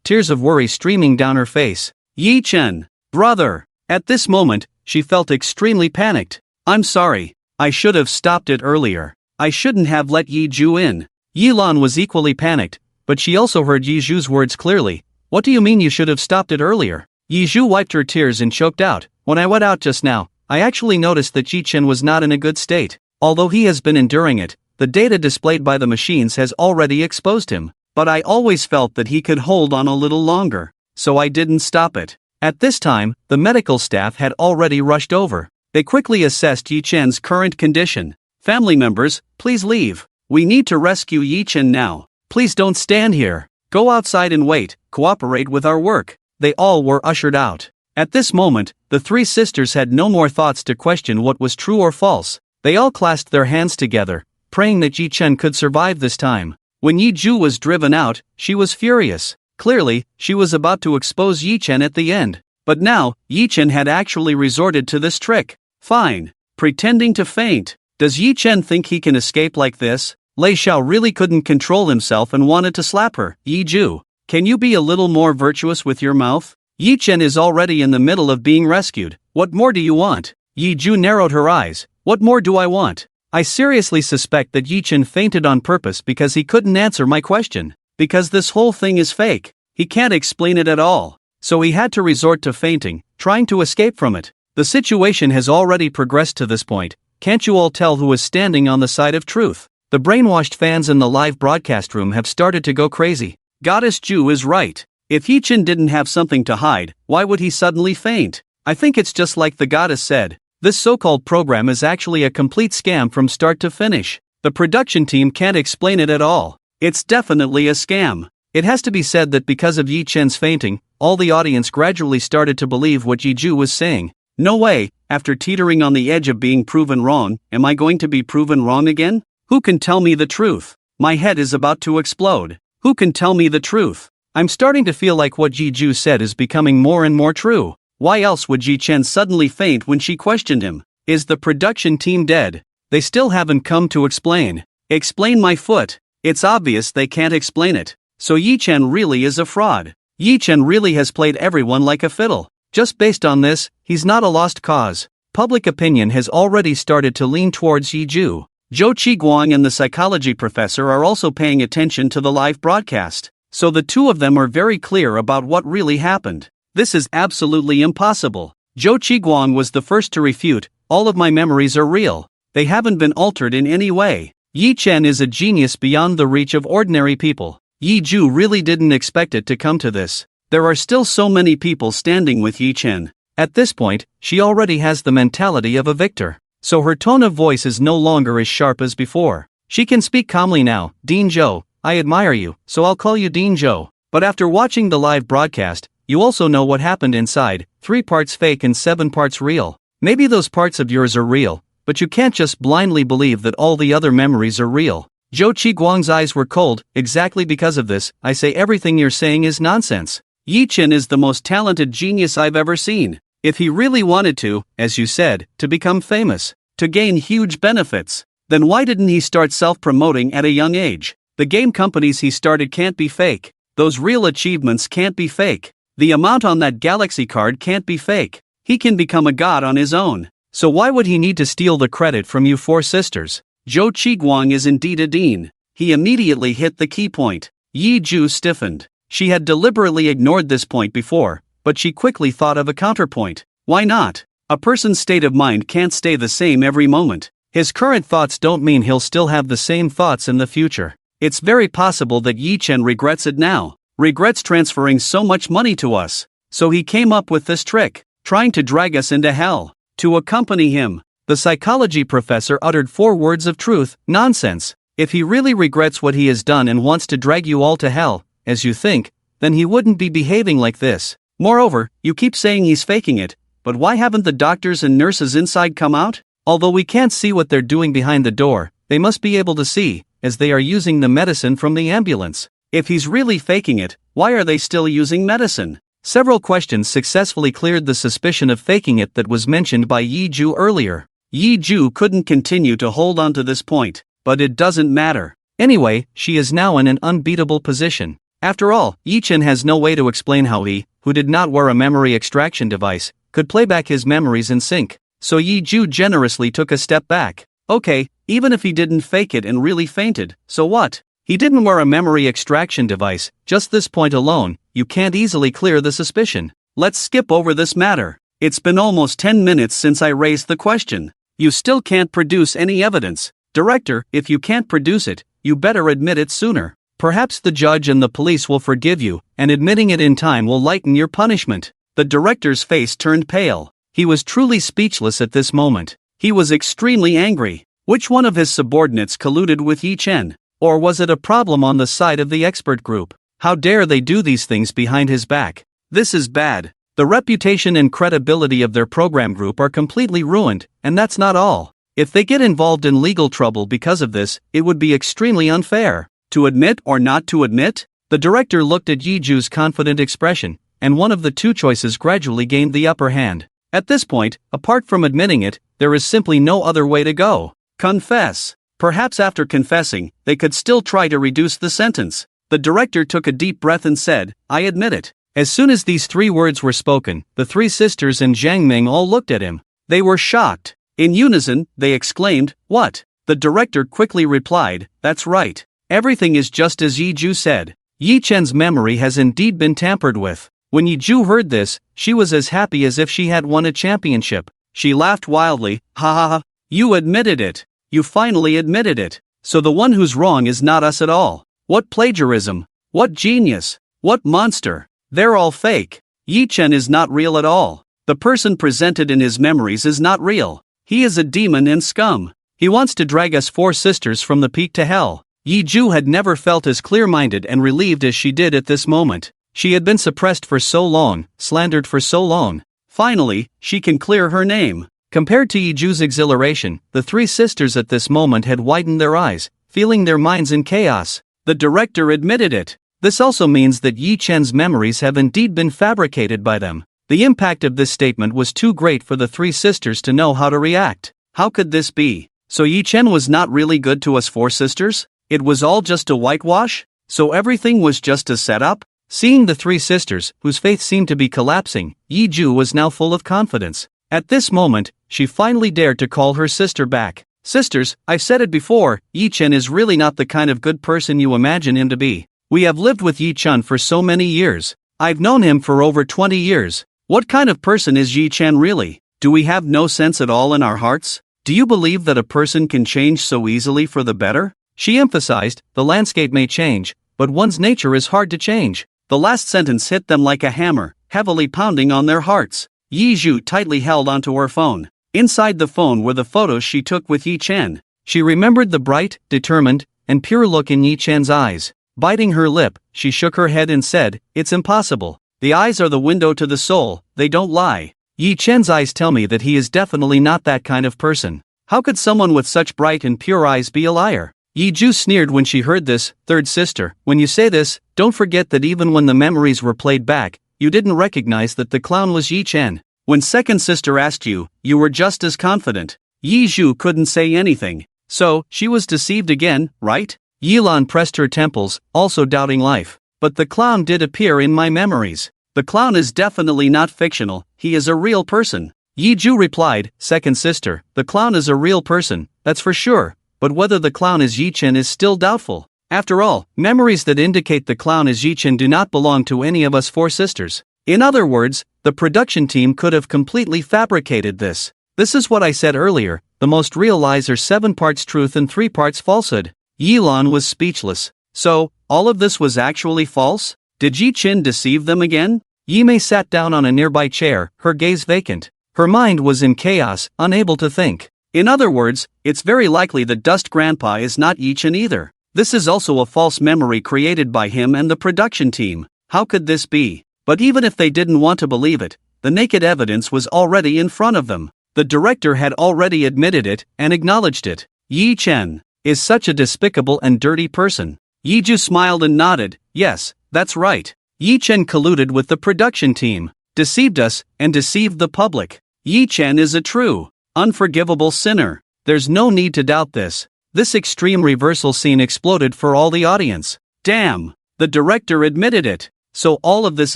tears of worry streaming down her face. Yi Chen, brother! At this moment, she felt extremely panicked. I'm sorry. I should have stopped it earlier. I shouldn't have let Yi Zhu in. Yilan was equally panicked, but she also heard Yi Zhu's words clearly. What do you mean you should have stopped it earlier? Yi Zhu wiped her tears and choked out. When I went out just now, I actually noticed that Yi Chen was not in a good state. Although he has been enduring it, the data displayed by the machines has already exposed him. but I always felt that he could hold on a little longer, so I didn't stop it. At this time, the medical staff had already rushed over. They quickly assessed Yi Chen's current condition. "Family members, please leave. We need to rescue Yi Chen now. Please don't stand here. Go outside and wait, cooperate with our work." They all were ushered out. At this moment, the three sisters had no more thoughts to question what was true or false. They all clasped their hands together, praying that Yi Chen could survive this time. When Yi Ju was driven out, she was furious. Clearly, she was about to expose Yi Chen at the end. But now, Yi Chen had actually resorted to this trick. Fine. Pretending to faint. Does Yi Chen think he can escape like this? Lei Xiao really couldn't control himself and wanted to slap her. "Yi Ju, can you be a little more virtuous with your mouth? Yi Chen is already in the middle of being rescued. What more do you want?" Yi Ju narrowed her eyes. "What more do I want? I seriously suspect that Yi Chen fainted on purpose because he couldn't answer my question. Because this whole thing is fake. He can't explain it at all. So he had to resort to fainting, trying to escape from it. The situation has already progressed to this point. Can't you all tell who is standing on the side of truth?" The brainwashed fans in the live broadcast room have started to go crazy. Goddess Ju is right. If Yi Chen didn't have something to hide, why would he suddenly faint? I think it's just like the goddess said. This so-called program is actually a complete scam from start to finish. The production team can't explain it at all. It's definitely a scam. It has to be said that because of Yi Chen's fainting, all the audience gradually started to believe what Yi Ju was saying. No way, after teetering on the edge of being proven wrong, am I going to be proven wrong again? Who can tell me the truth? My head is about to explode. Who can tell me the truth? I'm starting to feel like what Yi Ju said is becoming more and more true. Why else would Yi Chen suddenly faint when she questioned him? Is the production team dead? They still haven't come to explain. Explain my foot. It's obvious they can't explain it. So Yi Chen really is a fraud. Yi Chen really has played everyone like a fiddle. Just based on this, he's not a lost cause. Public opinion has already started to lean towards Yi Ju. Zhou Qiguang and the psychology professor are also paying attention to the live broadcast. So the two of them are very clear about what really happened. This is absolutely impossible. Zhou Qiguang was the first to refute, "All of my memories are real. They haven't been altered in any way." Yi Chen is a genius beyond the reach of ordinary people. Yi Ju really didn't expect it to come to this. There are still so many people standing with Yi Chen. At this point, she already has the mentality of a victor. So her tone of voice is no longer as sharp as before. She can speak calmly now. "Dean Zhou, I admire you, so I'll call you Dean Zhou. But after watching the live broadcast, you also know what happened inside, 3 parts fake and 7 parts real. Maybe those parts of yours are real, but you can't just blindly believe that all the other memories are real." Zhou Qiguang's eyes were cold. "Exactly because of this, I say everything you're saying is nonsense. Yi Chen is the most talented genius I've ever seen. If he really wanted to, as you said, to become famous, to gain huge benefits, then why didn't he start self-promoting at a young age? The game companies he started can't be fake. Those real achievements can't be fake. The amount on that galaxy card can't be fake. He can become a god on his own. So why would he need to steal the credit from you 4 sisters? Zhou Qiguang is indeed a dean." He immediately hit the key point. Yi Ju stiffened. She had deliberately ignored this point before, but she quickly thought of a counterpoint. Why not? A person's state of mind can't stay the same every moment. His current thoughts don't mean he'll still have the same thoughts in the future. It's very possible that Yi Chen regrets it now. Regrets transferring so much money to us. So he came up with this trick, trying to drag us into hell. To accompany him. The psychology professor uttered 4 words of truth. "Nonsense. If he really regrets what he has done and wants to drag you all to hell, as you think, then he wouldn't be behaving like this. Moreover, you keep saying he's faking it, but why haven't the doctors and nurses inside come out? Although we can't see what they're doing behind the door, they must be able to see, as they are using the medicine from the ambulance. If he's really faking it, why are they still using medicine?" Several questions successfully cleared the suspicion of faking it that was mentioned by Yi Ju earlier. Yi Ju couldn't continue to hold on to this point, but it doesn't matter. Anyway, she is now in an unbeatable position. After all, Yi Chen has no way to explain how he, who did not wear a memory extraction device, could play back his memories in sync. So Yi Ju generously took a step back. Okay, even if he didn't fake it and really fainted, so what? He didn't wear a memory extraction device. Just this point alone, you can't easily clear the suspicion. Let's skip over this matter. It's been almost 10 minutes since I raised the question. You still can't produce any evidence. Director, if you can't produce it, you better admit it sooner. Perhaps the judge and the police will forgive you, and admitting it in time will lighten your punishment. The director's face turned pale. He was truly speechless at this moment. He was extremely angry. Which one of his subordinates colluded with Yi Chen? Or was it a problem on the side of the expert group? How dare they do these things behind his back? This is bad. The reputation and credibility of their program group are completely ruined, and that's not all. If they get involved in legal trouble because of this, it would be extremely unfair. To admit or not to admit? The director looked at Yi Ju's confident expression, and one of the two choices gradually gained the upper hand. At this point, apart from admitting it, there is simply no other way to go. Confess. Perhaps after confessing, they could still try to reduce the sentence. The director took a deep breath and said, "I admit it." As soon as these three words were spoken, the three sisters and Zhang Ming all looked at him. They were shocked. In unison, they exclaimed, "What?" The director quickly replied, "That's right. Everything is just as Yi Ju said. Yi Chen's memory has indeed been tampered with." When Yi Ju heard this, she was as happy as if she had won a championship. She laughed wildly, "Ha ha ha, you admitted it. You finally admitted it. So the one who's wrong is not us at all. What plagiarism! What genius! What monster! They're all fake. Yi Chen is not real at all. The person presented in his memories is not real. He is a demon and scum. He wants to drag us four sisters from the peak to hell." Yi Ju had never felt as clear-minded and relieved as she did at this moment. She had been suppressed for so long, slandered for so long. Finally, she can clear her name. Compared to Yi Ju's exhilaration, the three sisters at this moment had widened their eyes, feeling their minds in chaos. The director admitted it. This also means that Yi Chen's memories have indeed been fabricated by them. The impact of this statement was too great for the three sisters to know how to react. How could this be? So Yi Chen was not really good to us four sisters? It was all just a whitewash? So everything was just a setup? Seeing the three sisters, whose faith seemed to be collapsing, Yi Ju was now full of confidence. At this moment, she finally dared to call her sister back. "Sisters, I've said it before, Yi Chen is really not the kind of good person you imagine him to be. We have lived with Yi Chen for so many years. I've known him for over 20 years. What kind of person is Yi Chen really? Do we have no sense at all in our hearts? Do you believe that a person can change so easily for the better?" She emphasized, "The landscape may change, but one's nature is hard to change." The last sentence hit them like a hammer, heavily pounding on their hearts. Yi Ju tightly held onto her phone. Inside the phone were the photos she took with Yi Chen. She remembered the bright, determined, and pure look in Yi Chen's eyes. Biting her lip, she shook her head and said, "It's impossible. The eyes are the window to the soul, they don't lie. Yi Chen's eyes tell me that he is definitely not that kind of person. How could someone with such bright and pure eyes be a liar?" Yi Ju sneered when she heard this. "Third sister, when you say this, don't forget that even when the memories were played back, you didn't recognize that the clown was Yi Chen. When second sister asked you, you were just as confident." Yi Ju couldn't say anything. So, she was deceived again, right? Yilan pressed her temples, also doubting life. "But the clown did appear in my memories. The clown is definitely not fictional, he is a real person." Yi Ju replied, "Second sister, the clown is a real person, that's for sure, but whether the clown is Yi Chen is still doubtful. After all, memories that indicate the clown is Yi Chen do not belong to any of us four sisters. In other words, the production team could have completely fabricated this. This is what I said earlier, the most real lies are 7 parts truth and 3 parts falsehood." Yilan was speechless. So, all of this was actually false? Did Yi Chen deceive them again? Yi Mei sat down on a nearby chair, her gaze vacant. Her mind was in chaos, unable to think. In other words, it's very likely that Dust Grandpa is not Yi Chen either. This is also a false memory created by him and the production team. How could this be? But even if they didn't want to believe it, the naked evidence was already in front of them. The director had already admitted it and acknowledged it. Yi Chen is such a despicable and dirty person. Yi Ju smiled and nodded. "Yes, that's right. Yi Chen colluded with the production team, deceived us, and deceived the public. Yi Chen is a true, unforgivable sinner. There's no need to doubt this." This extreme reversal scene exploded for all the audience. Damn! The director admitted it. So all of this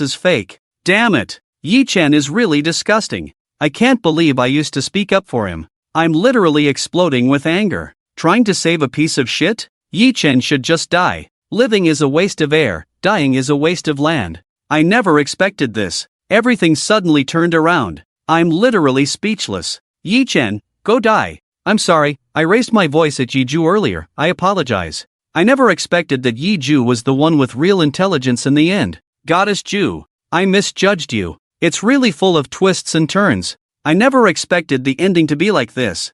is fake. Damn it! Yi Chen is really disgusting. I can't believe I used to speak up for him. I'm literally exploding with anger. Trying to save a piece of shit? Yi Chen should just die. Living is a waste of air, dying is a waste of land. I never expected this. Everything suddenly turned around. I'm literally speechless. Yi Chen, go die. I'm sorry, I raised my voice at Yi Ju earlier, I apologize. I never expected that Yi Ju was the one with real intelligence in the end. Goddess Ju, I misjudged you. It's really full of twists and turns. I never expected the ending to be like this.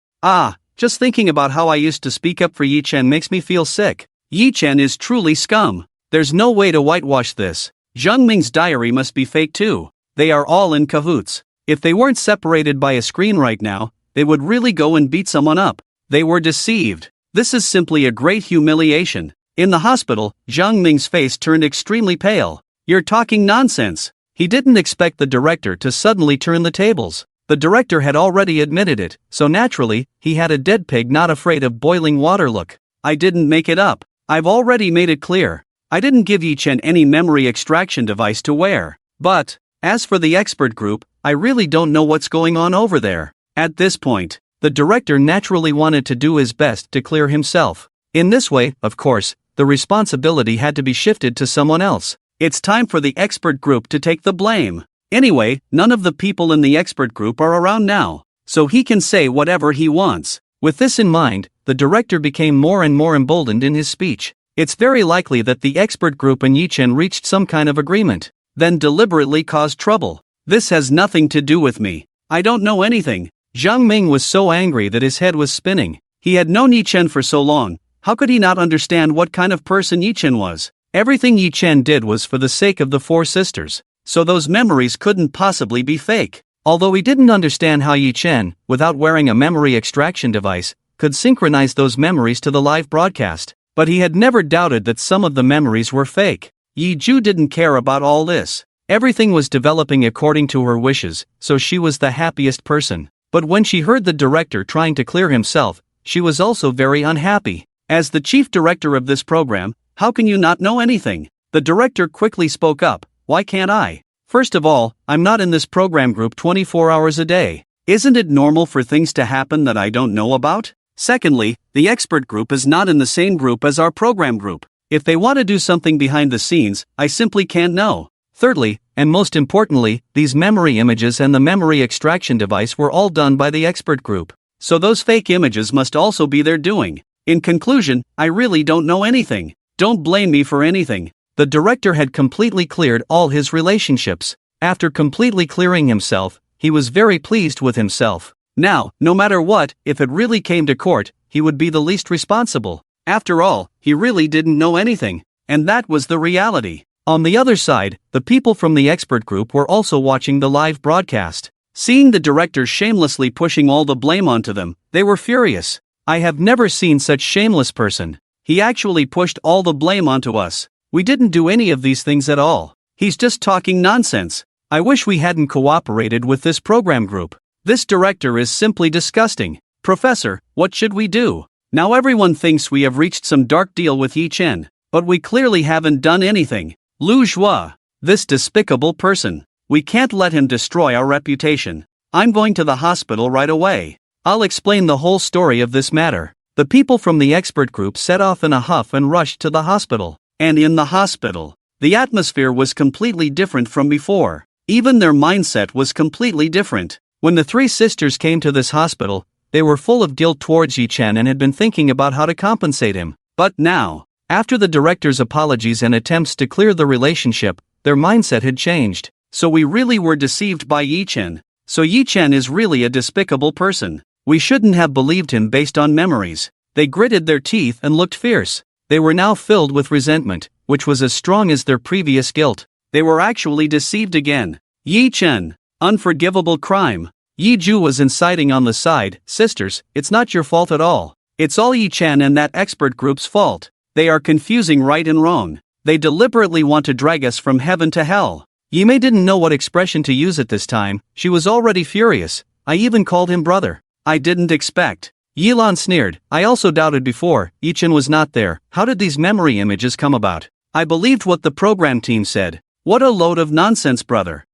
Just thinking about how I used to speak up for Yi Chen makes me feel sick. Yi Chen is truly scum. There's no way to whitewash this. Zhang Ming's diary must be fake too. They are all in cahoots. If they weren't separated by a screen right now, they would really go and beat someone up. They were deceived. This is simply a great humiliation. In the hospital, Zhang Ming's face turned extremely pale. You're talking nonsense. He didn't expect the director to suddenly turn the tables. The director had already admitted it, so naturally, he had a dead pig not afraid of boiling water look. I didn't make it up. I've already made it clear. I didn't give Yi Chen any memory extraction device to wear. But, as for the expert group, I really don't know what's going on over there. At this point, the director naturally wanted to do his best to clear himself. In this way, of course, the responsibility had to be shifted to someone else. It's time for the expert group to take the blame. Anyway, none of the people in the expert group are around now, so he can say whatever he wants. With this in mind, the director became more and more emboldened in his speech. It's very likely that the expert group and Yi Chen reached some kind of agreement, then deliberately caused trouble. This has nothing to do with me. I don't know anything. Zhang Ming was so angry that his head was spinning. He had known Yi Chen for so long. How could he not understand what kind of person Yi Chen was? Everything Yi Chen did was for the sake of the four sisters, so those memories couldn't possibly be fake. Although he didn't understand how Yi Chen, without wearing a memory extraction device, could synchronize those memories to the live broadcast, but he had never doubted that some of the memories were fake. Yi Ju didn't care about all this. Everything was developing according to her wishes, so she was the happiest person. But when she heard the director trying to clear himself, she was also very unhappy. As the chief director of this program, how can you not know anything? The director quickly spoke up. Why can't I? First of all, I'm not in this program group 24 hours a day. Isn't it normal for things to happen that I don't know about? Secondly, the expert group is not in the same group as our program group. If they want to do something behind the scenes, I simply can't know. Thirdly, and most importantly, these memory images and the memory extraction device were all done by the expert group. So those fake images must also be their doing. In conclusion, I really don't know anything. Don't blame me for anything. The director had completely cleared all his relationships. After completely clearing himself, he was very pleased with himself. Now, no matter what, if it really came to court, he would be the least responsible. After all, he really didn't know anything. And that was the reality. On the other side, the people from the expert group were also watching the live broadcast. Seeing the director shamelessly pushing all the blame onto them, they were furious. I have never seen such shameless person. He actually pushed all the blame onto us. We didn't do any of these things at all. He's just talking nonsense. I wish we hadn't cooperated with this program group. This director is simply disgusting. Professor, what should we do? Now everyone thinks we have reached some dark deal with Yi Chen, but we clearly haven't done anything. Lu Zhua, this despicable person. We can't let him destroy our reputation. I'm going to the hospital right away. I'll explain the whole story of this matter. The people from the expert group set off in a huff and rushed to the hospital. And in the hospital, the atmosphere was completely different from before. Even their mindset was completely different. When the three sisters came to this hospital, they were full of guilt towards Yi Chen and had been thinking about how to compensate him. But now, after the director's apologies and attempts to clear the relationship, their mindset had changed. So we really were deceived by Yi Chen. So Yi Chen is really a despicable person. We shouldn't have believed him based on memories. They gritted their teeth and looked fierce. They were now filled with resentment, which was as strong as their previous guilt. They were actually deceived again. Yi Chen, unforgivable crime. Yi Ju was inciting on the side. Sisters, it's not your fault at all. It's all Yi Chen and that expert group's fault. They are confusing right and wrong. They deliberately want to drag us from heaven to hell. Yi Mei didn't know what expression to use at this time. She was already furious. I even called him brother. I didn't expect. Yi Lan sneered. I also doubted before. Yi Chen was not there. How did these memory images come about? I believed what the program team said. What a load of nonsense, brother.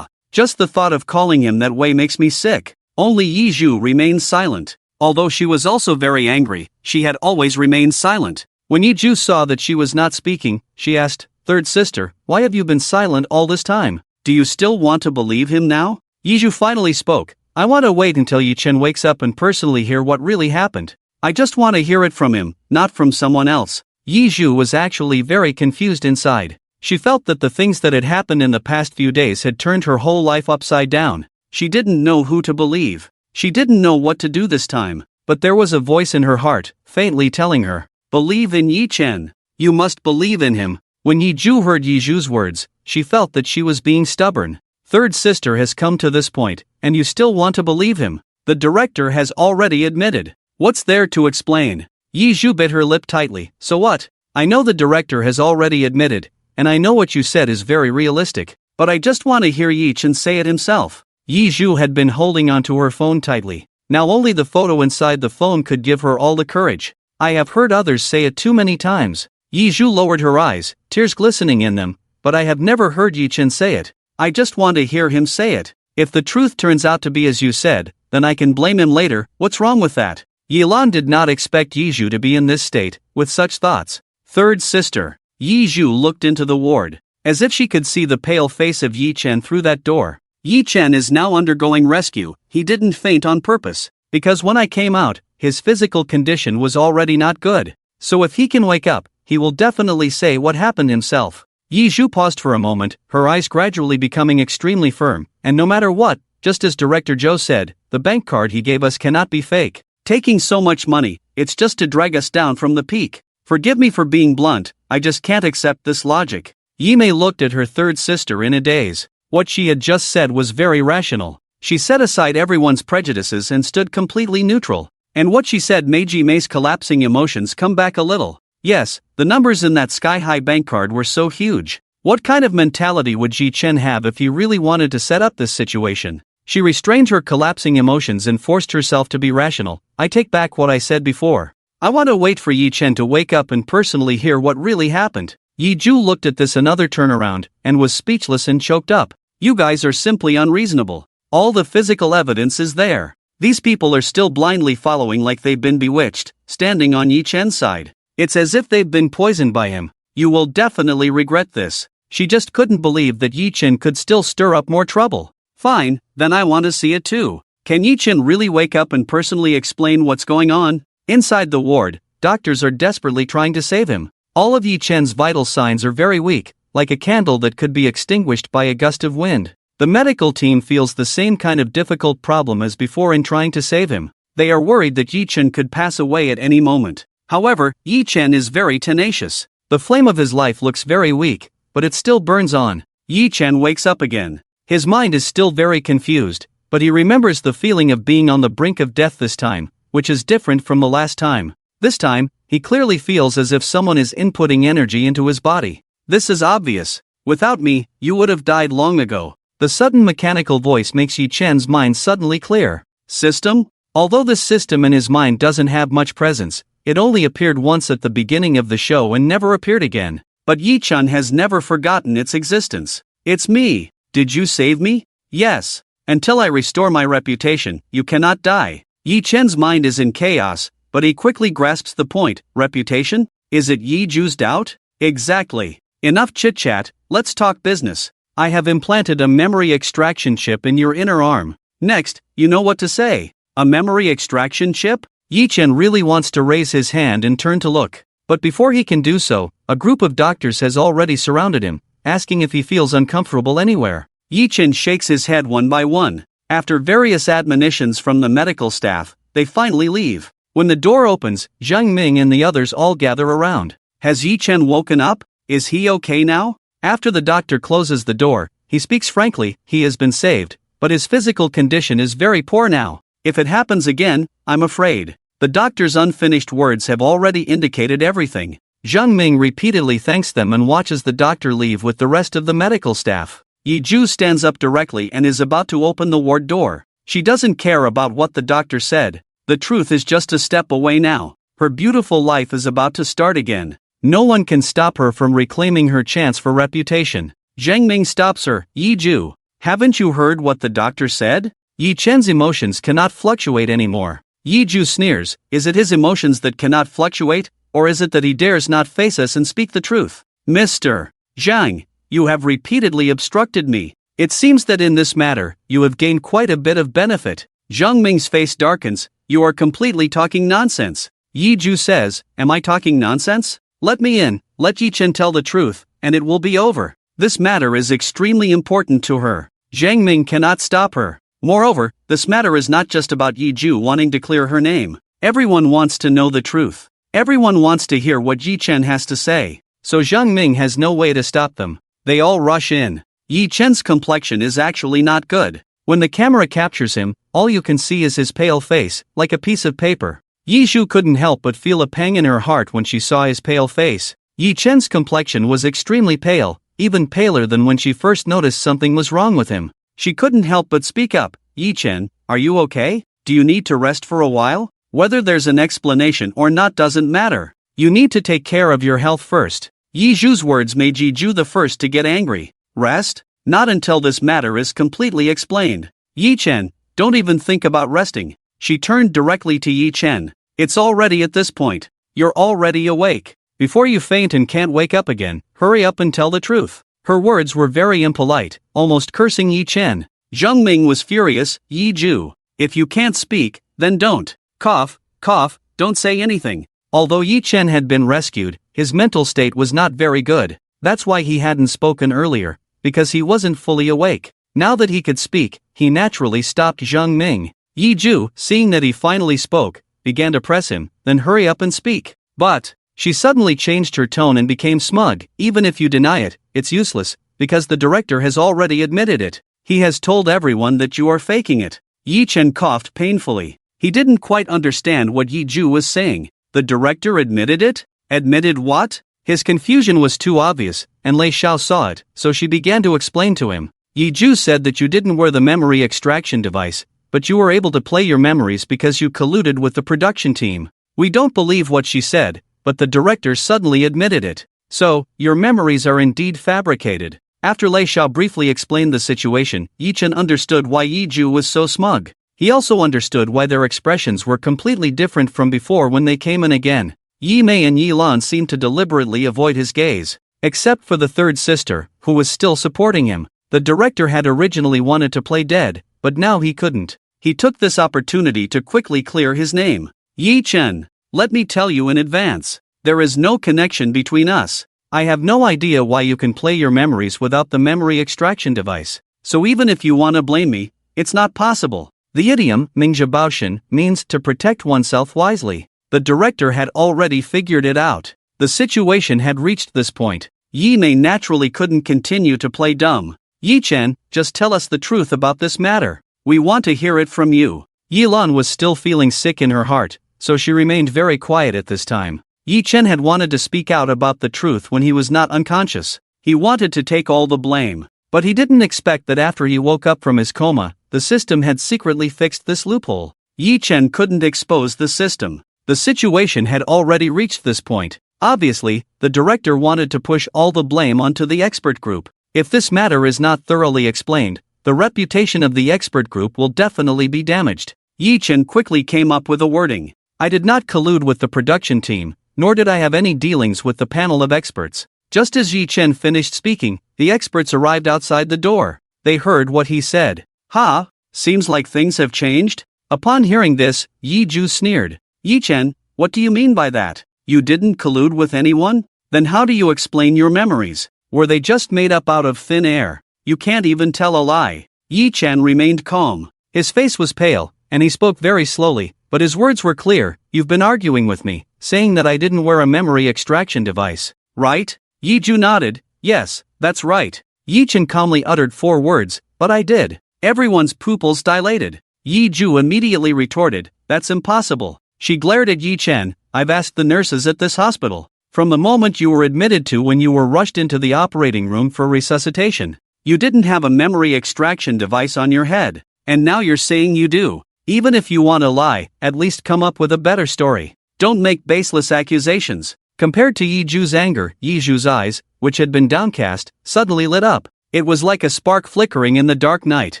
Just the thought of calling him that way makes me sick. Only Yi Zhu remained silent. Although she was also very angry, she had always remained silent. When Yi Zhu saw that she was not speaking, she asked, Third sister, why have you been silent all this time? Do you still want to believe him now? Yi Zhu finally spoke. I want to wait until Yi Chen wakes up and personally hear what really happened. I just want to hear it from him, not from someone else. Yi Zhu was actually very confused inside. She felt that the things that had happened in the past few days had turned her whole life upside down. She didn't know who to believe. She didn't know what to do this time. But there was a voice in her heart, faintly telling her, "Believe in Yi Chen. You must believe in him." When Yi Zhu heard Yi Zhu's words, she felt that she was being stubborn. Third sister has come to this point, and you still want to believe him? The director has already admitted. What's there to explain? Yi Zhu bit her lip tightly. So what? I know the director has already admitted, and I know what you said is very realistic, but I just want to hear Yi Chen say it himself. Yi Zhu had been holding onto her phone tightly. Now only the photo inside the phone could give her all the courage. I have heard others say it too many times. Yi Zhu lowered her eyes, tears glistening in them, but I have never heard Yi Chen say it. I just want to hear him say it. If the truth turns out to be as you said, then I can blame him later. What's wrong with that? Yilan did not expect Yi Zhu to be in this state, with such thoughts. Third sister. Yi Zhu looked into the ward, as if she could see the pale face of Yi Chen through that door. Yi Chen is now undergoing rescue. He didn't faint on purpose, because when I came out, his physical condition was already not good. So if he can wake up, he will definitely say what happened himself. Yi Zhu paused for a moment, her eyes gradually becoming extremely firm, and no matter what, just as Director Zhou said, the bank card he gave us cannot be fake. Taking so much money, it's just to drag us down from the peak. Forgive me for being blunt, I just can't accept this logic. Yi Mei looked at her third sister in a daze. What she had just said was very rational. She set aside everyone's prejudices and stood completely neutral. And what she said made Yi Mei's collapsing emotions come back a little. Yes, the numbers in that sky-high bank card were so huge. What kind of mentality would Yi Chen have if he really wanted to set up this situation? She restrained her collapsing emotions and forced herself to be rational. I take back what I said before. I want to wait for Yi Chen to wake up and personally hear what really happened. Yi Zhu looked at this another turnaround, and was speechless and choked up. You guys are simply unreasonable. All the physical evidence is there. These people are still blindly following like they've been bewitched, standing on Yi Chen's side. It's as if they've been poisoned by him. You will definitely regret this. She just couldn't believe that Yi Chen could still stir up more trouble. Fine, then I want to see it too. Can Yi Chen really wake up and personally explain what's going on? Inside the ward, doctors are desperately trying to save him. All of Yi Chen's vital signs are very weak, like a candle that could be extinguished by a gust of wind. The medical team feels the same kind of difficult problem as before in trying to save him. They are worried that Yi Chen could pass away at any moment. However, Yi Chen is very tenacious. The flame of his life looks very weak, but it still burns on. Yi Chen wakes up again. His mind is still very confused, but he remembers the feeling of being on the brink of death this time, which is different from the last time. This time, he clearly feels as if someone is inputting energy into his body. This is obvious. Without me, you would have died long ago. The sudden mechanical voice makes Yi Chen's mind suddenly clear. System? Although this system in his mind doesn't have much presence, it only appeared once at the beginning of the show and never appeared again. But Yi Chen has never forgotten its existence. It's me. Did you save me? Yes. Until I restore my reputation, you cannot die. Yi Chen's mind is in chaos, but he quickly grasps the point. Reputation? Is it Yi Zhu's doubt? Exactly. Enough chit-chat, let's talk business. I have implanted a memory extraction chip in your inner arm. Next, you know what to say. A memory extraction chip? Yi Chen really wants to raise his hand and turn to look. But before he can do so, a group of doctors has already surrounded him, asking if he feels uncomfortable anywhere. Yi Chen shakes his head one by one. After various admonitions from the medical staff, they finally leave. When the door opens, Zhang Ming and the others all gather around. Has Yi Chen woken up? Is he okay now? After the doctor closes the door, he speaks frankly. He has been saved, but his physical condition is very poor now. If it happens again, I'm afraid. The doctor's unfinished words have already indicated everything. Zhang Ming repeatedly thanks them and watches the doctor leave with the rest of the medical staff. Yi Zhu stands up directly and is about to open the ward door. She doesn't care about what the doctor said. The truth is just a step away now. Her beautiful life is about to start again. No one can stop her from reclaiming her chance for reputation. Zhang Ming stops her. Yi Zhu, haven't you heard what the doctor said? Yi Chen's emotions cannot fluctuate anymore. Yi Zhu sneers. Is it his emotions that cannot fluctuate, or is it that he dares not face us and speak the truth? Mr. Zhang, you have repeatedly obstructed me. It seems that in this matter, you have gained quite a bit of benefit. Zhang Ming's face darkens. You are completely talking nonsense. Yi Zhu says, am I talking nonsense? Let me in, let Yi Chen tell the truth, and it will be over. This matter is extremely important to her. Zhang Ming cannot stop her. Moreover, this matter is not just about Yi Ju wanting to clear her name. Everyone wants to know the truth. Everyone wants to hear what Yi Chen has to say. So Zhang Ming has no way to stop them. They all rush in. Yi Chen's complexion is actually not good. When the camera captures him, all you can see is his pale face, like a piece of paper. Yi Ju couldn't help but feel a pang in her heart when she saw his pale face. Yi Chen's complexion was extremely pale, even paler than when she first noticed something was wrong with him. She couldn't help but speak up. Yi Chen, are you okay? Do you need to rest for a while? Whether there's an explanation or not doesn't matter. You need to take care of your health first. Yi Ju's words made Yi Ju the first to get angry. Rest? Not until this matter is completely explained. Yi Chen, don't even think about resting. She turned directly to Yi Chen. It's already at this point. You're already awake. Before you faint and can't wake up again, hurry up and tell the truth. Her words were very impolite, almost cursing Yi Chen. Zhang Ming was furious. Yi Ju, if you can't speak, then don't. Cough, cough, don't say anything. Although Yi Chen had been rescued, his mental state was not very good. That's why he hadn't spoken earlier, because he wasn't fully awake. Now that he could speak, he naturally stopped Zhang Ming. Yi Ju, seeing that he finally spoke, began to press him, then hurry up and speak. But she suddenly changed her tone and became smug. Even if you deny it, it's useless, because the director has already admitted it. He has told everyone that you are faking it. Yi Chen coughed painfully. He didn't quite understand what Yi Ju was saying. The director admitted it? Admitted what? His confusion was too obvious, and Lei Xiao saw it, so she began to explain to him. Yi Ju said that you didn't wear the memory extraction device, but you were able to play your memories because you colluded with the production team. We don't believe what she said, but the director suddenly admitted it. So, your memories are indeed fabricated. After Lei Xiao briefly explained the situation, Yi Chen understood why Yi Ju was so smug. He also understood why their expressions were completely different from before when they came in again. Yi Mei and Yi Lan seemed to deliberately avoid his gaze. Except for the third sister, who was still supporting him. The director had originally wanted to play dead, but now he couldn't. He took this opportunity to quickly clear his name. Yi Chen, let me tell you in advance. There is no connection between us. I have no idea why you can play your memories without the memory extraction device. So even if you want to blame me, it's not possible. The idiom, Mingzhe Baoshan, means to protect oneself wisely. The director had already figured it out. The situation had reached this point. Yi Mei naturally couldn't continue to play dumb. Yi Chen, just tell us the truth about this matter. We want to hear it from you. Yi Lan was still feeling sick in her heart, so she remained very quiet at this time. Yi Chen had wanted to speak out about the truth when he was not unconscious. He wanted to take all the blame. But he didn't expect that after he woke up from his coma, the system had secretly fixed this loophole. Yi Chen couldn't expose the system. The situation had already reached this point. Obviously, the director wanted to push all the blame onto the expert group. If this matter is not thoroughly explained, the reputation of the expert group will definitely be damaged. Yi Chen quickly came up with a wording. I did not collude with the production team, nor did I have any dealings with the panel of experts. Just as Yi Chen finished speaking, the experts arrived outside the door. They heard what he said. Ha, seems like things have changed? Upon hearing this, Yi Ju sneered. Yi Chen, what do you mean by that? You didn't collude with anyone? Then how do you explain your memories? Were they just made up out of thin air? You can't even tell a lie. Yi Chen remained calm. His face was pale, and he spoke very slowly, but his words were clear. You've been arguing with me, saying that I didn't wear a memory extraction device, right? Yi Ju nodded. Yes, that's right. Yi Chen calmly uttered 4 words, but I did. Everyone's pupils dilated. Yi Ju immediately retorted, that's impossible. She glared at Yi Chen. I've asked the nurses at this hospital. From the moment you were admitted to when you were rushed into the operating room for resuscitation, you didn't have a memory extraction device on your head. And now you're saying you do. Even if you want to lie, at least come up with a better story. Don't make baseless accusations. Compared to Yi Ju's anger, Yi Ju's eyes, which had been downcast, suddenly lit up. It was like a spark flickering in the dark night.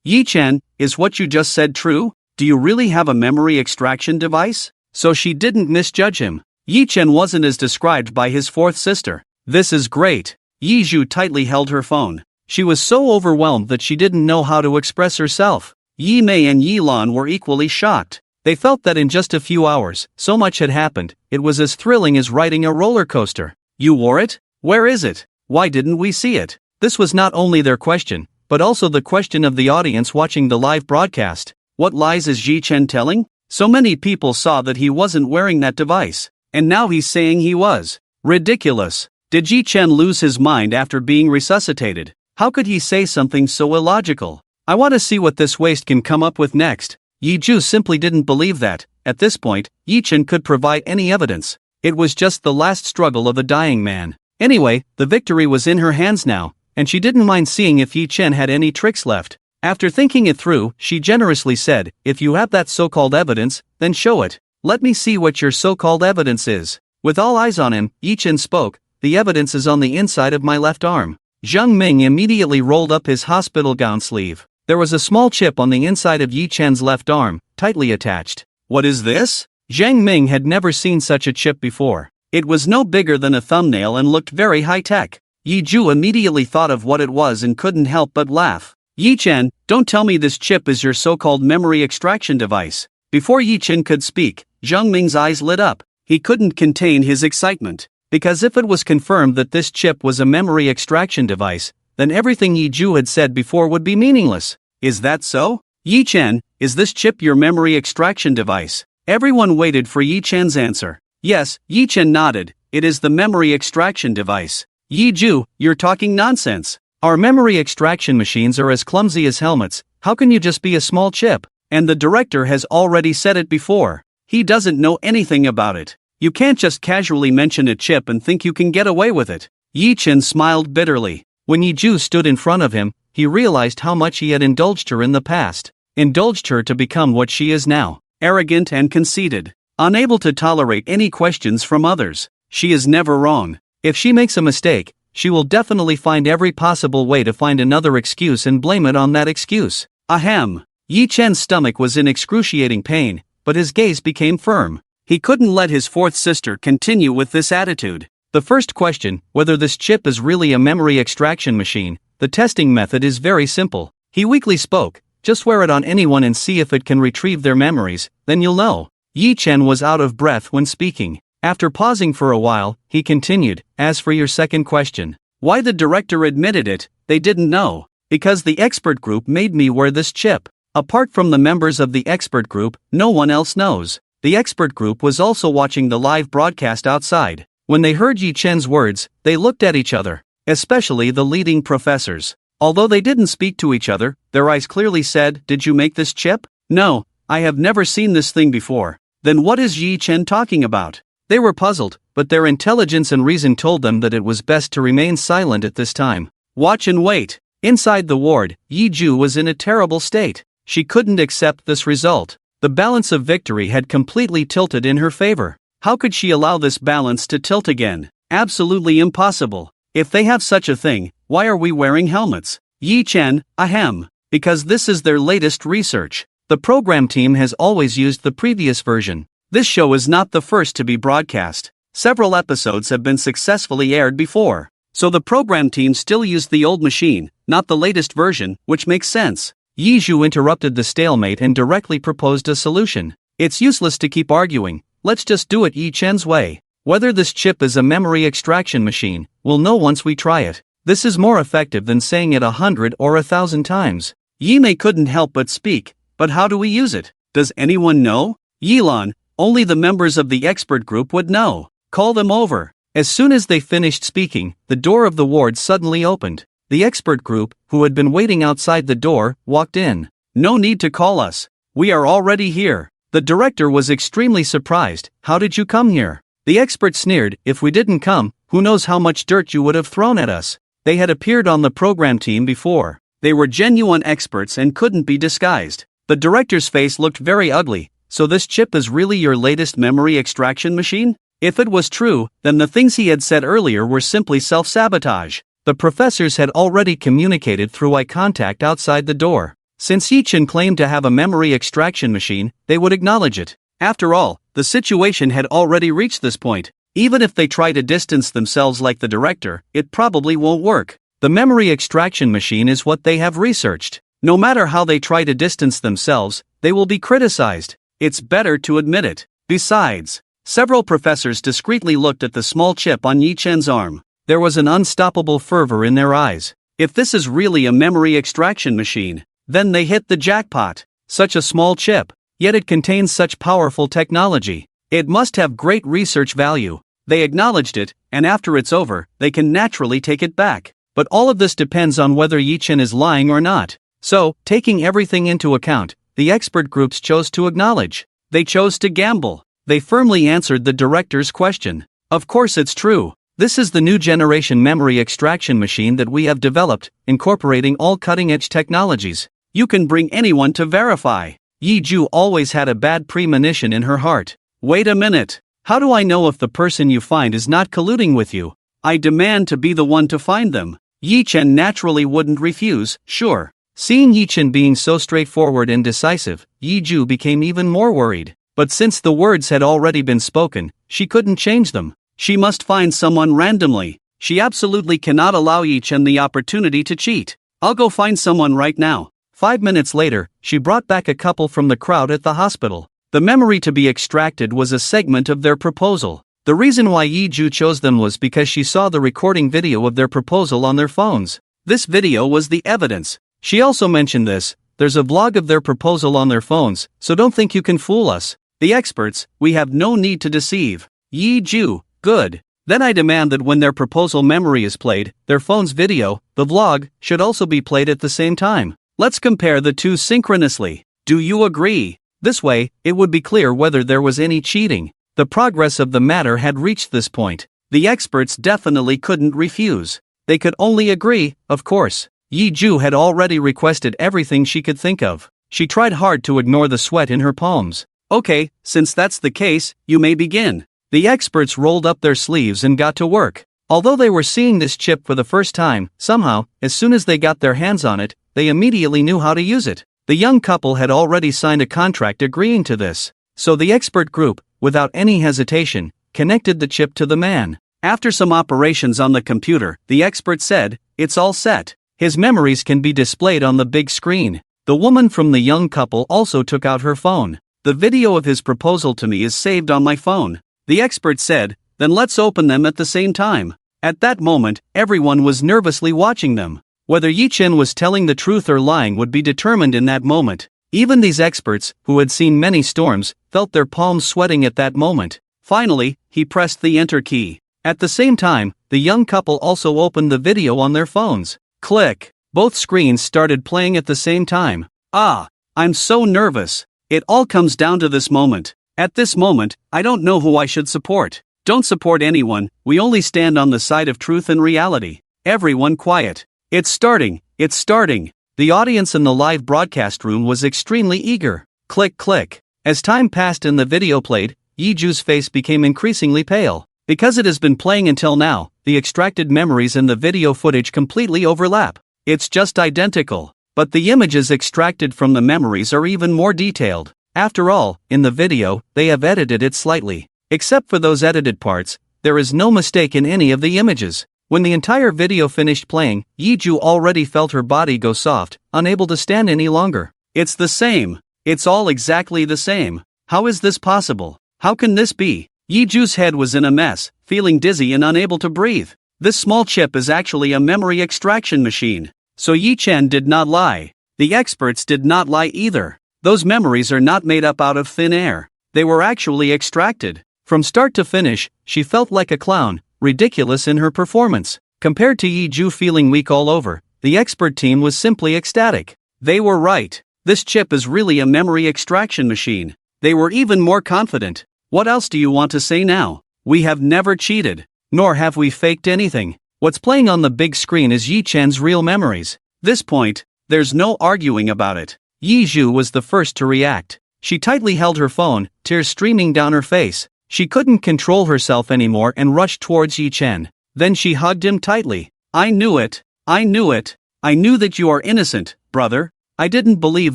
Yi Chen, is what you just said true? Do you really have a memory extraction device? So she didn't misjudge him. Yi Chen wasn't as described by his fourth sister. This is great. Yi Ju tightly held her phone. She was so overwhelmed that she didn't know how to express herself. Yi Mei and Yi Lan were equally shocked. They felt that in just a few hours, so much had happened. It was as thrilling as riding a roller coaster. You wore it? Where is it? Why didn't we see it? This was not only their question, but also the question of the audience watching the live broadcast. What lies is Yi Chen telling? So many people saw that he wasn't wearing that device, and now he's saying he was. Ridiculous. Did Yi Chen lose his mind after being resuscitated? How could he say something so illogical? I want to see what this waste can come up with next. Yi Ju simply didn't believe that, at this point, Yi Chen could provide any evidence. It was just the last struggle of a dying man. Anyway, the victory was in her hands now, and she didn't mind seeing if Yi Chen had any tricks left. After thinking it through, she generously said, "If you have that so-called evidence, then show it. Let me see what your so-called evidence is." With all eyes on him, Yi Chen spoke, "The evidence is on the inside of my left arm." Zhang Ming immediately rolled up his hospital gown sleeve. There was a small chip on the inside of Yi Chen's left arm, tightly attached. What is this? Zhang Ming had never seen such a chip before. It was no bigger than a thumbnail and looked very high-tech. Yi Ju immediately thought of what it was and couldn't help but laugh. "Yi Chen, don't tell me this chip is your so-called memory extraction device." Before Yi Chen could speak, Zhang Ming's eyes lit up. He couldn't contain his excitement. Because if it was confirmed that this chip was a memory extraction device, then everything Yi Ju had said before would be meaningless. Is that so? Yi Chen, is this chip your memory extraction device? Everyone waited for Yi Chen's answer. Yes, Yi Chen nodded. It is the memory extraction device. Yi Ju, you're talking nonsense. Our memory extraction machines are as clumsy as helmets. How can you just be a small chip? And the director has already said it before. He doesn't know anything about it. You can't just casually mention a chip and think you can get away with it. Yi Chen smiled bitterly. When Yi Ju stood in front of him, he realized how much he had indulged her in the past. Indulged her to become what she is now. Arrogant and conceited. Unable to tolerate any questions from others. She is never wrong. If she makes a mistake, she will definitely find every possible way to find another excuse and blame it on that excuse. Ahem. Yi Chen's stomach was in excruciating pain, but his gaze became firm. He couldn't let his fourth sister continue with this attitude. The first question, whether this chip is really a memory extraction machine, the testing method is very simple. He weakly spoke, just wear it on anyone and see if it can retrieve their memories, then you'll know. Yi Chen was out of breath when speaking. After pausing for a while, he continued, as for your second question, why the director admitted it, they didn't know. Because the expert group made me wear this chip. Apart from the members of the expert group, no one else knows. The expert group was also watching the live broadcast outside. When they heard Yi Chen's words, they looked at each other, especially the leading professors. Although they didn't speak to each other, their eyes clearly said, "Did you make this chip?" "No, I have never seen this thing before." "Then what is Yi Chen talking about?" They were puzzled, but their intelligence and reason told them that it was best to remain silent at this time. Watch and wait. Inside the ward, Yi Ju was in a terrible state. She couldn't accept this result. The balance of victory had completely tilted in her favor. How could she allow this balance to tilt again? Absolutely impossible. If they have such a thing, why are we wearing helmets? Yi Chen, ahem. Because this is their latest research. The program team has always used the previous version. This show is not the first to be broadcast. Several episodes have been successfully aired before. So the program team still used the old machine, not the latest version, which makes sense. Yi Ju interrupted the stalemate and directly proposed a solution. It's useless to keep arguing. Let's just do it Yi Chen's way. Whether this chip is a memory extraction machine, we'll know once we try it. This is more effective than saying it 100 or 1,000 times. Yi Mei couldn't help but speak, but how do we use it? Does anyone know? Yilan, only the members of the expert group would know. Call them over. As soon as they finished speaking, the door of the ward suddenly opened. The expert group, who had been waiting outside the door, walked in. No need to call us. We are already here. The director was extremely surprised. How did you come here? The expert sneered, if we didn't come, who knows how much dirt you would have thrown at us. They had appeared on the program team before. They were genuine experts and couldn't be disguised. The director's face looked very ugly. So this chip is really your latest memory extraction machine? If it was true, then the things he had said earlier were simply self-sabotage. The professors had already communicated through eye contact outside the door. Since Yi Chen claimed to have a memory extraction machine, they would acknowledge it. After all, the situation had already reached this point. Even if they try to distance themselves like the director, it probably won't work. The memory extraction machine is what they have researched. No matter how they try to distance themselves, they will be criticized. it's better to admit it. Besides, several professors discreetly looked at the small chip on Yi Chen's arm. There was an unstoppable fervor in their eyes. If this is really a memory extraction machine, then they hit the jackpot. Such a small chip, yet it contains such powerful technology. It must have great research value. They acknowledged it, and after it's over, they can naturally take it back. But all of this depends on whether Yi Chen is lying or not. So, taking everything into account, the expert groups chose to acknowledge. They chose to gamble. They firmly answered the director's question. Of course it's true. This is the new generation memory extraction machine that we have developed, incorporating all cutting-edge technologies. You can bring anyone to verify. Yi Ju always had a bad premonition in her heart. Wait a minute. How do I know if the person you find is not colluding with you? I demand to be the one to find them. Yi Chen naturally wouldn't refuse, sure. Seeing Yi Chen being so straightforward and decisive, Yi Ju became even more worried. But since the words had already been spoken, she couldn't change them. She must find someone randomly. She absolutely cannot allow Yi Chen the opportunity to cheat. I'll go find someone right now. 5 minutes later, she brought back a couple from the crowd at the hospital. The memory to be extracted was a segment of their proposal. The reason why Yi Ju chose them was because she saw the recording video of their proposal on their phones. This video was the evidence. She also mentioned this. There's a vlog of their proposal on their phones, so don't think you can fool us. The experts, we have no need to deceive. Yi Ju. Good. Then I demand that when their proposal memory is played, their phone's video, the vlog, should also be played at the same time. Let's compare the two synchronously. Do you agree? This way, it would be clear whether there was any cheating. The progress of the matter had reached this point. The experts definitely couldn't refuse. They could only agree, of course. Yi Ju had already requested everything she could think of. She tried hard to ignore the sweat in her palms. Okay, since that's the case, you may begin. The experts rolled up their sleeves and got to work. Although they were seeing this chip for the first time, somehow, as soon as they got their hands on it, they immediately knew how to use it. The young couple had already signed a contract agreeing to this. So the expert group, without any hesitation, connected the chip to the man. After some operations on the computer, the expert said, "It's all set. His memories can be displayed on the big screen." The woman from the young couple also took out her phone. "The video of his proposal to me is saved on my phone." The expert said, "Then let's open them at the same time." At that moment, everyone was nervously watching them. Whether Yi Chen was telling the truth or lying would be determined in that moment. Even these experts, who had seen many storms, felt their palms sweating at that moment. Finally, he pressed the enter key. At the same time, the young couple also opened the video on their phones. Click. Both screens started playing at the same time. I'm so nervous. It all comes down to this moment. At this moment, I don't know who I should support. Don't support anyone, we only stand on the side of truth and reality. Everyone quiet. It's starting. The audience in the live broadcast room was extremely eager. Click, click. As time passed and the video played, Yi Ju's face became increasingly pale. Because it has been playing until now, the extracted memories and the video footage completely overlap. It's just identical. But the images extracted from the memories are even more detailed. After all, in the video, they have edited it slightly. Except for those edited parts, there is no mistake in any of the images. When the entire video finished playing, Yi Ju already felt her body go soft, unable to stand any longer. It's the same. It's all exactly the same. How is this possible? How can this be? Yi Ju's head was in a mess, feeling dizzy and unable to breathe. This small chip is actually a memory extraction machine. So Yi Chen did not lie. The experts did not lie either. Those memories are not made up out of thin air. They were actually extracted. From start to finish, she felt like a clown, ridiculous in her performance. Compared to Yi Ju feeling weak all over, the expert team was simply ecstatic. They were right. This chip is really a memory extraction machine. They were even more confident. What else do you want to say now? We have never cheated. Nor have we faked anything. What's playing on the big screen is Yi Chen's real memories. This point, there's no arguing about it. Yi Ju was the first to react. She tightly held her phone, tears streaming down her face. She couldn't control herself anymore and rushed towards Yi Chen. Then she hugged him tightly. I knew it. I knew that you are innocent, brother. I didn't believe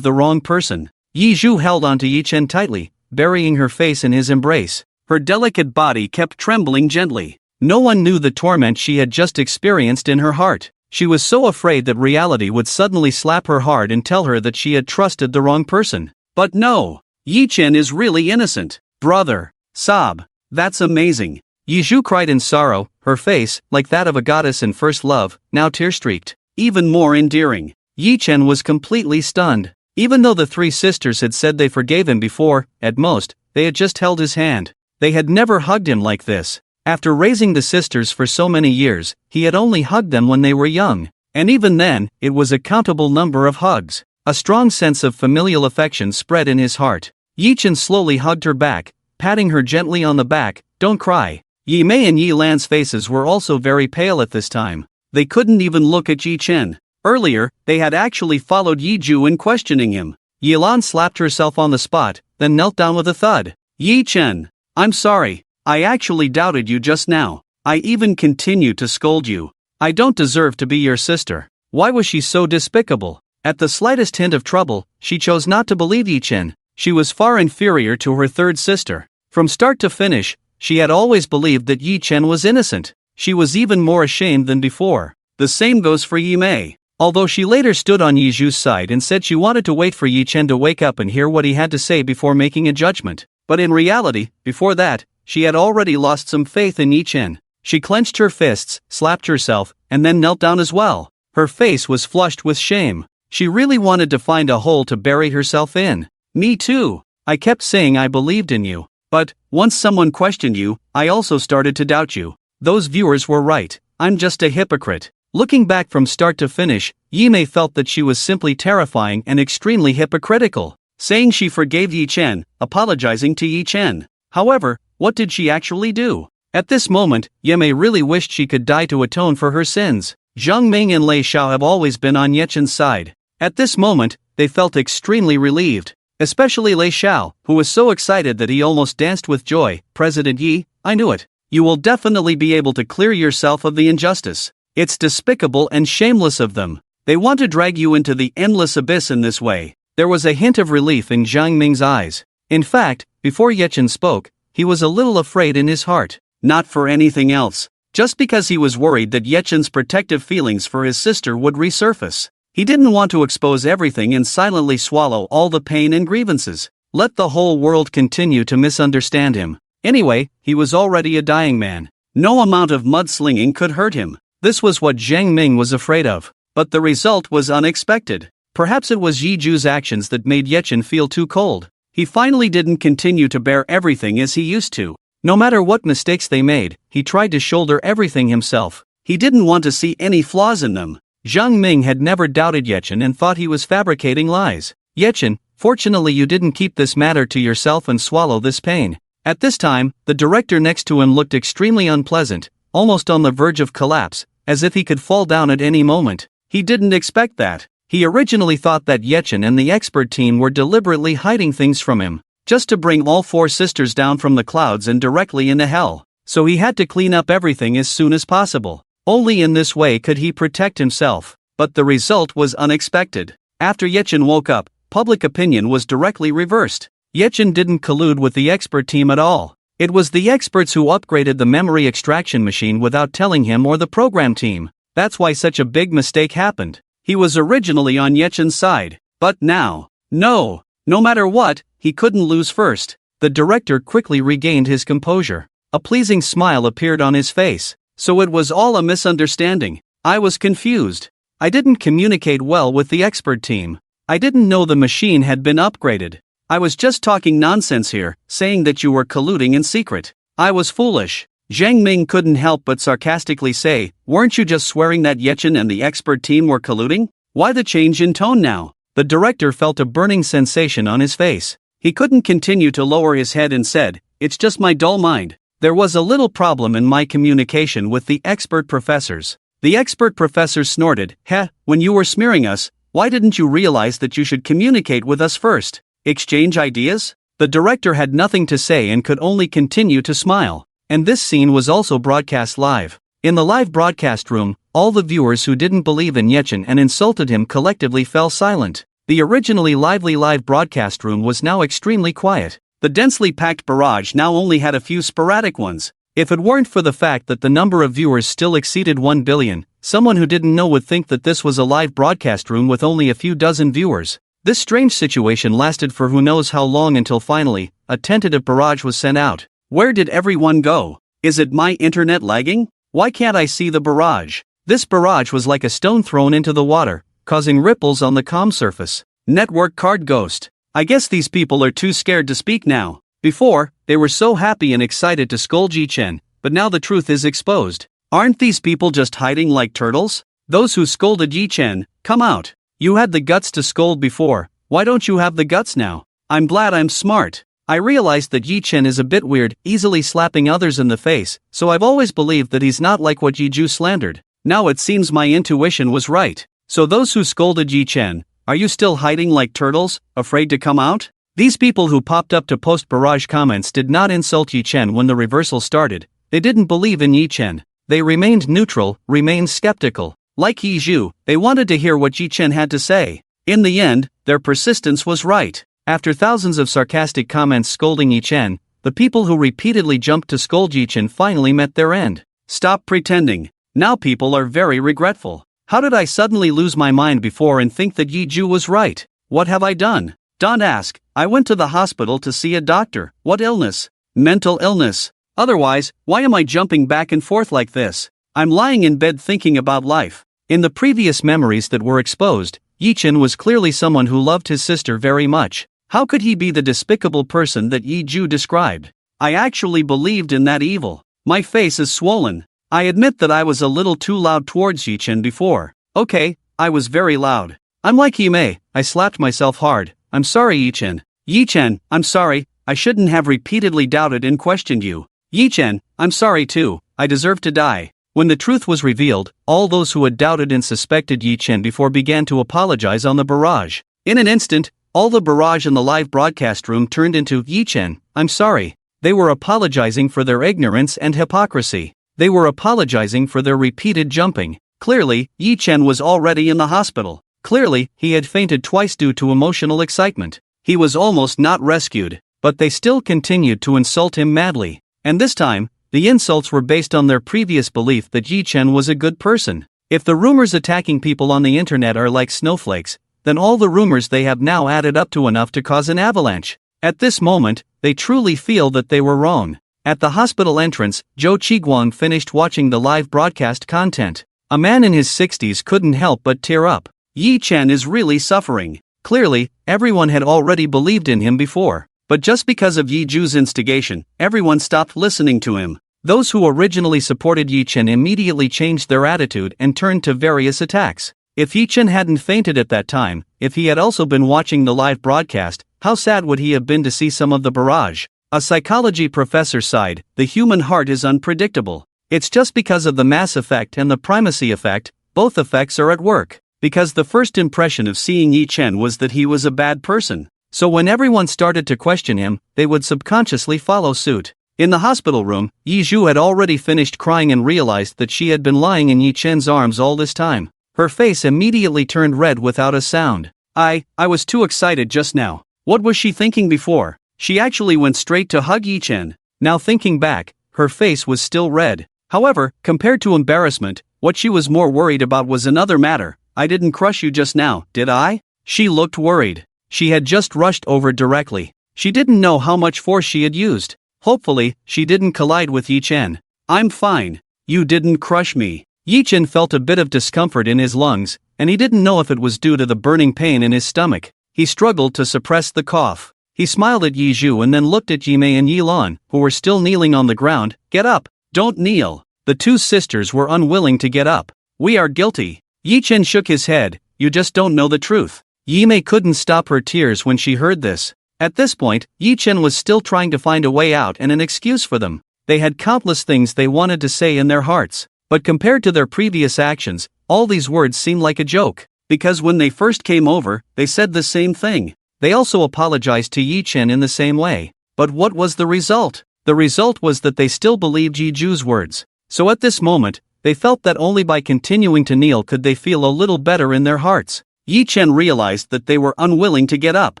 the wrong person. Yi Ju held onto Yi Chen tightly, burying her face in his embrace. Her delicate body kept trembling gently. No one knew the torment she had just experienced in her heart. She was so afraid that reality would suddenly slap her hard and tell her that she had trusted the wrong person. But no. Yi Chen is really innocent. Brother. Sob. That's amazing. Yizhu cried in sorrow, her face, like that of a goddess in first love, now tear-streaked. Even more endearing. Yi Chen was completely stunned. Even though the three sisters had said they forgave him before, at most, they had just held his hand. They had never hugged him like this. After raising the sisters for so many years, he had only hugged them when they were young. And even then, it was a countable number of hugs. A strong sense of familial affection spread in his heart. Yi Chen slowly hugged her back, patting her gently on the back. Don't cry. Yi Mei and Yi Lan's faces were also very pale at this time. They couldn't even look at Yi Chen. Earlier, they had actually followed Yi Ju in questioning him. Yi Lan slapped herself on the spot, then knelt down with a thud. Yi Chen. I'm sorry. I actually doubted you just now. I even continued to scold you. I don't deserve to be your sister. Why was she so despicable? At the slightest hint of trouble, she chose not to believe Yi Chen. She was far inferior to her third sister. From start to finish, she had always believed that Yi Chen was innocent. She was even more ashamed than before. The same goes for Yi Mei. Although she later stood on Yi Zhu's side and said she wanted to wait for Yi Chen to wake up and hear what he had to say before making a judgment. But in reality, before that, she had already lost some faith in Yi Chen. She clenched her fists, slapped herself, and then knelt down as well. Her face was flushed with shame. She really wanted to find a hole to bury herself in. Me too. I kept saying I believed in you. But, once someone questioned you, I also started to doubt you. Those viewers were right. I'm just a hypocrite. Looking back from start to finish, Yi Mei felt that she was simply terrifying and extremely hypocritical. Saying she forgave Yi Chen, apologizing to Yi Chen. However, what did she actually do? At this moment, Yi Mei really wished she could die to atone for her sins. Zhang Ming and Lei Xiao have always been on Ye Chen's side. At this moment, they felt extremely relieved. Especially Lei Xiao, who was so excited that he almost danced with joy. President Yi, I knew it. You will definitely be able to clear yourself of the injustice. It's despicable and shameless of them. They want to drag you into the endless abyss in this way. There was a hint of relief in Zhang Ming's eyes. In fact, before Ye Chen spoke, he was a little afraid in his heart. Not for anything else. Just because he was worried that Ye Chen's protective feelings for his sister would resurface. He didn't want to expose everything and silently swallow all the pain and grievances. Let the whole world continue to misunderstand him. Anyway, he was already a dying man. No amount of mudslinging could hurt him. This was what Zhang Ming was afraid of. But the result was unexpected. Perhaps it was Yi Ju's actions that made Ye Chen feel too cold. He finally didn't continue to bear everything as he used to. No matter what mistakes they made, he tried to shoulder everything himself. He didn't want to see any flaws in them. Zhang Ming had never doubted Ye Chen and thought he was fabricating lies. Ye Chen, fortunately you didn't keep this matter to yourself and swallow this pain. At this time, the director next to him looked extremely unpleasant, almost on the verge of collapse, as if he could fall down at any moment. He didn't expect that. He originally thought that Ye Chen and the expert team were deliberately hiding things from him, just to bring all four sisters down from the clouds and directly into hell. So he had to clean up everything as soon as possible. Only in this way could he protect himself. But the result was unexpected. After Ye Chen woke up, public opinion was directly reversed. Ye Chen didn't collude with the expert team at all. It was the experts who upgraded the memory extraction machine without telling him or the program team. That's why such a big mistake happened. He was originally on Ye Chen's side. But now, no matter what, he couldn't lose first. The director quickly regained his composure. A pleasing smile appeared on his face. So it was all a misunderstanding. I was confused. I didn't communicate well with the expert team. I didn't know the machine had been upgraded. I was just talking nonsense here, saying that you were colluding in secret. I was foolish. Zhang Ming couldn't help but sarcastically say, weren't you just swearing that Ye Chen and the expert team were colluding? Why the change in tone now? The director felt a burning sensation on his face. He couldn't continue to lower his head and said, it's just my dull mind. There was a little problem in my communication with the expert professors. The expert professors snorted, when you were smearing us, why didn't you realize that you should communicate with us first? Exchange ideas? The director had nothing to say and could only continue to smile. And this scene was also broadcast live. In the live broadcast room, all the viewers who didn't believe in Ye Chen and insulted him collectively fell silent. The originally lively live broadcast room was now extremely quiet. The densely packed barrage now only had a few sporadic ones. If it weren't for the fact that the number of viewers still exceeded 1 billion, someone who didn't know would think that this was a live broadcast room with only a few dozen viewers. This strange situation lasted for who knows how long until finally, a tentative barrage was sent out. Where did everyone go? Is it my internet lagging? Why can't I see the barrage? This barrage was like a stone thrown into the water, causing ripples on the comm surface. Network card ghost. I guess these people are too scared to speak now. Before, they were so happy and excited to scold Yi-Chen, but now the truth is exposed. Aren't these people just hiding like turtles? Those who scolded Yi-Chen, come out. You had the guts to scold before, why don't you have the guts now? I'm glad I'm smart. I realized that Yi-Chen is a bit weird, easily slapping others in the face, so I've always believed that he's not like what Yi-Ju slandered. Now it seems my intuition was right. So those who scolded Yi-Chen, are you still hiding like turtles, afraid to come out? These people who popped up to post barrage comments did not insult Yi-Chen when the reversal started. They didn't believe in Yi-Chen. They remained neutral, remained skeptical. Like Yi-Ju, they wanted to hear what Yi-Chen had to say. In the end, their persistence was right. After thousands of sarcastic comments scolding Yi-Chen, the people who repeatedly jumped to scold Yi-Chen finally met their end. Stop pretending. Now people are very regretful. How did I suddenly lose my mind before and think that Yi-Ju was right? What have I done? Don't ask. I went to the hospital to see a doctor. What illness? Mental illness. Otherwise, why am I jumping back and forth like this? I'm lying in bed thinking about life. In the previous memories that were exposed, Yi-Chen was clearly someone who loved his sister very much. How could he be the despicable person that Yi-Ju described? I actually believed in that evil. My face is swollen. I admit that I was a little too loud towards Yi-Chen before. Okay, I was very loud. I'm like Hime, I slapped myself hard. I'm sorry Yi-Chen. Yi-Chen, I'm sorry, I shouldn't have repeatedly doubted and questioned you. Yi-Chen, I'm sorry too, I deserve to die. When the truth was revealed, all those who had doubted and suspected Yi-Chen before began to apologize on the barrage. In an instant, all the barrage in the live broadcast room turned into Yi-Chen, I'm sorry. They were apologizing for their ignorance and hypocrisy. They were apologizing for their repeated jumping. Clearly, Yi-Chen was already in the hospital. Clearly, he had fainted twice due to emotional excitement. He was almost not rescued, but they still continued to insult him madly. And this time, the insults were based on their previous belief that Yi-Chen was a good person. If the rumors attacking people on the internet are like snowflakes, then all the rumors they have now added up to enough to cause an avalanche. At this moment, they truly feel that they were wrong. At the hospital entrance, Zhou Qiguang finished watching the live broadcast content. A man in his 60s couldn't help but tear up. Yi-Chen is really suffering. Clearly, everyone had already believed in him before. But just because of Yi-Ju's instigation, everyone stopped listening to him. Those who originally supported Yi-Chen immediately changed their attitude and turned to various attacks. If Yi-Chen hadn't fainted at that time, if he had also been watching the live broadcast, how sad would he have been to see some of the barrage? A psychology professor sighed, the human heart is unpredictable. It's just because of the mass effect and the primacy effect, both effects are at work. Because the first impression of seeing Yi-Chen was that he was a bad person. So when everyone started to question him, they would subconsciously follow suit. In the hospital room, Yi-Ju had already finished crying and realized that she had been lying in Yi-Chen's arms all this time. Her face immediately turned red without a sound. I was too excited just now. What was she thinking before? She actually went straight to hug Yi-Chen. Now thinking back, her face was still red. However, compared to embarrassment, what she was more worried about was another matter. I didn't crush you just now, did I? She looked worried. She had just rushed over directly. She didn't know how much force she had used. Hopefully, she didn't collide with Yi-Chen. I'm fine. You didn't crush me. Yi-Chen felt a bit of discomfort in his lungs, and he didn't know if it was due to the burning pain in his stomach. He struggled to suppress the cough. He smiled at Yi-Ju and then looked at Yi-Mei and Yi-Lan, who were still kneeling on the ground. Get up. Don't kneel. The two sisters were unwilling to get up. We are guilty. Yi-Chen shook his head. You just don't know the truth. Yi-Mei couldn't stop her tears when she heard this. At this point, Yi-Chen was still trying to find a way out and an excuse for them. They had countless things they wanted to say in their hearts. But compared to their previous actions, all these words seemed like a joke. Because when they first came over, they said the same thing. They also apologized to Yi-Chen in the same way. But what was the result? The result was that they still believed Yi-Ju's words. So at this moment, they felt that only by continuing to kneel could they feel a little better in their hearts. Yi-Chen realized that they were unwilling to get up.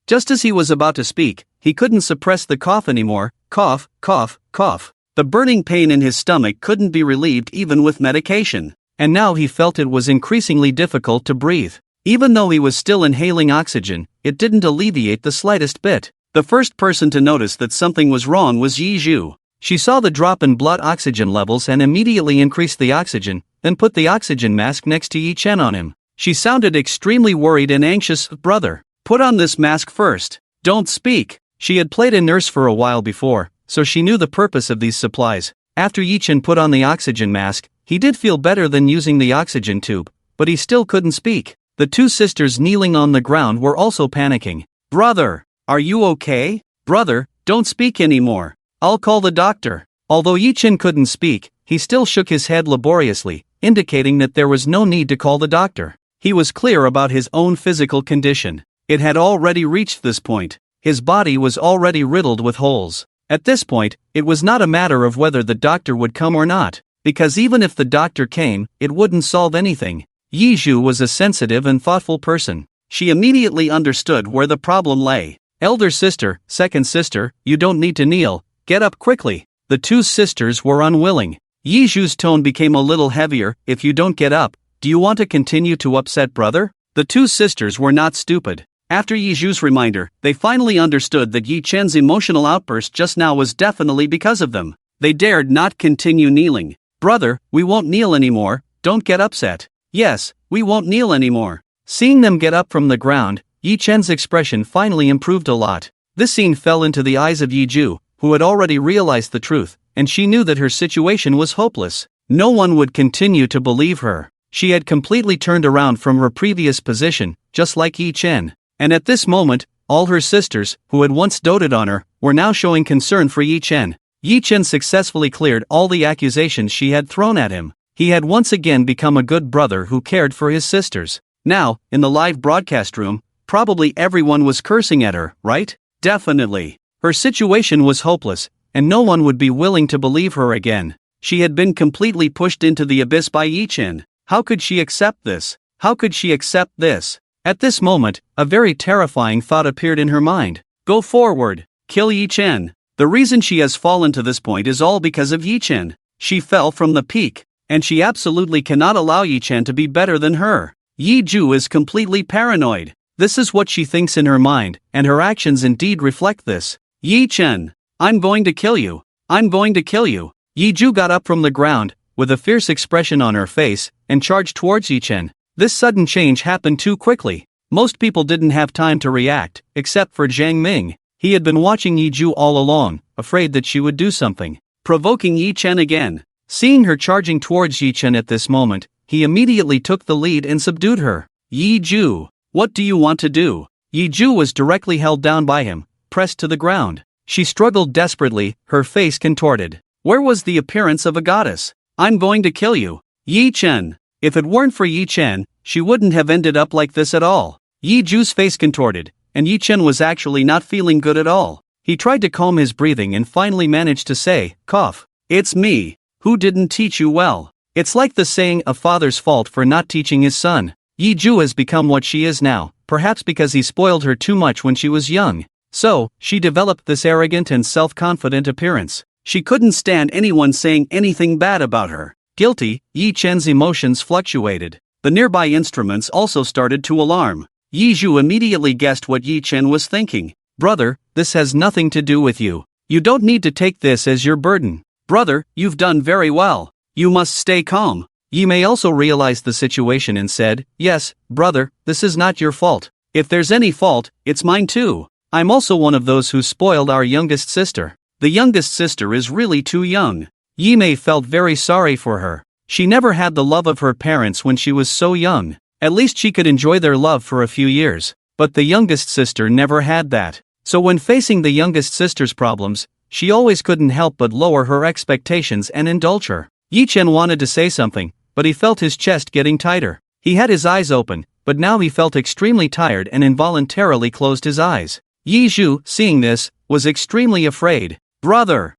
Just as he was about to speak, he couldn't suppress the cough anymore. Cough, cough, cough. The burning pain in his stomach couldn't be relieved even with medication. And now he felt it was increasingly difficult to breathe. Even though he was still inhaling oxygen, it didn't alleviate the slightest bit. The first person to notice that something was wrong was Yi Zhu. She saw the drop in blood oxygen levels and immediately increased the oxygen, then put the oxygen mask next to Yi Chen on him. She sounded extremely worried and anxious. "Brother, put on this mask first. Don't speak." She had played a nurse for a while before, so she knew the purpose of these supplies. After Yi Chen put on the oxygen mask, he did feel better than using the oxygen tube, but he still couldn't speak. The two sisters kneeling on the ground were also panicking. "Brother, are you okay? Brother, don't speak anymore. I'll call the doctor." Although Yi Chen couldn't speak, he still shook his head laboriously, indicating that there was no need to call the doctor. He was clear about his own physical condition. It had already reached this point. His body was already riddled with holes. At this point, it was not a matter of whether the doctor would come or not, because even if the doctor came, it wouldn't solve anything. Yi Zhu was a sensitive and thoughtful person. She immediately understood where the problem lay. "Elder sister, second sister, you don't need to kneel. Get up quickly." The two sisters were unwilling. Yi Zhu's tone became a little heavier. "If you don't get up, do you want to continue to upset brother?" The two sisters were not stupid. After Yi Zhu's reminder, they finally understood that Yi Chen's emotional outburst just now was definitely because of them. They dared not continue kneeling. "Brother, we won't kneel anymore, don't get upset." "Yes, we won't kneel anymore." Seeing them get up from the ground, Yi Chen's expression finally improved a lot. This scene fell into the eyes of Yi Zhu, who had already realized the truth, and she knew that her situation was hopeless. No one would continue to believe her. She had completely turned around from her previous position, just like Yi Chen. And at this moment, all her sisters, who had once doted on her, were now showing concern for Yi Chen. Yi Chen successfully cleared all the accusations she had thrown at him. He had once again become a good brother who cared for his sisters. Now, in the live broadcast room, probably everyone was cursing at her, right? Definitely. Her situation was hopeless, and no one would be willing to believe her again. She had been completely pushed into the abyss by Yi Chen. How could she accept this? How could she accept this? At this moment, a very terrifying thought appeared in her mind. Go forward. Kill Yi Chen. The reason she has fallen to this point is all because of Yi Chen. She fell from the peak, and she absolutely cannot allow Yi Chen to be better than her. Yi Zhu is completely paranoid. This is what she thinks in her mind, and her actions indeed reflect this. "Yi Chen, I'm going to kill you. I'm going to kill you." Yi Zhu got up from the ground, with a fierce expression on her face, and charged towards Yi Chen. This sudden change happened too quickly. Most people didn't have time to react, except for Zhang Ming. He had been watching Yi Zhu all along, afraid that she would do something, provoking Yi Chen again. Seeing her charging towards Yi Chen at this moment, he immediately took the lead and subdued her. "Yi Zhu, what do you want to do?" Yi Zhu was directly held down by him, pressed to the ground. She struggled desperately, her face contorted. Where was the appearance of a goddess? "I'm going to kill you. Yi Chen." If it weren't for Yi Chen, she wouldn't have ended up like this at all. Yi Zhu's face contorted, and Yi Chen was actually not feeling good at all. He tried to calm his breathing and finally managed to say, "Cough. It's me. Who didn't teach you well?" It's like the saying, a father's fault for not teaching his son. Yi Zhu has become what she is now, perhaps because he spoiled her too much when she was young. So, she developed this arrogant and self-confident appearance. She couldn't stand anyone saying anything bad about her. Guilty, Yi Chen's emotions fluctuated. The nearby instruments also started to alarm. Yi Zhu immediately guessed what Yi Chen was thinking. "Brother, this has nothing to do with you. You don't need to take this as your burden. Brother, you've done very well. You must stay calm." Yi Mei also realized the situation and said, "Yes, brother, this is not your fault. If there's any fault, it's mine too. I'm also one of those who spoiled our youngest sister. The youngest sister is really too young." Yi Mei felt very sorry for her. She never had the love of her parents when she was so young. At least she could enjoy their love for a few years. But the youngest sister never had that. So when facing the youngest sister's problems, she always couldn't help but lower her expectations and indulge her. Yi Chen wanted to say something, but he felt his chest getting tighter. He had his eyes open, but now he felt extremely tired and involuntarily closed his eyes. Yi Zhu, seeing this, was extremely afraid. Brother,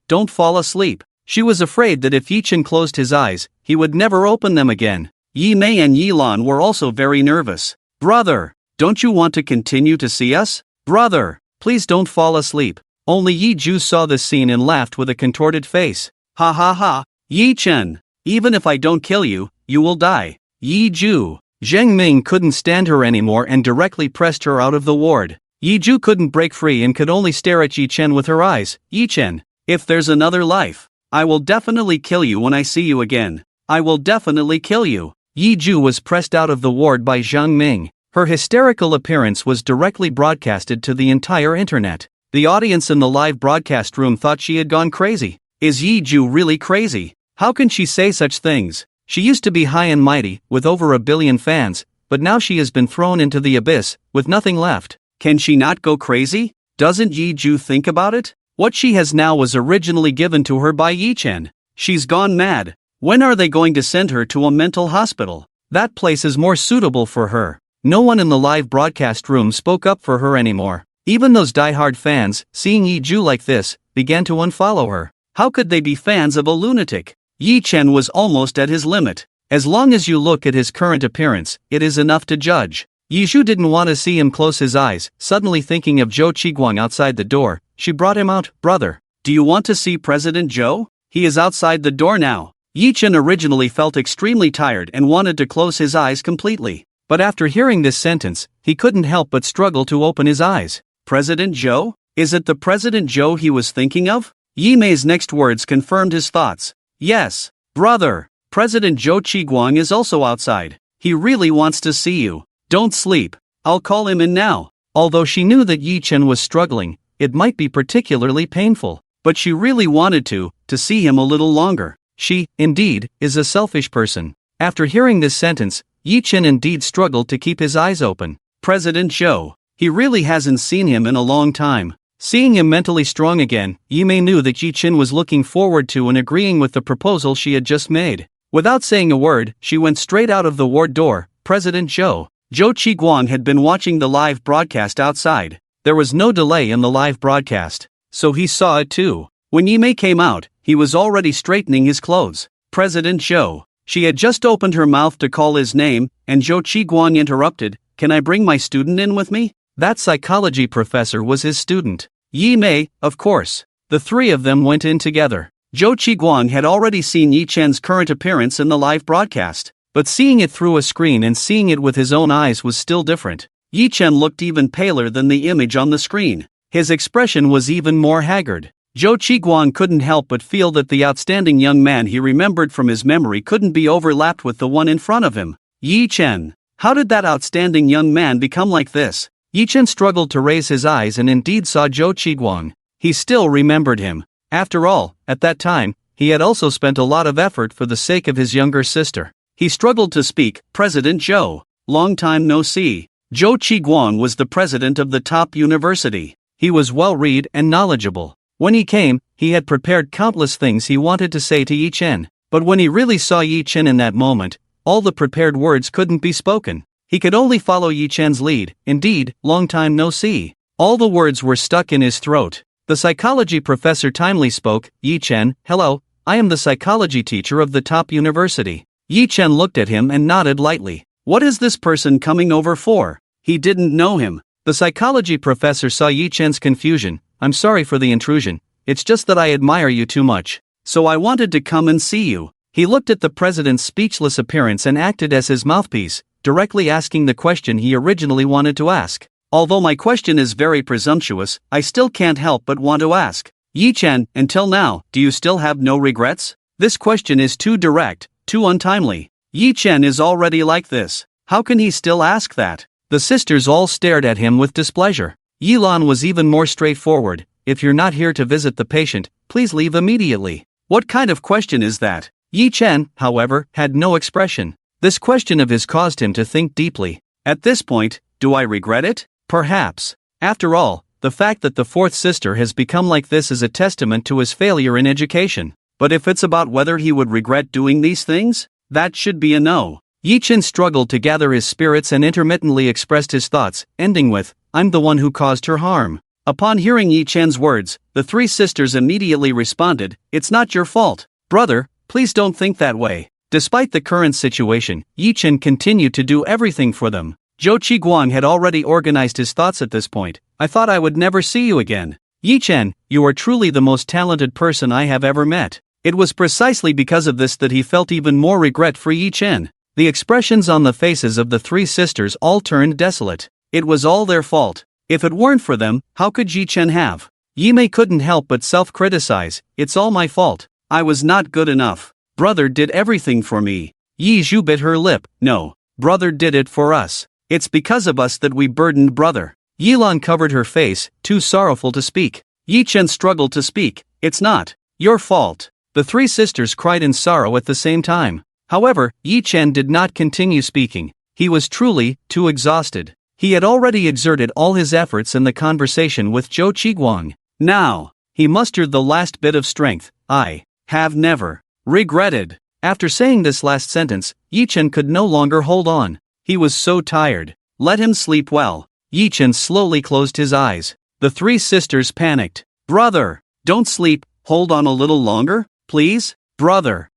don't fall asleep." She was afraid that if Yi Chen closed his eyes, he would never open them again. Yi Mei and Yi Lan were also very nervous. "Brother, don't you want to continue to see us? Brother, please don't fall asleep." Only Yi Zhu saw this scene and laughed with a contorted face. "Ha ha ha, Yi Chen, even if I don't kill you, you will die." Yi Zhu, Zheng Ming couldn't stand her anymore and directly pressed her out of the ward. Yi Ju couldn't break free and could only stare at Yi Chen with her eyes. Yi Chen, if there's another life, I will definitely kill you when I see you again. I will definitely kill you. Yi Ju was pressed out of the ward by Zheng Ming. Her hysterical appearance was directly broadcasted to the entire internet. The audience in the live broadcast room thought she had gone crazy. Is Yi Ju really crazy? How can she say such things? She used to be high and mighty, with over 1 billion fans, but now she has been thrown into the abyss, with nothing left. Can she not go crazy? Doesn't Yi Ju think about it? What she has now was originally given to her by Yi Chen. She's gone mad. When are they going to send her to a mental hospital? That place is more suitable for her. No one in the live broadcast room spoke up for her anymore. Even those die-hard fans, seeing Yi Ju like this, began to unfollow her. How could they be fans of a lunatic? Yi Chen was almost at his limit. As long as you look at his current appearance, it is enough to judge. Yi Ju didn't want to see him close his eyes. Suddenly thinking of Zhou Qiguang outside the door, she brought him out. Brother, do you want to see President Zhou? He is outside the door now. Yi Chen originally felt extremely tired and wanted to close his eyes completely. But after hearing this sentence, he couldn't help but struggle to open his eyes. President Zhou? Is it the President Zhou he was thinking of? Yi Mei's next words confirmed his thoughts. Yes, brother, President Zhou Qiguang is also outside. He really wants to see you. Don't sleep. I'll call him in now. Although she knew that Yi Chen was struggling, it might be particularly painful, but she really wanted to see him a little longer. She, indeed, is a selfish person. After hearing this sentence, Yi Chen indeed struggled to keep his eyes open. President Zhou. He really hasn't seen him in a long time. Seeing him mentally strong again, Yi Mei knew that Yi Chen was looking forward to and agreeing with the proposal she had just made. Without saying a word, she went straight out of the ward door. President Zhou. Zhou Qiguang had been watching the live broadcast outside. There was no delay in the live broadcast, so he saw it too. When Yi Mei came out, he was already straightening his clothes. President Zhou. She had just opened her mouth to call his name, and Zhou Qiguang interrupted. Can I bring my student in with me? That psychology professor was his student. Yi Mei, of course. The three of them went in together. Zhou Qiguang had already seen Yi Chen's current appearance in the live broadcast, but seeing it through a screen and seeing it with his own eyes was still different. Yi Chen looked even paler than the image on the screen. His expression was even more haggard. Zhou Qiguang couldn't help but feel that the outstanding young man he remembered from his memory couldn't be overlapped with the one in front of him. Yi Chen. How did that outstanding young man become like this? Yi Chen struggled to raise his eyes and indeed saw Zhou Qiguang. He still remembered him. After all, at that time, he had also spent a lot of effort for the sake of his younger sister. He struggled to speak. President Zhou. Long time no see. Zhou Qiguang was the president of the top university. He was well-read and knowledgeable. When he came, he had prepared countless things he wanted to say to Yi Chen. But when he really saw Yi Chen in that moment, all the prepared words couldn't be spoken. He could only follow Yi Chen's lead. Indeed, long time no see. All the words were stuck in his throat. The psychology professor timely spoke. Yi Chen, hello, I am the psychology teacher of the top university. Yi Chen looked at him and nodded lightly. What is this person coming over for? He didn't know him. The psychology professor saw Yi Chen's confusion. I'm sorry for the intrusion. It's just that I admire you too much. So I wanted to come and see you. He looked at the president's speechless appearance and acted as his mouthpiece, directly asking the question he originally wanted to ask. Although my question is very presumptuous, I still can't help but want to ask. Yi Chen, until now, do you still have no regrets? This question is too direct, too untimely. Yi Chen is already like this. How can he still ask that? The sisters all stared at him with displeasure. Yi Lan was even more straightforward. If you're not here to visit the patient, please leave immediately. What kind of question is that? Yi Chen, however, had no expression. This question of his caused him to think deeply. At this point, do I regret it? Perhaps. After all, the fact that the fourth sister has become like this is a testament to his failure in education. But if it's about whether he would regret doing these things, that should be a no. Yi Chen struggled to gather his spirits and intermittently expressed his thoughts, ending with, I'm the one who caused her harm. Upon hearing Yi Chen's words, the three sisters immediately responded, it's not your fault. Brother, please don't think that way. Despite the current situation, Yi Chen continued to do everything for them. Zhou Qiguang had already organized his thoughts at this point. I thought I would never see you again. Yi Chen, you are truly the most talented person I have ever met. It was precisely because of this that he felt even more regret for Yi Chen. The expressions on the faces of the three sisters all turned desolate. It was all their fault. If it weren't for them, how could Yi Chen have? Yi Mei couldn't help but self-criticize. It's all my fault. I was not good enough. Brother did everything for me. Yi Zhu bit her lip. No, brother did it for us. It's because of us that we burdened brother. Yilan covered her face, too sorrowful to speak. Yi Chen struggled to speak. It's not your fault. The three sisters cried in sorrow at the same time. However, Yi Chen did not continue speaking. He was truly too exhausted. He had already exerted all his efforts in the conversation with Zhou Qiguang. Now, he mustered the last bit of strength. I have never regretted. After saying this last sentence, Yi Chen could no longer hold on. He was so tired. Let him sleep well. Yi Chen slowly closed his eyes. The three sisters panicked. Brother, don't sleep, hold on a little longer, please? Brother.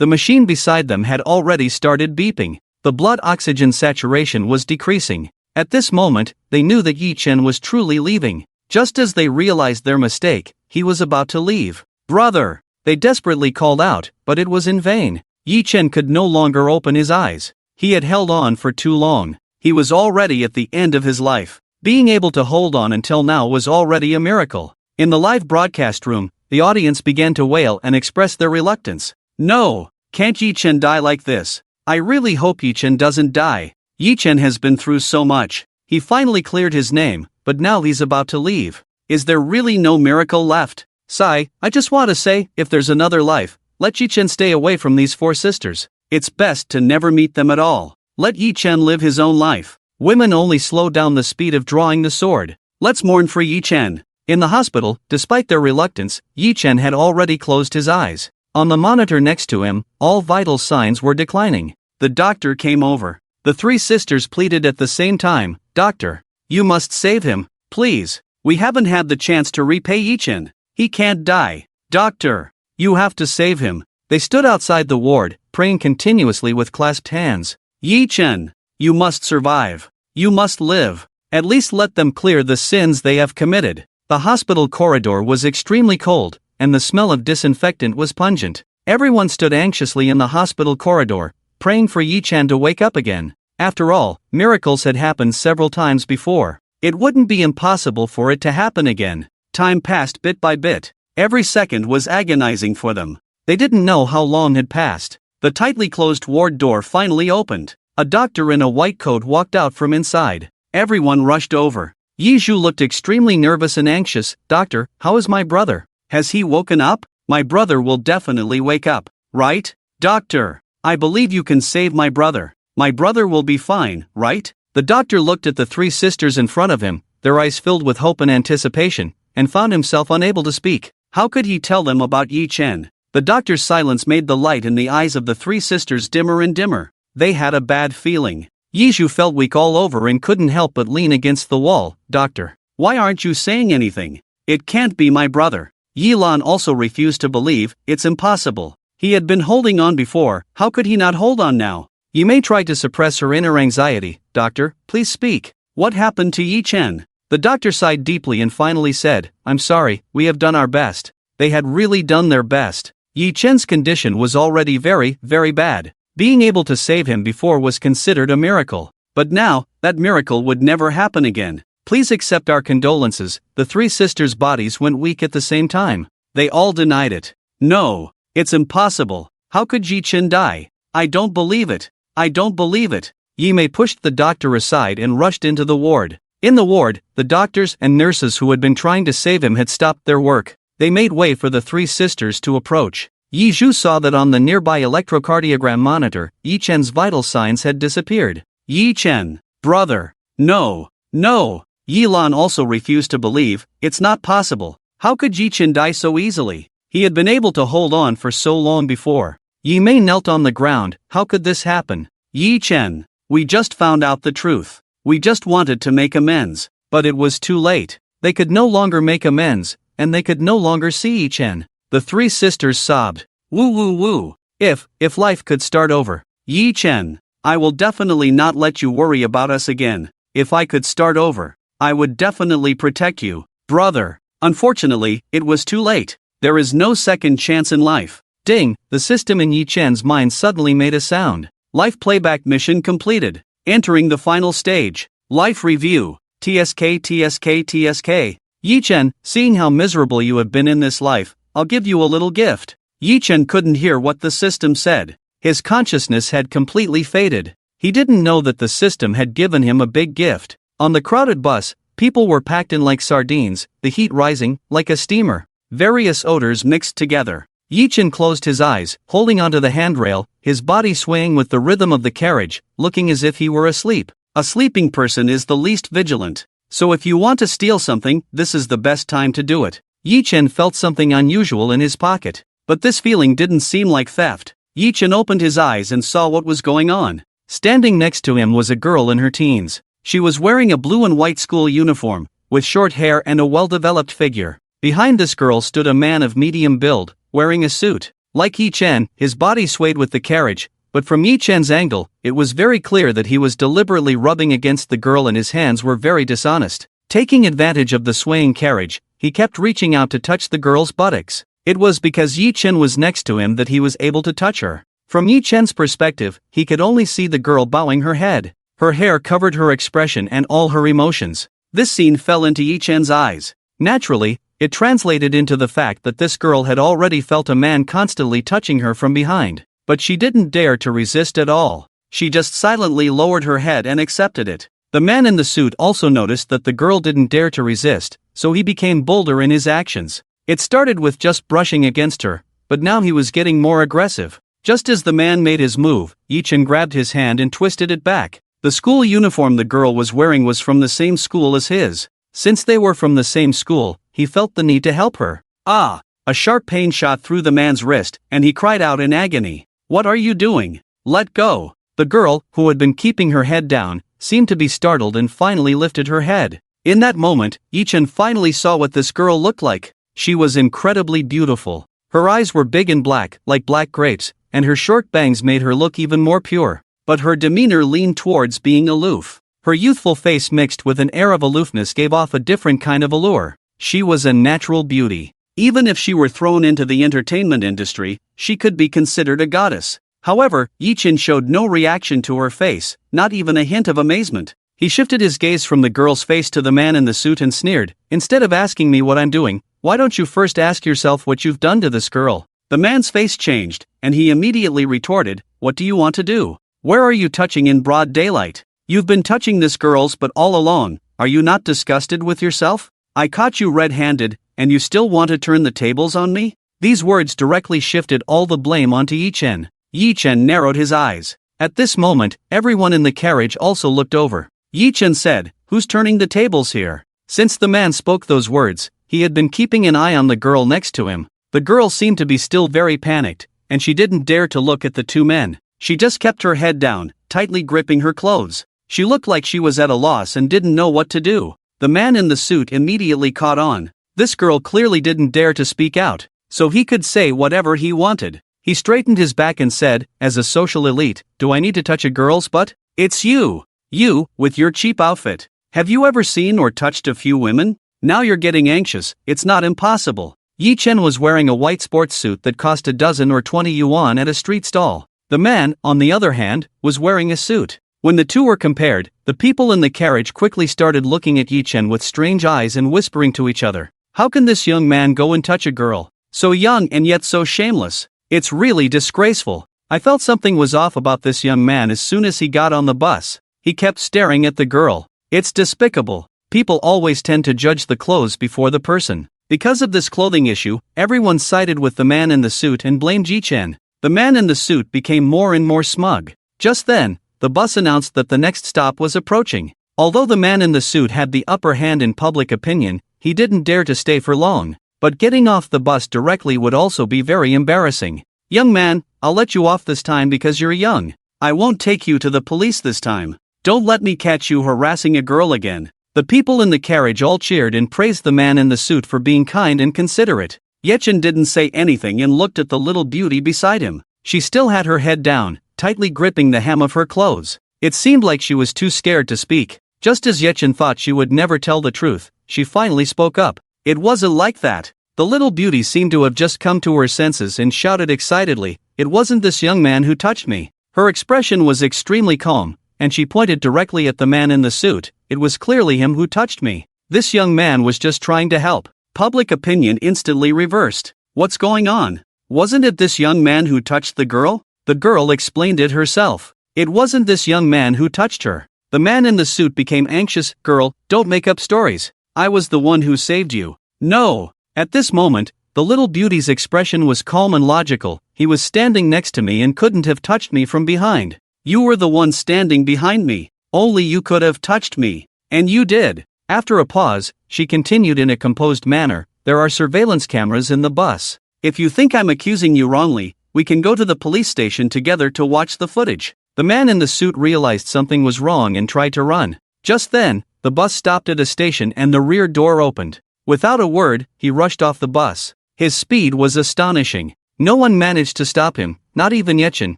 The machine beside them had already started beeping. The blood oxygen saturation was decreasing. At this moment, they knew that Yi Chen was truly leaving. Just as they realized their mistake, he was about to leave. Brother! They desperately called out, but it was in vain. Yi Chen could no longer open his eyes. He had held on for too long. He was already at the end of his life. Being able to hold on until now was already a miracle. In the live broadcast room, the audience began to wail and express their reluctance. No! Can't Yi Chen die like this? I really hope Yi Chen doesn't die. Yi Chen has been through so much. He finally cleared his name, but now he's about to leave. Is there really no miracle left? Sai, I just want to say, if there's another life, let Yi Chen stay away from these four sisters. It's best to never meet them at all. Let Yi Chen live his own life. Women only slow down the speed of drawing the sword. Let's mourn for Yi Chen. In the hospital, despite their reluctance, Yi Chen had already closed his eyes. On the monitor next to him, all vital signs were declining. The doctor came over. The three sisters pleaded at the same time. Doctor, you must save him, please. We haven't had the chance to repay Yi Chen. He can't die. Doctor, you have to save him. They stood outside the ward, praying continuously with clasped hands. Yi Chen, you must survive. You must live. At least let them clear the sins they have committed. The hospital corridor was extremely cold, and the smell of disinfectant was pungent. Everyone stood anxiously in the hospital corridor, praying for Yi Chen to wake up again. After all, miracles had happened several times before. It wouldn't be impossible for it to happen again. Time passed bit by bit. Every second was agonizing for them. They didn't know how long had passed. The tightly closed ward door finally opened. A doctor in a white coat walked out from inside. Everyone rushed over. Yi Zhu looked extremely nervous and anxious. Doctor, how is my brother? Has he woken up? My brother will definitely wake up, right? Doctor, I believe you can save my brother. My brother will be fine, right? The doctor looked at the three sisters in front of him, their eyes filled with hope and anticipation, and found himself unable to speak. How could he tell them about Yi Chen? The doctor's silence made the light in the eyes of the three sisters dimmer and dimmer. They had a bad feeling. Yi Zhu felt weak all over and couldn't help but lean against the wall. Doctor, why aren't you saying anything? It can't be my brother. Yi Lan also refused to believe. It's impossible. He had been holding on before, how could he not hold on now? Yi Mei tried to suppress her inner anxiety. Doctor, please speak. What happened to Yi Chen? The doctor sighed deeply and finally said, I'm sorry, we have done our best. They had really done their best. Yi Chen's condition was already very, very bad. Being able to save him before was considered a miracle. But now, that miracle would never happen again. Please accept our condolences. The three sisters' bodies went weak at the same time. They all denied it. No, it's impossible. How could Yi Chen die? I don't believe it. I don't believe it. Yi Mei pushed the doctor aside and rushed into the ward. In the ward, the doctors and nurses who had been trying to save him had stopped their work. They made way for the three sisters to approach. Yi Zhu saw that on the nearby electrocardiogram monitor, Yi Chen's vital signs had disappeared. Yi Chen, brother, no, no. Yi Lan also refused to believe. It's not possible. How could Yi Chen die so easily? He had been able to hold on for so long before. Yi Mei knelt on the ground. How could this happen? Yi Chen, we just found out the truth. We just wanted to make amends, but it was too late. They could no longer make amends, and they could no longer see Yi Chen. The three sisters sobbed. Woo woo woo. If life could start over. Yi Chen, I will definitely not let you worry about us again. If I could start over, I would definitely protect you, brother. Unfortunately, it was too late. There is no second chance in life. Ding, the system in Yi Chen's mind suddenly made a sound. Life playback mission completed. Entering the final stage. Life review. TSK TSK TSK. Yi-chen, seeing how miserable you have been in this life, I'll give you a little gift. Yi-chen couldn't hear what the system said. His consciousness had completely faded. He didn't know that the system had given him a big gift. On the crowded bus, people were packed in like sardines, the heat rising, like a steamer. Various odors mixed together. Yi-chen closed his eyes, holding onto the handrail, his body swaying with the rhythm of the carriage, looking as if he were asleep. A sleeping person is the least vigilant. So if you want to steal something, this is the best time to do it. Yi-chen felt something unusual in his pocket. But this feeling didn't seem like theft. Yi-chen opened his eyes and saw what was going on. Standing next to him was a girl in her teens. She was wearing a blue and white school uniform, with short hair and a well-developed figure. Behind this girl stood a man of medium build, wearing a suit. Like Yi-chen, his body swayed with the carriage, but from Yi-chen's angle, it was very clear that he was deliberately rubbing against the girl and his hands were very dishonest. Taking advantage of the swaying carriage, he kept reaching out to touch the girl's buttocks. It was because Yi-chen was next to him that he was able to touch her. From Yi-chen's perspective, he could only see the girl bowing her head. Her hair covered her expression and all her emotions. This scene fell into Yi-chen's eyes. Naturally, it translated into the fact that this girl had already felt a man constantly touching her from behind. But she didn't dare to resist at all. She just silently lowered her head and accepted it. The man in the suit also noticed that the girl didn't dare to resist, so he became bolder in his actions. It started with just brushing against her, but now he was getting more aggressive. Just as the man made his move, Yi-chen grabbed his hand and twisted it back. The school uniform the girl was wearing was from the same school as his. Since they were from the same school, he felt the need to help her. Ah! A sharp pain shot through the man's wrist, and he cried out in agony. What are you doing? Let go! The girl, who had been keeping her head down, seemed to be startled and finally lifted her head. In that moment, Yi-chen finally saw what this girl looked like. She was incredibly beautiful. Her eyes were big and black, like black grapes, and her short bangs made her look even more pure. But her demeanor leaned towards being aloof. Her youthful face mixed with an air of aloofness gave off a different kind of allure. She was a natural beauty. Even if she were thrown into the entertainment industry, she could be considered a goddess. However, Yi-chen showed no reaction to her face, not even a hint of amazement. He shifted his gaze from the girl's face to the man in the suit and sneered, "Instead of asking me what I'm doing, why don't you first ask yourself what you've done to this girl?" The man's face changed, and he immediately retorted, "What do you want to do? Where are you touching in broad daylight? You've been touching this girl's butt all along. Are you not disgusted with yourself? I caught you red-handed, and you still want to turn the tables on me?" These words directly shifted all the blame onto Yi-chen. Yi-chen narrowed his eyes. At this moment, everyone in the carriage also looked over. Yi-chen said, "Who's turning the tables here?" Since the man spoke those words, he had been keeping an eye on the girl next to him. The girl seemed to be still very panicked, and she didn't dare to look at the two men. She just kept her head down, tightly gripping her clothes. She looked like she was at a loss and didn't know what to do. The man in the suit immediately caught on. This girl clearly didn't dare to speak out, so he could say whatever he wanted. He straightened his back and said, "As a social elite, do I need to touch a girl's butt? It's you! You, with your cheap outfit. Have you ever seen or touched a few women? Now you're getting anxious, it's not impossible." Yi-chen was wearing a white sports suit that cost a dozen or 20 yuan at a street stall. The man, on the other hand, was wearing a suit. When the two were compared, the people in the carriage quickly started looking at Yi-chen with strange eyes and whispering to each other. How can this young man go and touch a girl? So young and yet so shameless. It's really disgraceful. I felt something was off about this young man as soon as he got on the bus. He kept staring at the girl. It's despicable. People always tend to judge the clothes before the person. Because of this clothing issue, everyone sided with the man in the suit and blamed Yi-chen. The man in the suit became more and more smug. Just then, the bus announced that the next stop was approaching. Although the man in the suit had the upper hand in public opinion, he didn't dare to stay for long. But getting off the bus directly would also be very embarrassing. "Young man, I'll let you off this time because you're young. I won't take you to the police this time. Don't let me catch you harassing a girl again." The people in the carriage all cheered and praised the man in the suit for being kind and considerate. Yi-chen didn't say anything and looked at the little beauty beside him. She still had her head down, tightly gripping the hem of her clothes. It seemed like she was too scared to speak. Just as Yi-chen thought she would never tell the truth, she finally spoke up. "It wasn't like that." The little beauty seemed to have just come to her senses and shouted excitedly, "It wasn't this young man who touched me." Her expression was extremely calm, and she pointed directly at the man in the suit. It was clearly him who touched me. This young man was just trying to help. Public opinion instantly reversed. What's going on? Wasn't it this young man who touched the girl? The girl explained it herself. It wasn't this young man who touched her. The man in the suit became anxious. Girl, don't make up stories. I was the one who saved you. No. At this moment, the little beauty's expression was calm and logical. He was standing next to me and couldn't have touched me from behind. You were the one standing behind me. Only you could have touched me. And you did. After a pause, she continued in a composed manner, there are surveillance cameras in the bus. If you think I'm accusing you wrongly, we can go to the police station together to watch the footage. The man in the suit realized something was wrong and tried to run. Just then, the bus stopped at a station and the rear door opened. Without a word, he rushed off the bus. His speed was astonishing. No one managed to stop him, not even Yechin,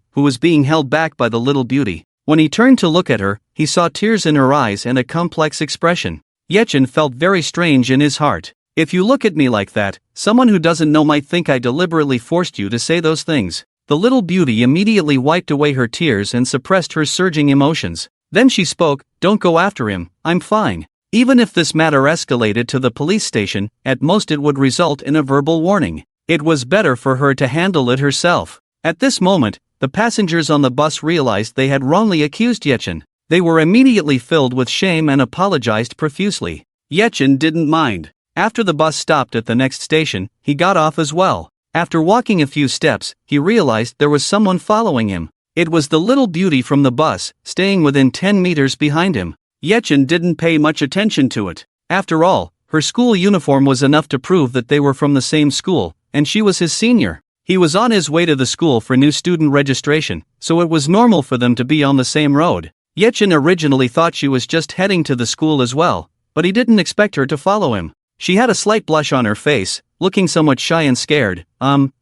who was being held back by the little beauty. When he turned to look at her, he saw tears in her eyes and a complex expression. Yechin felt very strange in his heart. If you look at me like that, someone who doesn't know might think I deliberately forced you to say those things. The little beauty immediately wiped away her tears and suppressed her surging emotions. Then she spoke, don't go after him, I'm fine. Even if this matter escalated to the police station, at most it would result in a verbal warning. It was better for her to handle it herself. At this moment, the passengers on the bus realized they had wrongly accused Yechin. They were immediately filled with shame and apologized profusely. Yechin didn't mind. After the bus stopped at the next station, he got off as well. After walking a few steps, he realized there was someone following him. It was the little beauty from the bus, staying within 10 meters behind him. Yechin didn't pay much attention to it. After all, her school uniform was enough to prove that they were from the same school, and she was his senior. He was on his way to the school for new student registration, so it was normal for them to be on the same road. Yechin originally thought she was just heading to the school as well, but he didn't expect her to follow him. She had a slight blush on her face, looking somewhat shy and scared.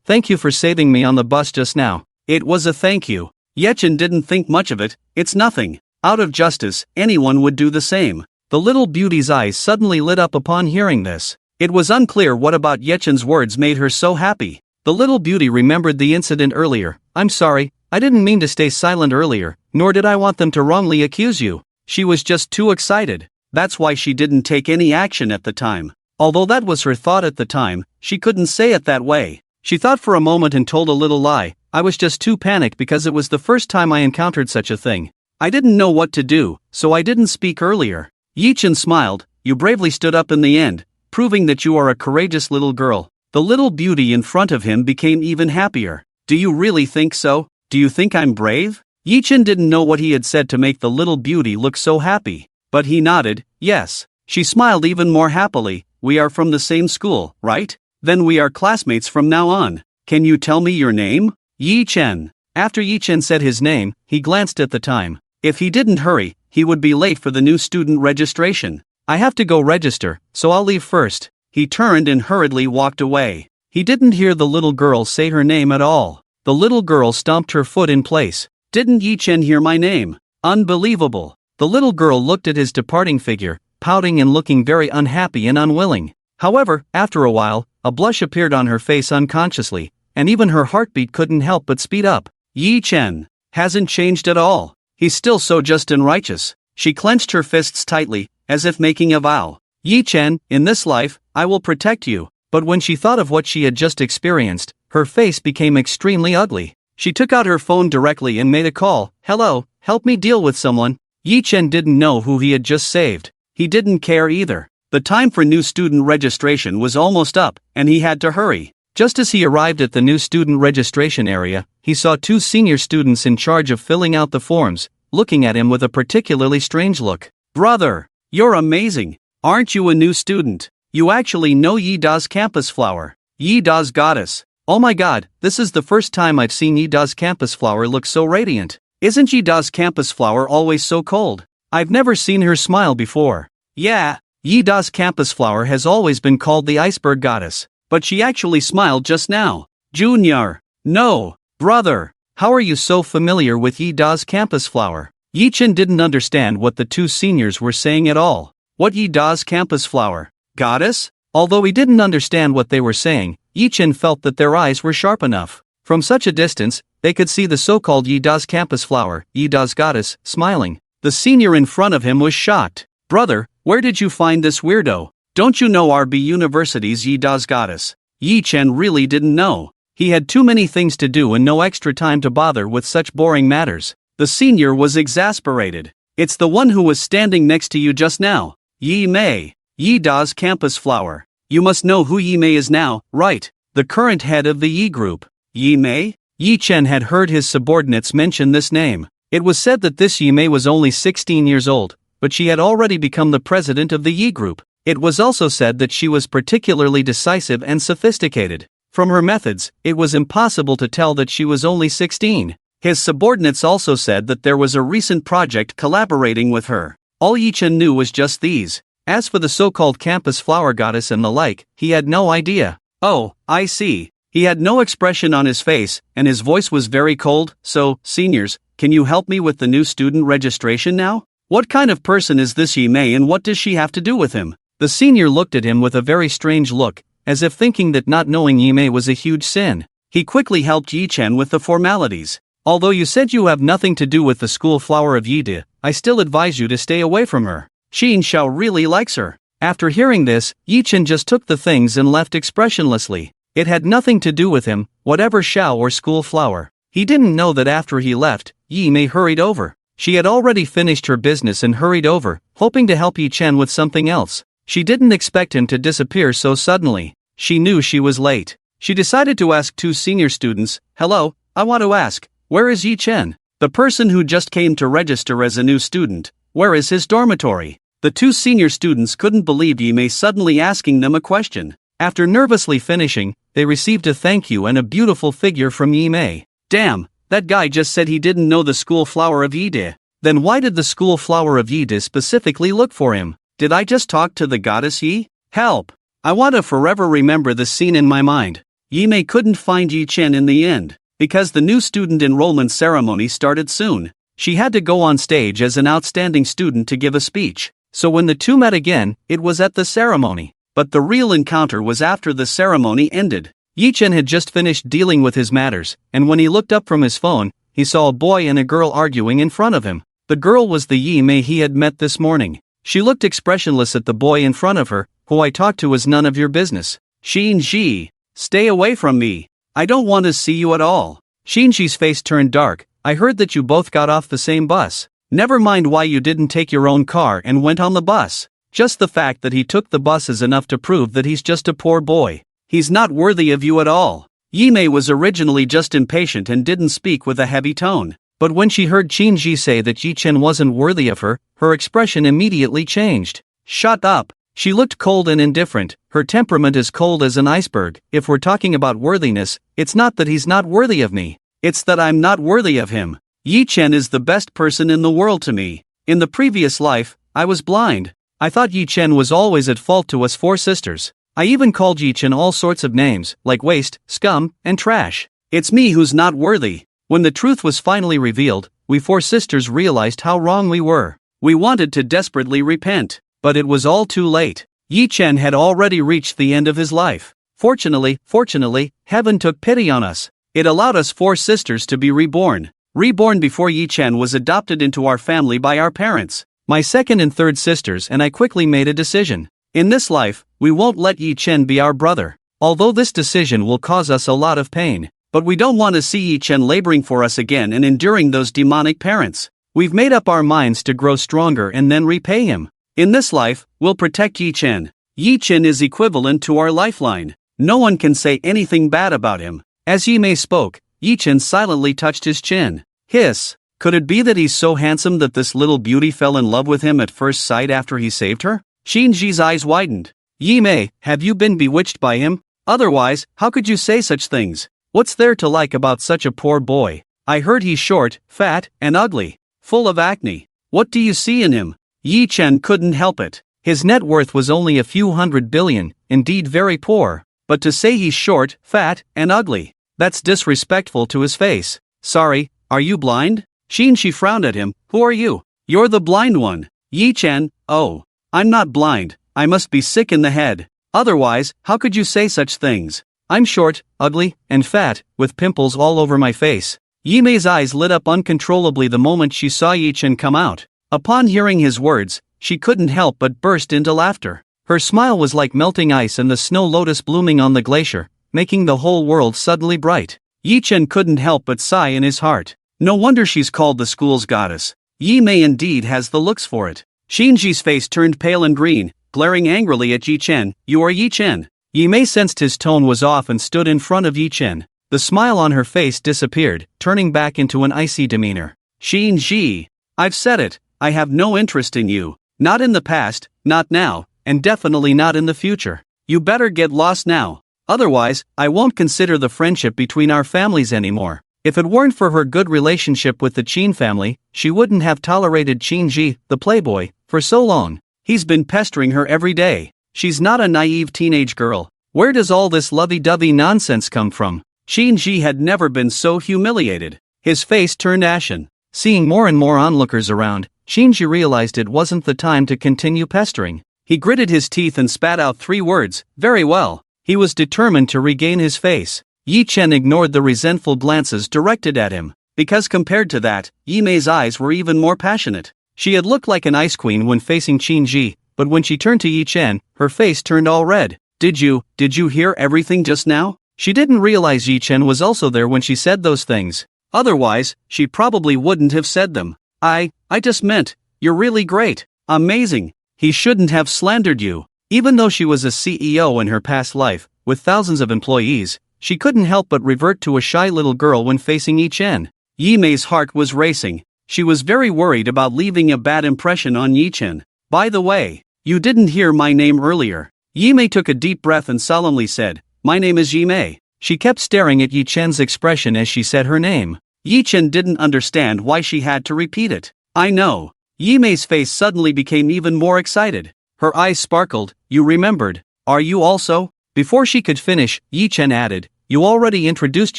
Thank you for saving me on the bus just now. It was a thank you. Yechin didn't think much of it. It's nothing. Out of justice, anyone would do the same. The little beauty's eyes suddenly lit up upon hearing this. It was unclear what about Yechin's words made her so happy. The little beauty remembered the incident earlier. I'm sorry, I didn't mean to stay silent earlier, nor did I want them to wrongly accuse you. She was just too excited. That's why she didn't take any action at the time. Although that was her thought at the time, she couldn't say it that way. She thought for a moment and told a little lie. I was just too panicked because it was the first time I encountered such a thing. I didn't know what to do, so I didn't speak earlier. Yechin smiled. You bravely stood up in the end, proving that you are a courageous little girl. The little beauty in front of him became even happier. Do you really think so? Do you think I'm brave? Yechin didn't know what he had said to make the little beauty look so happy, but he nodded, yes. She smiled even more happily. We are from the same school, right? Then we are classmates from now on. Can you tell me your name? Yechin. After Yechin said his name, he glanced at the time. If he didn't hurry, he would be late for the new student registration. I have to go register, so I'll leave first. He turned and hurriedly walked away. He didn't hear the little girl say her name at all. The little girl stomped her foot in place. Didn't Yechin hear my name? Unbelievable. The little girl looked at his departing figure, pouting and looking very unhappy and unwilling. However, after a while, a blush appeared on her face unconsciously, and even her heartbeat couldn't help but speed up. Yechin hasn't changed at all. He's still so just and righteous. She clenched her fists tightly, as if making a vow. Yechin, in this life, I will protect you. But when she thought of what she had just experienced, her face became extremely ugly. She took out her phone directly and made a call. Hello, help me deal with someone. Yechin didn't know who he had just saved. He didn't care either. The time for new student registration was almost up, and he had to hurry. Just as he arrived at the new student registration area, he saw two senior students in charge of filling out the forms, looking at him with a particularly strange look. Brother, you're amazing. Aren't you a new student? You actually know Yida's campus flower. Yida's goddess. Oh my god, this is the first time I've seen Yida's campus flower look so radiant. Isn't Yida's campus flower always so cold? I've never seen her smile before. Yeah, Yida's campus flower has always been called the iceberg goddess, but she actually smiled just now. Junior. No. Brother. How are you so familiar with Yida's campus flower? Yechin didn't understand what the two seniors were saying at all. What Yida's campus flower? Goddess? Although he didn't understand what they were saying, Yechin felt that their eyes were sharp enough. From such a distance, they could see the so-called Yi-Da's campus flower, Yi-Da's goddess, smiling. The senior in front of him was shocked. "Brother, where did you find this weirdo? Don't you know our B University's Yi-Da's goddess?" Yi Chen really didn't know. He had too many things to do and no extra time to bother with such boring matters. The senior was exasperated. "It's the one who was standing next to you just now. Yi Mei, Yi-Da's campus flower. You must know who Yi Mei is now, right? The current head of the Yi group." Yi Mei? Yi Chen had heard his subordinates mention this name. It was said that this Yi Mei was only 16 years old, but she had already become the president of the Yi group. It was also said that she was particularly decisive and sophisticated. From her methods, it was impossible to tell that she was only 16. His subordinates also said that there was a recent project collaborating with her. All Yi Chen knew was just these. As for the so-called campus flower goddess and the like, he had no idea. "Oh, I see." He had no expression on his face, and his voice was very cold. "So, seniors, can you help me with the new student registration now? What kind of person is this Yi Mei and what does she have to do with him?" The senior looked at him with a very strange look, as if thinking that not knowing Yi Mei was a huge sin. He quickly helped Yi Chen with the formalities. "Although you said you have nothing to do with the school flower of Yi-Da, I still advise you to stay away from her. Xin Xiao really likes her." After hearing this, Yi Chen just took the things and left expressionlessly. It had nothing to do with him, whatever Xiao or school flower. He didn't know that after he left, Yi Mei hurried over. She had already finished her business and hurried over, hoping to help Yi Chen with something else. She didn't expect him to disappear so suddenly. She knew she was late. She decided to ask two senior students, "Hello, I want to ask, where is Yi Chen? The person who just came to register as a new student, where is his dormitory?" The two senior students couldn't believe Yi Mei suddenly asking them a question. After nervously finishing, they received a thank you and a beautiful figure from Yi Mei. "Damn, that guy just said he didn't know the school flower of Yi-Da. Then why did the school flower of Yi-Da specifically look for him? Did I just talk to the goddess Yi? Help! I want to forever remember this scene in my mind." Yi Mei couldn't find Yi Chen in the end, because the new student enrollment ceremony started soon. She had to go on stage as an outstanding student to give a speech. So when the two met again, it was at the ceremony. But the real encounter was after the ceremony ended. Yi Chen had just finished dealing with his matters, and when he looked up from his phone, he saw a boy and a girl arguing in front of him. The girl was the Yi Mei he had met this morning. She looked expressionless at the boy in front of her. "Who I talk to is none of your business. Xinji, stay away from me. I don't want to see you at all." Xinji's face turned dark. "I heard that you both got off the same bus. Never mind why you didn't take your own car and went on the bus. Just the fact that he took the bus is enough to prove that he's just a poor boy. He's not worthy of you at all." Yi Mei was originally just impatient and didn't speak with a heavy tone. But when she heard Xinji say that Yi Chen wasn't worthy of her, her expression immediately changed. "Shut up." She looked cold and indifferent. Her temperament is cold as an iceberg. "If we're talking about worthiness, it's not that he's not worthy of me. It's that I'm not worthy of him. Yi Chen is the best person in the world to me. In the previous life, I was blind. I thought Yi Chen was always at fault to us four sisters. I even called Yi Chen all sorts of names, like waste, scum, and trash. It's me who's not worthy." When the truth was finally revealed, we four sisters realized how wrong we were. We wanted to desperately repent, but it was all too late. Yi Chen had already reached the end of his life. Fortunately, heaven took pity on us. It allowed us four sisters to be reborn. Reborn before Yi Chen was adopted into our family by our parents, my second and third sisters, and I quickly made a decision. In this life, we won't let Yi Chen be our brother. Although this decision will cause us a lot of pain, but we don't want to see Yi Chen laboring for us again and enduring those demonic parents. We've made up our minds to grow stronger and then repay him. In this life, we'll protect Yi Chen. Yi Chen is equivalent to our lifeline. No one can say anything bad about him. As Yi Mei spoke, Yi Chen silently touched his chin. Hiss. Could it be that he's so handsome that this little beauty fell in love with him at first sight after he saved her? Xinji's eyes widened. "Yi Mei, have you been bewitched by him? Otherwise, how could you say such things? What's there to like about such a poor boy? I heard he's short, fat, and ugly. Full of acne. What do you see in him?" Yi Chen couldn't help it. His net worth was only a few $100 billion, indeed very poor. But to say he's short, fat, and ugly, that's disrespectful to his face. "Sorry, are you blind?" Xinji frowned at him. "Who are you?" "You're the blind one." Yi Chen, "Oh, I'm not blind. I must be sick in the head. Otherwise, how could you say such things? I'm short, ugly, and fat, with pimples all over my face. Yimei's eyes lit up uncontrollably the moment she saw Yi-Chen come out. Upon hearing his words, she couldn't help but burst into laughter. Her smile was like melting ice and the snow lotus blooming on the glacier, making the whole world suddenly bright. Yi-Chen couldn't help but sigh in his heart. No wonder she's called the school's goddess. Yimei indeed has the looks for it. Shinji's face turned pale and green, glaring angrily at Yi-Chen. You are Yi-Chen. Yimei sensed his tone was off and stood in front of Yi-Chen. The smile on her face disappeared, turning back into an icy demeanor. Shinji, I've said it, I have no interest in you. Not in the past, not now, and definitely not in the future. You better get lost now. Otherwise, I won't consider the friendship between our families anymore. If it weren't for her good relationship with the Qin family, she wouldn't have tolerated Qinji, the playboy, for so long. He's been pestering her every day. She's not a naive teenage girl. Where does all this lovey-dovey nonsense come from? Qinji had never been so humiliated. His face turned ashen. Seeing more and more onlookers around, Qinji realized it wasn't the time to continue pestering. He gritted his teeth and spat out 3 words, very well. He was determined to regain his face. Yi-Chen ignored the resentful glances directed at him, because compared to that, Yimei's eyes were even more passionate. She had looked like an ice queen when facing Qinji, but when she turned to Yi-Chen, her face turned all red. Did you hear everything just now? She didn't realize Yi-Chen was also there when she said those things. Otherwise, she probably wouldn't have said them. I just meant, you're really great, amazing. He shouldn't have slandered you. Even though she was a CEO in her past life, with thousands of employees, she couldn't help but revert to a shy little girl when facing Yi-Chen. Yimei's heart was racing. She was very worried about leaving a bad impression on Yi-Chen. By the way, you didn't hear my name earlier. Yimei took a deep breath and solemnly said, my name is Yimei. She kept staring at Yi-Chen's expression as she said her name. Yi-Chen didn't understand why she had to repeat it. I know. Yimei's face suddenly became even more excited. Her eyes sparkled. You remembered. Are you also? Before she could finish, Yi-Chen added, you already introduced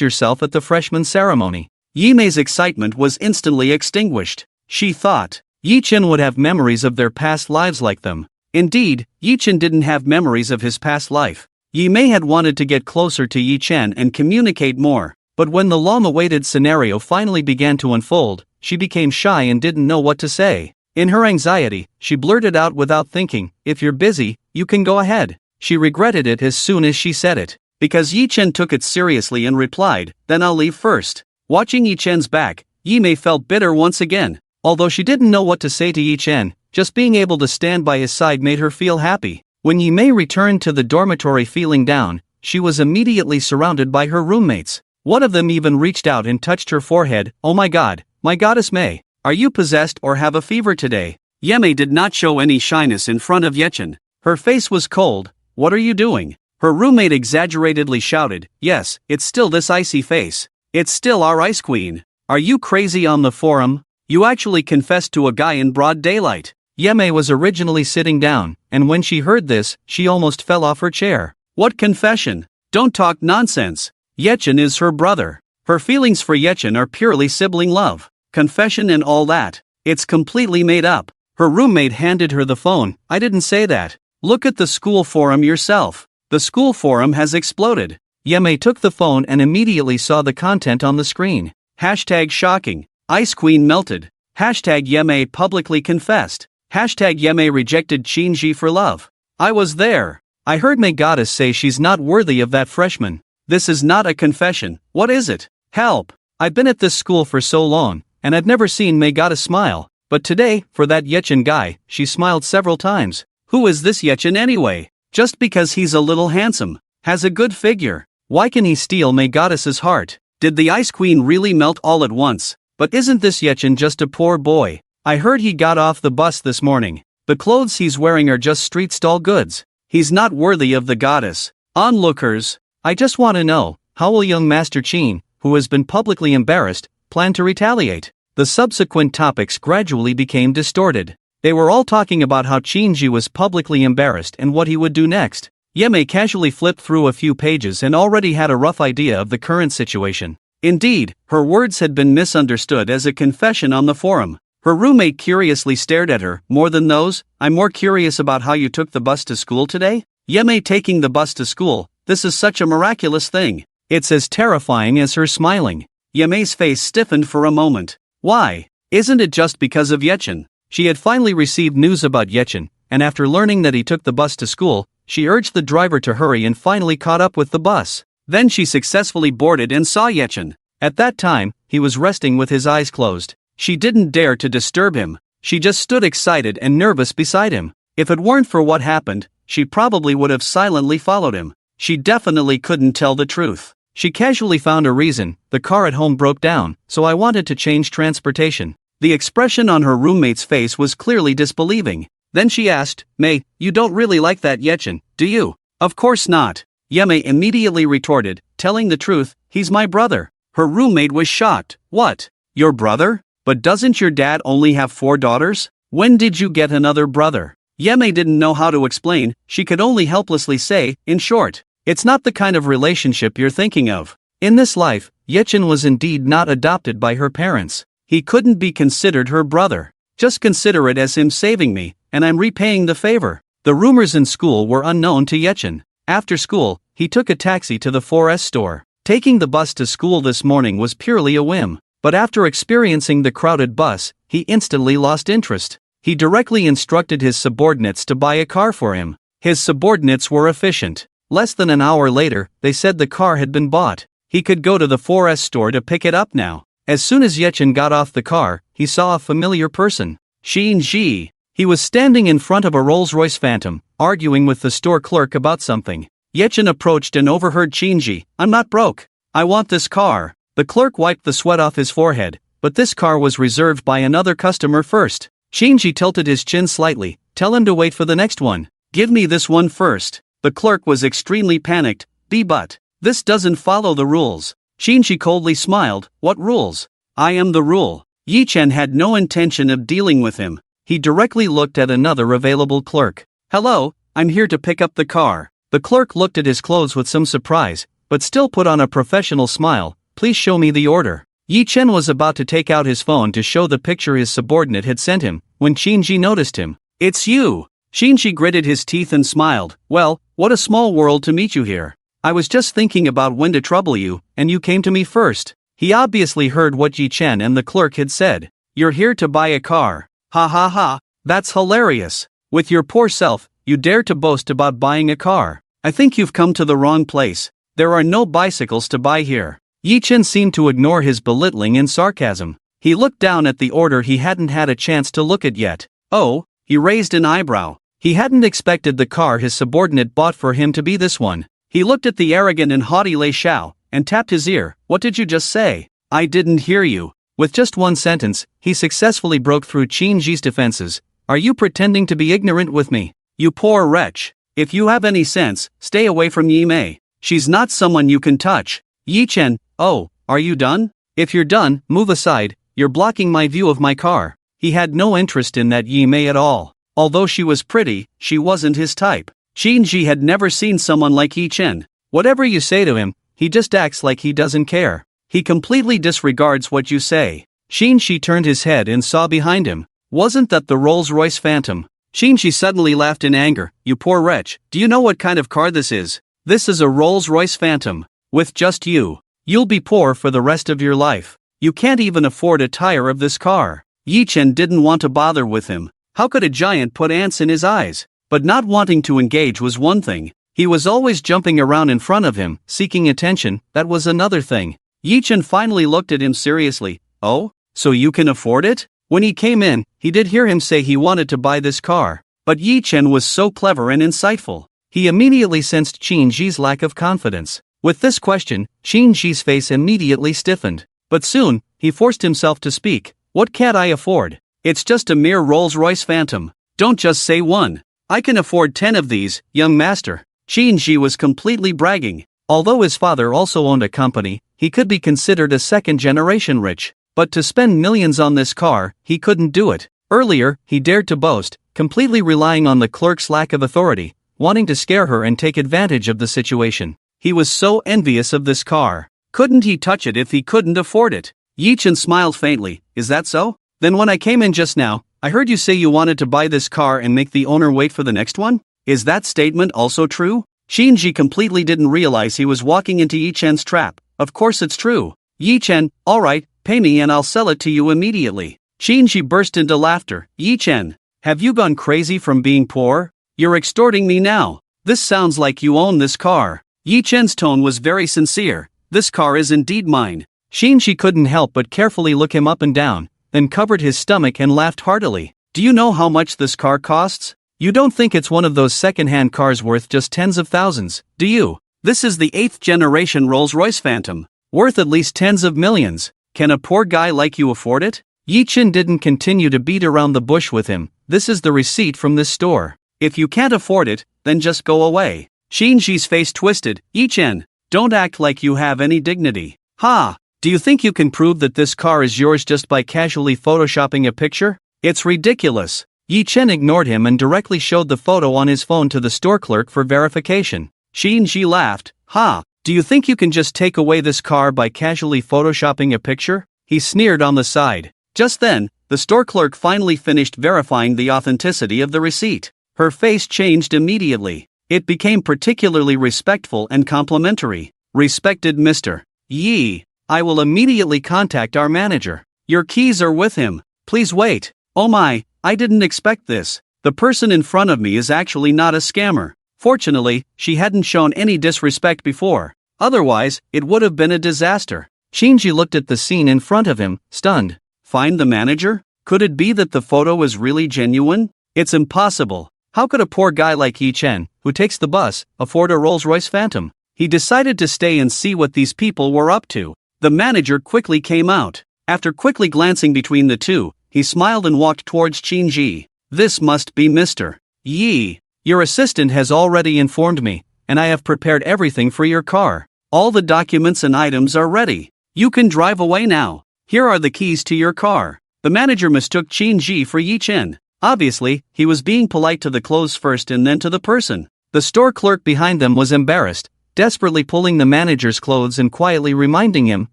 yourself at the freshman ceremony. Yimei's excitement was instantly extinguished. She thought Yi-Chen would have memories of their past lives like them. Indeed, Yi-Chen didn't have memories of his past life. Yimei had wanted to get closer to Yi-Chen and communicate more, but when the long-awaited scenario finally began to unfold, she became shy and didn't know what to say. In her anxiety, she blurted out without thinking, if you're busy, you can go ahead. She regretted it as soon as she said it, because Yi-Chen took it seriously and replied, then I'll leave first. Watching Yi-Chen's back, Yimei felt bitter once again. Although she didn't know what to say to Yi-Chen, just being able to stand by his side made her feel happy. When Yimei returned to the dormitory feeling down, she was immediately surrounded by her roommates. One of them even reached out and touched her forehead. Oh my god, my goddess Mei. Are you possessed or have a fever today? Yimei did not show any shyness in front of Yi-Chen. Her face was cold. What are you doing? Her roommate exaggeratedly shouted, yes, it's still this icy face. It's still our ice queen. Are you crazy on the forum? You actually confessed to a guy in broad daylight. Yimei was originally sitting down, and when she heard this, she almost fell off her chair. What confession? Don't talk nonsense. Yi-Chen is her brother. Her feelings for Yi-Chen are purely sibling love. Confession and all that. It's completely made up. Her roommate handed her the phone. I didn't say that. Look at the school forum yourself. The school forum has exploded. Yimei took the phone and immediately saw the content on the screen. Hashtag shocking. Ice Queen melted. Hashtag Yimei publicly confessed. Hashtag Yimei rejected Qinji for love. I was there. I heard May Goddess say she's not worthy of that freshman. This is not a confession. What is it? Help. I've been at this school for so long, and I've never seen May Goddess smile. But today, for that Yi-Chen guy, she smiled several times. Who is this Yi-Chen anyway? Just because he's a little handsome, has a good figure, why can he steal May Goddess's heart? Did the Ice Queen really melt all at once? But isn't this Yi-Chen just a poor boy? I heard he got off the bus this morning. The clothes he's wearing are just street stall goods. He's not worthy of the goddess. Onlookers, I just want to know, how will young Master Qin, who has been publicly embarrassed, plan to retaliate? The subsequent topics gradually became distorted. They were all talking about how Qinji was publicly embarrassed and what he would do next. Yimei casually flipped through a few pages and already had a rough idea of the current situation. Indeed, her words had been misunderstood as a confession on the forum. Her roommate curiously stared at her. More than those, I'm more curious about how you took the bus to school today? Yimei taking the bus to school, this is such a miraculous thing. It's as terrifying as her smiling. Yemei's face stiffened for a moment. Why? Isn't it just because of Yechen? She had finally received news about Yechen, and after learning that he took the bus to school, she urged the driver to hurry and finally caught up with the bus. Then she successfully boarded and saw Yechen. At that time, he was resting with his eyes closed. She didn't dare to disturb him. She just stood excited and nervous beside him. If it weren't for what happened, she probably would have silently followed him. She definitely couldn't tell the truth. She casually found a reason. The car at home broke down, so I wanted to change transportation. The expression on her roommate's face was clearly disbelieving. Then she asked, Mei, you don't really like that Yechen, do you? Of course not. Yemei immediately retorted, telling the truth, he's my brother. Her roommate was shocked. What? Your brother? But doesn't your dad only have 4 daughters? When did you get another brother? Yemei didn't know how to explain. She could only helplessly say, in short, it's not the kind of relationship you're thinking of. In this life, Yechen was indeed not adopted by her parents. He couldn't be considered her brother. Just consider it as him saving me, and I'm repaying the favor. The rumors in school were unknown to Yechen. After school, he took a taxi to the 4S store. Taking the bus to school this morning was purely a whim, but after experiencing the crowded bus, he instantly lost interest. He directly instructed his subordinates to buy a car for him. His subordinates were efficient. Less than an hour later, they said the car had been bought. He could go to the 4S store to pick it up now. As soon as Yechen got off the car, he saw a familiar person. Shinji. He was standing in front of a Rolls-Royce Phantom, arguing with the store clerk about something. Yechen approached and overheard Shinji, I'm not broke. I want this car. The clerk wiped the sweat off his forehead, but this car was reserved by another customer first. Shinji tilted his chin slightly, tell him to wait for the next one. Give me this one first. The clerk was extremely panicked, but this doesn't follow the rules. Shinji coldly smiled, what rules? I am the rule. Yechen had no intention of dealing with him. He directly looked at another available clerk. Hello, I'm here to pick up the car. The clerk looked at his clothes with some surprise, but still put on a professional smile. Please show me the order. Yechen was about to take out his phone to show the picture his subordinate had sent him, when Shinji noticed him. It's you. Shinji gritted his teeth and smiled. Well, what a small world to meet you here. I was just thinking about when to trouble you, and you came to me first. He obviously heard what Yechen and the clerk had said. You're here to buy a car. Ha ha ha, that's hilarious. With your poor self, you dare to boast about buying a car. I think you've come to the wrong place. There are no bicycles to buy here. Yechen seemed to ignore his belittling and sarcasm. He looked down at the order he hadn't had a chance to look at yet. Oh, he raised an eyebrow. He hadn't expected the car his subordinate bought for him to be this one. He looked at the arrogant and haughty Lei Xiao, and tapped his ear. What did you just say? I didn't hear you. With just one sentence, he successfully broke through Shinji's defenses. Are you pretending to be ignorant with me? You poor wretch. If you have any sense, stay away from Yimei. She's not someone you can touch. Yechen, oh, are you done? If you're done, move aside, you're blocking my view of my car. He had no interest in that Yimei at all. Although she was pretty, she wasn't his type. Shinji had never seen someone like Yechen. Whatever you say to him, he just acts like he doesn't care. He completely disregards what you say. Shinji turned his head and saw behind him. Wasn't that the Rolls-Royce Phantom? Shinji suddenly laughed in anger. You poor wretch, do you know what kind of car this is? This is a Rolls-Royce Phantom. With just you. You'll be poor for the rest of your life. You can't even afford a tire of this car. Yechen didn't want to bother with him. How could a giant put ants in his eyes? But not wanting to engage was one thing. He was always jumping around in front of him, seeking attention, that was another thing. Yechen finally looked at him seriously. Oh, so you can afford it? When he came in, he did hear him say he wanted to buy this car. But Yechen was so clever and insightful. He immediately sensed Shinji's lack of confidence. With this question, Shinji's face immediately stiffened. But soon, he forced himself to speak. What can't I afford? It's just a mere Rolls-Royce Phantom. Don't just say one. I can afford 10 of these, young master. Shinji was completely bragging. Although his father also owned a company, he could be considered a second-generation rich. But to spend millions on this car, he couldn't do it. Earlier, he dared to boast, completely relying on the clerk's lack of authority, wanting to scare her and take advantage of the situation. He was so envious of this car. Couldn't he touch it if he couldn't afford it? Yechen smiled faintly. Is that so? Then when I came in just now, I heard you say you wanted to buy this car and make the owner wait for the next one? Is that statement also true? Shinji completely didn't realize he was walking into Yi Chen's trap. Of course it's true. Yi Chen, alright, pay me and I'll sell it to you immediately. Shinji burst into laughter. Yi Chen, have you gone crazy from being poor? You're extorting me now. This sounds like you own this car. Yi Chen's tone was very sincere. This car is indeed mine. Shinji couldn't help but carefully look him up and down, then covered his stomach and laughed heartily. Do you know how much this car costs? You don't think it's one of those second-hand cars worth just tens of thousands, do you? This is the 8th generation Rolls-Royce Phantom, worth at least tens of millions. Can a poor guy like you afford it? Yi Chen didn't continue to beat around the bush with him. This is the receipt from this store. If you can't afford it, then just go away. Shinji's face twisted. Yi Chen, don't act like you have any dignity. Ha! Do you think you can prove that this car is yours just by casually photoshopping a picture? It's ridiculous. Yi Chen ignored him and directly showed the photo on his phone to the store clerk for verification. Shinji laughed. Ha! Do you think you can just take away this car by casually photoshopping a picture? He sneered on the side. Just then, the store clerk finally finished verifying the authenticity of the receipt. Her face changed immediately. It became particularly respectful and complimentary. Respected Mr. Yi, I will immediately contact our manager. Your keys are with him. Please wait. Oh my, I didn't expect this. The person in front of me is actually not a scammer. Fortunately, she hadn't shown any disrespect before. Otherwise, it would have been a disaster. Shinji looked at the scene in front of him, stunned. Find the manager? Could it be that the photo is really genuine? It's impossible. How could a poor guy like Yi Chen, who takes the bus, afford a Rolls-Royce Phantom? He decided to stay and see what these people were up to. The manager quickly came out. After quickly glancing between the two, he smiled and walked towards Shinji. This must be Mr. Yi. Your assistant has already informed me, and I have prepared everything for your car. All the documents and items are ready. You can drive away now. Here are the keys to your car. The manager mistook Shinji for Yi Chen. Obviously, he was being polite to the clothes first and then to the person. The store clerk behind them was embarrassed, desperately pulling the manager's clothes and quietly reminding him,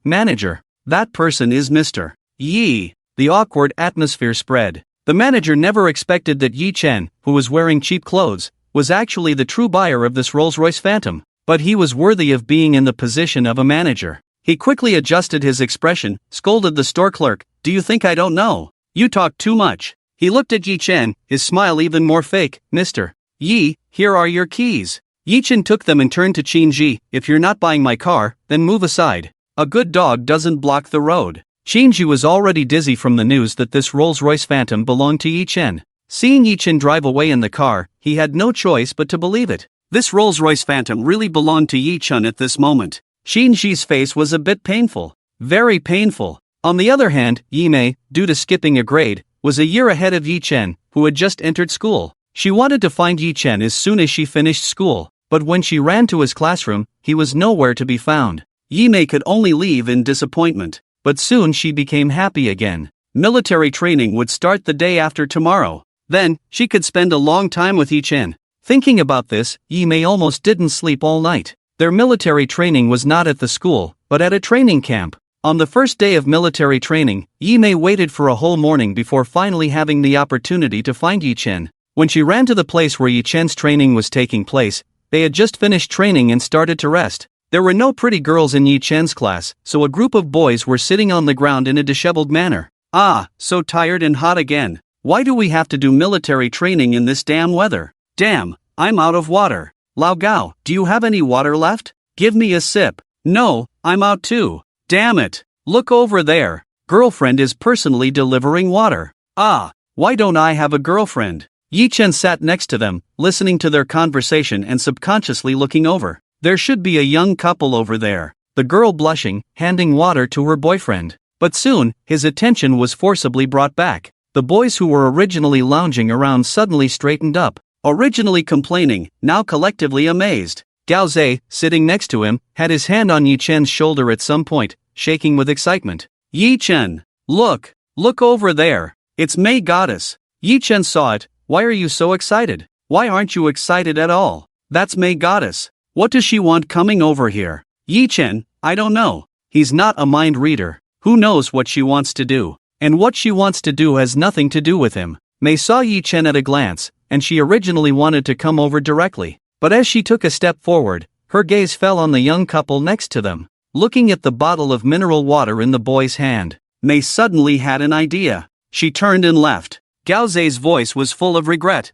Manager, that person is Mr. Yi. The awkward atmosphere spread. The manager never expected that Yi Chen, who was wearing cheap clothes, was actually the true buyer of this Rolls-Royce Phantom, but he was worthy of being in the position of a manager. He quickly adjusted his expression, scolded the store clerk, Do you think I don't know? You talk too much. He looked at Yi Chen, his smile even more fake. Mr. Yi, here are your keys. Yi Chen took them and turned to Shinji. If you're not buying my car, then move aside. A good dog doesn't block the road. Shinji was already dizzy from the news that this Rolls-Royce Phantom belonged to Yi Chen. Seeing Yi Chen drive away in the car, he had no choice but to believe it. This Rolls-Royce Phantom really belonged to Yi Chen at this moment. Shinji's face was a bit painful. Very painful. On the other hand, Yi Mei, due to skipping a grade, was a year ahead of Yi Chen, who had just entered school. She wanted to find Yi Chen as soon as she finished school, but when she ran to his classroom, he was nowhere to be found. Yi Mei could only leave in disappointment. But soon she became happy again. Military training would start the day after tomorrow. Then, she could spend a long time with Yi Chen. Thinking about this, Yi Mei almost didn't sleep all night. Their military training was not at the school, but at a training camp. On the first day of military training, Yi Mei waited for a whole morning before finally having the opportunity to find Yi Chen. When she ran to the place where Yi Chen's training was taking place, they had just finished training and started to rest. There were no pretty girls in Yi Chen's class, so a group of boys were sitting on the ground in a disheveled manner. Ah, so tired and hot again. Why do we have to do military training in this damn weather? Damn, I'm out of water. Lao Gao, do you have any water left? Give me a sip. No, I'm out too. Damn it. Look over there. Girlfriend is personally delivering water. Ah, why don't I have a girlfriend? Yi Chen sat next to them, listening to their conversation and subconsciously looking over. There should be a young couple over there. The girl blushing, handing water to her boyfriend. But soon, his attention was forcibly brought back. The boys who were originally lounging around suddenly straightened up. Originally complaining, now collectively amazed. Gao Zhe, sitting next to him, had his hand on Yi Chen's shoulder at some point, shaking with excitement. Yi Chen, look over there. It's May Goddess. Yi Chen saw it. Why are you so excited? Why aren't you excited at all? That's May Goddess. What does she want coming over here? Yi Chen, I don't know. He's not a mind reader. Who knows what she wants to do? And what she wants to do has nothing to do with him. Mei saw Yi Chen at a glance, and she originally wanted to come over directly. But as she took a step forward, her gaze fell on the young couple next to them. Looking at the bottle of mineral water in the boy's hand, Mei suddenly had an idea. She turned and left. Gao Zei's voice was full of regret.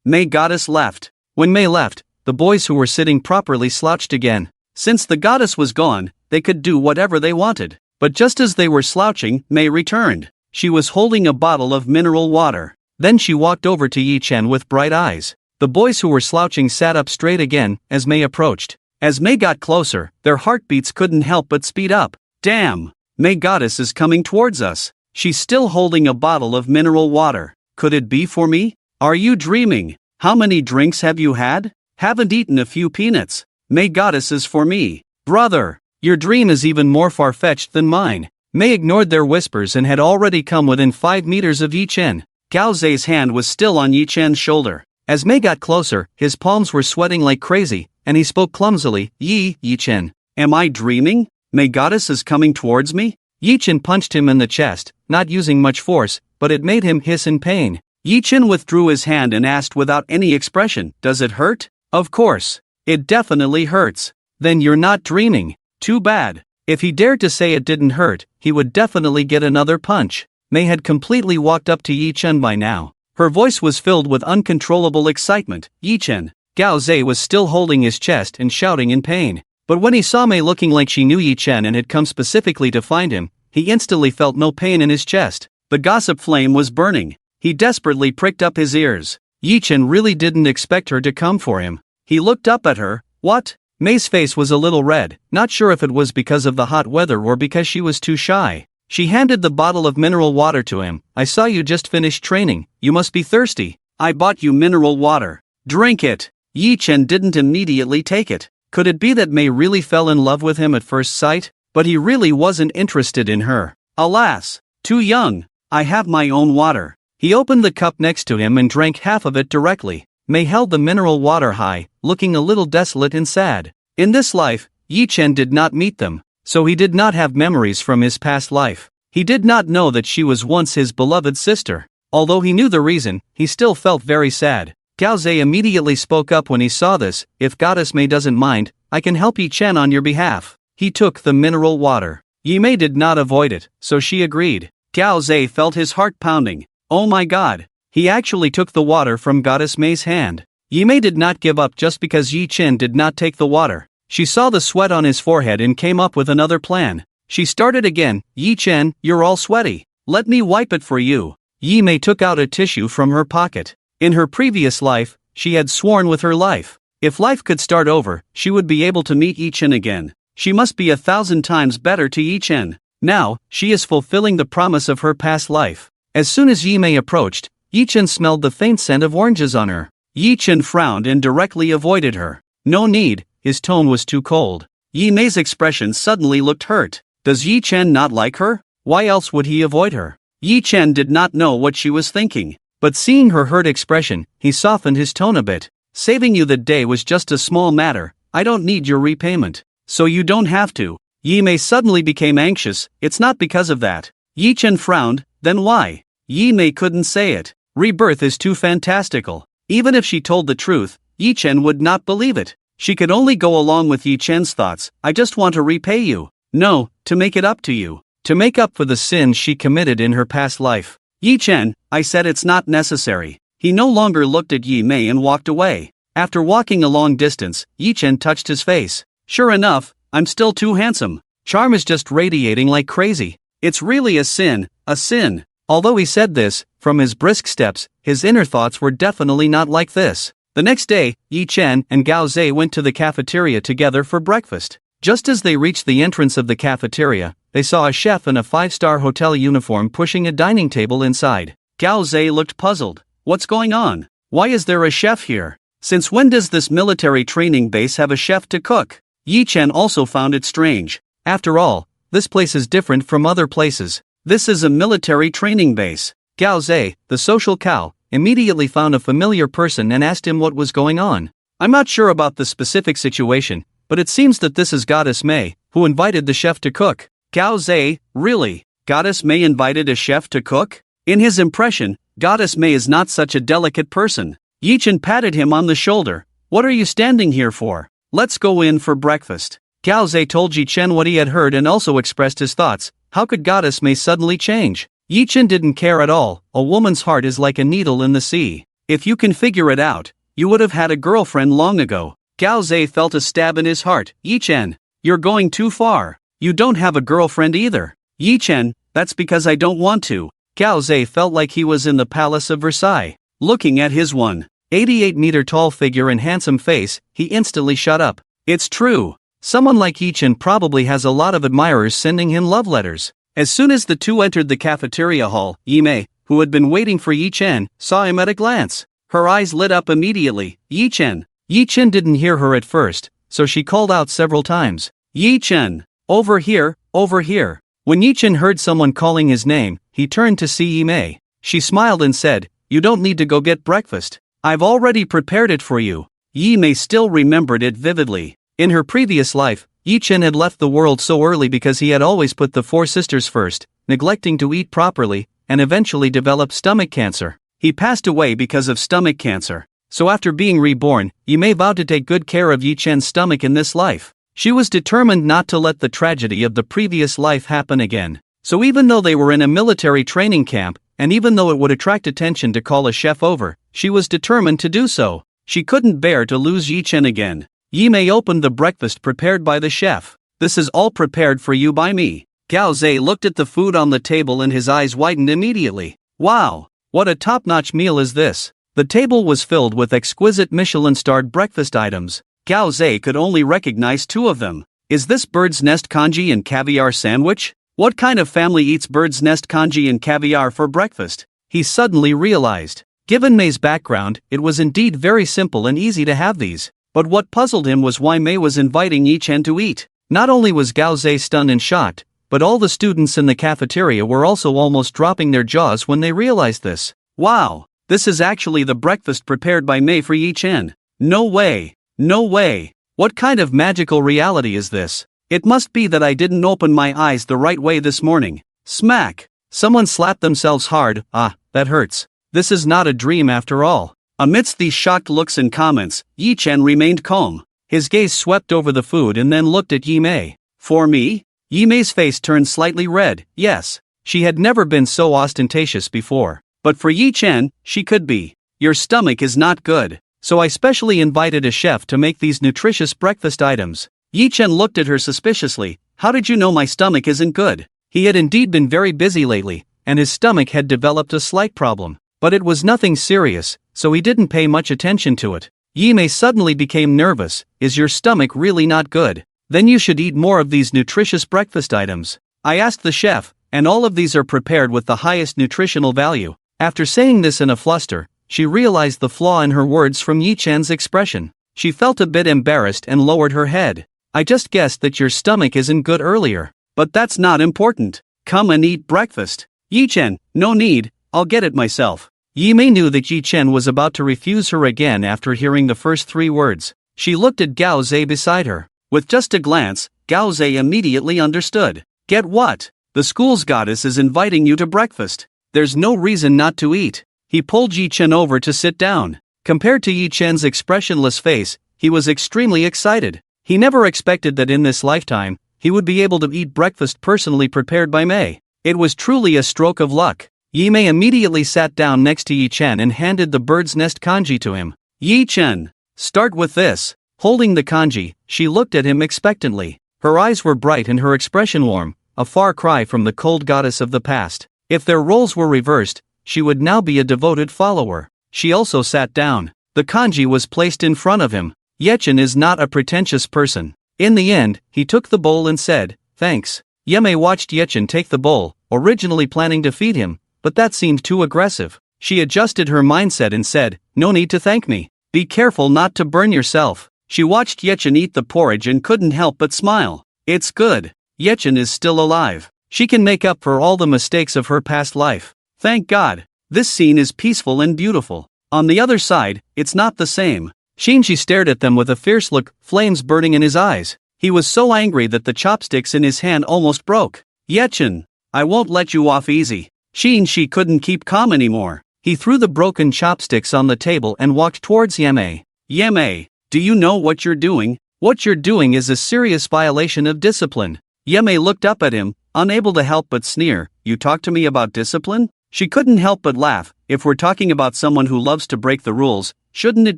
Mei goddess left. When Mei left, the boys who were sitting properly slouched again. Since the goddess was gone, they could do whatever they wanted. But just as they were slouching, Mei returned. She was holding a bottle of mineral water. Then she walked over to Yi Chen with bright eyes. The boys who were slouching sat up straight again as Mei approached. As Mei got closer, their heartbeats couldn't help but speed up. Damn! Mei goddess is coming towards us. She's still holding a bottle of mineral water. Could it be for me? Are you dreaming? How many drinks have you had? Haven't eaten a few peanuts. Mei goddess is for me. Brother, your dream is even more far-fetched than mine. Mei ignored their whispers and had already come within 5 meters of Yi Chen. Gao Zei's hand was still on Yi Chen's shoulder. As Mei got closer, his palms were sweating like crazy, and he spoke clumsily. Yi Chen. Am I dreaming? Mei goddess is coming towards me? Yi Chen punched him in the chest, not using much force, but it made him hiss in pain. Yi Chen withdrew his hand and asked without any expression, does it hurt? Of course. It definitely hurts. Then you're not dreaming. Too bad. If he dared to say it didn't hurt, he would definitely get another punch. Mei had completely walked up to Yi Chen by now. Her voice was filled with uncontrollable excitement. Yi Chen. Gao Zei was still holding his chest and shouting in pain. But when he saw Mei looking like she knew Yi Chen and had come specifically to find him, he instantly felt no pain in his chest. The gossip flame was burning. He desperately pricked up his ears. Yi Chen really didn't expect her to come for him. He looked up at her. What? Mei's face was a little red, not sure if it was because of the hot weather or because she was too shy. She handed the bottle of mineral water to him. I saw you just finished training. You must be thirsty. I bought you mineral water. Drink it. Yi Chen didn't immediately take it. Could it be that Mei really fell in love with him at first sight? But he really wasn't interested in her. Alas, too young. I have my own water. He opened the cup next to him and drank half of it directly. Mei held the mineral water high, looking a little desolate and sad. In this life, Yi Chen did not meet them, so he did not have memories from his past life. He did not know that she was once his beloved sister. Although he knew the reason, he still felt very sad. Gao Zei immediately spoke up when he saw this. If Goddess Mei doesn't mind, I can help Yi Chen on your behalf. He took the mineral water. Yi Mei did not avoid it, so she agreed. Gao Zei felt his heart pounding. Oh my god. He actually took the water from Goddess Mei's hand. Yi Mei did not give up just because Yi Chen did not take the water. She saw the sweat on his forehead and came up with another plan. She started again. Yi Chen, you're all sweaty. Let me wipe it for you. Yi Mei took out a tissue from her pocket. In her previous life, she had sworn with her life. If life could start over, she would be able to meet Yi Chen again. She must be 1,000 times better to Yi Chen. Now, she is fulfilling the promise of her past life. As soon as Yi Mei approached, Yi Chen smelled the faint scent of oranges on her. Yi Chen frowned and directly avoided her. No need, his tone was too cold. Yi Mei's expression suddenly looked hurt. Does Yi Chen not like her? Why else would he avoid her? Yi Chen did not know what she was thinking. But seeing her hurt expression, he softened his tone a bit. Saving you that day was just a small matter. I don't need your repayment. So you don't have to. Yi Mei suddenly became anxious. It's not because of that. Yi Chen frowned. Then why? Yi Mei couldn't say it. Rebirth is too fantastical. Even if she told the truth, Yi Chen would not believe it. She could only go along with Yi Chen's thoughts. I just want to repay you. No, to make it up to you. To make up for the sins she committed in her past life. Yi Chen, I said it's not necessary. He no longer looked at Yi Mei and walked away. After walking a long distance, Yi Chen touched his face. Sure enough, I'm still too handsome. Charm is just radiating like crazy. It's really a sin, a sin. Although he said this, from his brisk steps, his inner thoughts were definitely not like this. The next day, Yi Chen and Gao Zei went to the cafeteria together for breakfast. Just as they reached the entrance of the cafeteria, they saw a chef in a 5-star hotel uniform pushing a dining table inside. Gao Zei looked puzzled. What's going on? Why is there a chef here? Since when does this military training base have a chef to cook? Yi Chen also found it strange. After all, this place is different from other places. This is a military training base. Gao Zei, the social cow, immediately found a familiar person and asked him what was going on. I'm not sure about the specific situation, but it seems that this is Goddess Mei, who invited the chef to cook. Gao Zei, really? Goddess Mei invited a chef to cook? In his impression, Goddess Mei is not such a delicate person. Yi Chen patted him on the shoulder. what are you standing here for? Let's go in for breakfast. Gao Ze told Yi Chen what he had heard and also expressed his thoughts. How could Goddess May suddenly change? Yi Chen didn't care at all. A woman's heart is like a needle in the sea. If you can figure it out, you would have had a girlfriend long ago. Gao Ze felt a stab in his heart. Yi Chen, you're going too far. You don't have a girlfriend either. Yi Chen, that's because I don't want to. Gao Ze felt like he was in the Palace of Versailles. Looking at his 188-meter tall figure and handsome face, he instantly shut up. It's true. Someone like Yi Chen probably has a lot of admirers sending him love letters. As soon as the two entered the cafeteria hall, Yi Mei, who had been waiting for Yi Chen, saw him at a glance. Her eyes lit up immediately. Yi Chen. Yi Chen didn't hear her at first, so she called out several times. Yi Chen. Over here, over here. When Yi Chen heard someone calling his name, he turned to see Yi Mei. She smiled and said, you don't need to go get breakfast. I've already prepared it for you. Yi Mei still remembered it vividly. In her previous life, Yi Chen had left the world so early because he had always put the four sisters first, neglecting to eat properly, and eventually developed stomach cancer. He passed away because of stomach cancer. So after being reborn, Yi Mei vowed to take good care of Yi Chen's stomach in this life. She was determined not to let the tragedy of the previous life happen again. So even though they were in a military training camp, and even though it would attract attention to call a chef over, she was determined to do so. She couldn't bear to lose Yi Chen again. Yi Mei opened the breakfast prepared by the chef. This is all prepared for you by me. Gao Ze looked at the food on the table and his eyes widened immediately. Wow! What a top-notch meal is this? The table was filled with exquisite Michelin-starred breakfast items. Gao Ze could only recognize two of them. Is this bird's nest congee and caviar sandwich? What kind of family eats bird's nest congee and caviar for breakfast? He suddenly realized. Given May's background, it was indeed very simple and easy to have these. But what puzzled him was why May was inviting Yi Chen to eat. Not only was Gao Ze stunned and shocked, but all the students in the cafeteria were also almost dropping their jaws when they realized this. Wow! This is actually the breakfast prepared by May for Yi Chen. No way! No way! What kind of magical reality is this? It must be that I didn't open my eyes the right way this morning. Smack! Someone slapped themselves hard. Ah, that hurts. This is not a dream after all. Amidst these shocked looks and comments, Yi Chen remained calm. His gaze swept over the food and then looked at Yi Mei. For me? Yi Mei's face turned slightly red. Yes. She had never been so ostentatious before. But for Yi Chen, she could be. Your stomach is not good. So I specially invited a chef to make these nutritious breakfast items. Yi Chen looked at her suspiciously. How did you know my stomach isn't good? He had indeed been very busy lately, and his stomach had developed a slight problem. But it was nothing serious, so he didn't pay much attention to it. Yi Mei suddenly became nervous. Is your stomach really not good? Then you should eat more of these nutritious breakfast items. I asked the chef, and all of these are prepared with the highest nutritional value. After saying this in a fluster, she realized the flaw in her words from Yi Chen's expression. She felt a bit embarrassed and lowered her head. I just guessed that your stomach isn't good earlier. But that's not important. Come and eat breakfast. Yi Chen, no need, I'll get it myself. Yi Mei knew that Yi Chen was about to refuse her again after hearing the first three words. She looked at Gao Ze beside her. With just a glance, Gao Ze immediately understood. Get what? The school's goddess is inviting you to breakfast. There's no reason not to eat. He pulled Yi Chen over to sit down. Compared to Yi Chen's expressionless face, he was extremely excited. He never expected that in this lifetime, he would be able to eat breakfast personally prepared by Mei. It was truly a stroke of luck. Yi Mei immediately sat down next to Yi Chen and handed the bird's nest congee to him. Yi Chen, start with this. Holding the congee, she looked at him expectantly. Her eyes were bright and her expression warm, a far cry from the cold goddess of the past. If their roles were reversed, she would now be a devoted follower. She also sat down. The congee was placed in front of him. Yi Chen is not a pretentious person. In the end, he took the bowl and said, thanks. Yi Mei watched Yi Chen take the bowl, originally planning to feed him, but that seemed too aggressive. She adjusted her mindset and said, no need to thank me. Be careful not to burn yourself. She watched Yi Chen eat the porridge and couldn't help but smile. It's good. Yi Chen is still alive. She can make up for all the mistakes of her past life. Thank God. This scene is peaceful and beautiful. On the other side, it's not the same. Shinji stared at them with a fierce look, flames burning in his eyes. He was so angry that the chopsticks in his hand almost broke. Yi Chen, I won't let you off easy. Shinji couldn't keep calm anymore. He threw the broken chopsticks on the table and walked towards Yi Mei. Yi Mei, Do you know what you're doing? What you're doing is a serious violation of discipline. Yeme looked up at him, unable to help but sneer. You talk to me about discipline? She couldn't help but laugh. If we're talking about someone who loves to break the rules, shouldn't it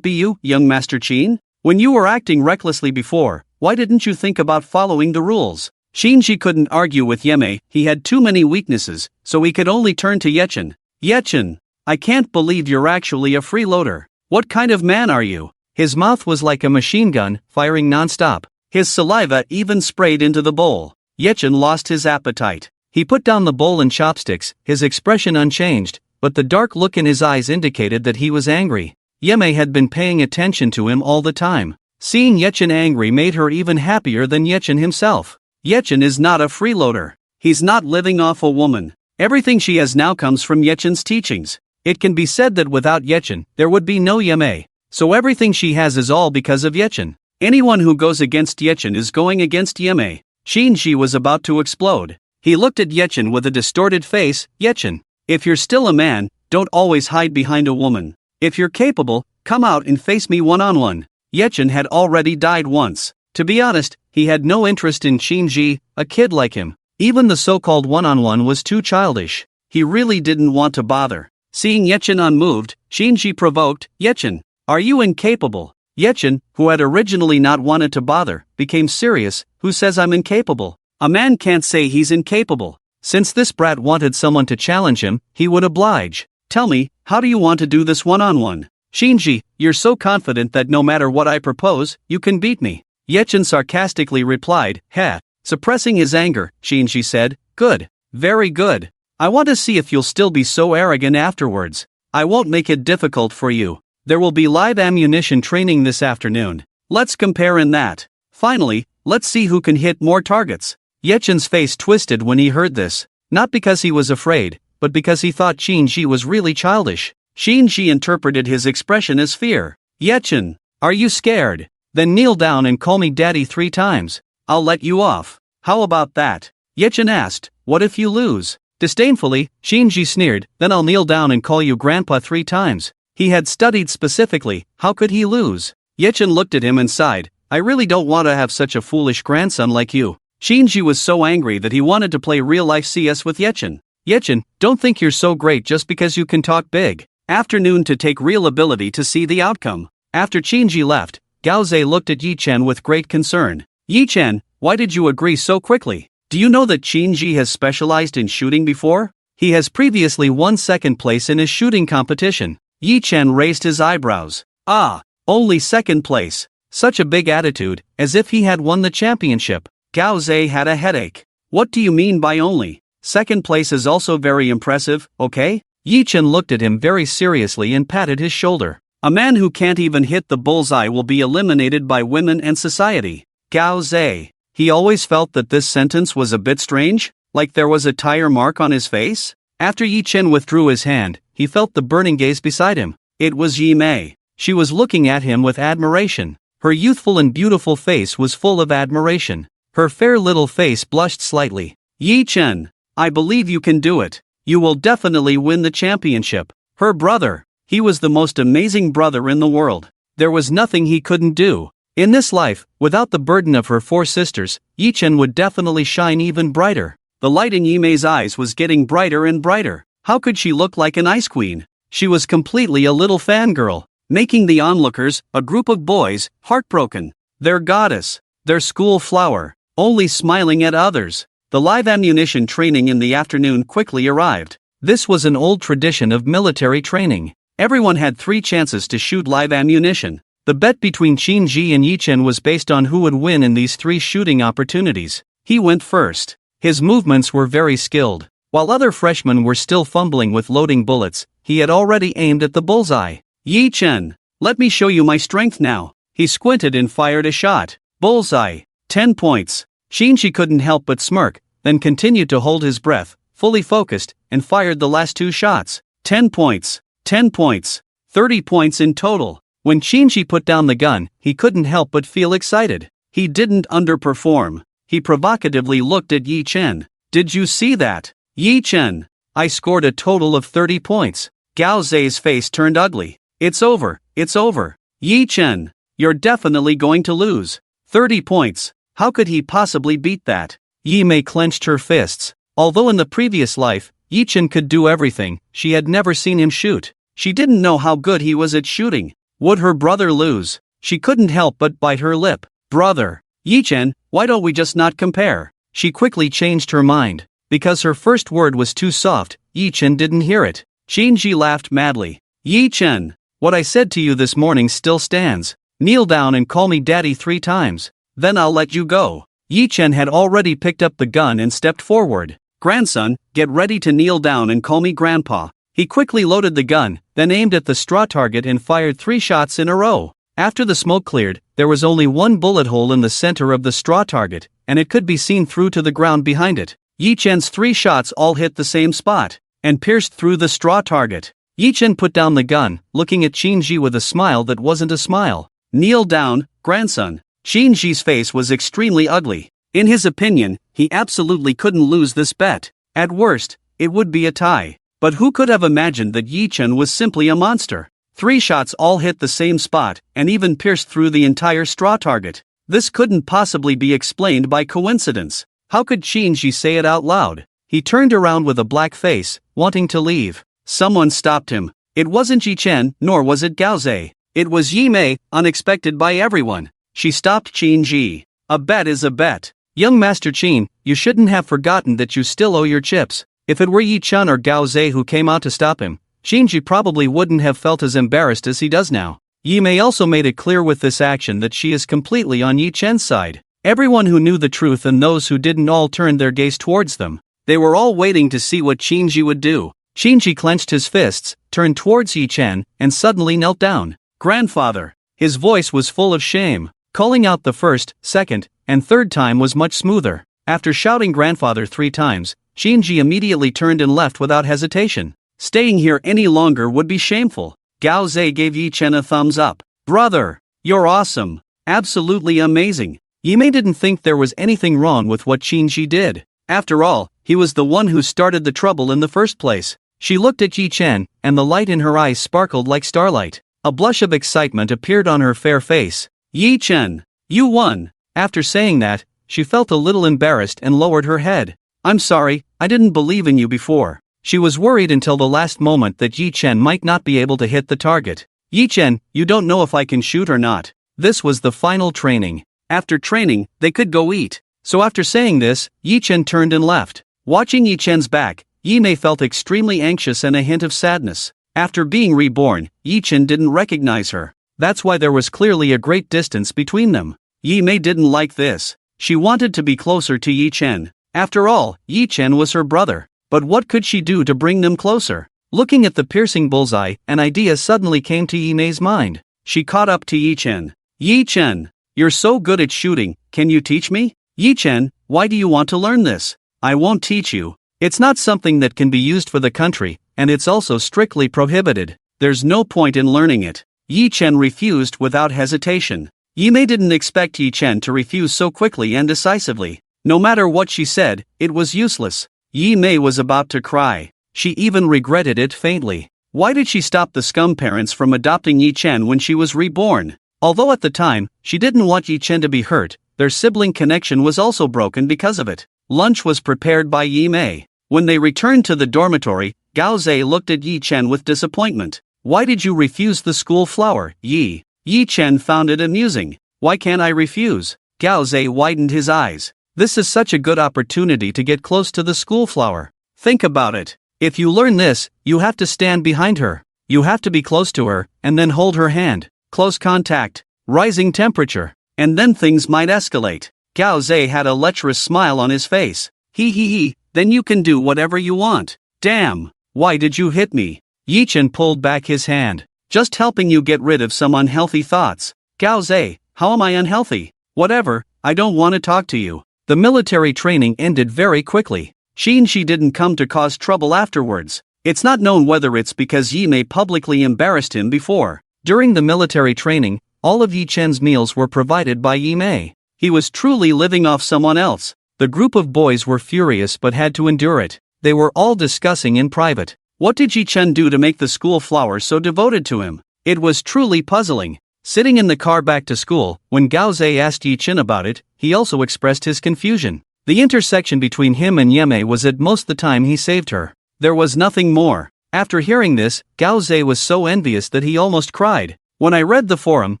be you, young Master Qin? When you were acting recklessly before, why didn't you think about following the rules? Shinji couldn't argue with Yeme, he had too many weaknesses, so he could only turn to Yechin. Yechin, I can't believe you're actually a freeloader. What kind of man are you? His mouth was like a machine gun, firing non-stop. His saliva even sprayed into the bowl. Yechin lost his appetite. He put down the bowl and chopsticks, his expression unchanged, but the dark look in his eyes indicated that he was angry. Yeme had been paying attention to him all the time. Seeing Yechin angry made her even happier than Yechin himself. Yechin is not a freeloader. He's not living off a woman. Everything she has now comes from Yechin's teachings. It can be said that without Yechin, there would be no Yeme. So everything she has is all because of Yechin. Anyone who goes against Yechin is going against Yeme. Shinji was about to explode. He looked at Yechin with a distorted face. Yechin, if you're still a man, don't always hide behind a woman. If you're capable, come out and face me one-on-one. Yechin had already died once. To be honest, he had no interest in Shinji, a kid like him. Even the so-called one-on-one was too childish. He really didn't want to bother. Seeing Yechin unmoved, Shinji provoked, Yechin, are you incapable? Yechin, who had originally not wanted to bother, became serious. Who says I'm incapable? A man can't say he's incapable. Since this brat wanted someone to challenge him, he would oblige. Tell me, how do you want to do this one-on-one? Shinji, you're so confident that no matter what I propose, you can beat me. Yechin sarcastically replied, heh. Suppressing his anger, Shinji said, good, very good. I want to see if you'll still be so arrogant afterwards. I won't make it difficult for you. There will be live ammunition training this afternoon. Let's compare in that. Finally, let's see who can hit more targets. Yechin's face twisted when he heard this. Not because he was afraid, but because he thought Shinji was really childish. Shinji interpreted his expression as fear. Yechin, are you scared? Then kneel down and call me daddy 3 times. I'll let you off. How about that? Yechin asked, what if you lose? Disdainfully, Shinji sneered, then I'll kneel down and call you grandpa 3 times. He had studied specifically, how could he lose? Yechin looked at him and sighed, I really don't want to have such a foolish grandson like you. Shinji was so angry that he wanted to play real-life CS with Yechin. Yechin, don't think you're so great just because you can talk big. Afternoon to take real ability to see the outcome. After Shinji left, Gaoze looked at Yi-Chen with great concern. Yi-Chen, why did you agree so quickly? Do you know that Shinji has specialized in shooting before? He has previously won 2nd place in his shooting competition. Yi-Chen raised his eyebrows. Ah, only 2nd place. Such a big attitude, as if he had won the championship. Gaoze had a headache. What do you mean by only? 2nd place is also very impressive, okay? Yi-Chen looked at him very seriously and patted his shoulder. A man who can't even hit the bullseye will be eliminated by women and society. Gaoze. He always felt that this sentence was a bit strange, like there was a tire mark on his face. After Yi-Chen withdrew his hand, he felt the burning gaze beside him. It was Yi-Mei. She was looking at him with admiration. Her youthful and beautiful face was full of admiration. Her fair little face blushed slightly. Yi-Chen, I believe you can do it. You will definitely win the championship. Her brother. He was the most amazing brother in the world. There was nothing he couldn't do. In this life, without the burden of her 4 sisters, Yi-Chen would definitely shine even brighter. The light in Yi-Mei's eyes was getting brighter and brighter. How could she look like an ice queen? She was completely a little fangirl, making the onlookers, a group of boys, heartbroken. Their goddess, their school flower, only smiling at others. The live ammunition training in the afternoon quickly arrived. This was an old tradition of military training. Everyone had 3 chances to shoot live ammunition. The bet between Shinji and Yi-Chen was based on who would win in these 3 shooting opportunities. He went first. His movements were very skilled. While other freshmen were still fumbling with loading bullets, he had already aimed at the bullseye. Yi-Chen, let me show you my strength now. He squinted and fired a shot. Bullseye. 10 points. Shinji couldn't help but smirk, then continued to hold his breath, fully focused, and fired the last 2 shots. 10 points. 10 points. 30 points in total. When Shinji put down the gun, he couldn't help but feel excited. He didn't underperform. He provocatively looked at Yi-Chen. Did you see that? Yi-Chen, I scored a total of 30 points. Gaoze's face turned ugly. It's over, it's over. Yi-Chen, You're definitely going to lose. 30 points. How could he possibly beat that? Yi Mei clenched her fists. Although in the previous life, Yi Chen could do everything, she had never seen him shoot. She didn't know how good he was at shooting. Would her brother lose? She couldn't help but bite her lip. Brother. Yi Chen, why don't we just not compare? She quickly changed her mind. Because her first word was too soft, Yi Chen didn't hear it. Qin Ji laughed madly. Yi Chen, what I said to you this morning still stands. Kneel down and call me daddy 3 times. Then I'll let you go. Yi Chen had already picked up the gun and stepped forward. Grandson, get ready to kneel down and call me grandpa. He quickly loaded the gun, then aimed at the straw target and fired 3 shots in a row. After the smoke cleared, there was only one bullet hole in the center of the straw target, and it could be seen through to the ground behind it. Yi Chen's 3 shots all hit the same spot, and pierced through the straw target. Yi Chen put down the gun, looking at Qin Ji with a smile that wasn't a smile. Kneel down, grandson. Qin Ji's face was extremely ugly. In his opinion, he absolutely couldn't lose this bet. At worst, it would be a tie. But who could have imagined that Yi Chen was simply a monster? 3 shots all hit the same spot, and even pierced through the entire straw target. This couldn't possibly be explained by coincidence. How could Qin Ji say it out loud? He turned around with a black face, wanting to leave. Someone stopped him. It wasn't Yi Chen, nor was it Gao Zhe. It was Yi Mei, unexpected by everyone. She stopped Qin Ji. A bet is a bet. Young Master Qin, you shouldn't have forgotten that you still owe your chips. If it were Yi Chen or Gao Zhe who came out to stop him, Qin Ji probably wouldn't have felt as embarrassed as he does now. Yi Mei also made it clear with this action that she is completely on Yi Chen's side. Everyone who knew the truth and those who didn't all turned their gaze towards them. They were all waiting to see what Qin Ji would do. Qin Ji clenched his fists, turned towards Yi Chen, and suddenly knelt down. Grandfather. His voice was full of shame. Calling out the first, second, and third time was much smoother. After shouting grandfather 3 times, Qin Ji immediately turned and left without hesitation. Staying here any longer would be shameful. Gao Zhe gave Yi Chen a thumbs up. Brother, you're awesome. Absolutely amazing. Yi Mei didn't think there was anything wrong with what Qin Ji did. After all, he was the one who started the trouble in the first place. She looked at Yi Chen, and the light in her eyes sparkled like starlight. A blush of excitement appeared on her fair face. Yi Chen, you won. After saying that, she felt a little embarrassed and lowered her head. I'm sorry, I didn't believe in you before. She was worried until the last moment that Yi Chen might not be able to hit the target. Yi Chen, you don't know if I can shoot or not. This was the final training. After training, they could go eat. So after saying this, Yi Chen turned and left. Watching Yi Chen's back, Yi Mei felt extremely anxious and a hint of sadness. After being reborn, Yi Chen didn't recognize her. That's why there was clearly a great distance between them. Yi Mei didn't like this. She wanted to be closer to Yi Chen. After all, Yi Chen was her brother. But what could she do to bring them closer? Looking at the piercing bullseye, an idea suddenly came to Yi Mei's mind. She caught up to Yi Chen. Yi Chen, you're so good at shooting, can you teach me? Yi Chen, why do you want to learn this? I won't teach you. It's not something that can be used for the country, and it's also strictly prohibited. There's no point in learning it. Yi Chen refused without hesitation. Yi Mei didn't expect Yi Chen to refuse so quickly and decisively. No matter what she said, it was useless. Yi Mei was about to cry. She even regretted it faintly. Why did she stop the scum parents from adopting Yi Chen when she was reborn? Although at the time, she didn't want Yi Chen to be hurt, their sibling connection was also broken because of it. Lunch was prepared by Yi Mei. When they returned to the dormitory, Gao Zhe looked at Yi Chen with disappointment. Why did you refuse the school flower, Yi? Yi Chen found it amusing. Why can't I refuse? Gao Zhe widened his eyes. This is such a good opportunity to get close to the school flower. Think about it. If you learn this, you have to stand behind her. You have to be close to her, and then hold her hand. Close contact, rising temperature, and then things might escalate. Gao Zhe had a lecherous smile on his face. He, then you can do whatever you want. Damn, why did you hit me? Yi Chen pulled back his hand. Just helping you get rid of some unhealthy thoughts. Gao Zhe, how am I unhealthy? Whatever, I don't want to talk to you. The military training ended very quickly. Qin Ji didn't come to cause trouble afterwards. It's not known whether it's because Yi Mei publicly embarrassed him before. During the military training, all of Yi Chen's meals were provided by Yi Mei. He was truly living off someone else. The group of boys were furious but had to endure it. They were all discussing in private. What did Yi Chen do to make the school flower so devoted to him? It was truly puzzling. Sitting in the car back to school, when Gao Zhe asked Yi Chen about it, he also expressed his confusion. The intersection between him and Yeme was at most the time he saved her. There was nothing more. After hearing this, Gao Zhe was so envious that he almost cried. When I read the forum,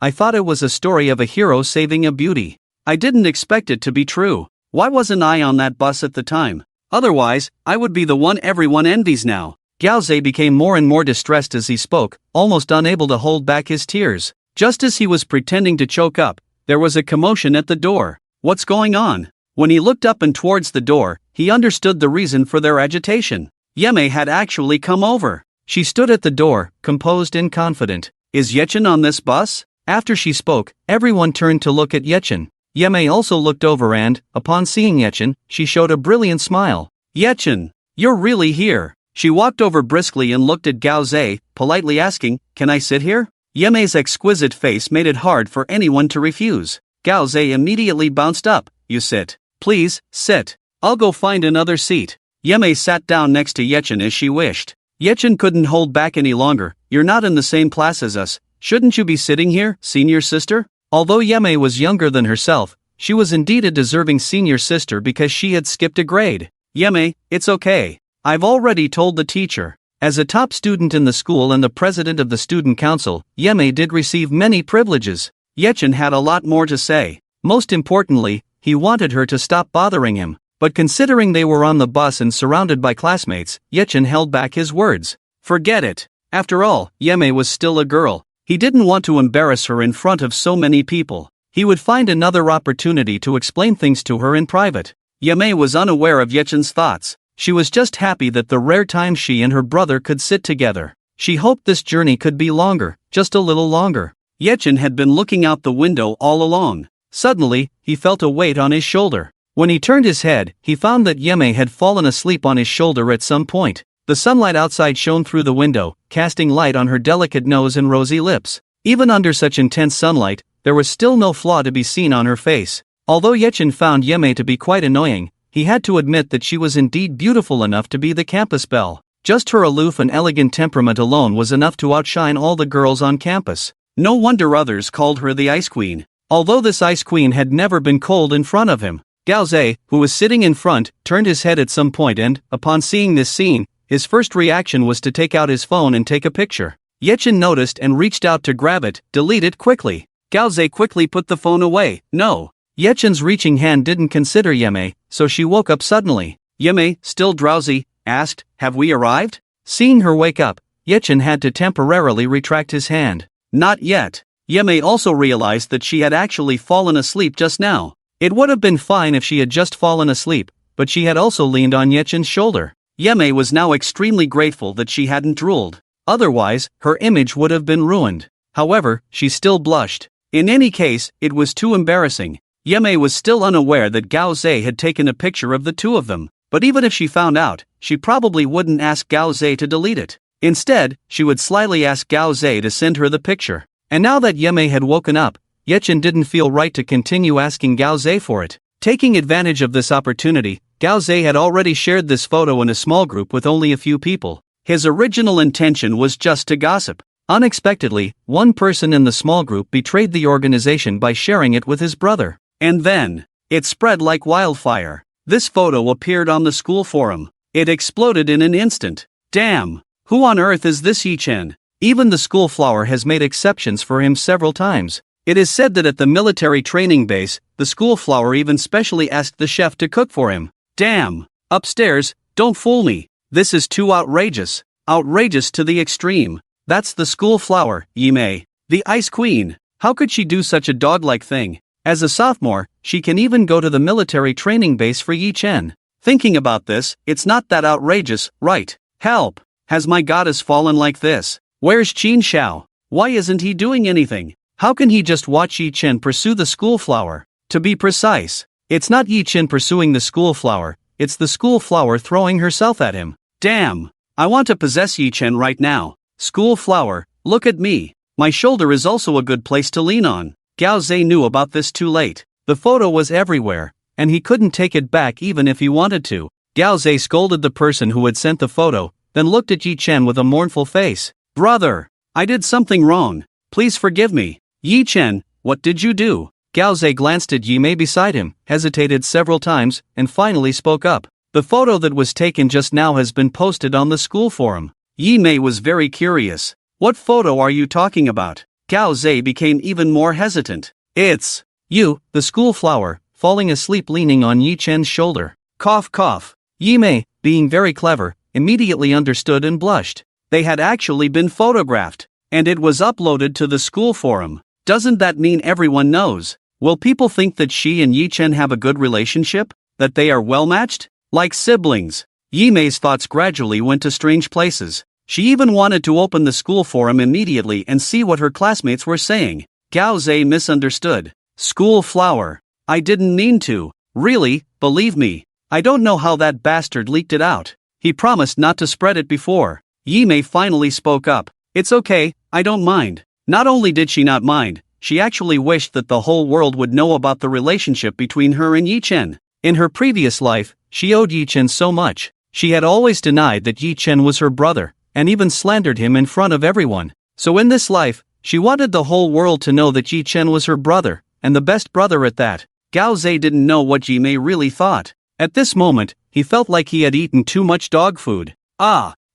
I thought it was a story of a hero saving a beauty. I didn't expect it to be true. Why wasn't I on that bus at the time? Otherwise, I would be the one everyone envies now. Gao Zhe became more and more distressed as he spoke, almost unable to hold back his tears. Just as he was pretending to choke up, there was a commotion at the door. What's going on? When he looked up and towards the door, he understood the reason for their agitation. Yeme had actually come over. She stood at the door, composed and confident. Is Yechen on this bus? After she spoke, everyone turned to look at Yechen. Yeme also looked over and, upon seeing Yechen, she showed a brilliant smile. Yechen, you're really here. She walked over briskly and looked at Gao Zhe, politely asking, can I sit here? Yeme's exquisite face made it hard for anyone to refuse. Gao Zhe immediately bounced up. You sit. Please, sit. I'll go find another seat. Yeme sat down next to Yechen as she wished. Yechen couldn't hold back any longer. You're not in the same class as us. Shouldn't you be sitting here, senior sister? Although Yeme was younger than herself, she was indeed a deserving senior sister because she had skipped a grade. Yeme, it's okay. I've already told the teacher. As a top student in the school and the president of the student council, Yeme did receive many privileges. Yechen had a lot more to say. Most importantly, he wanted her to stop bothering him. But considering they were on the bus and surrounded by classmates, Yechen held back his words. Forget it. After all, Yeme was still a girl. He didn't want to embarrass her in front of so many people. He would find another opportunity to explain things to her in private. Yeme was unaware of Yechen's thoughts. She was just happy that the rare time she and her brother could sit together. She hoped this journey could be longer, just a little longer. Yechen had been looking out the window all along. Suddenly, he felt a weight on his shoulder. When he turned his head, he found that Yeme had fallen asleep on his shoulder at some point. The sunlight outside shone through the window, casting light on her delicate nose and rosy lips. Even under such intense sunlight, there was still no flaw to be seen on her face. Although Yechen found Yeme to be quite annoying, he had to admit that she was indeed beautiful enough to be the campus belle. Just her aloof and elegant temperament alone was enough to outshine all the girls on campus. No wonder others called her the Ice Queen. Although this Ice Queen had never been cold in front of him. Gao Zhe, who was sitting in front, turned his head at some point and, upon seeing this scene, his first reaction was to take out his phone and take a picture. Yechen noticed and reached out to grab it, delete it quickly. Gao Zhe quickly put the phone away. No. Yechen's reaching hand didn't consider Yeme, so she woke up suddenly. Yeme, still drowsy, asked, have we arrived? Seeing her wake up, Yechen had to temporarily retract his hand. Not yet. Yeme also realized that she had actually fallen asleep just now. It would have been fine if she had just fallen asleep, but she had also leaned on Yechen's shoulder. Yeme was now extremely grateful that she hadn't drooled. Otherwise, her image would have been ruined. However, she still blushed. In any case, it was too embarrassing. Yeme was still unaware that Gao Zhe had taken a picture of the two of them, but even if she found out, she probably wouldn't ask Gao Zhe to delete it. Instead, she would slyly ask Gao Zhe to send her the picture. And now that Yeme had woken up, Yechen didn't feel right to continue asking Gao Zhe for it. Taking advantage of this opportunity, Gao Zhe had already shared this photo in a small group with only a few people. His original intention was just to gossip. Unexpectedly, one person in the small group betrayed the organization by sharing it with his brother. And then, it spread like wildfire. This photo appeared on the school forum. It exploded in an instant. Damn! Who on earth is this Yechen? Even the school flower has made exceptions for him several times. It is said that at the military training base, the school flower even specially asked the chef to cook for him. Damn! Upstairs, don't fool me. This is too outrageous. Outrageous to the extreme. That's the school flower, Yeme. The Ice Queen. How could she do such a dog-like thing? As a sophomore, she can even go to the military training base for Yechen. Thinking about this, it's not that outrageous, right? Help! Has my goddess fallen like this? Where's Qin Xiao? Why isn't he doing anything? How can he just watch Yechen pursue the school flower? To be precise, it's not Yechen pursuing the school flower, it's the school flower throwing herself at him. Damn! I want to possess Yechen right now. School flower, look at me. My shoulder is also a good place to lean on. Gao Zhe knew about this too late. The photo was everywhere, and he couldn't take it back even if he wanted to. Gao Zhe scolded the person who had sent the photo, then looked at Yechen with a mournful face. Brother, I did something wrong. Please forgive me. Yi Chen, what did you do? Gao Zhe glanced at Yi Mei beside him, hesitated several times, and finally spoke up. The photo that was taken just now has been posted on the school forum. Yi Mei was very curious. What photo are you talking about? Gao Zhe became even more hesitant. It's you, the school flower, falling asleep leaning on Yi Chen's shoulder. Cough cough. Yi Mei, being very clever, immediately understood and blushed. They had actually been photographed, and it was uploaded to the school forum. Doesn't that mean everyone knows? Will people think that she and Yi Chen have a good relationship? That they are well matched? Like siblings? Yi Mei's thoughts gradually went to strange places. She even wanted to open the school forum immediately and see what her classmates were saying. Gao Zhe misunderstood. School flower. I didn't mean to. Really, believe me. I don't know how that bastard leaked it out. He promised not to spread it before. Yi Mei finally spoke up. It's okay, I don't mind. Not only did she not mind, she actually wished that the whole world would know about the relationship between her and Yi Chen. In her previous life, she owed Yi Chen so much. She had always denied that Yi Chen was her brother, and even slandered him in front of everyone. So in this life, she wanted the whole world to know that Yi Chen was her brother, and the best brother at that. Gao Zhe didn't know what Yi Mei really thought. At this moment, he felt like he had eaten too much dog food.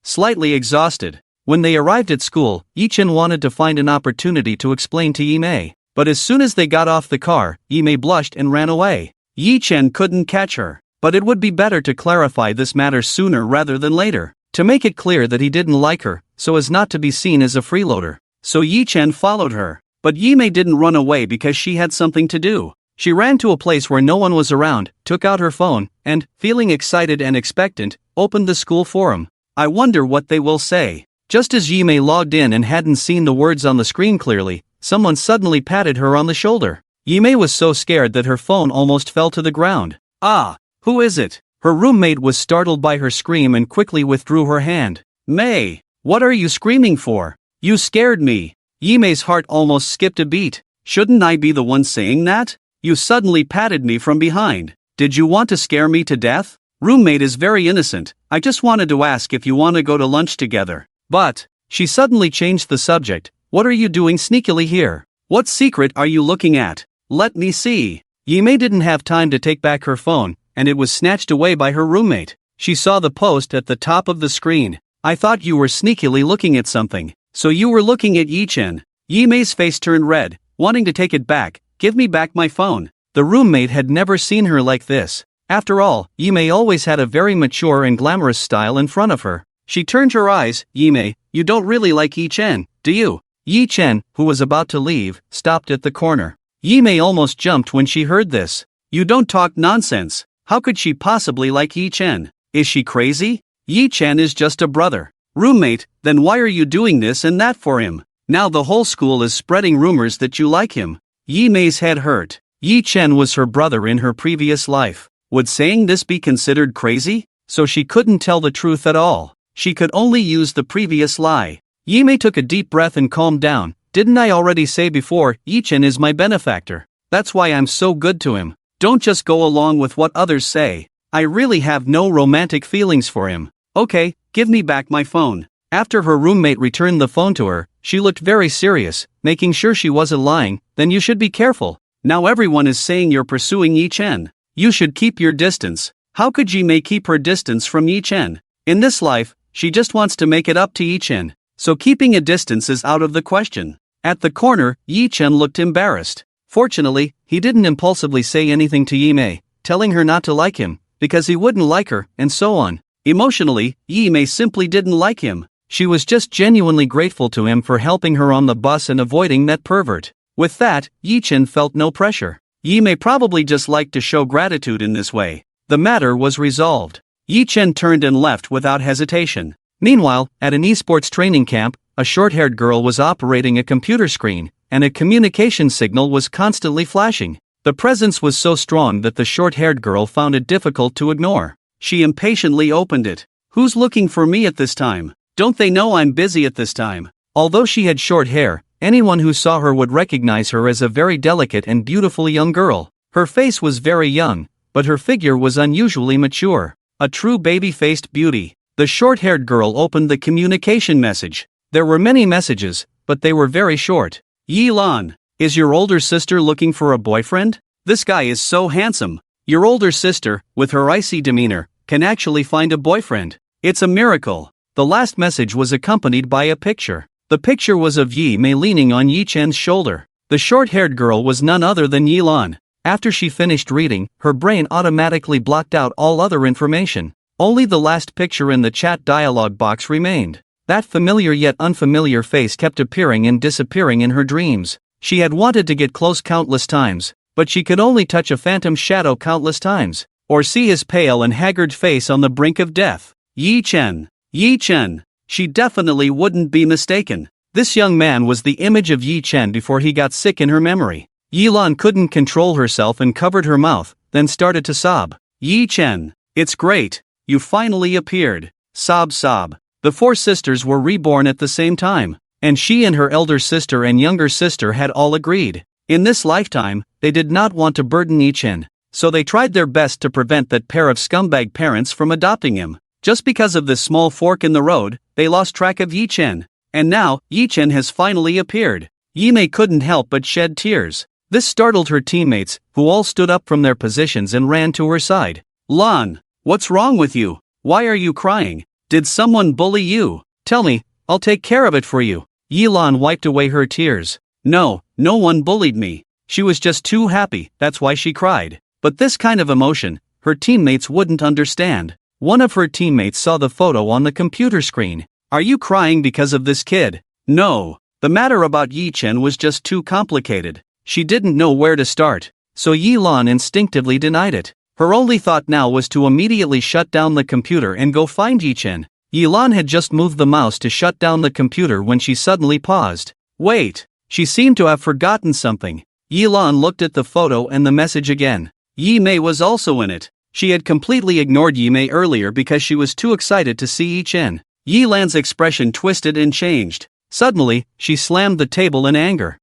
Slightly exhausted. When they arrived at school, Yi Chen wanted to find an opportunity to explain to Yi Mei. But as soon as they got off the car, Yi Mei blushed and ran away. Yi Chen couldn't catch her. But it would be better to clarify this matter sooner rather than later. To make it clear that he didn't like her, so as not to be seen as a freeloader. So Yi Chen followed her. But Yi Mei didn't run away because she had something to do. She ran to a place where no one was around, took out her phone, and, feeling excited and expectant, opened the school forum. I wonder what they will say. Just as Yi Mei logged in and hadn't seen the words on the screen clearly, someone suddenly patted her on the shoulder. Yi Mei was so scared that her phone almost fell to the ground. Who is it? Her roommate was startled by her scream and quickly withdrew her hand. Mei, what are you screaming for? You scared me. Yi Mei's heart almost skipped a beat. Shouldn't I be the one saying that? You suddenly patted me from behind. Did you want to scare me to death? Roommate is very innocent. I just wanted to ask if you want to go to lunch together. But, she suddenly changed the subject. What are you doing sneakily here? What secret are you looking at? Let me see. Yi Mei didn't have time to take back her phone, and it was snatched away by her roommate. She saw the post at the top of the screen. I thought you were sneakily looking at something. So you were looking at Yi Chen. Yi Mei's face turned red, wanting to take it back. Give me back my phone. The roommate had never seen her like this. After all, Yi Mei always had a very mature and glamorous style in front of her. She turned her eyes. Yi Mei, you don't really like Yi Chen, do you? Yi Chen, who was about to leave, stopped at the corner. Yi Mei almost jumped when she heard this. You don't talk nonsense. How could she possibly like Yi Chen? Is she crazy? Yi Chen is just a brother. Roommate, then why are you doing this and that for him? Now the whole school is spreading rumors that you like him. Yi Mei's head hurt. Yi Chen was her brother in her previous life. Would saying this be considered crazy? So she couldn't tell the truth at all. She could only use the previous lie. Yi Mei took a deep breath and calmed down. Didn't I already say before, Yi Chen is my benefactor. That's why I'm so good to him. Don't just go along with what others say. I really have no romantic feelings for him. Okay, give me back my phone. After her roommate returned the phone to her, she looked very serious, making sure she wasn't lying. Then you should be careful. Now everyone is saying you're pursuing Yi Chen. You should keep your distance. How could Yi Mei keep her distance from Yi Chen? In this life, she just wants to make it up to Yi Chen. So keeping a distance is out of the question. At the corner, Yi Chen looked embarrassed. Fortunately, he didn't impulsively say anything to Yi Mei, telling her not to like him, because he wouldn't like her, and so on. Emotionally, Yi Mei simply didn't like him. She was just genuinely grateful to him for helping her on the bus and avoiding that pervert. With that, Yi Chen felt no pressure. Yi Mei probably just liked to show gratitude in this way. The matter was resolved. Yi Chen turned and left without hesitation. Meanwhile, at an esports training camp, a short-haired girl was operating a computer screen, and a communication signal was constantly flashing. The presence was so strong that the short-haired girl found it difficult to ignore. She impatiently opened it. Who's looking for me at this time? Don't they know I'm busy at this time? Although she had short hair, anyone who saw her would recognize her as a very delicate and beautiful young girl. Her face was very young, but her figure was unusually mature. A true baby-faced beauty. The short-haired girl opened the communication message. There were many messages, but they were very short. Yi Lan, Is your older sister looking for a boyfriend? This guy is so handsome. Your older sister, with her icy demeanor, can actually find a boyfriend. It's a miracle. The last message was accompanied by a picture. The picture was of Yi Mei leaning on Yi Chen's shoulder. The short-haired girl was none other than Yi Lan. After she finished reading, her brain automatically blocked out all other information. Only the last picture in the chat dialog box remained. That familiar yet unfamiliar face kept appearing and disappearing in her dreams. She had wanted to get close countless times, but she could only touch a phantom shadow countless times, or see his pale and haggard face on the brink of death. Yi Chen. Yi Chen. She definitely wouldn't be mistaken. This young man was the image of Yi Chen before he got sick in her memory. Yi Lan couldn't control herself and covered her mouth, then started to sob. Yi Chen. It's great. You finally appeared. Sob sob. The four sisters were reborn at the same time, and she and her elder sister and younger sister had all agreed. In this lifetime, they did not want to burden Yi Chen, so they tried their best to prevent that pair of scumbag parents from adopting him. Just because of this small fork in the road, they lost track of Yi Chen. And now, Yi Chen has finally appeared. Yi Mei couldn't help but shed tears. This startled her teammates, who all stood up from their positions and ran to her side. Lan, what's wrong with you? Why are you crying? Did someone bully you? Tell me, I'll take care of it for you. Yi Lan wiped away her tears. No one bullied me. She was just too happy, that's why she cried. But this kind of emotion, her teammates wouldn't understand. One of her teammates saw the photo on the computer screen. Are you crying because of this kid? No. The matter about Yi Chen was just too complicated. She didn't know where to start, so Yi Lan instinctively denied it. Her only thought now was to immediately shut down the computer and go find Yi Chen. Yi Lan had just moved the mouse to shut down the computer when she suddenly paused. Wait. She seemed to have forgotten something. Yi Lan looked at the photo and the message again. Yi Mei was also in it. She had completely ignored Yi Mei earlier because she was too excited to see Yi Chen. Yi Lan's expression twisted and changed. Suddenly, she slammed the table in anger.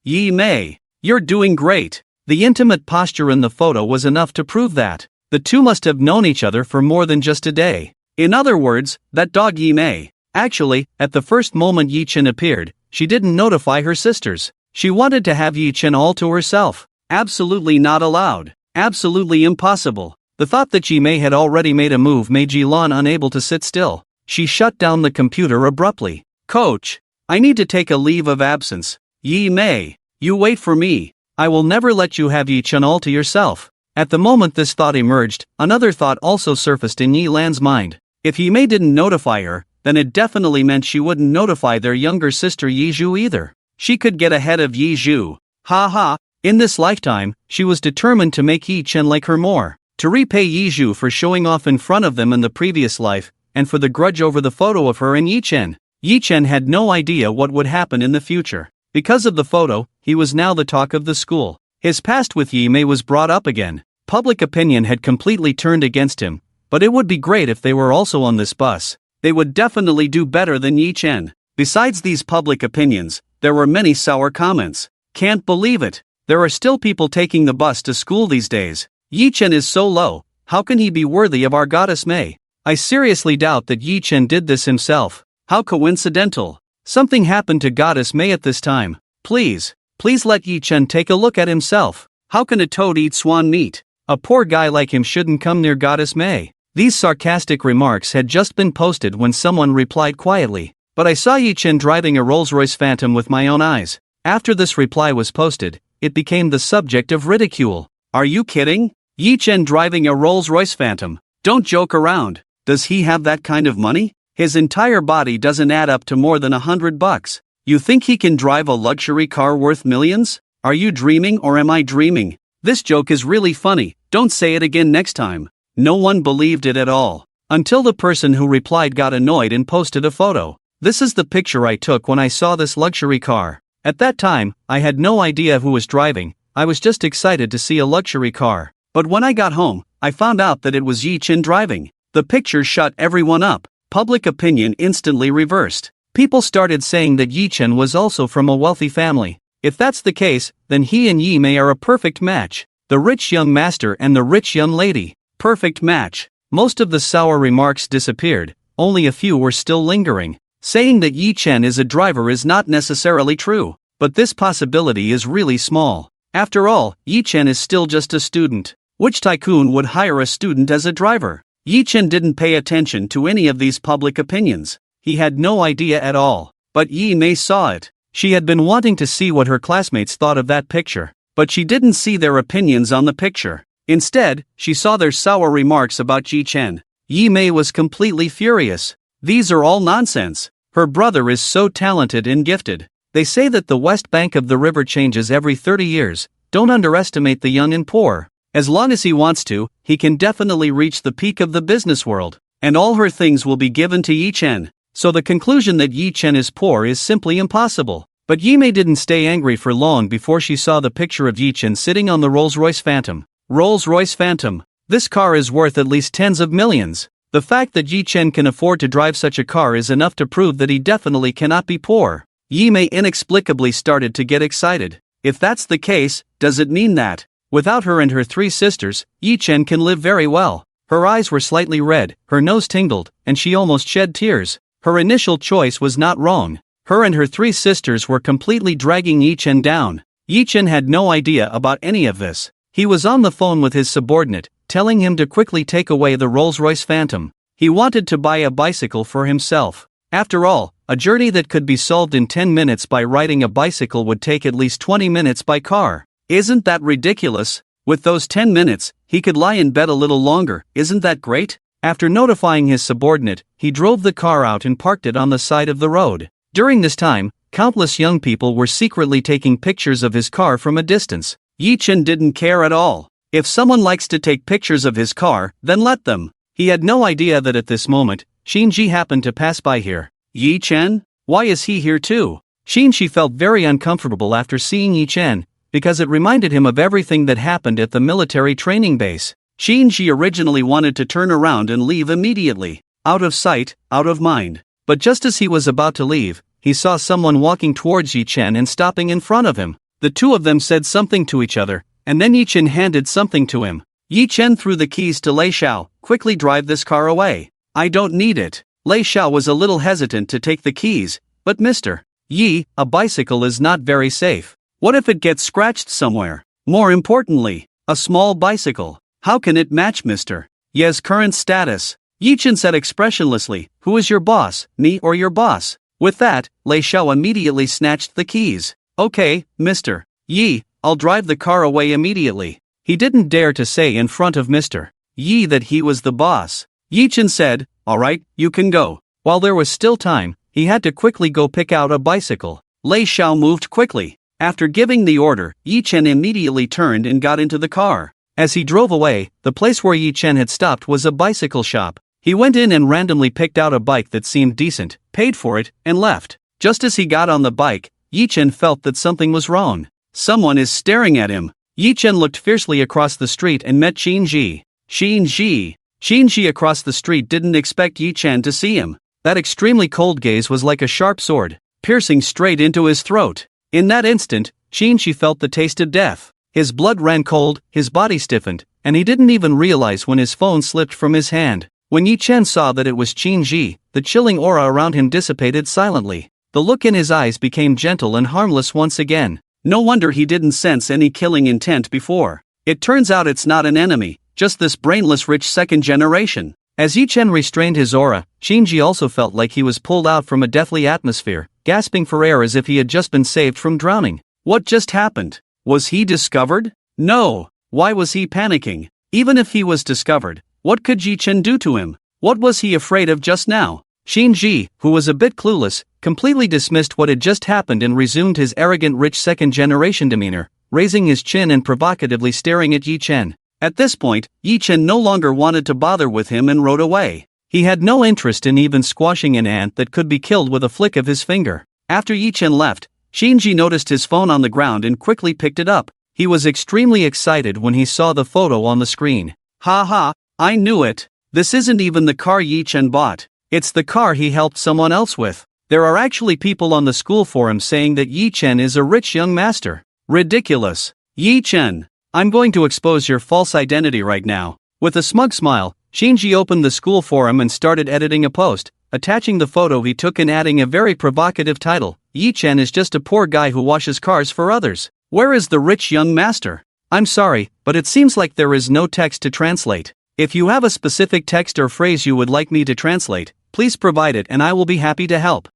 Yi Mei, you're doing great. The intimate posture in the photo was enough to prove that. The two must have known each other for more than just a day. In other words, that dog Yi Mei. Actually, at the first moment Yi Chen appeared, she didn't notify her sisters. She wanted to have Yi Chen all to herself. Absolutely not allowed. Absolutely impossible. The thought that Yi Mei had already made a move made Yi Lan unable to sit still. She shut down the computer abruptly. Coach, I need to take a leave of absence. Yi Mei, you wait for me. I will never let you have Yi Chen all to yourself. At the moment this thought emerged, another thought also surfaced in Yi Lan's mind. If Yi Mei didn't notify her, then it definitely meant she wouldn't notify their younger sister Yi Zhu either. She could get ahead of Yi Zhu. Ha ha. In this lifetime, she was determined to make Yi Chen like her more. To repay Yi Zhu for showing off in front of them in the previous life, and for the grudge over the photo of her and Yi Chen. Yi Chen had no idea what would happen in the future. Because of the photo, he was now the talk of the school. His past with Yi Mei was brought up again. Public opinion had completely turned against him, but it would be great if they were also on this bus. They would definitely do better than Yi Chen. Besides these public opinions, there were many sour comments. Can't believe it. There are still people taking the bus to school these days. Yi Chen is so low, how can he be worthy of our goddess Mei? I seriously doubt that Yi Chen did this himself. How coincidental. Something happened to goddess Mei at this time. Please let Yi Chen take a look at himself. How can a toad eat swan meat? A poor guy like him shouldn't come near goddess Mei. These sarcastic remarks had just been posted when someone replied quietly. But I saw Yi Chen driving a Rolls-Royce Phantom with my own eyes. After this reply was posted, it became the subject of ridicule. Are you kidding? Yi Chen driving a Rolls-Royce Phantom? Don't joke around. Does he have that kind of money? His entire body doesn't add up to more than $100. You think he can drive a luxury car worth millions? Are you dreaming or am I dreaming? This joke is really funny, don't say it again next time. No one believed it at all. Until the person who replied got annoyed and posted a photo. This is the picture I took when I saw this luxury car. At that time, I had no idea who was driving, I was just excited to see a luxury car. But when I got home, I found out that it was Yi Chen driving. The picture shut everyone up. Public opinion instantly reversed. People started saying that Yi Chen was also from a wealthy family. If that's the case, then he and Yi Mei are a perfect match. The rich young master and the rich young lady. Perfect match. Most of the sour remarks disappeared, only a few were still lingering. Saying that Yi Chen is a driver is not necessarily true. but this possibility is really small. After all, Yi Chen is still just a student. Which tycoon would hire a student as a driver? Yi Chen didn't pay attention to any of these public opinions. He had no idea at all. But Yi Mei saw it. She had been wanting to see what her classmates thought of that picture, but she didn't see their opinions on the picture. Instead, she saw their sour remarks about Yi Chen. Yi Mei was completely furious. These are all nonsense. Her brother is so talented and gifted. They say that the west bank of the river changes every 30 years. Don't underestimate the young and poor. As long as he wants to, he can definitely reach the peak of the business world. And all her things will be given to Yi Chen. So the conclusion that Yi Chen is poor is simply impossible. But Yi Mei didn't stay angry for long before she saw the picture of Yi Chen sitting on the Rolls-Royce Phantom. Rolls-Royce Phantom. This car is worth at least tens of millions. The fact that Yi Chen can afford to drive such a car is enough to prove that he definitely cannot be poor. Yi Mei inexplicably started to get excited. If that's the case, does it mean that, without her and her three sisters, Yi Chen can live very well? Her eyes were slightly red, her nose tingled, and she almost shed tears. Her initial choice was not wrong. Her and her three sisters were completely dragging Yi Chen down. Yi Chen had no idea about any of this. He was on the phone with his subordinate, telling him to quickly take away the Rolls-Royce Phantom. He wanted to buy a bicycle for himself. After all, a journey that could be solved in 10 minutes by riding a bicycle would take at least 20 minutes by car. Isn't that ridiculous? With those 10 minutes, he could lie in bed a little longer. Isn't that great? After notifying his subordinate, he drove the car out and parked it on the side of the road. During this time, countless young people were secretly taking pictures of his car from a distance. Yi Chen didn't care at all. If someone likes to take pictures of his car, then let them. He had no idea that at this moment, Xinji happened to pass by here. Yi Chen? Why is he here too? Xinji felt very uncomfortable after seeing Yi Chen, because it reminded him of everything that happened at the military training base. Xinji originally wanted to turn around and leave immediately. Out of sight, out of mind. But just as he was about to leave, he saw someone walking towards Yi Chen and stopping in front of him. The two of them said something to each other, and then Yi Chen handed something to him. Yi Chen threw the keys to Lei Xiao. Quickly drive this car away. I don't need it. Lei Xiao was a little hesitant to take the keys, but Mr. Yi, a bicycle is not very safe. What if it gets scratched somewhere? More importantly, a small bicycle. How can it match Mr. Yi's current status? Yi Chen said expressionlessly, who is your boss, me or your boss? With that, Lei Xiao immediately snatched the keys. Okay, Mr. Yi, I'll drive the car away immediately. He didn't dare to say in front of Mr. Yi that he was the boss. Yi Chen said, alright, you can go. While there was still time, he had to quickly go pick out a bicycle. Lei Xiao moved quickly. After giving the order, Yi Chen immediately turned and got into the car. As he drove away, the place where Yi Chen had stopped was a bicycle shop. He went in and randomly picked out a bike that seemed decent, paid for it, and left. Just as he got on the bike, Yi Chen felt that something was wrong. Someone is staring at him. Yi Chen looked fiercely across the street and met Xinji. Xinji across the street didn't expect Yi Chen to see him. That extremely cold gaze was like a sharp sword, piercing straight into his throat. In that instant, Xinji felt the taste of death. His blood ran cold, his body stiffened, and he didn't even realize when his phone slipped from his hand. When Yi Chen saw that it was Xinji, the chilling aura around him dissipated silently. The look in his eyes became gentle and harmless once again. No wonder he didn't sense any killing intent before. It turns out it's not an enemy, just this brainless rich second generation. As Yi Chen restrained his aura, Xinji also felt like he was pulled out from a deathly atmosphere, gasping for air as if he had just been saved from drowning. What just happened? Was he discovered? No. Why was he panicking? Even if he was discovered, what could Yi Chen do to him? What was he afraid of just now? Xinji, who was a bit clueless, completely dismissed what had just happened and resumed his arrogant rich second-generation demeanor, raising his chin and provocatively staring at Yi Chen. At this point, Yi Chen no longer wanted to bother with him and rode away. He had no interest in even squashing an ant that could be killed with a flick of his finger. After Yi Chen left, Xinji noticed his phone on the ground and quickly picked it up. He was extremely excited when he saw the photo on the screen. Ha, I knew it. This isn't even the car Yi Chen bought. It's the car he helped someone else with. There are actually people on the school forum saying that Yi Chen is a rich young master. Ridiculous. Yi Chen, I'm going to expose your false identity right now. With a smug smile, Xinji opened the school forum and started editing a post, attaching the photo he took and adding a very provocative title, Yi Chen is just a poor guy who washes cars for others. Where is the rich young master? I'm sorry, but it seems like there is no text to translate. If you have a specific text or phrase you would like me to translate, please provide it and I will be happy to help.